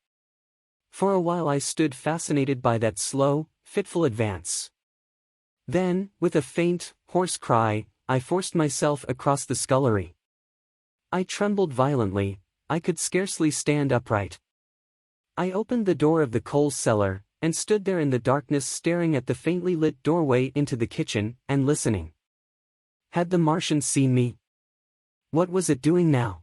For a while I stood fascinated by that slow, fitful advance. Then, with a faint, hoarse cry, I forced myself across the scullery. I trembled violently, I could scarcely stand upright. I opened the door of the coal cellar, and stood there in the darkness staring at the faintly lit doorway into the kitchen, and listening. Had the Martian seen me? What was it doing now?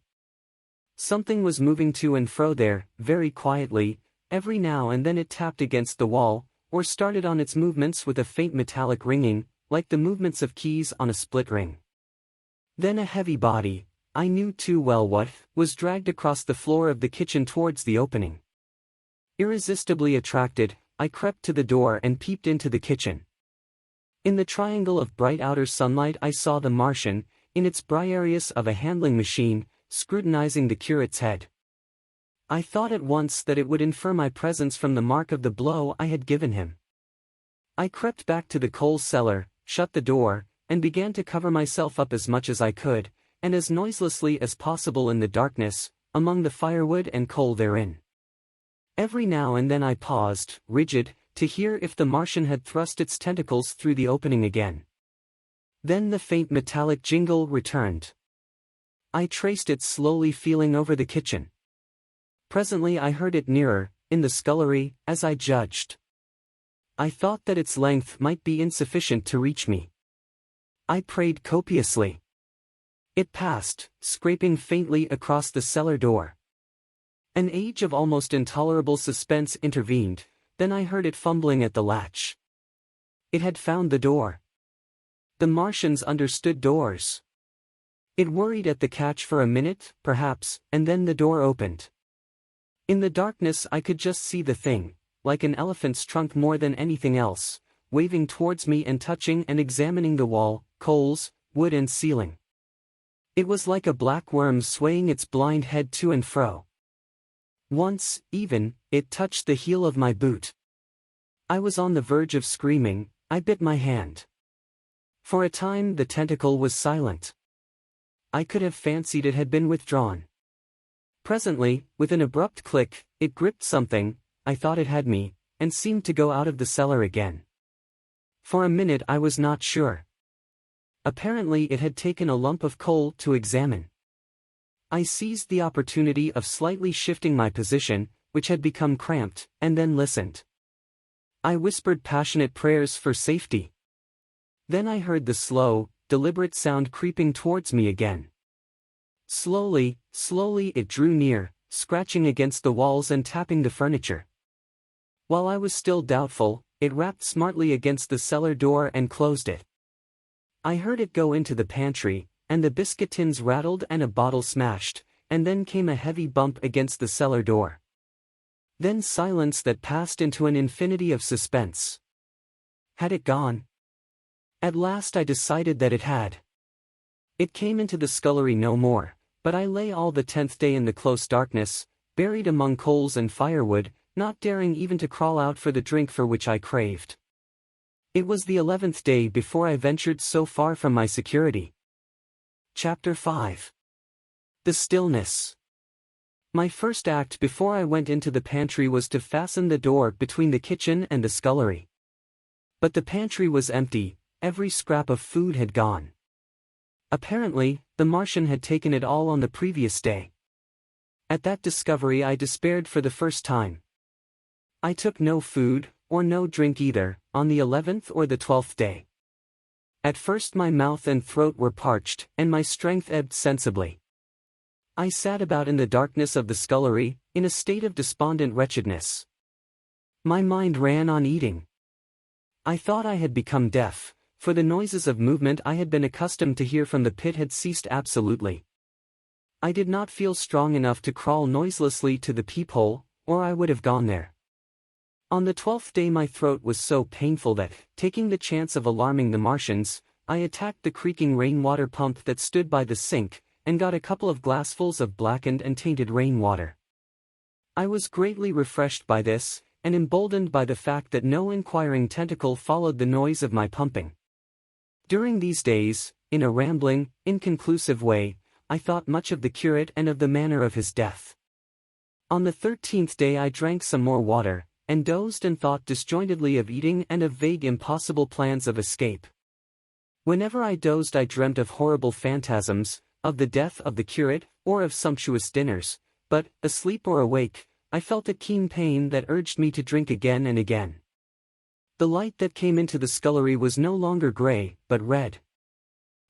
Something was moving to and fro there, very quietly. Every now and then it tapped against the wall, or started on its movements with a faint metallic ringing, like the movements of keys on a split ring. Then a heavy body, I knew too well what, was dragged across the floor of the kitchen towards the opening. Irresistibly attracted, I crept to the door and peeped into the kitchen. In the triangle of bright outer sunlight I saw the Martian, in its Briareus of a handling machine, scrutinizing the curate's head. I thought at once that it would infer my presence from the mark of the blow I had given him. I crept back to the coal cellar, shut the door, and began to cover myself up as much as I could, and as noiselessly as possible in the darkness, among the firewood and coal therein. Every now and then I paused, rigid, to hear if the Martian had thrust its tentacles through the opening again. Then the faint metallic jingle returned. I traced it slowly, feeling over the kitchen. Presently I heard it nearer, in the scullery, as I judged. I thought that its length might be insufficient to reach me. I prayed copiously. It passed, scraping faintly across the cellar door. An age of almost intolerable suspense intervened, then I heard it fumbling at the latch. It had found the door. The Martians understood doors. It worried at the catch for a minute, perhaps, and then the door opened. In the darkness I could just see the thing, like an elephant's trunk more than anything else, waving towards me and touching and examining the wall, coals, wood and ceiling. It was like a black worm swaying its blind head to and fro. Once, even, it touched the heel of my boot. I was on the verge of screaming. I bit my hand. For a time the tentacle was silent. I could have fancied it had been withdrawn. Presently, with an abrupt click, it gripped something, I thought it had me, and seemed to go out of the cellar again. For a minute I was not sure. Apparently it had taken a lump of coal to examine. I seized the opportunity of slightly shifting my position, which had become cramped, and then listened. I whispered passionate prayers for safety. Then I heard the slow, deliberate sound creeping towards me again. Slowly, slowly it drew near, scratching against the walls and tapping the furniture. While I was still doubtful, it rapped smartly against the cellar door and closed it. I heard it go into the pantry, and the biscuit tins rattled and a bottle smashed, and then came a heavy bump against the cellar door. Then silence that passed into an infinity of suspense. Had it gone? At last I decided that it had. It came into the scullery no more, but I lay all the 10th day in the close darkness, buried among coals and firewood, not daring even to crawl out for the drink for which I craved. It was the 11th day before I ventured so far from my security. Chapter 5. The Stillness. My first act before I went into the pantry was to fasten the door between the kitchen and the scullery. But the pantry was empty, every scrap of food had gone. Apparently, the Martian had taken it all on the previous day. At that discovery I despaired for the first time. I took no food, or no drink either, on the 11th or the 12th day. At first my mouth and throat were parched, and my strength ebbed sensibly. I sat about in the darkness of the scullery, in a state of despondent wretchedness. My mind ran on eating. I thought I had become deaf, for the noises of movement I had been accustomed to hear from the pit had ceased absolutely. I did not feel strong enough to crawl noiselessly to the peephole, or I would have gone there. On the 12th day my throat was so painful that, taking the chance of alarming the Martians, I attacked the creaking rainwater pump that stood by the sink, and got a couple of glassfuls of blackened and tainted rainwater. I was greatly refreshed by this, and emboldened by the fact that no inquiring tentacle followed the noise of my pumping. During these days, in a rambling, inconclusive way, I thought much of the curate and of the manner of his death. On the 13th day I drank some more water, and dozed and thought disjointedly of eating and of vague impossible plans of escape. Whenever I dozed I dreamt of horrible phantasms, of the death of the curate, or of sumptuous dinners, but, asleep or awake, I felt a keen pain that urged me to drink again and again. The light that came into the scullery was no longer grey, but red.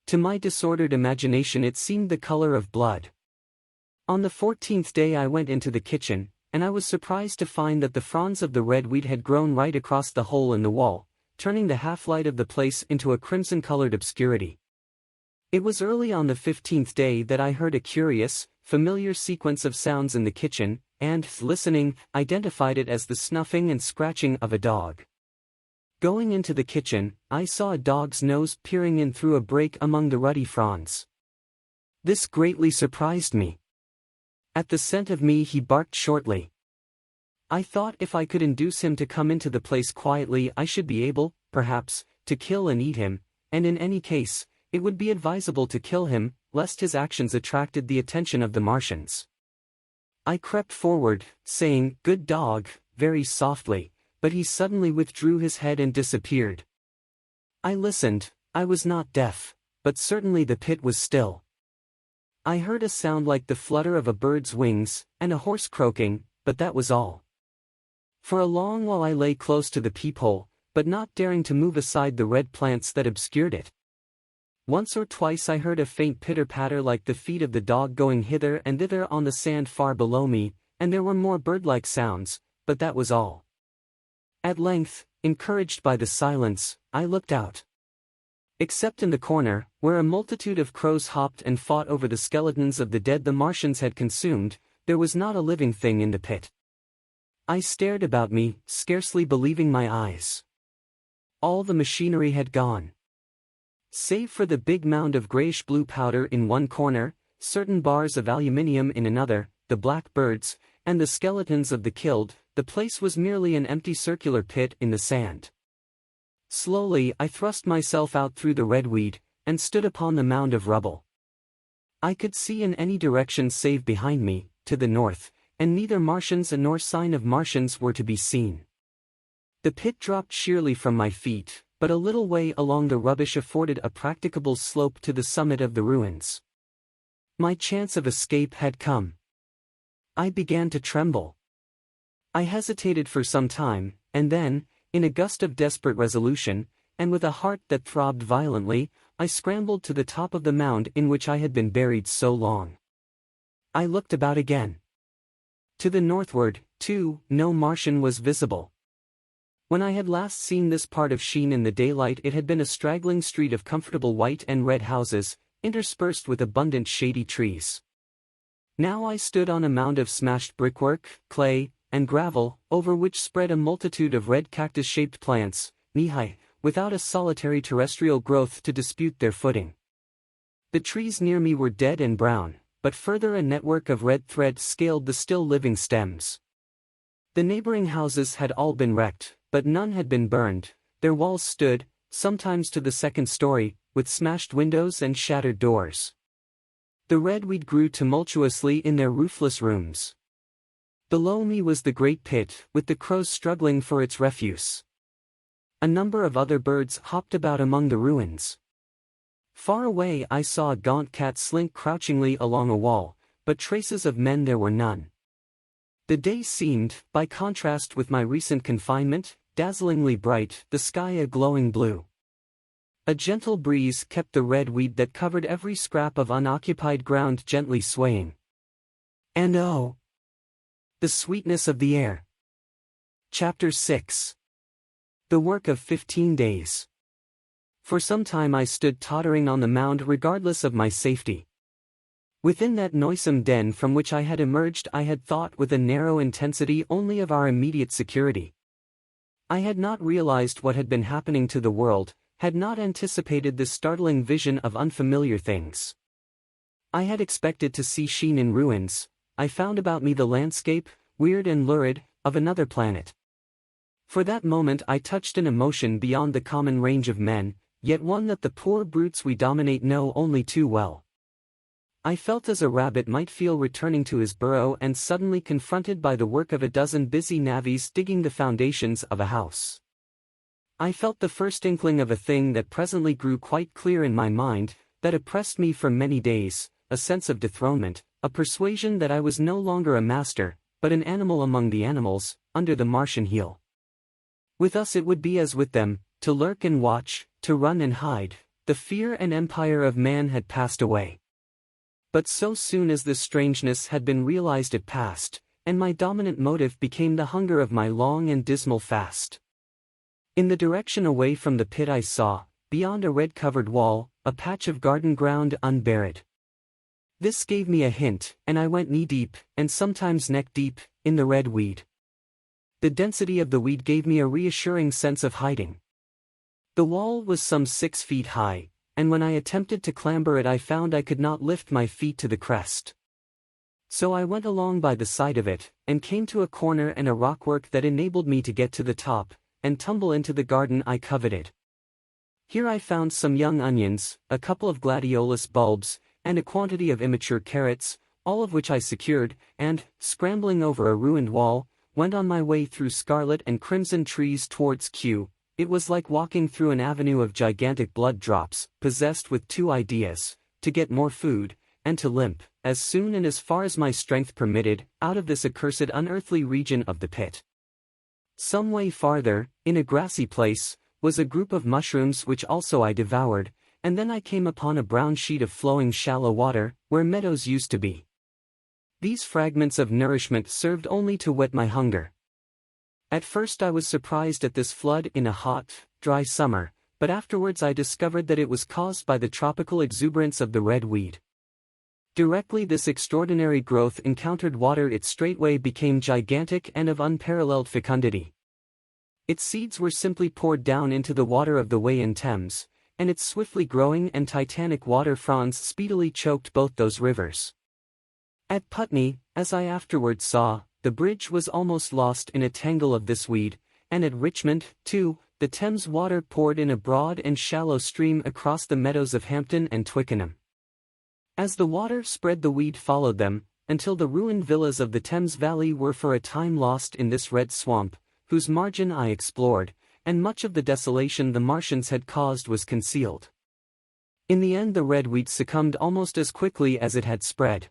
To my disordered imagination it seemed the color of blood. On the 14th day I went into the kitchen, and I was surprised to find that the fronds of the red weed had grown right across the hole in the wall, turning the half-light of the place into a crimson-colored obscurity. It was early on the 15th day that I heard a curious, familiar sequence of sounds in the kitchen, and, listening, identified it as the snuffing and scratching of a dog. Going into the kitchen, I saw a dog's nose peering in through a break among the ruddy fronds. This greatly surprised me. At the scent of me he barked shortly. I thought if I could induce him to come into the place quietly I should be able, perhaps, to kill and eat him, and in any case, it would be advisable to kill him, lest his actions attracted the attention of the Martians. I crept forward, saying, "Good dog," very softly, but he suddenly withdrew his head and disappeared. I listened. I was not deaf, but certainly the pit was still. I heard a sound like the flutter of a bird's wings, and a horse croaking, but that was all. For a long while I lay close to the peephole, but not daring to move aside the red plants that obscured it. Once or twice I heard a faint pitter-patter like the feet of the dog going hither and thither on the sand far below me, and there were more bird-like sounds, but that was all. At length, encouraged by the silence, I looked out. Except in the corner, where a multitude of crows hopped and fought over the skeletons of the dead the Martians had consumed, there was not a living thing in the pit. I stared about me, scarcely believing my eyes. All the machinery had gone. Save for the big mound of grayish-blue powder in one corner, certain bars of aluminium in another, the black birds, and the skeletons of the killed, the place was merely an empty circular pit in the sand. Slowly I thrust myself out through the red weed, and stood upon the mound of rubble. I could see in any direction save behind me, to the north, and neither Martians nor sign of Martians were to be seen. The pit dropped sheerly from my feet, but a little way along the rubbish afforded a practicable slope to the summit of the ruins. My chance of escape had come. I began to tremble. I hesitated for some time, and then, in a gust of desperate resolution, and with a heart that throbbed violently, I scrambled to the top of the mound in which I had been buried so long. I looked about again. To the northward, too, no Martian was visible. When I had last seen this part of Sheen in the daylight it had been a straggling street of comfortable white and red houses, interspersed with abundant shady trees. Now I stood on a mound of smashed brickwork, clay, and gravel, over which spread a multitude of red cactus-shaped plants, knee-high, without a solitary terrestrial growth to dispute their footing. The trees near me were dead and brown, but further a network of red thread scaled the still living stems. The neighboring houses had all been wrecked, but none had been burned. Their walls stood, sometimes to the second story, with smashed windows and shattered doors. The redweed grew tumultuously in their roofless rooms. Below me was the great pit, with the crows struggling for its refuse. A number of other birds hopped about among the ruins. Far away I saw a gaunt cat slink crouchingly along a wall, but traces of men there were none. The day seemed, by contrast with my recent confinement, dazzlingly bright, the sky a glowing blue. A gentle breeze kept the red weed that covered every scrap of unoccupied ground gently swaying. And oh, the sweetness of the air. Chapter 6. The work of 15 days. For some time I stood tottering on the mound regardless of my safety. Within that noisome den from which I had emerged I had thought with a narrow intensity only of our immediate security. I had not realized what had been happening to the world, had not anticipated the startling vision of unfamiliar things. I had expected to see Sheen in ruins. I found about me the landscape, weird and lurid, of another planet. For that moment I touched an emotion beyond the common range of men, yet one that the poor brutes we dominate know only too well. I felt as a rabbit might feel returning to his burrow and suddenly confronted by the work of a dozen busy navvies digging the foundations of a house. I felt the first inkling of a thing that presently grew quite clear in my mind, that oppressed me for many days, a sense of dethronement, a persuasion that I was no longer a master, but an animal among the animals, under the Martian heel. With us it would be as with them, to lurk and watch, to run and hide. The fear and empire of man had passed away. But so soon as this strangeness had been realized it passed, and my dominant motive became the hunger of my long and dismal fast. In the direction away from the pit I saw, beyond a red-covered wall, a patch of garden ground unburied. This gave me a hint, and I went knee-deep, and sometimes neck-deep, in the red weed. The density of the weed gave me a reassuring sense of hiding. The wall was some 6 feet high, and when I attempted to clamber it I found I could not lift my feet to the crest. So I went along by the side of it, and came to a corner and a rockwork that enabled me to get to the top, and tumble into the garden I coveted. Here I found some young onions, a couple of gladiolus bulbs, and a quantity of immature carrots, all of which I secured, and, scrambling over a ruined wall, went on my way through scarlet and crimson trees towards Q. It was like walking through an avenue of gigantic blood drops, possessed with two ideas: to get more food, and to limp, as soon and as far as my strength permitted, out of this accursed unearthly region of the pit. Some way farther, in a grassy place, was a group of mushrooms which also I devoured, and then I came upon a brown sheet of flowing shallow water, where meadows used to be. These fragments of nourishment served only to whet my hunger. At first I was surprised at this flood in a hot, dry summer, but afterwards I discovered that it was caused by the tropical exuberance of the red weed. Directly this extraordinary growth encountered water, it straightway became gigantic and of unparalleled fecundity. Its seeds were simply poured down into the water of the Way in Thames, and its swiftly growing and titanic water fronds speedily choked both those rivers. At Putney, as I afterwards saw, the bridge was almost lost in a tangle of this weed, and at Richmond, too, the Thames water poured in a broad and shallow stream across the meadows of Hampton and Twickenham. As the water spread, the weed followed them, until the ruined villas of the Thames Valley were for a time lost in this red swamp, whose margin I explored, and much of the desolation the Martians had caused was concealed. In the end the red weed succumbed almost as quickly as it had spread.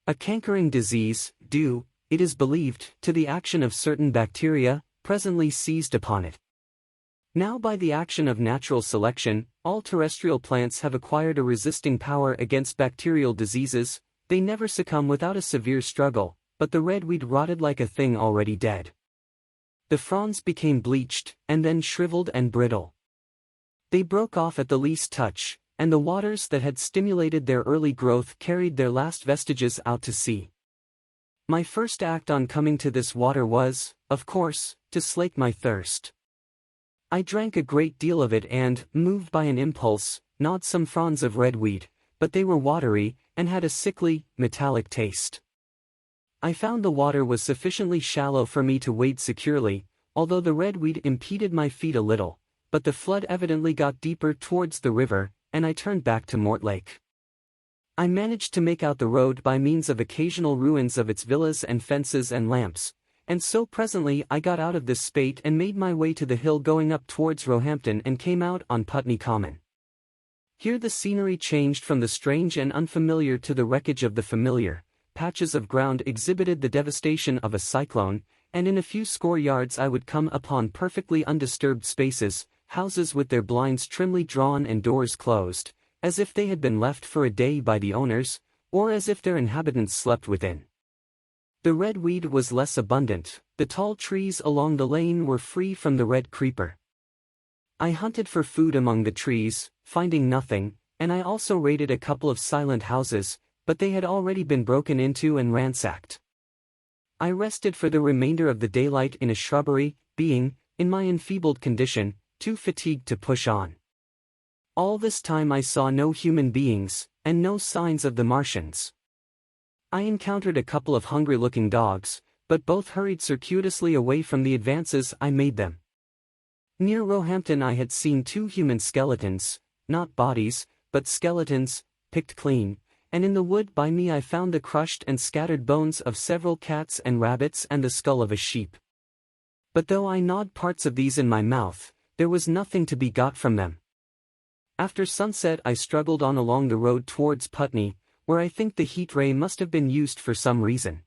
A cankering disease, due, it is believed, to the action of certain bacteria, presently seized upon it. Now by the action of natural selection, all terrestrial plants have acquired a resisting power against bacterial diseases. They never succumb without a severe struggle, but the red weed rotted like a thing already dead. The fronds became bleached, and then shriveled and brittle. They broke off at the least touch, and the waters that had stimulated their early growth carried their last vestiges out to sea. My first act on coming to this water was, of course, to slake my thirst. I drank a great deal of it and, moved by an impulse, gnawed some fronds of red weed, but they were watery, and had a sickly, metallic taste. I found the water was sufficiently shallow for me to wade securely, although the red weed impeded my feet a little, but the flood evidently got deeper towards the river, and I turned back to Mortlake. I managed to make out the road by means of occasional ruins of its villas and fences and lamps, and so presently I got out of this spate and made my way to the hill going up towards Roehampton and came out on Putney Common. Here the scenery changed from the strange and unfamiliar to the wreckage of the familiar. Patches of ground exhibited the devastation of a cyclone, and in a few score yards I would come upon perfectly undisturbed spaces, houses with their blinds trimly drawn and doors closed, as if they had been left for a day by the owners, or as if their inhabitants slept within. The red weed was less abundant, the tall trees along the lane were free from the red creeper. I hunted for food among the trees, finding nothing, and I also raided a couple of silent houses, but they had already been broken into and ransacked. I rested for the remainder of the daylight in a shrubbery, being, in my enfeebled condition, too fatigued to push on. All this time I saw no human beings, and no signs of the Martians. I encountered a couple of hungry-looking dogs, but both hurried circuitously away from the advances I made them. Near Roehampton I had seen 2 human skeletons, not bodies, but skeletons, picked clean, and in the wood by me I found the crushed and scattered bones of several cats and rabbits and the skull of a sheep. But though I gnawed parts of these in my mouth, there was nothing to be got from them. After sunset I struggled on along the road towards Putney, where I think the heat ray must have been used for some reason.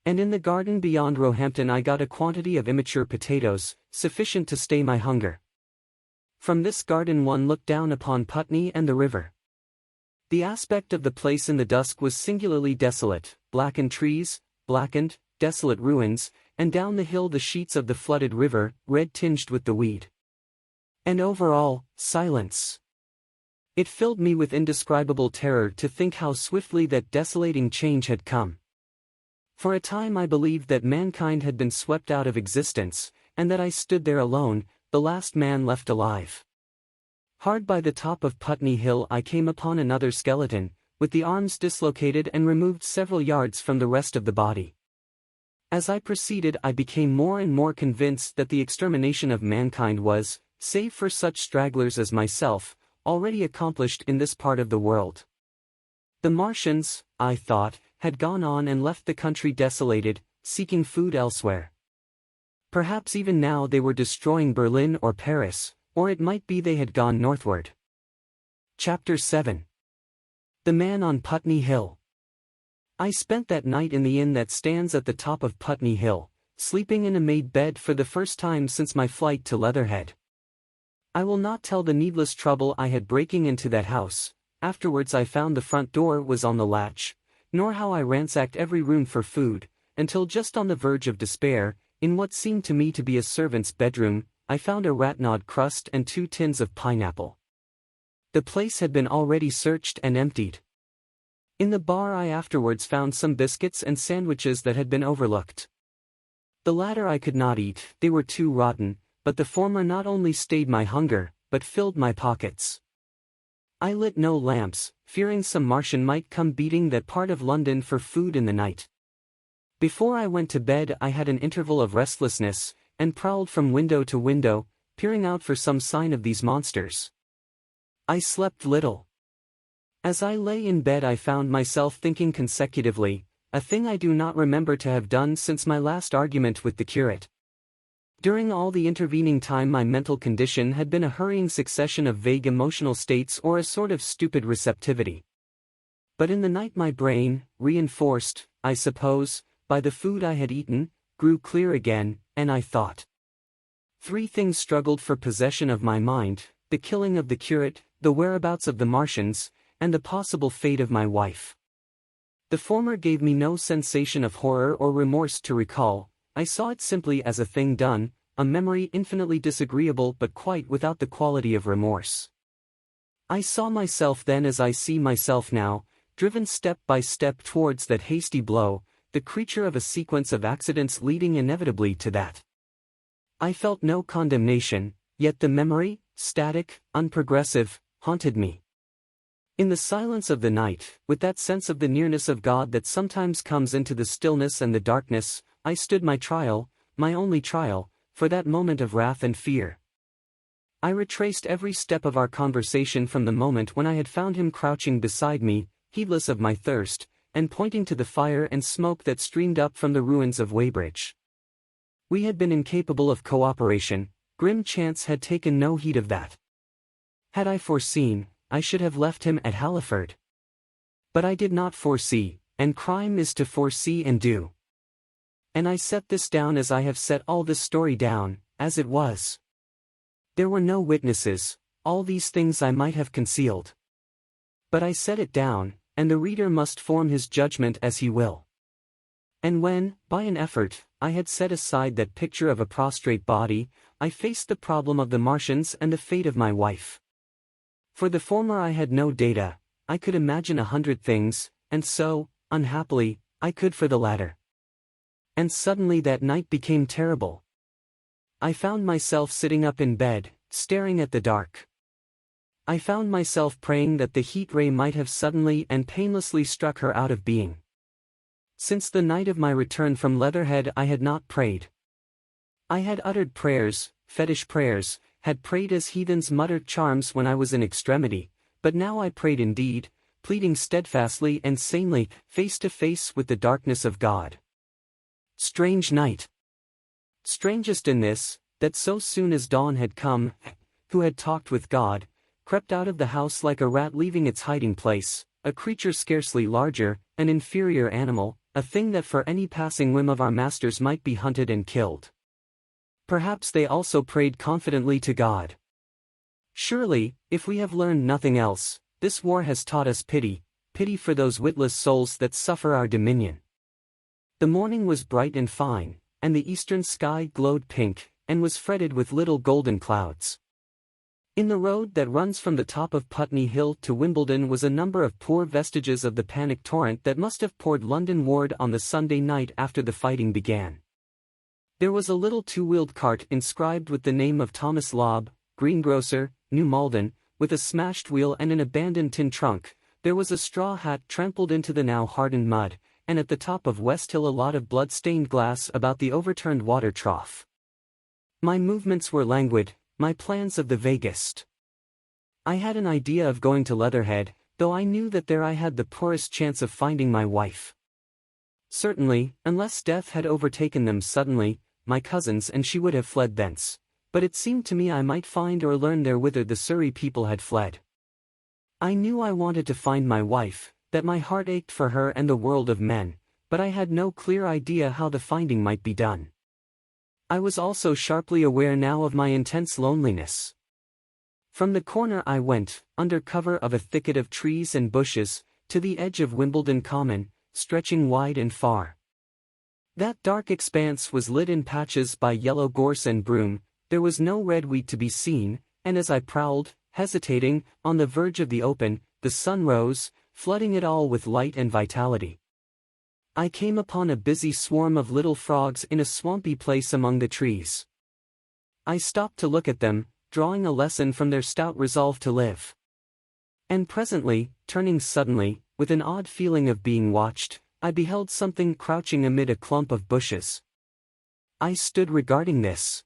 And in the garden beyond Roehampton I got a quantity of immature potatoes, sufficient to stay my hunger. From this garden one looked down upon Putney and the river. The aspect of the place in the dusk was singularly desolate, blackened trees, blackened, desolate ruins, and down the hill the sheets of the flooded river, red tinged with the weed. And over all, silence. It filled me with indescribable terror to think how swiftly that desolating change had come. For a time I believed that mankind had been swept out of existence, and that I stood there alone, the last man left alive. Hard by the top of Putney Hill I came upon another skeleton, with the arms dislocated and removed several yards from the rest of the body. As I proceeded I became more and more convinced that the extermination of mankind was, save for such stragglers as myself, already accomplished in this part of the world. The Martians, I thought, had gone on and left the country desolated, seeking food elsewhere. Perhaps even now they were destroying Berlin or Paris, or it might be they had gone northward. Chapter 7. The Man on Putney Hill. I spent that night in the inn that stands at the top of Putney Hill, sleeping in a made bed for the first time since my flight to Leatherhead. I will not tell the needless trouble I had breaking into that house. Afterwards I found the front door was on the latch, nor how I ransacked every room for food, until just on the verge of despair, in what seemed to me to be a servant's bedroom, I found a ratnod crust and 2 tins of pineapple. The place had been already searched and emptied. In the bar I afterwards found some biscuits and sandwiches that had been overlooked. The latter I could not eat, they were too rotten, but the former not only stayed my hunger, but filled my pockets. I lit no lamps, fearing some Martian might come beating that part of London for food in the night. Before I went to bed I had an interval of restlessness, and prowled from window to window, peering out for some sign of these monsters. I slept little. As I lay in bed I found myself thinking consecutively, a thing I do not remember to have done since my last argument with the curate. During all the intervening time my mental condition had been a hurrying succession of vague emotional states or a sort of stupid receptivity. But in the night my brain, reinforced, I suppose, by the food I had eaten, grew clear again, and I thought. 3 things struggled for possession of my mind: the killing of the curate, the whereabouts of the Martians, and the possible fate of my wife. The former gave me no sensation of horror or remorse to recall. I saw it simply as a thing done, a memory infinitely disagreeable but quite without the quality of remorse. I saw myself then as I see myself now, driven step by step towards that hasty blow, the creature of a sequence of accidents leading inevitably to that. I felt no condemnation, yet the memory, static, unprogressive, haunted me. In the silence of the night, with that sense of the nearness of God that sometimes comes into the stillness and the darkness, I stood my trial, my only trial, for that moment of wrath and fear. I retraced every step of our conversation from the moment when I had found him crouching beside me, heedless of my thirst, and pointing to the fire and smoke that streamed up from the ruins of Weybridge. We had been incapable of cooperation, grim chance had taken no heed of that. Had I foreseen, I should have left him at Halliford. But I did not foresee, and crime is to foresee and do. And I set this down as I have set all this story down, as it was. There were no witnesses, all these things I might have concealed. But I set it down, and the reader must form his judgment as he will. And when, by an effort, I had set aside that picture of a prostrate body, I faced the problem of the Martians and the fate of my wife. For the former I had no data, I could imagine 100 things, and so, unhappily, I could for the latter. And suddenly that night became terrible. I found myself sitting up in bed, staring at the dark. I found myself praying that the heat ray might have suddenly and painlessly struck her out of being. Since the night of my return from Leatherhead I had not prayed. I had uttered prayers, fetish prayers, had prayed as heathens mutter charms when I was in extremity, but now I prayed indeed, pleading steadfastly and sanely, face to face with the darkness of God. Strange night. Strangest in this, that so soon as dawn had come, who had talked with God, crept out of the house like a rat leaving its hiding place, a creature scarcely larger, an inferior animal, a thing that for any passing whim of our masters might be hunted and killed. Perhaps they also prayed confidently to God. Surely, if we have learned nothing else, this war has taught us pity, pity for those witless souls that suffer our dominion. The morning was bright and fine, and the eastern sky glowed pink, and was fretted with little golden clouds. In the road that runs from the top of Putney Hill to Wimbledon was a number of poor vestiges of the panic torrent that must have poured London-ward on the Sunday night after the fighting began. There was a little 2-wheeled cart inscribed with the name of Thomas Lobb, greengrocer, New Malden, with a smashed wheel and an abandoned tin trunk. There was a straw hat trampled into the now hardened mud, and at the top of West Hill a lot of blood-stained glass about the overturned water trough. My movements were languid, my plans of the vaguest. I had an idea of going to Leatherhead, though I knew that there I had the poorest chance of finding my wife. Certainly, unless death had overtaken them suddenly, my cousins and she would have fled thence, but it seemed to me I might find or learn there whither the Surrey people had fled. I knew I wanted to find my wife, that my heart ached for her and the world of men, but I had no clear idea how the finding might be done. I was also sharply aware now of my intense loneliness. From the corner I went, under cover of a thicket of trees and bushes, to the edge of Wimbledon Common, stretching wide and far. That dark expanse was lit in patches by yellow gorse and broom, there was no red wheat to be seen, and as I prowled, hesitating, on the verge of the open, the sun rose, flooding it all with light and vitality. I came upon a busy swarm of little frogs in a swampy place among the trees. I stopped to look at them, drawing a lesson from their stout resolve to live. And presently, turning suddenly, with an odd feeling of being watched, I beheld something crouching amid a clump of bushes. I stood regarding this.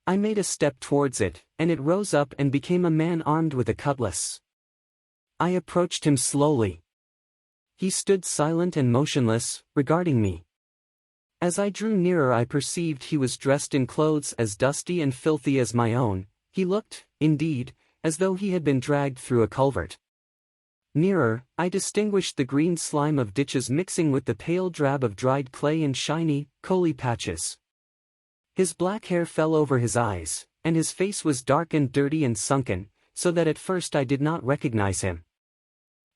I made a step towards it, and it rose up and became a man armed with a cutlass. I approached him slowly. He stood silent and motionless, regarding me. As I drew nearer I perceived he was dressed in clothes as dusty and filthy as my own. He looked, indeed, as though he had been dragged through a culvert. Nearer, I distinguished the green slime of ditches mixing with the pale drab of dried clay and shiny, coaly patches. His black hair fell over his eyes, and his face was dark and dirty and sunken, so that at first I did not recognize him.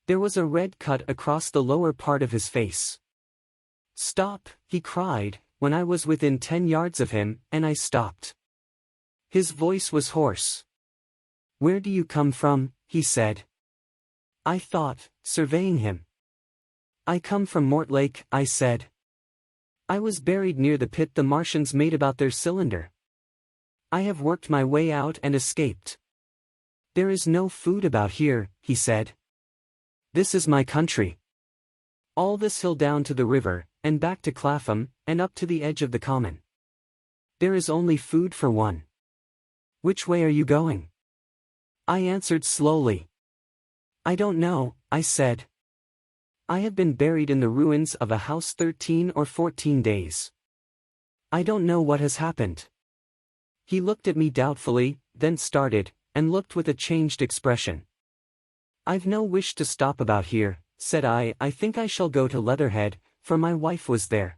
There was a red cut across the lower part of his face. "Stop," he cried, when I was within 10 yards of him, and I stopped. His voice was hoarse. "Where do you come from?" he said. I thought, surveying him. "I come from Mortlake," I said. "I was buried near the pit the Martians made about their cylinder. I have worked my way out and escaped." "There is no food about here," he said. "This is my country. All this hill down to the river, and back to Clapham, and up to the edge of the common. There is only food for one. Which way are you going?" I answered slowly. "I don't know," I said. "I have been buried in the ruins of a house 13 or 14 days. I don't know what has happened." He looked at me doubtfully, then started, and looked with a changed expression. "I've no wish to stop about here," said I. "I think I shall go to Leatherhead, for my wife was there."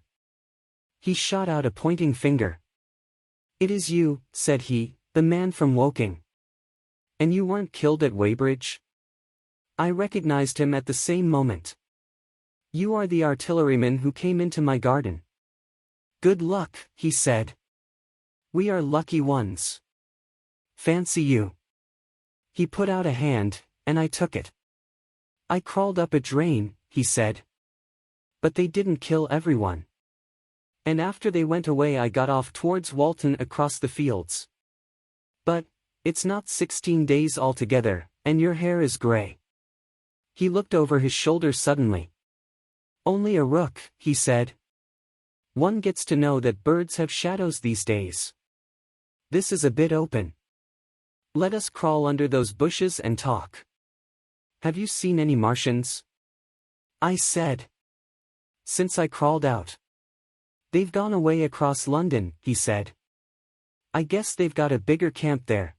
He shot out a pointing finger. "It is you," said he, "the man from Woking. And you weren't killed at Weybridge?" I recognized him at the same moment. "You are the artilleryman who came into my garden." "Good luck," he said. "We are lucky ones. Fancy you." He put out a hand, and I took it. "I crawled up a drain," he said. "But they didn't kill everyone. And after they went away I got off towards Walton across the fields. But it's not 16 days altogether, and your hair is grey." He looked over his shoulder suddenly. "Only a rook," he said. "One gets to know that birds have shadows these days. This is a bit open. Let us crawl under those bushes and talk. Have you seen any Martians?" I said. "Since I crawled out. They've gone away across London," he said. "I guess they've got a bigger camp there.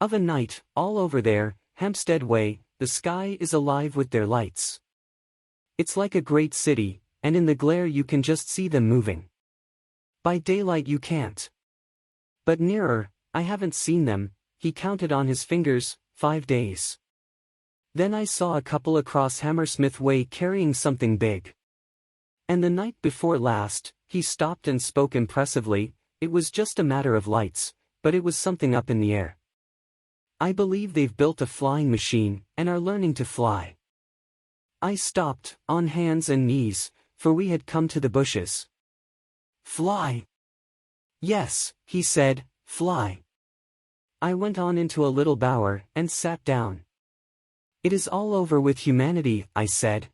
Of a night, all over there, Hampstead way, the sky is alive with their lights. It's like a great city, and in the glare you can just see them moving. By daylight you can't. But nearer, I haven't seen them." He counted on his fingers, 5 days. "Then I saw a couple across Hammersmith way carrying something big. And the night before last," he stopped and spoke impressively, "it was just a matter of lights, but it was something up in the air. I believe they've built a flying machine, and are learning to fly." I stopped, on hands and knees, for we had come to the bushes. "Fly?" "Yes," he said, "fly." I went on into a little bower, and sat down. "It is all over with humanity," I said.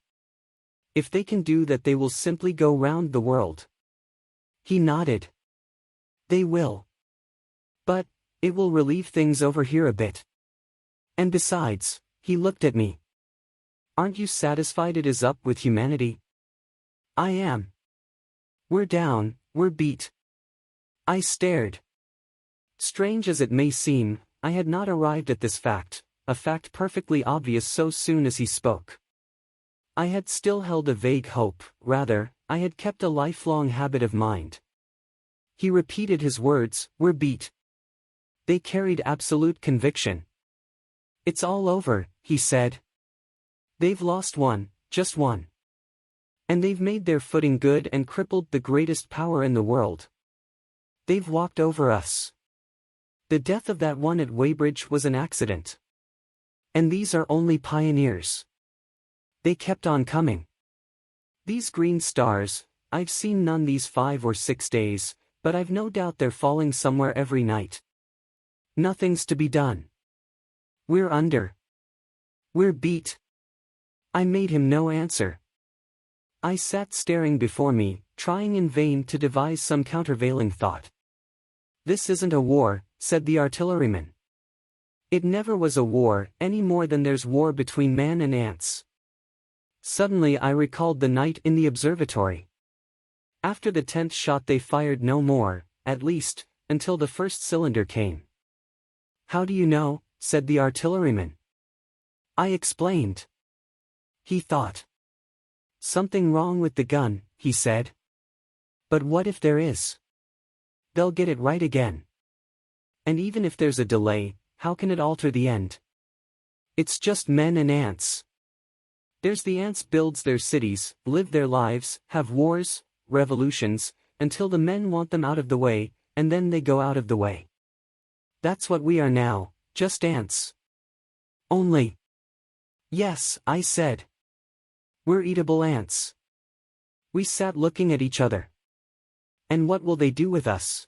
"If they can do that they will simply go round the world." He nodded. "They will. But it will relieve things over here a bit. And besides," he looked at me, Aren't you satisfied it is up with humanity? I am. We're down, we're beat. I stared. Strange as it may seem, I had not arrived at this fact, a fact perfectly obvious so soon as he spoke. I had still held a vague hope, rather, I had kept a lifelong habit of mind. He repeated his words, "We're beat." They carried absolute conviction. "It's all over," he said. "They've lost one, just one. And they've made their footing good and crippled the greatest power in the world. They've walked over us. The death of that one at Weybridge was an accident. And these are only pioneers. They kept on coming. These green stars, I've seen none these 5 or 6 days, but I've no doubt they're falling somewhere every night. Nothing's to be done. We're under. We're beat." I made him no answer. I sat staring before me, trying in vain to devise some countervailing thought. "This isn't a war," said the artilleryman. "It never was a war, any more than there's war between man and ants." Suddenly I recalled the night in the observatory. After the 10th shot they fired no more, at least, until the first cylinder came. "How do you know?" said the artilleryman. I explained. He thought. "Something wrong with the gun," he said. "But what if there is? They'll get it right again. And even if there's a delay, how can it alter the end? It's just men and ants. There's the ants builds their cities, live their lives, have wars, revolutions, until the men want them out of the way, and then they go out of the way. That's what we are now, just ants. Only." "Yes," I said. "We're eatable ants." We sat looking at each other. "And what will they do with us?"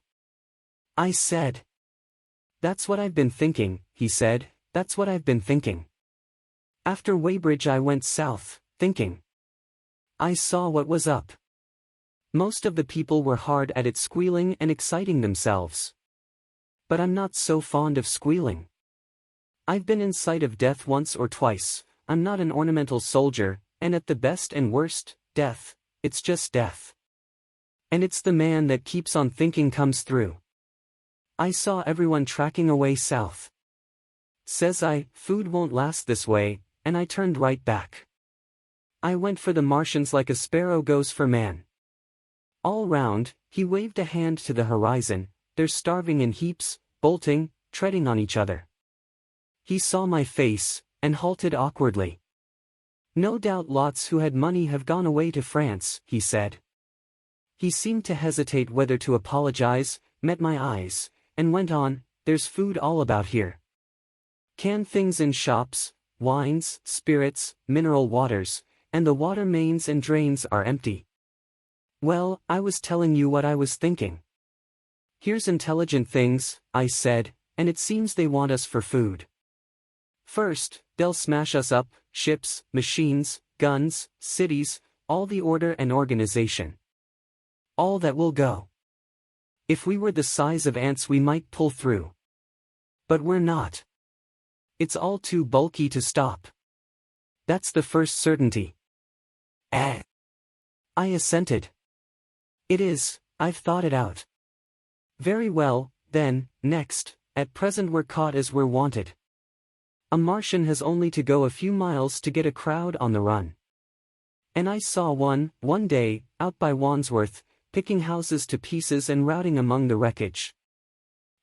I said. "That's what I've been thinking," he said, "that's what I've been thinking. After Weybridge I went south, thinking. I saw what was up. Most of the people were hard at it squealing and exciting themselves. But I'm not so fond of squealing. I've been in sight of death once or twice, I'm not an ornamental soldier, and at the best and worst, death, it's just death. And it's the man that keeps on thinking comes through. I saw everyone tracking away south. Says I, food won't last this way, and I turned right back. I went for the Martians like a sparrow goes for man. All round, he waved a hand to the horizon, they're starving in heaps, bolting, treading on each other. He saw my face, and halted awkwardly. No doubt lots who had money have gone away to France, he said. He seemed to hesitate whether to apologize, met my eyes, and went on, there's food all about here. Canned things in shops, wines, spirits, mineral waters, and the water mains and drains are empty. Well, I was telling you what I was thinking. Here's intelligent things, I said, and it seems they want us for food. First, they'll smash us up, ships, machines, guns, cities, all the order and organization. All that will go. If we were the size of ants we might pull through. But we're not. It's all too bulky to stop. That's the first certainty. I assented. It is, I've thought it out. Very well, then, next, at present we're caught as we're wanted. A Martian has only to go a few miles to get a crowd on the run. And I saw one day, out by Wandsworth, picking houses to pieces and routing among the wreckage.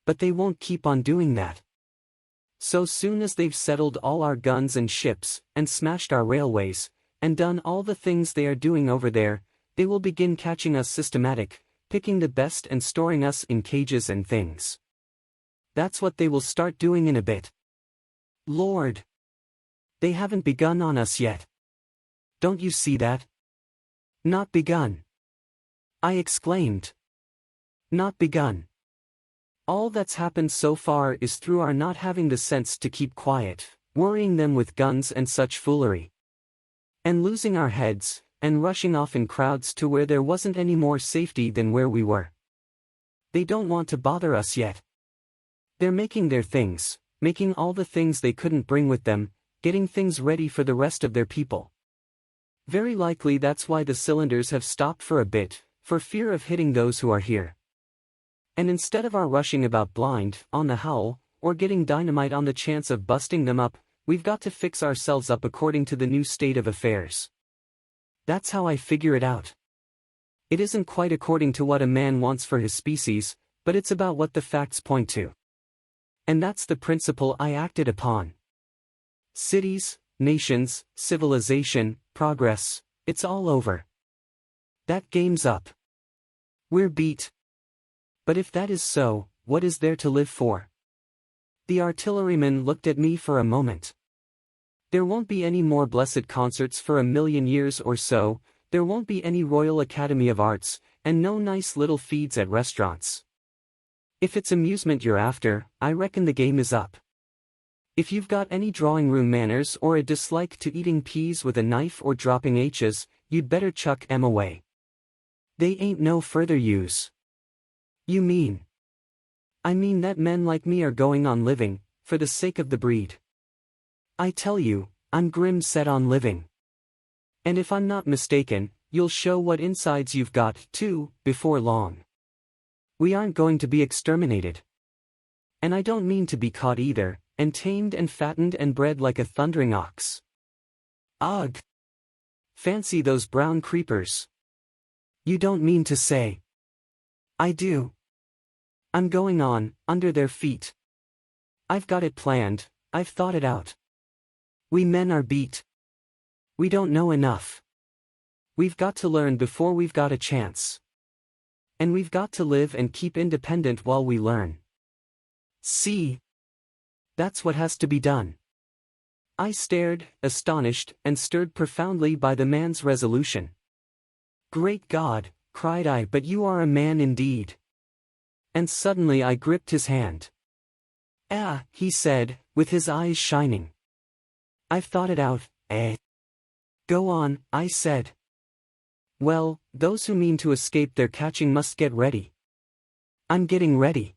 But they won't keep on doing that. So soon as they've settled all our guns and ships, and smashed our railways, and done all the things they are doing over there, they will begin catching us systematic, picking the best and storing us in cages and things. That's what they will start doing in a bit. Lord! They haven't begun on us yet. Don't you see that? Not begun. I exclaimed. Not begun. All that's happened so far is through our not having the sense to keep quiet, worrying them with guns and such foolery. And losing our heads, and rushing off in crowds to where there wasn't any more safety than where we were. They don't want to bother us yet. They're making their things, making all the things they couldn't bring with them, getting things ready for the rest of their people. Very likely that's why the cylinders have stopped for a bit, for fear of hitting those who are here. And instead of our rushing about blind, on the howl, or getting dynamite on the chance of busting them up, we've got to fix ourselves up according to the new state of affairs. That's how I figure it out. It isn't quite according to what a man wants for his species, but it's about what the facts point to. And that's the principle I acted upon. Cities, nations, civilization, progress, it's all over. That game's up. We're beat. But if that is so, what is there to live for? The artilleryman looked at me for a moment. There won't be any more blessed concerts for 1,000,000 years or so, there won't be any Royal Academy of Arts, and no nice little feeds at restaurants. If it's amusement you're after, I reckon the game is up. If you've got any drawing room manners or a dislike to eating peas with a knife or dropping H's, you'd better chuck 'em away. They ain't no further use. You mean? I mean that men like me are going on living, for the sake of the breed. I tell you, I'm grim set on living. And if I'm not mistaken, you'll show what insides you've got, too, before long. We aren't going to be exterminated. And I don't mean to be caught either, and tamed and fattened and bred like a thundering ox. Ugh! Fancy those brown creepers. You don't mean to say. I do. I'm going on, under their feet. I've got it planned, I've thought it out. We men are beat. We don't know enough. We've got to learn before we've got a chance. And we've got to live and keep independent while we learn. See? That's what has to be done. I stared, astonished, and stirred profoundly by the man's resolution. Great God, cried I, but you are a man indeed. And suddenly I gripped his hand. Ah, he said, with his eyes shining. I've thought it out, eh? Go on, I said. Well, those who mean to escape their catching must get ready. I'm getting ready.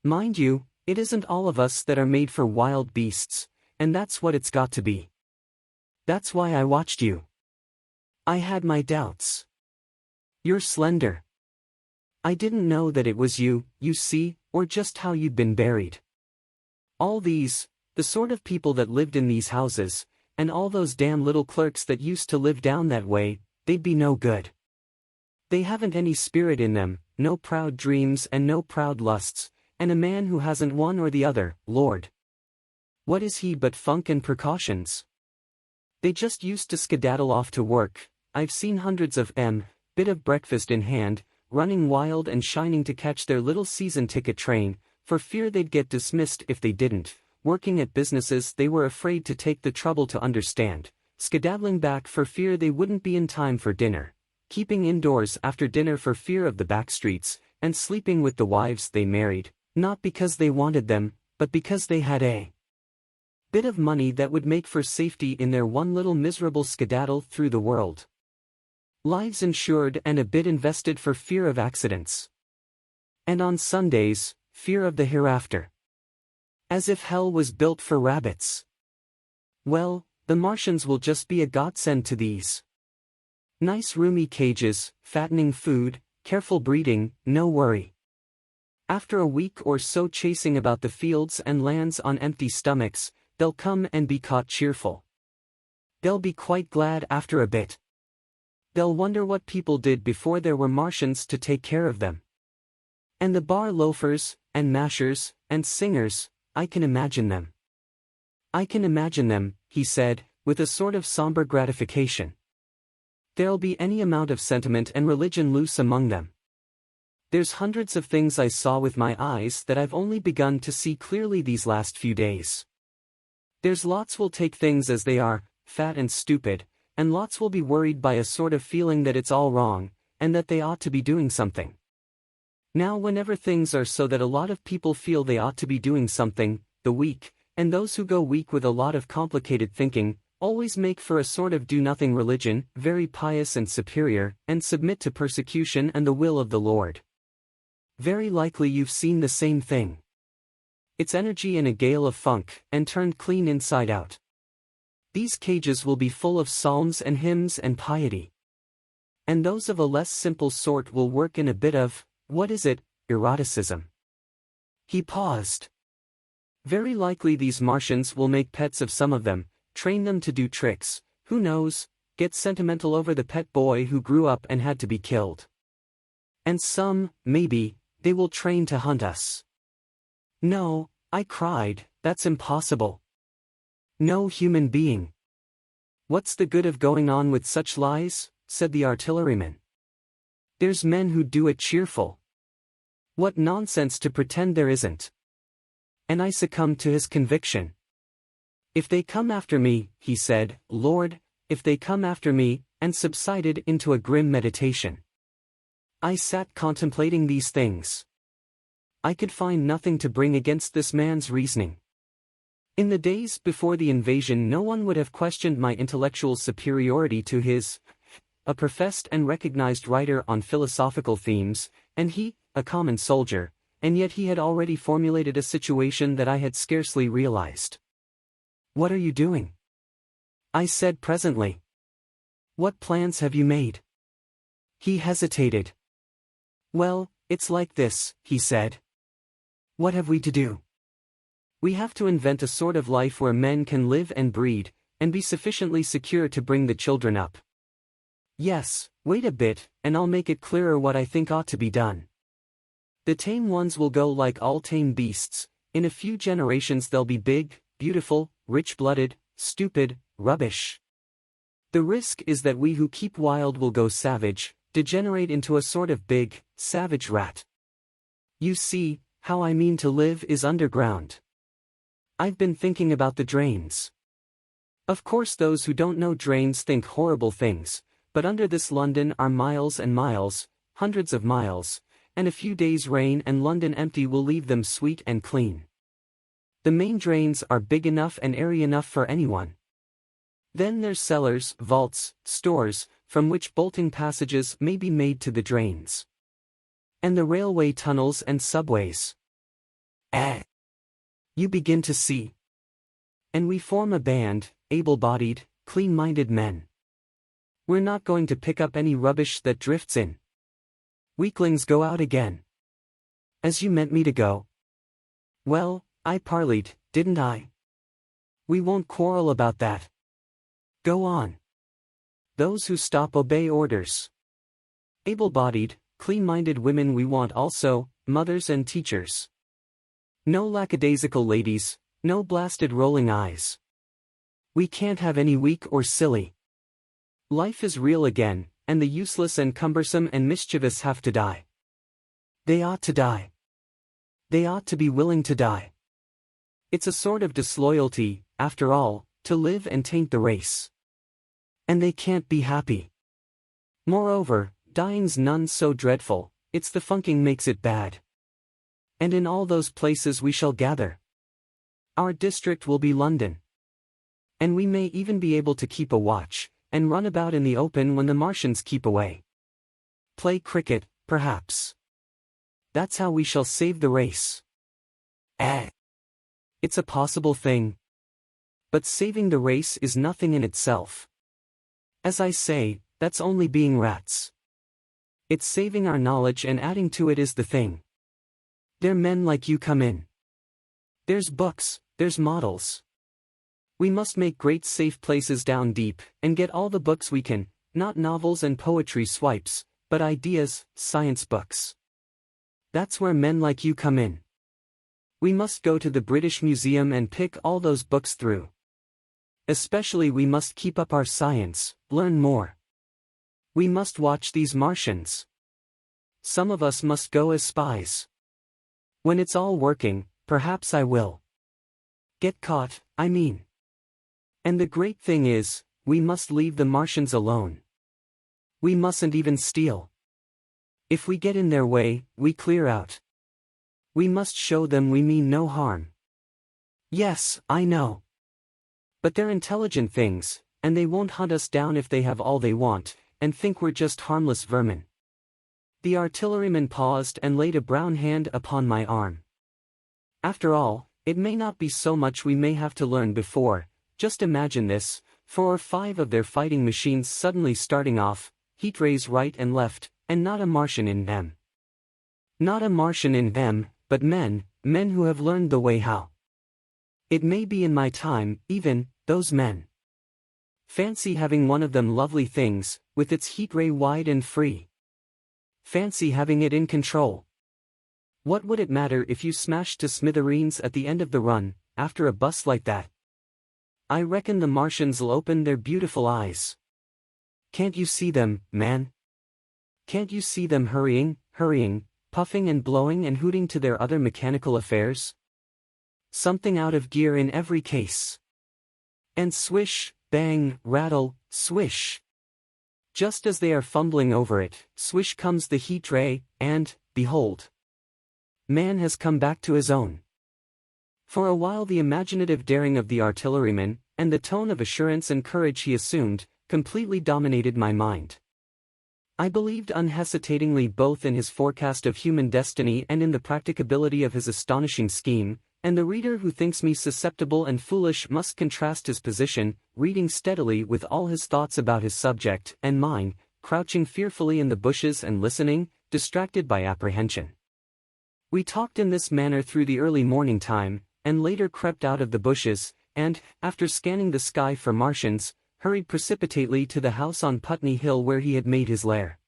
Mind you, it isn't all of us that are made for wild beasts, and that's what it's got to be. That's why I watched you. I had my doubts. You're slender. I didn't know that it was you, you see, or just how you'd been buried. All these, the sort of people that lived in these houses, and all those damn little clerks that used to live down that way, they'd be no good. They haven't any spirit in them, no proud dreams and no proud lusts, and a man who hasn't one or the other, Lord. What is he but funk and precautions? They just used to skedaddle off to work. I've seen hundreds of 'em, bit of breakfast in hand, running wild and shining to catch their little season ticket train, for fear they'd get dismissed if they didn't, working at businesses they were afraid to take the trouble to understand, skedaddling back for fear they wouldn't be in time for dinner, keeping indoors after dinner for fear of the back streets, and sleeping with the wives they married, not because they wanted them, but because they had a bit of money that would make for safety in their one little miserable skedaddle through the world. Lives insured and a bit invested for fear of accidents. And on Sundays, fear of the hereafter. As if hell was built for rabbits. Well, the Martians will just be a godsend to these. Nice roomy cages, fattening food, careful breeding, no worry. After a week or so chasing about the fields and lands on empty stomachs, they'll come and be caught cheerful. They'll be quite glad after a bit. They'll wonder what people did before there were Martians to take care of them. And the bar loafers, and mashers, and singers, I can imagine them. I can imagine them, he said, with a sort of somber gratification. There'll be any amount of sentiment and religion loose among them. There's hundreds of things I saw with my eyes that I've only begun to see clearly these last few days. There's lots will take things as they are, fat and stupid, and lots will be worried by a sort of feeling that it's all wrong, and that they ought to be doing something. Now whenever things are so that a lot of people feel they ought to be doing something, the weak, and those who go weak with a lot of complicated thinking, always make for a sort of do-nothing religion, very pious and superior, and submit to persecution and the will of the Lord. Very likely you've seen the same thing. It's energy in a gale of funk, and turned clean inside out. These cages will be full of psalms and hymns and piety. And those of a less simple sort will work in a bit of, what is it, eroticism. He paused. Very likely these Martians will make pets of some of them, train them to do tricks, who knows, get sentimental over the pet boy who grew up and had to be killed. And some, maybe, they will train to hunt us. No, I cried, that's impossible. No human being. What's the good of going on with such lies? Said the artilleryman. There's men who do it cheerful. What nonsense to pretend there isn't. And I succumbed to his conviction. If they come after me, he said, Lord, if they come after me, and subsided into a grim meditation. I sat contemplating these things. I could find nothing to bring against this man's reasoning. In the days before the invasion no one would have questioned my intellectual superiority to his, a professed and recognized writer on philosophical themes, and he, a common soldier, and yet he had already formulated a situation that I had scarcely realized. What are you doing? I said presently. What plans have you made? He hesitated. Well, it's like this, he said. What have we to do? We have to invent a sort of life where men can live and breed, and be sufficiently secure to bring the children up. Yes, wait a bit, and I'll make it clearer what I think ought to be done. The tame ones will go like all tame beasts, in a few generations they'll be big, beautiful, rich-blooded, stupid, rubbish. The risk is that we who keep wild will go savage, degenerate into a sort of big, savage rat. You see, how I mean to live is underground. I've been thinking about the drains. Of course those who don't know drains think horrible things, but under this London are miles and miles, hundreds of miles, and a few days' rain and London empty will leave them sweet and clean. The main drains are big enough and airy enough for anyone. Then there's cellars, vaults, stores, from which bolting passages may be made to the drains. And the railway tunnels and subways. You begin to see. And we form a band, able-bodied, clean-minded men. We're not going to pick up any rubbish that drifts in. Weaklings go out again. As you meant me to go. Well, I parleyed, didn't I? We won't quarrel about that. Go on. Those who stop obey orders. Able-bodied, clean-minded women we want also, mothers and teachers. No lackadaisical ladies, no blasted rolling eyes. We can't have any weak or silly. Life is real again, and the useless and cumbersome and mischievous have to die. They ought to die. They ought to be willing to die. It's a sort of disloyalty, after all, to live and taint the race. And they can't be happy. Moreover, dying's none so dreadful, it's the funking makes it bad. And in all those places we shall gather. Our district will be London. And we may even be able to keep a watch, and run about in the open when the Martians keep away. Play cricket, perhaps. That's how we shall save the race. It's a possible thing. But saving the race is nothing in itself. As I say, that's only being rats. It's saving our knowledge and adding to it is the thing. There men like you come in. There's books, there's models. We must make great safe places down deep, and get all the books we can, not novels and poetry swipes, but ideas, science books. That's where men like you come in. We must go to the British Museum and pick all those books through. Especially we must keep up our science, learn more. We must watch these Martians. Some of us must go as spies. When it's all working, perhaps I will. Get caught, I mean. And the great thing is, we must leave the Martians alone. We mustn't even steal. If we get in their way, we clear out. We must show them we mean no harm. Yes, I know. But they're intelligent things, and they won't hunt us down if they have all they want, and think we're just harmless vermin. The artilleryman paused and laid a brown hand upon my arm. After all, it may not be so much we may have to learn before, just imagine this, 4 or 5 of their fighting machines suddenly starting off, heat rays right and left, and not a Martian in them. Not a Martian in them, but men who have learned the way how. It may be in my time, even, those men. Fancy having one of them lovely things, with its heat ray wide and free. Fancy having it in control. What would it matter if you smashed to smithereens at the end of the run, after a bust like that? I reckon the Martians'll open their beautiful eyes. Can't you see them, man? Can't you see them hurrying, puffing and blowing and hooting to their other mechanical affairs? Something out of gear in every case. And swish, bang, rattle, swish. Just as they are fumbling over it, swish comes the heat ray, and, behold, man has come back to his own. For a while the imaginative daring of the artilleryman, and the tone of assurance and courage he assumed, completely dominated my mind. I believed unhesitatingly both in his forecast of human destiny and in the practicability of his astonishing scheme, and the reader who thinks me susceptible and foolish must contrast his position, reading steadily with all his thoughts about his subject, and mine, crouching fearfully in the bushes and listening, distracted by apprehension. We talked in this manner through the early morning time, and later crept out of the bushes, and, after scanning the sky for Martians, hurried precipitately to the house on Putney Hill where he had made his lair.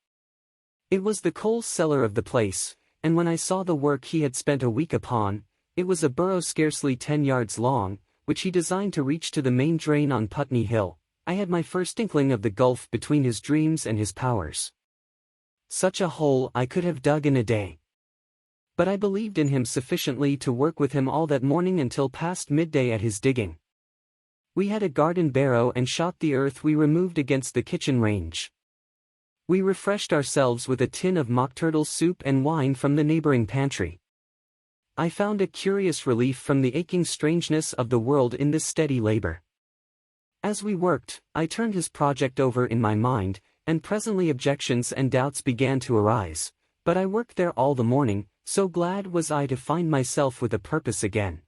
It was the coal cellar of the place, and when I saw the work he had spent a week upon, it was a burrow scarcely 10 yards long, which he designed to reach to the main drain on Putney Hill. I had my first inkling of the gulf between his dreams and his powers. Such a hole I could have dug in a day. But I believed in him sufficiently to work with him all that morning until past midday at his digging. We had a garden barrow and shot the earth we removed against the kitchen range. We refreshed ourselves with a tin of mock turtle soup and wine from the neighboring pantry. I found a curious relief from the aching strangeness of the world in this steady labor. As we worked, I turned his project over in my mind, and presently objections and doubts began to arise, but I worked there all the morning, so glad was I to find myself with a purpose again.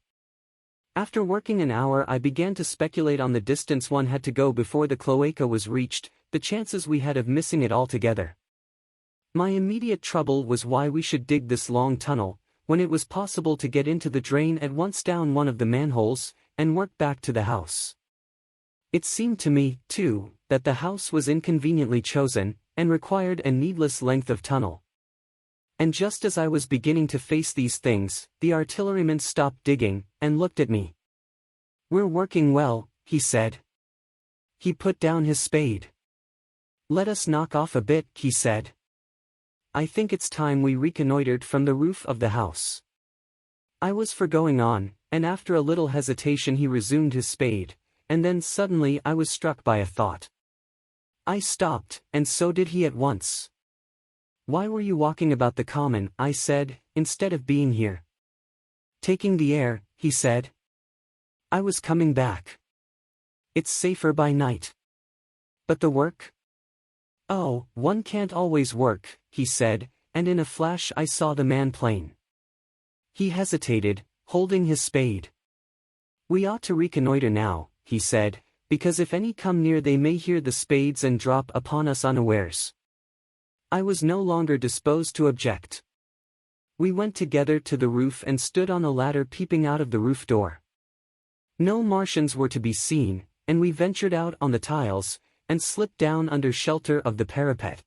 After working an hour I began to speculate on the distance one had to go before the cloaca was reached, the chances we had of missing it altogether. My immediate trouble was why we should dig this long tunnel, when it was possible to get into the drain at once down one of the manholes, and work back to the house. It seemed to me, too, that the house was inconveniently chosen, and required a needless length of tunnel. And just as I was beginning to face these things, the artilleryman stopped digging, and looked at me. "We're working well," he said. He put down his spade. "Let us knock off a bit," he said. "I think it's time we reconnoitered from the roof of the house." I was for going on, and after a little hesitation he resumed his spade, and then suddenly I was struck by a thought. I stopped, and so did he at once. "Why were you walking about the common," I said, "instead of being here?" "Taking the air," he said. "I was coming back. It's safer by night." "But the work?" "Oh, one can't always work," he said, and in a flash I saw the man plain. He hesitated, holding his spade. "We ought to reconnoiter now," he said, "because if any come near they may hear the spades and drop upon us unawares." I was no longer disposed to object. We went together to the roof and stood on a ladder peeping out of the roof door. No Martians were to be seen, and we ventured out on the tiles, and slipped down under shelter of the parapet.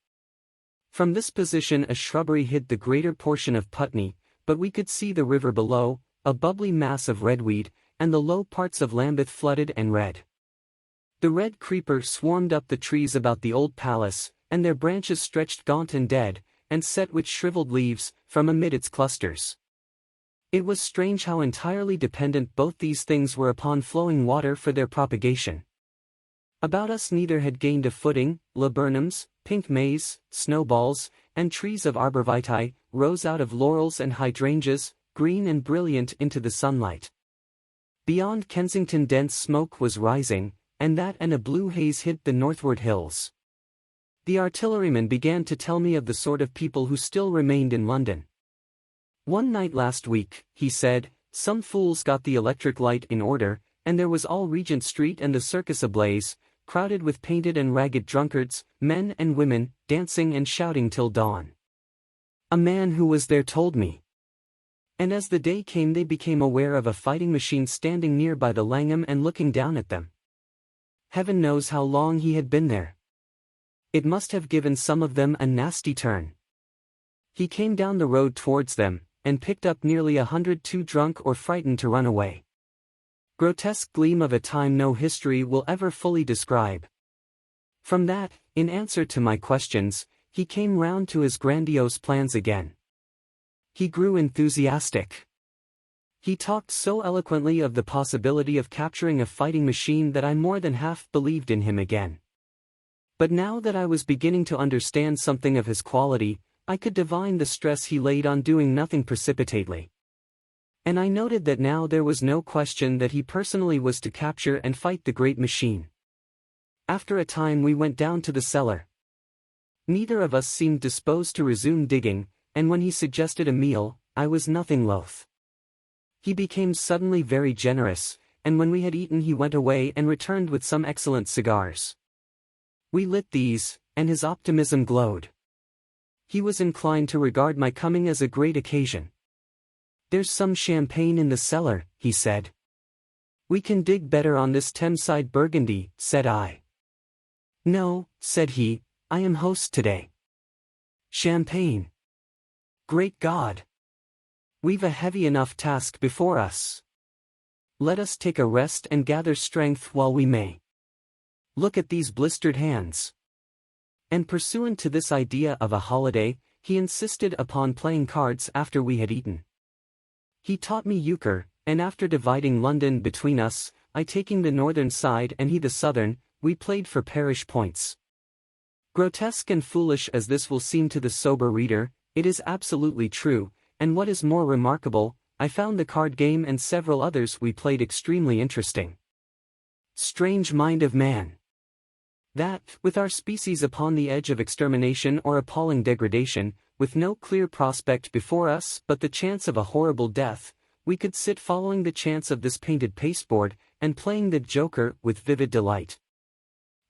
From this position a shrubbery hid the greater portion of Putney, but we could see the river below, a bubbly mass of redweed, and the low parts of Lambeth flooded and red. The red creeper swarmed up the trees about the old palace, and their branches stretched gaunt and dead, and set with shriveled leaves, from amid its clusters. It was strange how entirely dependent both these things were upon flowing water for their propagation. About us neither had gained a footing. Laburnums, pink maize, snowballs, and trees of arborvitae rose out of laurels and hydrangeas, green and brilliant into the sunlight. Beyond Kensington dense smoke was rising, and that and a blue haze hid the northward hills. The artilleryman began to tell me of the sort of people who still remained in London. "One night last week," he said, "some fools got the electric light in order, and there was all Regent Street and the Circus ablaze, crowded with painted and ragged drunkards, men and women, dancing and shouting till dawn. A man who was there told me. And as the day came they became aware of a fighting machine standing near by the Langham and looking down at them. Heaven knows how long he had been there. It must have given some of them a nasty turn. He came down the road towards them, and picked up nearly 100 too drunk or frightened to run away. Grotesque gleam of a time no history will ever fully describe. From that, in answer to my questions, he came round to his grandiose plans again. He grew enthusiastic. He talked so eloquently of the possibility of capturing a fighting machine that I more than half believed in him again. But now that I was beginning to understand something of his quality, I could divine the stress he laid on doing nothing precipitately. And I noted that now there was no question that he personally was to capture and fight the great machine. After a time we went down to the cellar. Neither of us seemed disposed to resume digging, and when he suggested a meal, I was nothing loath. He became suddenly very generous, and when we had eaten he went away and returned with some excellent cigars. We lit these, and his optimism glowed. He was inclined to regard my coming as a great occasion. "There's some champagne in the cellar," he said. "We can dig better on this Thameside Burgundy," said I. "No," said he, "I am host today." "Champagne? Great God! We've a heavy enough task before us. Let us take a rest and gather strength while we may. Look at these blistered hands." And pursuant to this idea of a holiday, he insisted upon playing cards after we had eaten. He taught me euchre, and after dividing London between us, I taking the northern side and he the southern, we played for parish points. Grotesque and foolish as this will seem to the sober reader, it is absolutely true, and what is more remarkable, I found the card game and several others we played extremely interesting. Strange mind of man! That, with our species upon the edge of extermination or appalling degradation, with no clear prospect before us but the chance of a horrible death, we could sit following the chance of this painted pasteboard, and playing the joker with vivid delight.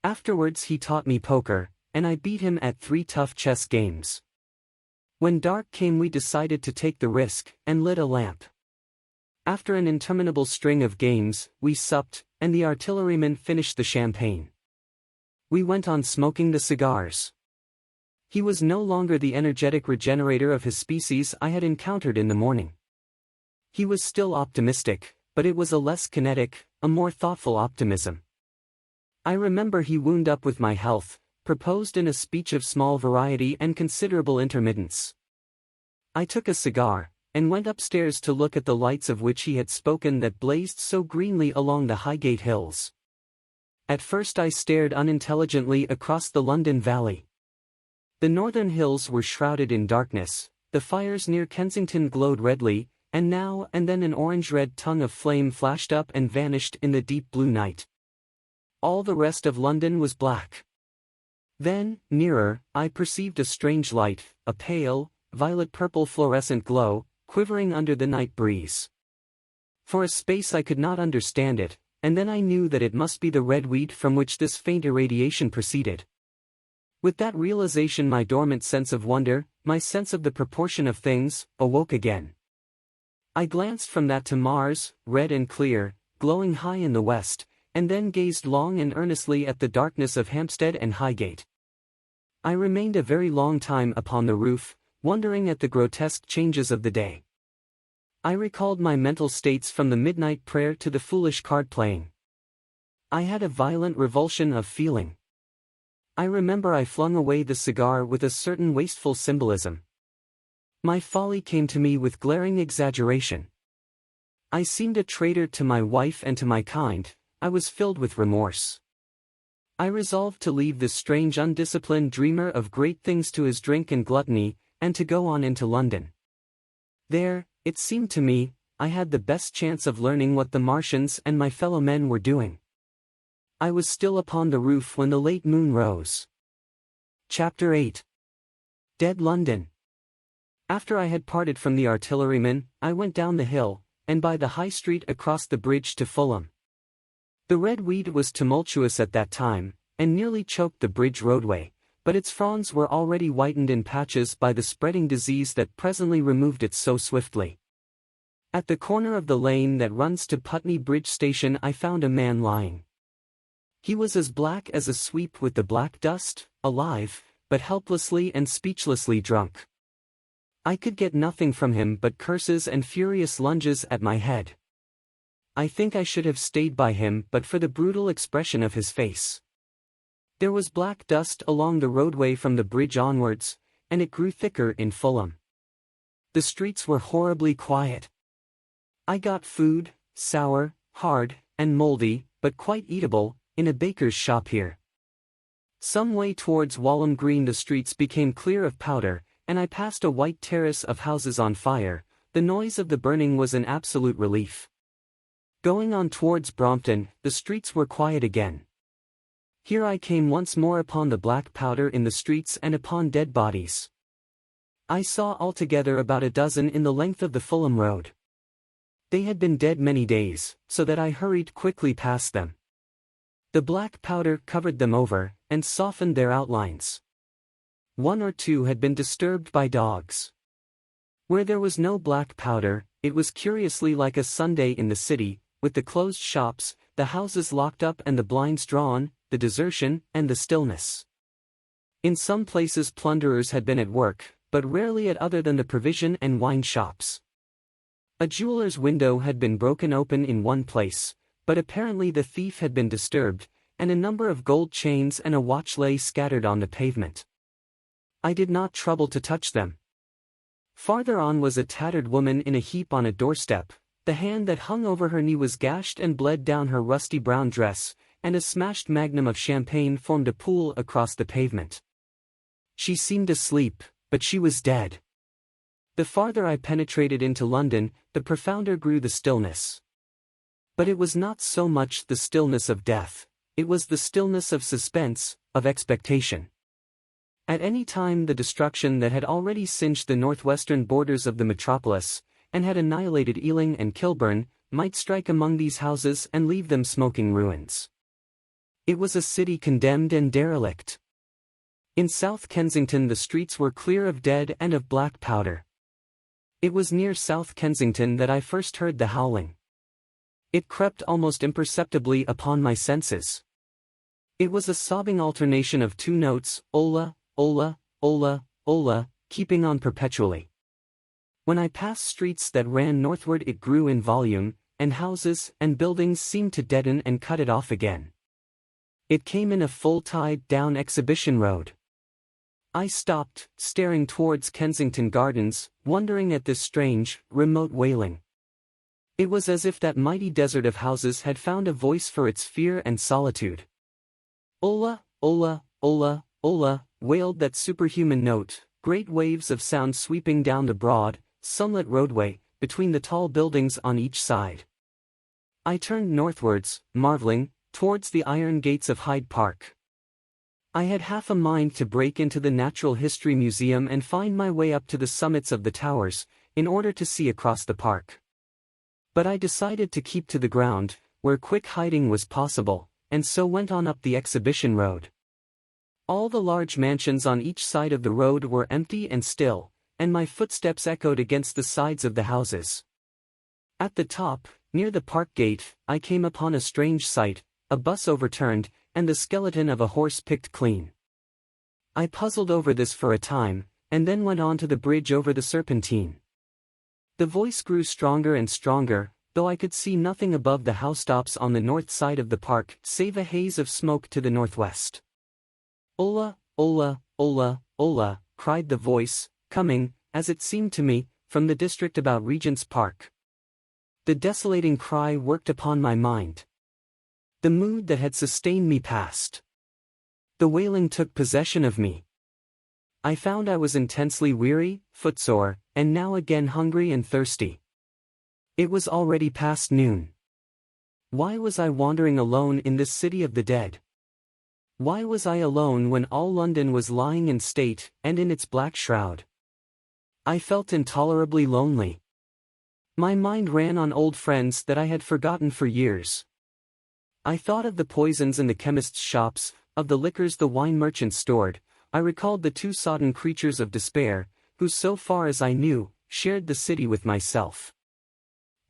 Afterwards he taught me poker, and I beat him at 3 tough chess games. When dark came we decided to take the risk, and lit a lamp. After an interminable string of games, we supped, and the artilleryman finished the champagne. We went on smoking the cigars. He was no longer the energetic regenerator of his species I had encountered in the morning. He was still optimistic, but it was a less kinetic, a more thoughtful optimism. I remember he wound up with my health, proposed in a speech of small variety and considerable intermittence. I took a cigar, and went upstairs to look at the lights of which he had spoken that blazed so greenly along the Highgate hills. At first I stared unintelligently across the London Valley. The northern hills were shrouded in darkness, the fires near Kensington glowed redly, and now and then an orange-red tongue of flame flashed up and vanished in the deep blue night. All the rest of London was black. Then, nearer, I perceived a strange light, a pale, violet-purple fluorescent glow, quivering under the night breeze. For a space I could not understand it, and then I knew that it must be the red wheat from which this faint irradiation proceeded. With that realization my dormant sense of wonder, my sense of the proportion of things, awoke again. I glanced from that to Mars, red and clear, glowing high in the west, and then gazed long and earnestly at the darkness of Hampstead and Highgate. I remained a very long time upon the roof, wondering at the grotesque changes of the day. I recalled my mental states from the midnight prayer to the foolish card-playing. I had a violent revulsion of feeling. I remember I flung away the cigar with a certain wasteful symbolism. My folly came to me with glaring exaggeration. I seemed a traitor to my wife and to my kind. I was filled with remorse. I resolved to leave this strange undisciplined dreamer of great things to his drink and gluttony, and to go on into London. There, it seemed to me, I had the best chance of learning what the Martians and my fellow men were doing. I was still upon the roof when the late moon rose. Chapter 8. Dead London. After I had parted from the artilleryman, I went down the hill, and by the High Street across the bridge to Fulham. The red weed was tumultuous at that time, and nearly choked the bridge roadway, but its fronds were already whitened in patches by the spreading disease that presently removed it so swiftly. At the corner of the lane that runs to Putney Bridge Station I found a man lying. He was as black as a sweep with the black dust, alive, but helplessly and speechlessly drunk. I could get nothing from him but curses and furious lunges at my head. I think I should have stayed by him but for the brutal expression of his face. There was black dust along the roadway from the bridge onwards, and it grew thicker in Fulham. The streets were horribly quiet. I got food, sour, hard, and mouldy, but quite eatable, in a baker's shop here. Some way towards Walham Green the streets became clear of powder, and I passed a white terrace of houses on fire. The noise of the burning was an absolute relief. Going on towards Brompton, the streets were quiet again. Here I came once more upon the black powder in the streets and upon dead bodies. I saw altogether about a dozen in the length of the Fulham Road. They had been dead many days, so that I hurried quickly past them. The black powder covered them over, and softened their outlines. One or two had been disturbed by dogs. Where there was no black powder, it was curiously like a Sunday in the city, with the closed shops, the houses locked up and the blinds drawn, the desertion, and the stillness. In some places plunderers had been at work, but rarely at other than the provision and wine shops. A jeweller's window had been broken open in one place, but apparently the thief had been disturbed, and a number of gold chains and a watch lay scattered on the pavement. I did not trouble to touch them. Farther on was a tattered woman in a heap on a doorstep. The hand that hung over her knee was gashed and bled down her rusty brown dress, and a smashed magnum of champagne formed a pool across the pavement. She seemed asleep, but she was dead. The farther I penetrated into London, the profounder grew the stillness. But it was not so much the stillness of death, it was the stillness of suspense, of expectation. At any time the destruction that had already singed the northwestern borders of the metropolis, and had annihilated Ealing and Kilburn, might strike among these houses and leave them smoking ruins. It was a city condemned and derelict. In South Kensington the streets were clear of dead and of black powder. It was near South Kensington that I first heard the howling. It crept almost imperceptibly upon my senses. It was a sobbing alternation of two notes, ola, ola, ola, ola, keeping on perpetually. When I passed streets that ran northward it grew in volume, and houses and buildings seemed to deaden and cut it off again. It came in a full tide down Exhibition Road. I stopped, staring towards Kensington Gardens, wondering at this strange, remote wailing. It was as if that mighty desert of houses had found a voice for its fear and solitude. Ola, ola, ola, ola, wailed that superhuman note, great waves of sound sweeping down the broad, sunlit roadway, between the tall buildings on each side. I turned northwards, marvelling, towards the iron gates of Hyde Park. I had half a mind to break into the Natural History Museum and find my way up to the summits of the towers, in order to see across the park. But I decided to keep to the ground, where quick hiding was possible, and so went on up the Exhibition Road. All the large mansions on each side of the road were empty and still, and my footsteps echoed against the sides of the houses. At the top, near the park gate, I came upon a strange sight, a bus overturned, and the skeleton of a horse picked clean. I puzzled over this for a time, and then went on to the bridge over the Serpentine. The voice grew stronger and stronger, though I could see nothing above the housetops on the north side of the park save a haze of smoke to the northwest. Ola, ola, ola, ola, cried the voice, coming, as it seemed to me, from the district about Regent's Park. The desolating cry worked upon my mind. The mood that had sustained me passed. The wailing took possession of me. I found I was intensely weary, footsore, and now again hungry and thirsty. It was already past noon. Why was I wandering alone in this city of the dead? Why was I alone when all London was lying in state and in its black shroud? I felt intolerably lonely. My mind ran on old friends that I had forgotten for years. I thought of the poisons in the chemists' shops, of the liquors the wine merchants stored. I recalled the two sodden creatures of despair, who so far as I knew, shared the city with myself.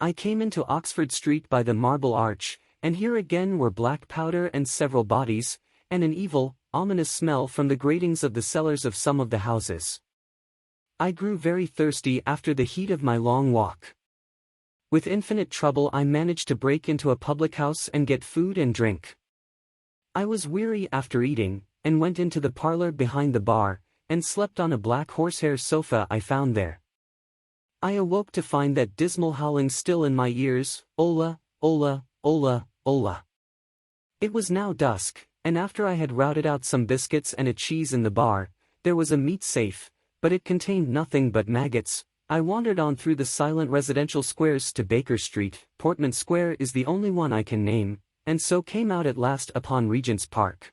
I came into Oxford Street by the Marble Arch, and here again were black powder and several bodies, and an evil, ominous smell from the gratings of the cellars of some of the houses. I grew very thirsty after the heat of my long walk. With infinite trouble I managed to break into a public house and get food and drink. I was weary after eating, and went into the parlor behind the bar, and slept on a black horsehair sofa I found there. I awoke to find that dismal howling still in my ears, Ola, Ola, Ola, Ola. It was now dusk, and after I had routed out some biscuits and a cheese in the bar, there was a meat safe, but it contained nothing but maggots. I wandered on through the silent residential squares to Baker Street. Portman Square is the only one I can name, and so came out at last upon Regent's Park.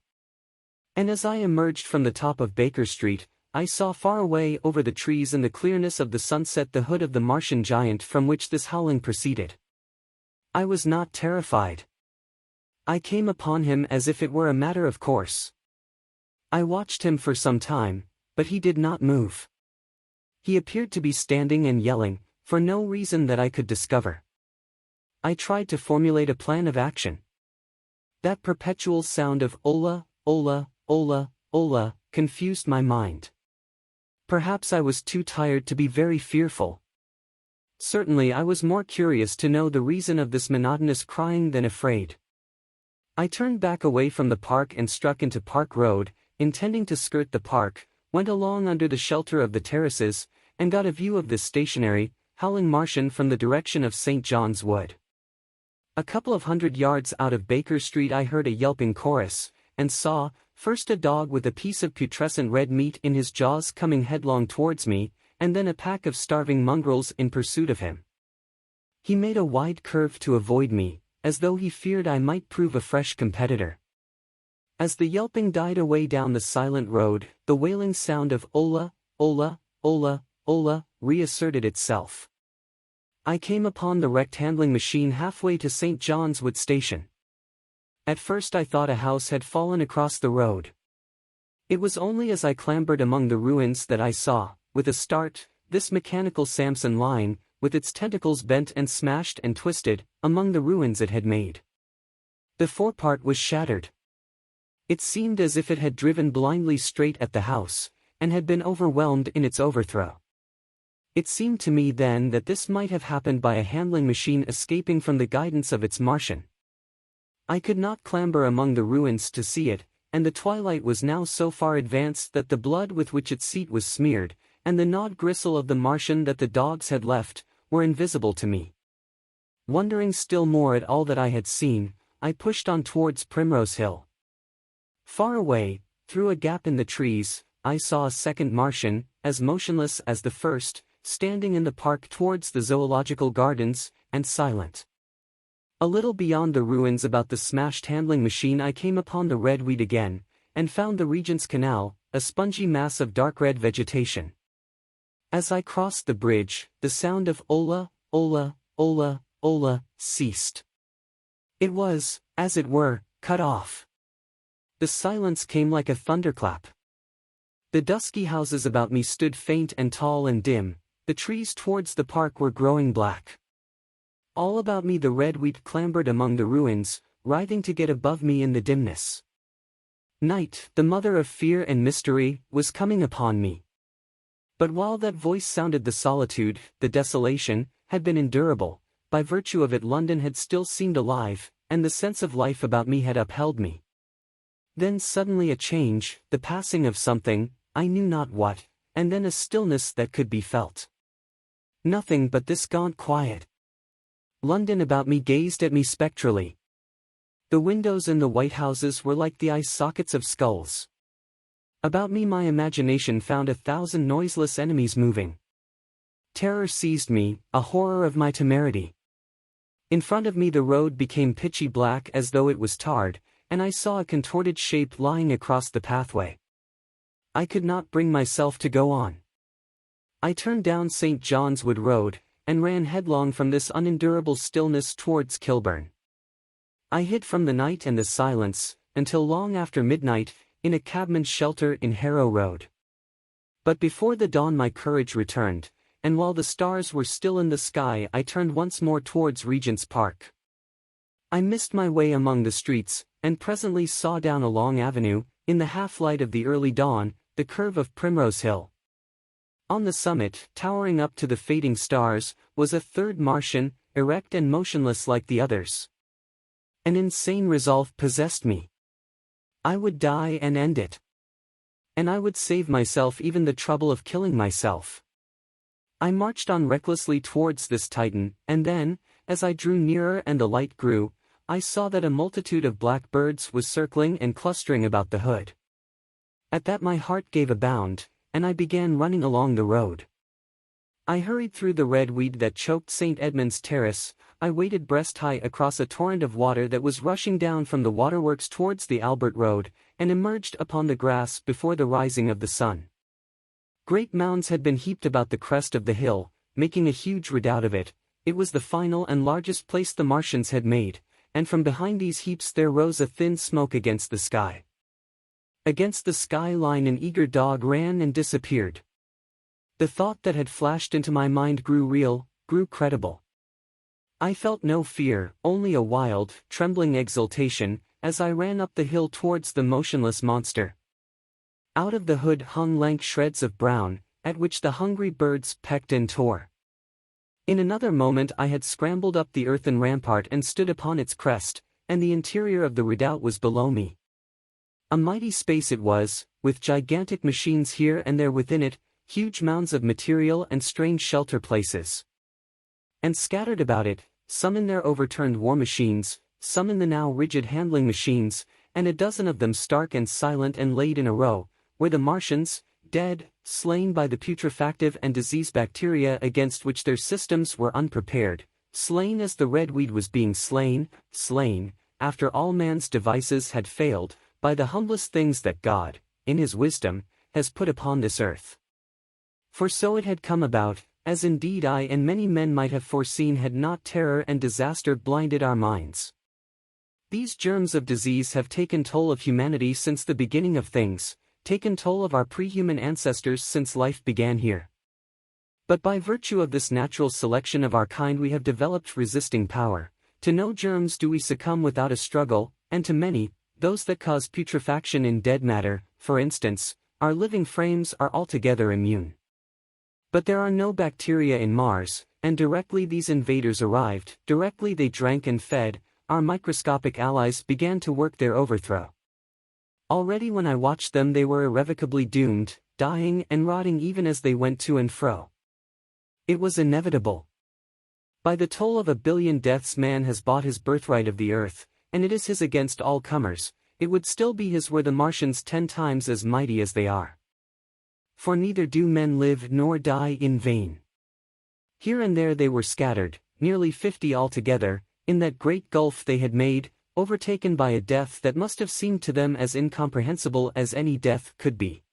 And as I emerged from the top of Baker Street, I saw far away over the trees in the clearness of the sunset the hood of the Martian giant from which this howling proceeded. I was not terrified. I came upon him as if it were a matter of course. I watched him for some time, but he did not move. He appeared to be standing and yelling, for no reason that I could discover. I tried to formulate a plan of action. That perpetual sound of Ola, Ola, Ola, Ola, confused my mind. Perhaps I was too tired to be very fearful. Certainly I was more curious to know the reason of this monotonous crying than afraid. I turned back away from the park and struck into Park Road, intending to skirt the park, went along under the shelter of the terraces, and got a view of this stationary, howling Martian from the direction of St. John's Wood. A couple of 100 yards out of Baker Street I heard a yelping chorus, and saw, first a dog with a piece of putrescent red meat in his jaws coming headlong towards me, and then a pack of starving mongrels in pursuit of him. He made a wide curve to avoid me, as though he feared I might prove a fresh competitor. As the yelping died away down the silent road, the wailing sound of Ola, Ola, Ola, Ola, reasserted itself. I came upon the wrecked handling machine halfway to St. John's Wood Station. At first I thought a house had fallen across the road. It was only as I clambered among the ruins that I saw, with a start, this mechanical Samson lying, with its tentacles bent and smashed and twisted, among the ruins it had made. The forepart was shattered. It seemed as if it had driven blindly straight at the house, and had been overwhelmed in its overthrow. It seemed to me then that this might have happened by a handling machine escaping from the guidance of its Martian. I could not clamber among the ruins to see it, and the twilight was now so far advanced that the blood with which its seat was smeared, and the gnawed gristle of the Martian that the dogs had left, were invisible to me. Wondering still more at all that I had seen, I pushed on towards Primrose Hill. Far away, through a gap in the trees, I saw a second Martian, as motionless as the first, standing in the park towards the zoological gardens, and silent. A little beyond the ruins about the smashed handling machine I came upon the red weed again, and found the Regent's Canal, a spongy mass of dark red vegetation. As I crossed the bridge, the sound of Ola, Ola, Ola, Ola, ceased. It was, as it were, cut off. The silence came like a thunderclap. The dusky houses about me stood faint and tall and dim, the trees towards the park were growing black. All about me the red wheat clambered among the ruins, writhing to get above me in the dimness. Night, the mother of fear and mystery, was coming upon me. But while that voice sounded the solitude, the desolation, had been endurable, by virtue of it London had still seemed alive, and the sense of life about me had upheld me. Then suddenly a change, the passing of something, I knew not what, and then a stillness that could be felt. Nothing but this gaunt quiet. London about me gazed at me spectrally. The windows in the white houses were like the eye sockets of skulls. About me my imagination found 1,000 noiseless enemies moving. Terror seized me, a horror of my temerity. In front of me the road became pitchy black as though it was tarred, and I saw a contorted shape lying across the pathway. I could not bring myself to go on. I turned down St. John's Wood Road, and ran headlong from this unendurable stillness towards Kilburn. I hid from the night and the silence, until long after midnight, in a cabman's shelter in Harrow Road. But before the dawn my courage returned, and while the stars were still in the sky I turned once more towards Regent's Park. I missed my way among the streets, and presently saw down a long avenue, in the half-light of the early dawn, the curve of Primrose Hill. On the summit, towering up to the fading stars, was a third Martian, erect and motionless like the others. An insane resolve possessed me. I would die and end it. And I would save myself even the trouble of killing myself. I marched on recklessly towards this Titan, and then, as I drew nearer and the light grew, I saw that a multitude of black birds was circling and clustering about the hood. At that my heart gave a bound, and I began running along the road. I hurried through the red weed that choked St. Edmund's Terrace. I waded breast-high across a torrent of water that was rushing down from the waterworks towards the Albert Road, and emerged upon the grass before the rising of the sun. Great mounds had been heaped about the crest of the hill, making a huge redoubt of it. It was the final and largest place the Martians had made, and from behind these heaps there rose a thin smoke against the sky. Against the sky line an eager dog ran and disappeared. The thought that had flashed into my mind grew real, grew credible. I felt no fear, only a wild, trembling exultation, as I ran up the hill towards the motionless monster. Out of the hood hung lank shreds of brown, at which the hungry birds pecked and tore. In another moment I had scrambled up the earthen rampart and stood upon its crest, and the interior of the redoubt was below me. A mighty space it was, with gigantic machines here and there within it, huge mounds of material and strange shelter places. And scattered about it, some in their overturned war machines, some in the now rigid handling machines, and a dozen of them stark and silent and laid in a row, were the Martians, dead, slain by the putrefactive and disease bacteria against which their systems were unprepared, slain as the red weed was being slain, after all man's devices had failed, by the humblest things that God, in his wisdom, has put upon this earth. For so it had come about, as indeed I and many men might have foreseen had not terror and disaster blinded our minds. These germs of disease have taken toll of humanity since the beginning of things, taken toll of our pre-human ancestors since life began here. But by virtue of this natural selection of our kind we have developed resisting power. To no germs do we succumb without a struggle, and to many, those that cause putrefaction in dead matter, for instance, our living frames are altogether immune. But there are no bacteria in Mars, and directly these invaders arrived, directly they drank and fed, our microscopic allies began to work their overthrow. Already when I watched them they were irrevocably doomed, dying and rotting even as they went to and fro. It was inevitable. By the toll of 1 billion deaths man has bought his birthright of the earth, and it is his against all comers. It would still be his were the Martians 10 times as mighty as they are. For neither do men live nor die in vain. Here and there they were scattered, nearly 50 altogether, in that great gulf they had made, overtaken by a death that must have seemed to them as incomprehensible as any death could be.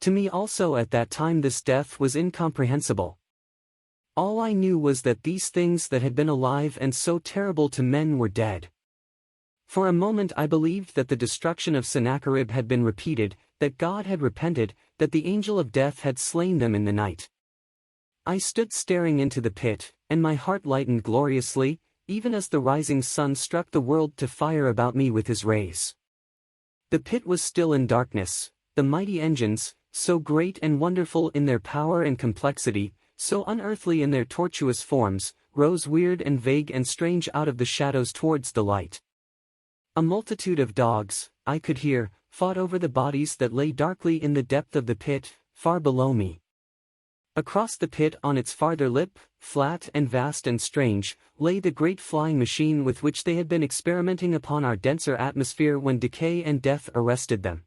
To me also at that time this death was incomprehensible. All I knew was that these things that had been alive and so terrible to men were dead. For a moment I believed that the destruction of Sennacherib had been repeated, that God had repented, that the angel of death had slain them in the night. I stood staring into the pit, and my heart lightened gloriously, even as the rising sun struck the world to fire about me with his rays. The pit was still in darkness. The mighty engines, so great and wonderful in their power and complexity, so unearthly in their tortuous forms, rose weird and vague and strange out of the shadows towards the light. A multitude of dogs, I could hear, fought over the bodies that lay darkly in the depth of the pit, far below me. Across the pit on its farther lip, flat and vast and strange, lay the great flying machine with which they had been experimenting upon our denser atmosphere when decay and death arrested them.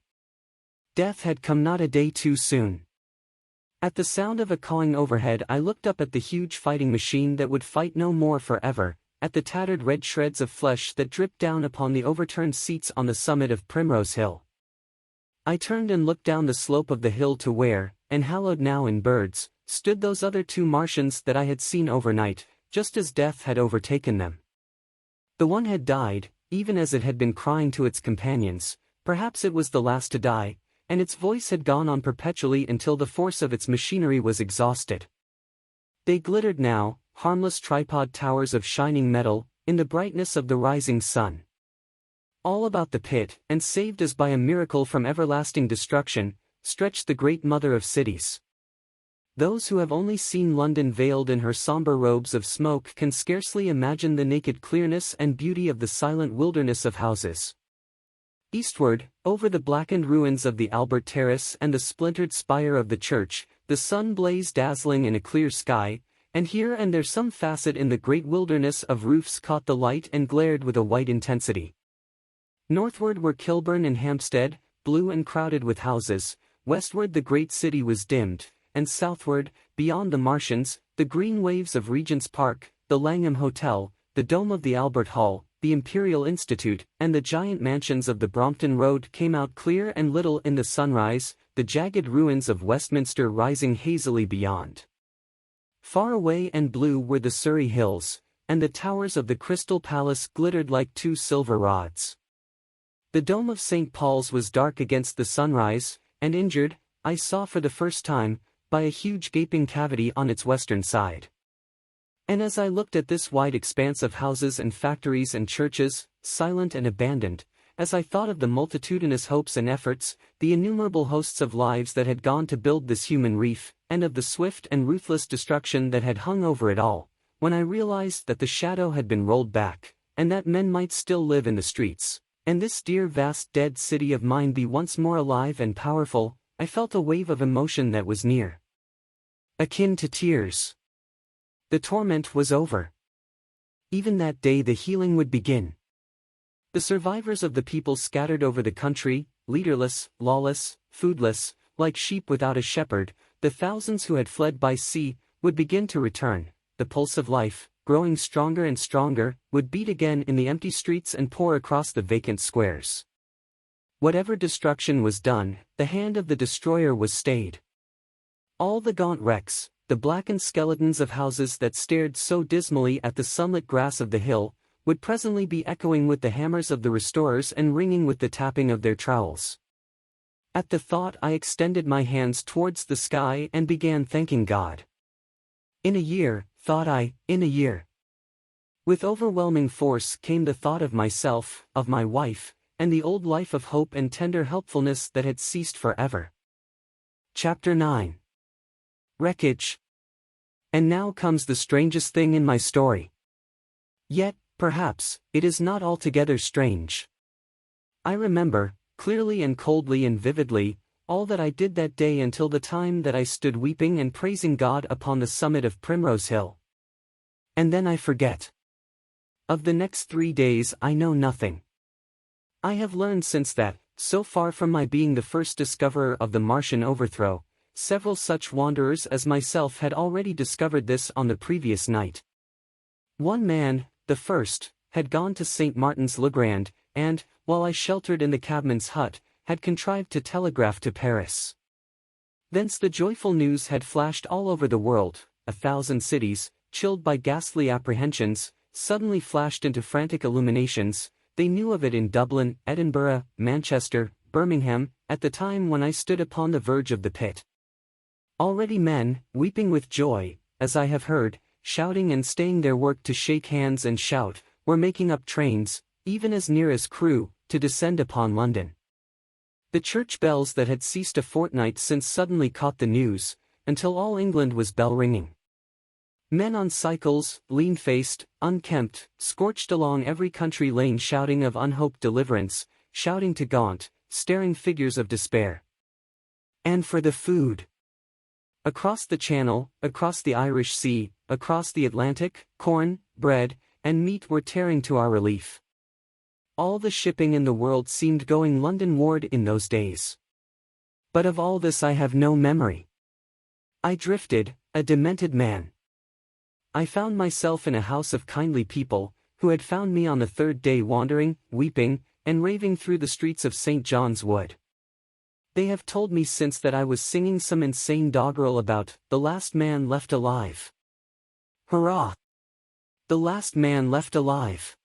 Death had come not a day too soon. At the sound of a cawing overhead I looked up at the huge fighting machine that would fight no more forever, at the tattered red shreds of flesh that dripped down upon the overturned seats on the summit of Primrose Hill. I turned and looked down the slope of the hill to where, enhaloed now in birds, stood those other 2 Martians that I had seen overnight, just as death had overtaken them. The one had died, even as it had been crying to its companions. Perhaps it was the last to die, and its voice had gone on perpetually until the force of its machinery was exhausted. They glittered now, harmless tripod towers of shining metal, in the brightness of the rising sun. All about the pit, and saved as by a miracle from everlasting destruction, stretched the great mother of cities. Those who have only seen London veiled in her somber robes of smoke can scarcely imagine the naked clearness and beauty of the silent wilderness of houses. Eastward, over the blackened ruins of the Albert Terrace and the splintered spire of the church, the sun blazed dazzling in a clear sky, and here and there some facet in the great wilderness of roofs caught the light and glared with a white intensity. Northward were Kilburn and Hampstead, blue and crowded with houses. Westward the great city was dimmed, and southward, beyond the Martians, the green waves of Regent's Park, the Langham Hotel, the dome of the Albert Hall, the Imperial Institute, and the giant mansions of the Brompton Road came out clear and little in the sunrise, the jagged ruins of Westminster rising hazily beyond. Far away and blue were the Surrey Hills, and the towers of the Crystal Palace glittered like two silver rods. The dome of St. Paul's was dark against the sunrise, and injured, I saw for the first time, by a huge gaping cavity on its western side. And as I looked at this wide expanse of houses and factories and churches, silent and abandoned, as I thought of the multitudinous hopes and efforts, the innumerable hosts of lives that had gone to build this human reef, and of the swift and ruthless destruction that had hung over it all, when I realized that the shadow had been rolled back, and that men might still live in the streets, and this dear vast dead city of mine be once more alive and powerful, I felt a wave of emotion that was near, akin to tears. The torment was over. Even that day the healing would begin. The survivors of the people scattered over the country, leaderless, lawless, foodless, like sheep without a shepherd, the thousands who had fled by sea, would begin to return. The pulse of life, growing stronger and stronger, would beat again in the empty streets and pour across the vacant squares. Whatever destruction was done, the hand of the destroyer was stayed. All the gaunt wrecks, the blackened skeletons of houses that stared so dismally at the sunlit grass of the hill, would presently be echoing with the hammers of the restorers and ringing with the tapping of their trowels. At the thought I extended my hands towards the sky and began thanking God. In a year, thought I, in a year. With overwhelming force came the thought of myself, of my wife, and the old life of hope and tender helpfulness that had ceased forever. Chapter 9. Wreckage. And now comes the strangest thing in my story. Yet, perhaps, it is not altogether strange. I remember, clearly and coldly and vividly, all that I did that day until the time that I stood weeping and praising God upon the summit of Primrose Hill. And then I forget. Of the next 3 days I know nothing. I have learned since that, so far from my being the first discoverer of the Martian overthrow, several such wanderers as myself had already discovered this on the previous night. One man, the first, had gone to St. Martin's le Grand, and, while I sheltered in the cabman's hut, had contrived to telegraph to Paris. Thence the joyful news had flashed all over the world. 1,000 cities, chilled by ghastly apprehensions, suddenly flashed into frantic illuminations. They knew of it in Dublin, Edinburgh, Manchester, Birmingham, at the time when I stood upon the verge of the pit. Already men, weeping with joy, as I have heard, shouting and staying their work to shake hands and shout, were making up trains, even as near as Crewe, to descend upon London. The church bells that had ceased a fortnight since suddenly caught the news, until all England was bell-ringing. Men on cycles, lean-faced, unkempt, scorched along every country lane shouting of unhoped deliverance, shouting to gaunt, staring figures of despair. And for the food. Across the Channel, across the Irish Sea, across the Atlantic, corn, bread, and meat were tearing to our relief. All the shipping in the world seemed going Londonward in those days. But of all this I have no memory. I drifted, a demented man. I found myself in a house of kindly people, who had found me on the third day wandering, weeping, and raving through the streets of St. John's Wood. They have told me since that I was singing some insane doggerel about the last man left alive. Hurrah! The last man left alive.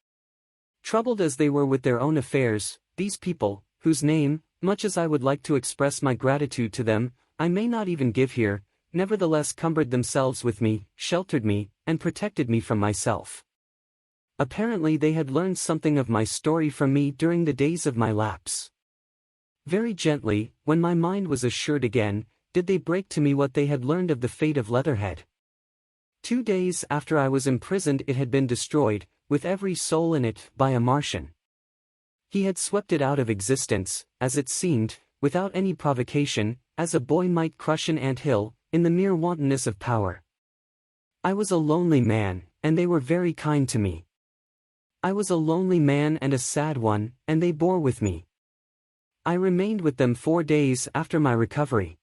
Troubled as they were with their own affairs, these people, whose name, much as I would like to express my gratitude to them, I may not even give here, nevertheless cumbered themselves with me, sheltered me, and protected me from myself. Apparently they had learned something of my story from me during the days of my lapse. Very gently, when my mind was assured again, did they break to me what they had learned of the fate of Leatherhead. 2 days after I was imprisoned it had been destroyed, with every soul in it, by a Martian. He had swept it out of existence, as it seemed, without any provocation, as a boy might crush an ant-hill, in the mere wantonness of power. I was a lonely man, and they were very kind to me. I was a lonely man and a sad one, and they bore with me. I remained with them 4 days after my recovery.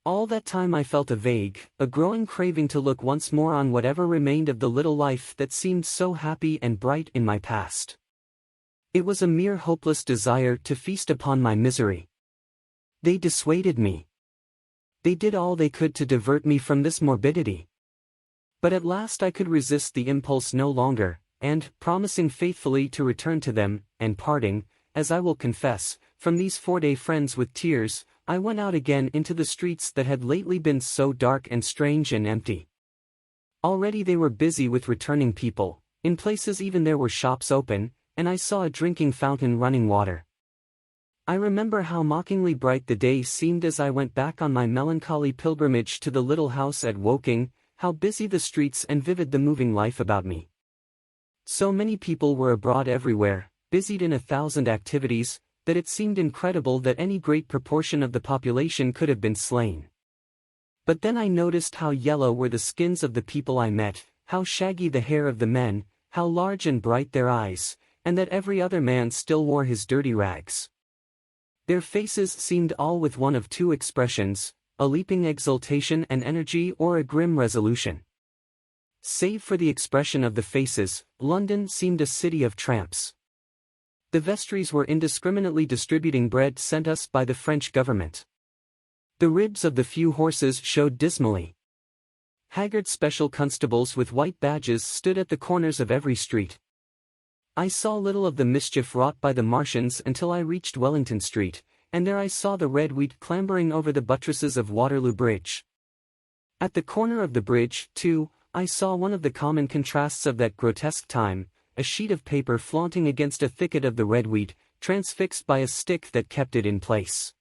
All that time I felt a vague, a growing craving to look once more on whatever remained of the little life that seemed so happy and bright in my past. It was a mere hopeless desire to feast upon my misery. They dissuaded me. They did all they could to divert me from this morbidity. But at last I could resist the impulse no longer, and, promising faithfully to return to them, and parting, as I will confess, from these 4-day friends with tears, I went out again into the streets that had lately been so dark and strange and empty. Already they were busy with returning people, in places even there were shops open, and I saw a drinking fountain running water. I remember how mockingly bright the day seemed as I went back on my melancholy pilgrimage to the little house at Woking, how busy the streets and vivid the moving life about me. So many people were abroad everywhere, busied in 1,000 activities, that it seemed incredible that any great proportion of the population could have been slain. But then I noticed how yellow were the skins of the people I met, how shaggy the hair of the men, how large and bright their eyes, and that every other man still wore his dirty rags. Their faces seemed all with one of 2 expressions, a leaping exultation and energy or a grim resolution. Save for the expression of the faces, London seemed a city of tramps. The vestries were indiscriminately distributing bread sent us by the French government. The ribs of the few horses showed dismally. Haggard special constables with white badges stood at the corners of every street. I saw little of the mischief wrought by the Martians until I reached Wellington Street, and there I saw the red wheat clambering over the buttresses of Waterloo Bridge. At the corner of the bridge, too, I saw one of the common contrasts of that grotesque time, a sheet of paper flaunting against a thicket of the red wheat, transfixed by a stick that kept it in place.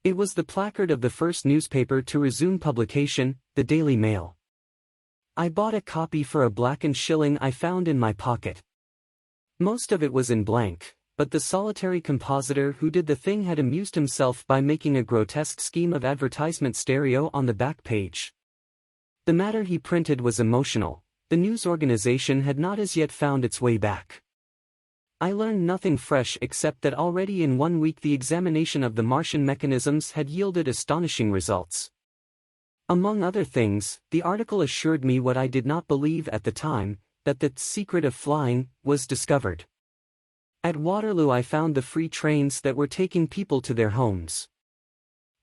It was the placard of the first newspaper to resume publication, the Daily Mail. I bought a copy for a blackened shilling I found in my pocket. Most of it was in blank, but the solitary compositor who did the thing had amused himself by making a grotesque scheme of advertisement stereo on the back page. The matter he printed was emotional. The news organization had not as yet found its way back. I learned nothing fresh except that already in 1 week the examination of the Martian mechanisms had yielded astonishing results. Among other things, the article assured me what I did not believe at the time, that the secret of flying was discovered. At Waterloo I found the free trains that were taking people to their homes.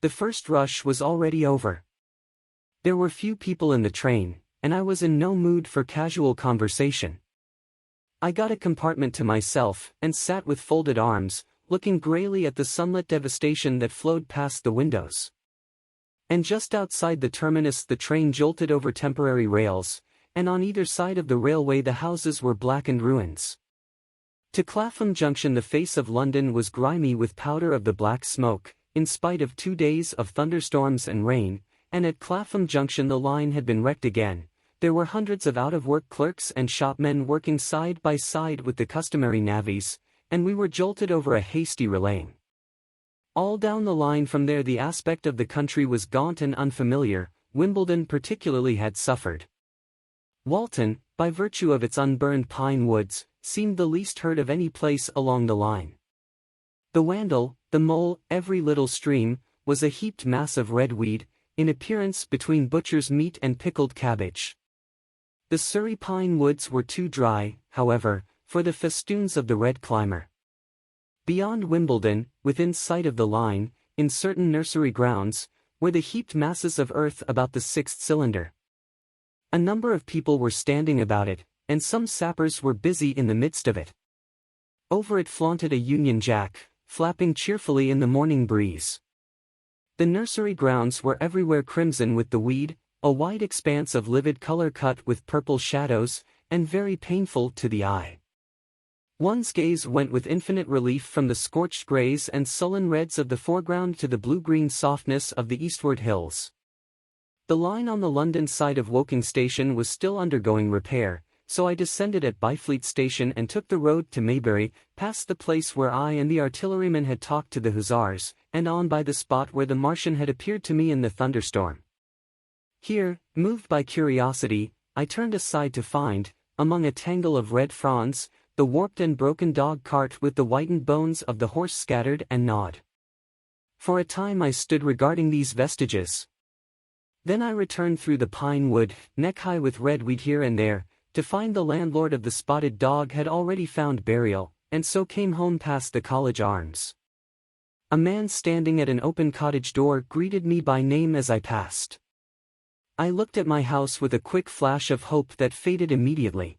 The first rush was already over. There were few people in the train, and I was in no mood for casual conversation. I got a compartment to myself, and sat with folded arms, looking greyly at the sunlit devastation that flowed past the windows. And just outside the terminus the train jolted over temporary rails, and on either side of the railway the houses were blackened ruins. To Clapham Junction the face of London was grimy with powder of the black smoke, in spite of 2 days of thunderstorms and rain, and at Clapham Junction the line had been wrecked again. There were hundreds of out-of-work clerks and shopmen working side by side with the customary navvies, and we were jolted over a hasty relaying. All down the line from there the aspect of the country was gaunt and unfamiliar. Wimbledon particularly had suffered. Walton, by virtue of its unburned pine woods, seemed the least heard of any place along the line. The Wandle, the Mole, every little stream, was a heaped mass of red weed, in appearance between butcher's meat and pickled cabbage. The Surrey pine woods were too dry, however, for the festoons of the red climber. Beyond Wimbledon, within sight of the line, in certain nursery grounds, were the heaped masses of earth about the 6th cylinder. A number of people were standing about it, and some sappers were busy in the midst of it. Over it flaunted a Union Jack, flapping cheerfully in the morning breeze. The nursery grounds were everywhere crimson with the weed, a wide expanse of livid color cut with purple shadows, and very painful to the eye. One's gaze went with infinite relief from the scorched grays and sullen reds of the foreground to the blue-green softness of the eastward hills. The line on the London side of Woking Station was still undergoing repair, so I descended at Byfleet Station and took the road to Maybury, past the place where I and the artilleryman had talked to the hussars, and on by the spot where the Martian had appeared to me in the thunderstorm. Here, moved by curiosity, I turned aside to find, among a tangle of red fronds, the warped and broken dog cart with the whitened bones of the horse scattered and gnawed. For a time I stood regarding these vestiges. Then I returned through the pine wood, neck-high with red weed here and there, to find the landlord of the spotted dog had already found burial, and so came home past the College Arms. A man standing at an open cottage door greeted me by name as I passed. I looked at my house with a quick flash of hope that faded immediately.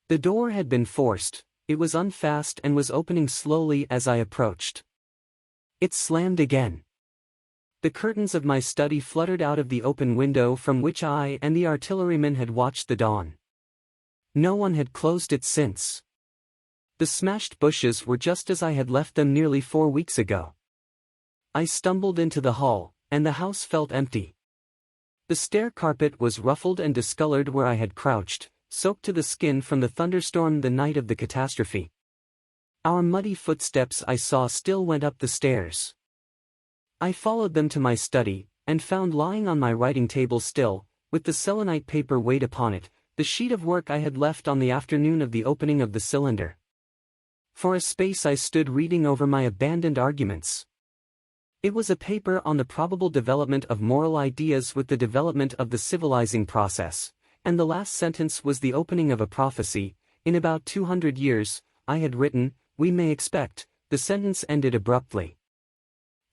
The door had been forced, it was unfast and was opening slowly as I approached. It slammed again. The curtains of my study fluttered out of the open window from which I and the artilleryman had watched the dawn. No one had closed it since. The smashed bushes were just as I had left them nearly 4 weeks ago. I stumbled into the hall, and the house felt empty. The stair carpet was ruffled and discolored where I had crouched, soaked to the skin from the thunderstorm the night of the catastrophe. Our muddy footsteps I saw still went up the stairs. I followed them to my study, and found lying on my writing table still, with the selenite paper weighed upon it, the sheet of work I had left on the afternoon of the opening of the cylinder. For a space I stood reading over my abandoned arguments. It was a paper on the probable development of moral ideas with the development of the civilizing process, and the last sentence was the opening of a prophecy. In about 200 years, I had written, we may expect. The sentence ended abruptly.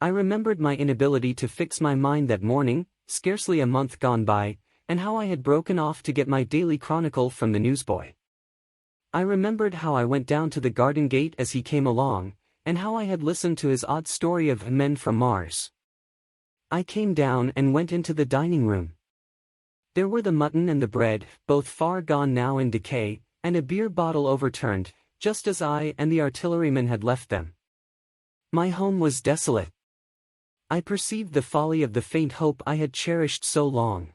I remembered my inability to fix my mind that morning, scarcely a month gone by, and how I had broken off to get my daily chronicle from the newsboy. I remembered how I went down to the garden gate as he came along, and how I had listened to his odd story of men from Mars. I came down and went into the dining room. There were the mutton and the bread, both far gone now in decay, and a beer bottle overturned, just as I and the artilleryman had left them. My home was desolate. I perceived the folly of the faint hope I had cherished so long.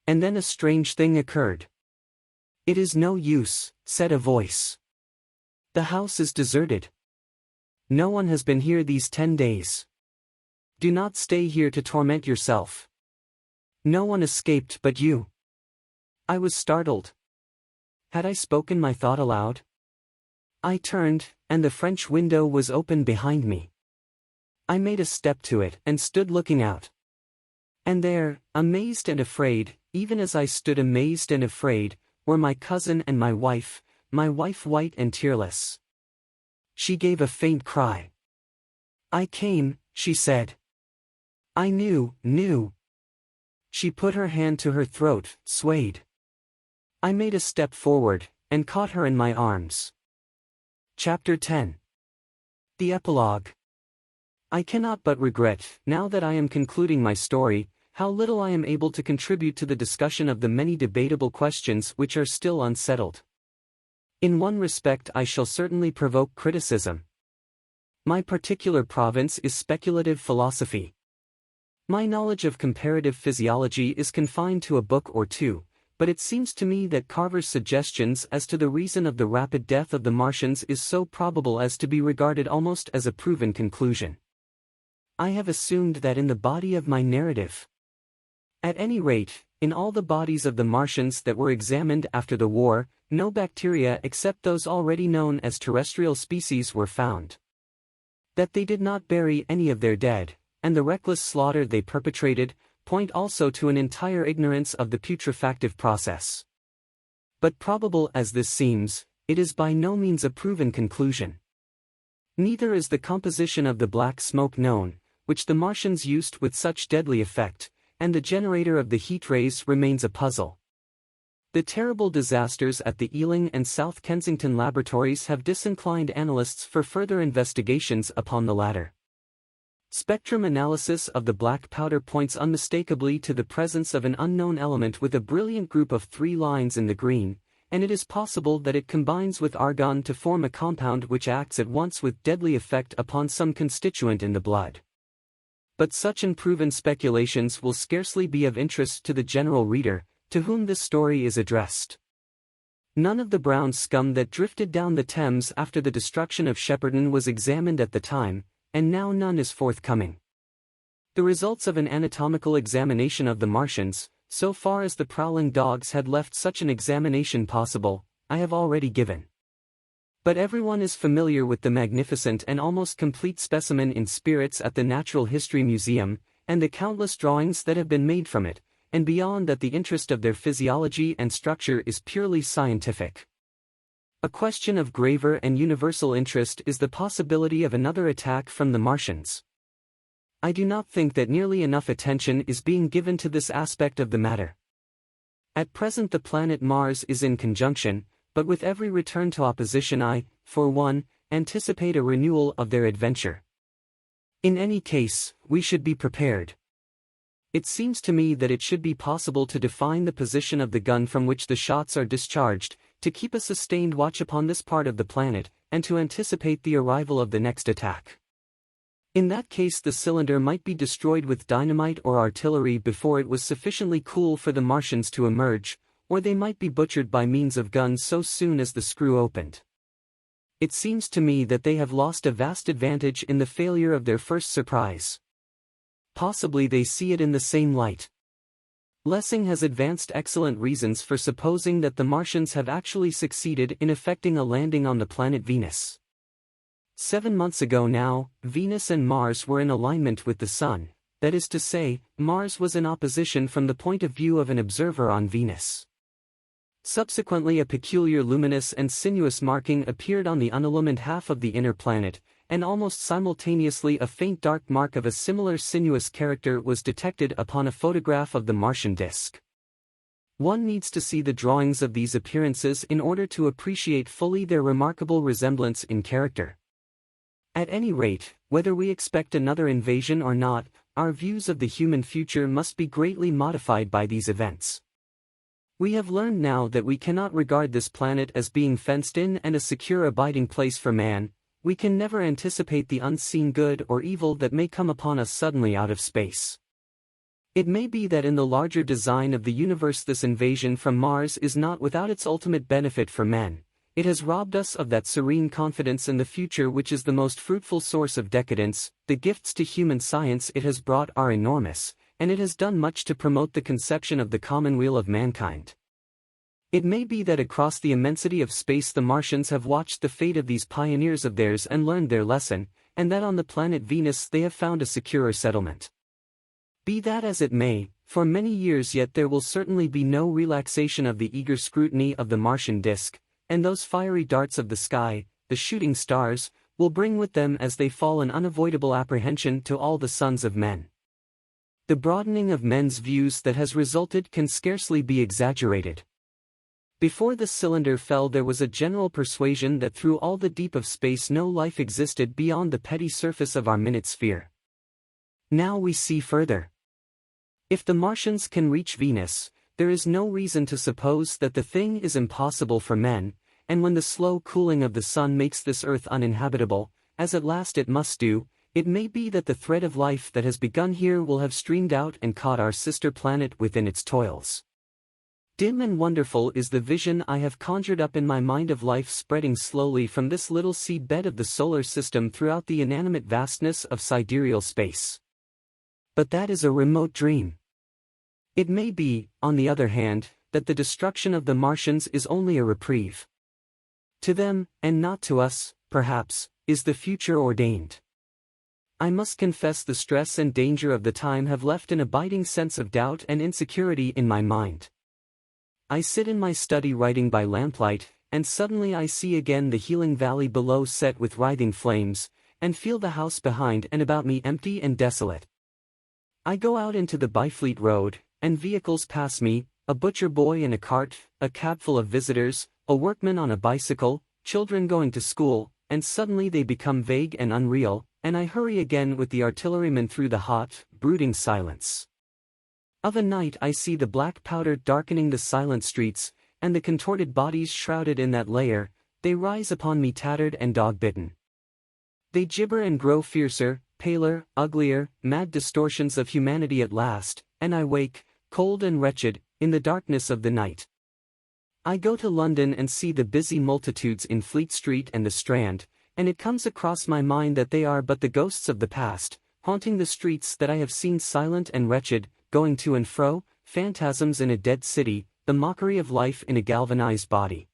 And then a strange thing occurred. "It is no use," said a voice. "The house is deserted. No one has been here these 10 days. Do not stay here to torment yourself. No one escaped but you." I was startled. Had I spoken my thought aloud? I turned, and the French window was open behind me. I made a step to it and stood looking out. And there, amazed and afraid, even as I stood amazed and afraid, were my cousin and my wife white and tearless. She gave a faint cry. "I came," she said. "I knew." She put her hand to her throat, swayed. I made a step forward, and caught her in my arms. Chapter 10. The Epilogue. I cannot but regret, now that I am concluding my story, how little I am able to contribute to the discussion of the many debatable questions which are still unsettled. In one respect I shall certainly provoke criticism. My particular province is speculative philosophy. My knowledge of comparative physiology is confined to a book or two, but it seems to me that Carver's suggestions as to the reason of the rapid death of the Martians is so probable as to be regarded almost as a proven conclusion. I have assumed that in the body of my narrative. At any rate, in all the bodies of the Martians that were examined after the war, no bacteria except those already known as terrestrial species were found. That they did not bury any of their dead, and the reckless slaughter they perpetrated, point also to an entire ignorance of the putrefactive process. But probable as this seems, it is by no means a proven conclusion. Neither is the composition of the black smoke known, which the Martians used with such deadly effect, and the generator of the heat rays remains a puzzle. The terrible disasters at the Ealing and South Kensington laboratories have disinclined analysts for further investigations upon the latter. Spectrum analysis of the black powder points unmistakably to the presence of an unknown element with a brilliant group of 3 lines in the green, and it is possible that it combines with argon to form a compound which acts at once with deadly effect upon some constituent in the blood. But such unproven speculations will scarcely be of interest to the general reader, to whom this story is addressed. None of the brown scum that drifted down the Thames after the destruction of Shepperton was examined at the time, and now none is forthcoming. The results of an anatomical examination of the Martians, so far as the prowling dogs had left such an examination possible, I have already given. But everyone is familiar with the magnificent and almost complete specimen in spirits at the Natural History Museum, and the countless drawings that have been made from it, and beyond that the interest of their physiology and structure is purely scientific. A question of graver and universal interest is the possibility of another attack from the Martians. I do not think that nearly enough attention is being given to this aspect of the matter. At present the planet Mars is in conjunction, but with every return to opposition I, for one, anticipate a renewal of their adventure. In any case, we should be prepared. It seems to me that it should be possible to define the position of the gun from which the shots are discharged, to keep a sustained watch upon this part of the planet, and to anticipate the arrival of the next attack. In that case the cylinder might be destroyed with dynamite or artillery before it was sufficiently cool for the Martians to emerge, or they might be butchered by means of guns so soon as the screw opened. It seems to me that they have lost a vast advantage in the failure of their first surprise. Possibly they see it in the same light. Lessing has advanced excellent reasons for supposing that the Martians have actually succeeded in effecting a landing on the planet Venus. 7 months ago now, Venus and Mars were in alignment with the Sun, that is to say, Mars was in opposition from the point of view of an observer on Venus. Subsequently a peculiar luminous and sinuous marking appeared on the unillumined half of the inner planet, and almost simultaneously a faint dark mark of a similar sinuous character was detected upon a photograph of the Martian disk. One needs to see the drawings of these appearances in order to appreciate fully their remarkable resemblance in character. At any rate, whether we expect another invasion or not, our views of the human future must be greatly modified by these events. We have learned now that we cannot regard this planet as being fenced in and a secure abiding place for man. We can never anticipate the unseen good or evil that may come upon us suddenly out of space. It may be that in the larger design of the universe this invasion from Mars is not without its ultimate benefit for men. It has robbed us of that serene confidence in the future which is the most fruitful source of decadence. The gifts to human science it has brought are enormous, and it has done much to promote the conception of the commonweal of mankind. It may be that across the immensity of space the Martians have watched the fate of these pioneers of theirs and learned their lesson, and that on the planet Venus they have found a securer settlement. Be that as it may, for many years yet there will certainly be no relaxation of the eager scrutiny of the Martian disk, and those fiery darts of the sky, the shooting stars, will bring with them as they fall an unavoidable apprehension to all the sons of men. The broadening of men's views that has resulted can scarcely be exaggerated. Before the cylinder fell there was a general persuasion that through all the deep of space no life existed beyond the petty surface of our minute sphere. Now we see further. If the Martians can reach Venus, there is no reason to suppose that the thing is impossible for men, and when the slow cooling of the sun makes this earth uninhabitable, as at last it must do, it may be that the thread of life that has begun here will have streamed out and caught our sister planet within its toils. Dim and wonderful is the vision I have conjured up in my mind of life spreading slowly from this little seed bed of the solar system throughout the inanimate vastness of sidereal space. But that is a remote dream. It may be, on the other hand, that the destruction of the Martians is only a reprieve. To them, and not to us, perhaps, is the future ordained. I must confess the stress and danger of the time have left an abiding sense of doubt and insecurity in my mind. I sit in my study writing by lamplight, and suddenly I see again the healing valley below set with writhing flames, and feel the house behind and about me empty and desolate. I go out into the Byfleet Road, and vehicles pass me, a butcher boy in a cart, a cab full of visitors, a workman on a bicycle, children going to school, and suddenly they become vague and unreal, and I hurry again with the artilleryman through the hot, brooding silence. Of a night I see the black powder darkening the silent streets, and the contorted bodies shrouded in that layer, they rise upon me tattered and dog-bitten. They gibber and grow fiercer, paler, uglier, mad distortions of humanity at last, and I wake, cold and wretched, in the darkness of the night. I go to London and see the busy multitudes in Fleet Street and the Strand, and it comes across my mind that they are but the ghosts of the past, haunting the streets that I have seen silent and wretched, going to and fro, phantasms in a dead city, the mockery of life in a galvanized body.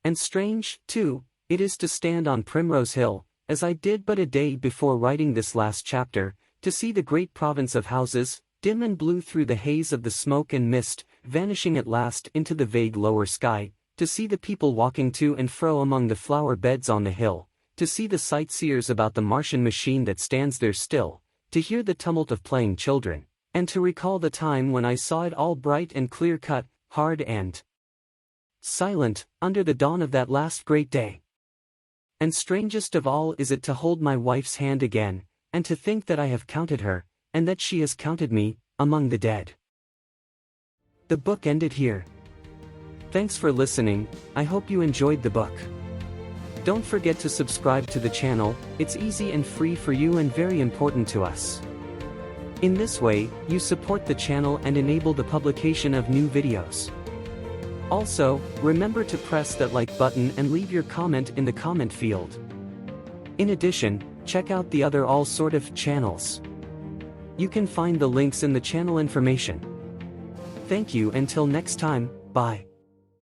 And strange, too, it is to stand on Primrose Hill, as I did but a day before writing this last chapter, to see the great province of houses, dim and blue through the haze of the smoke and mist, vanishing at last into the vague lower sky, to see the people walking to and fro among the flower beds on the hill, to see the sightseers about the Martian machine that stands there still, to hear the tumult of playing children, and to recall the time when I saw it all bright and clear-cut, hard and silent, under the dawn of that last great day. And strangest of all is it to hold my wife's hand again, and to think that I have counted her, and that she has counted me, among the dead. The book ended here. Thanks for listening, I hope you enjoyed the book. Don't forget to subscribe to the channel, it's easy and free for you and very important to us. In this way, you support the channel and enable the publication of new videos. Also, remember to press that like button and leave your comment in the comment field. In addition, check out the other all sort of channels. You can find the links in the channel information. Thank you until next time, bye.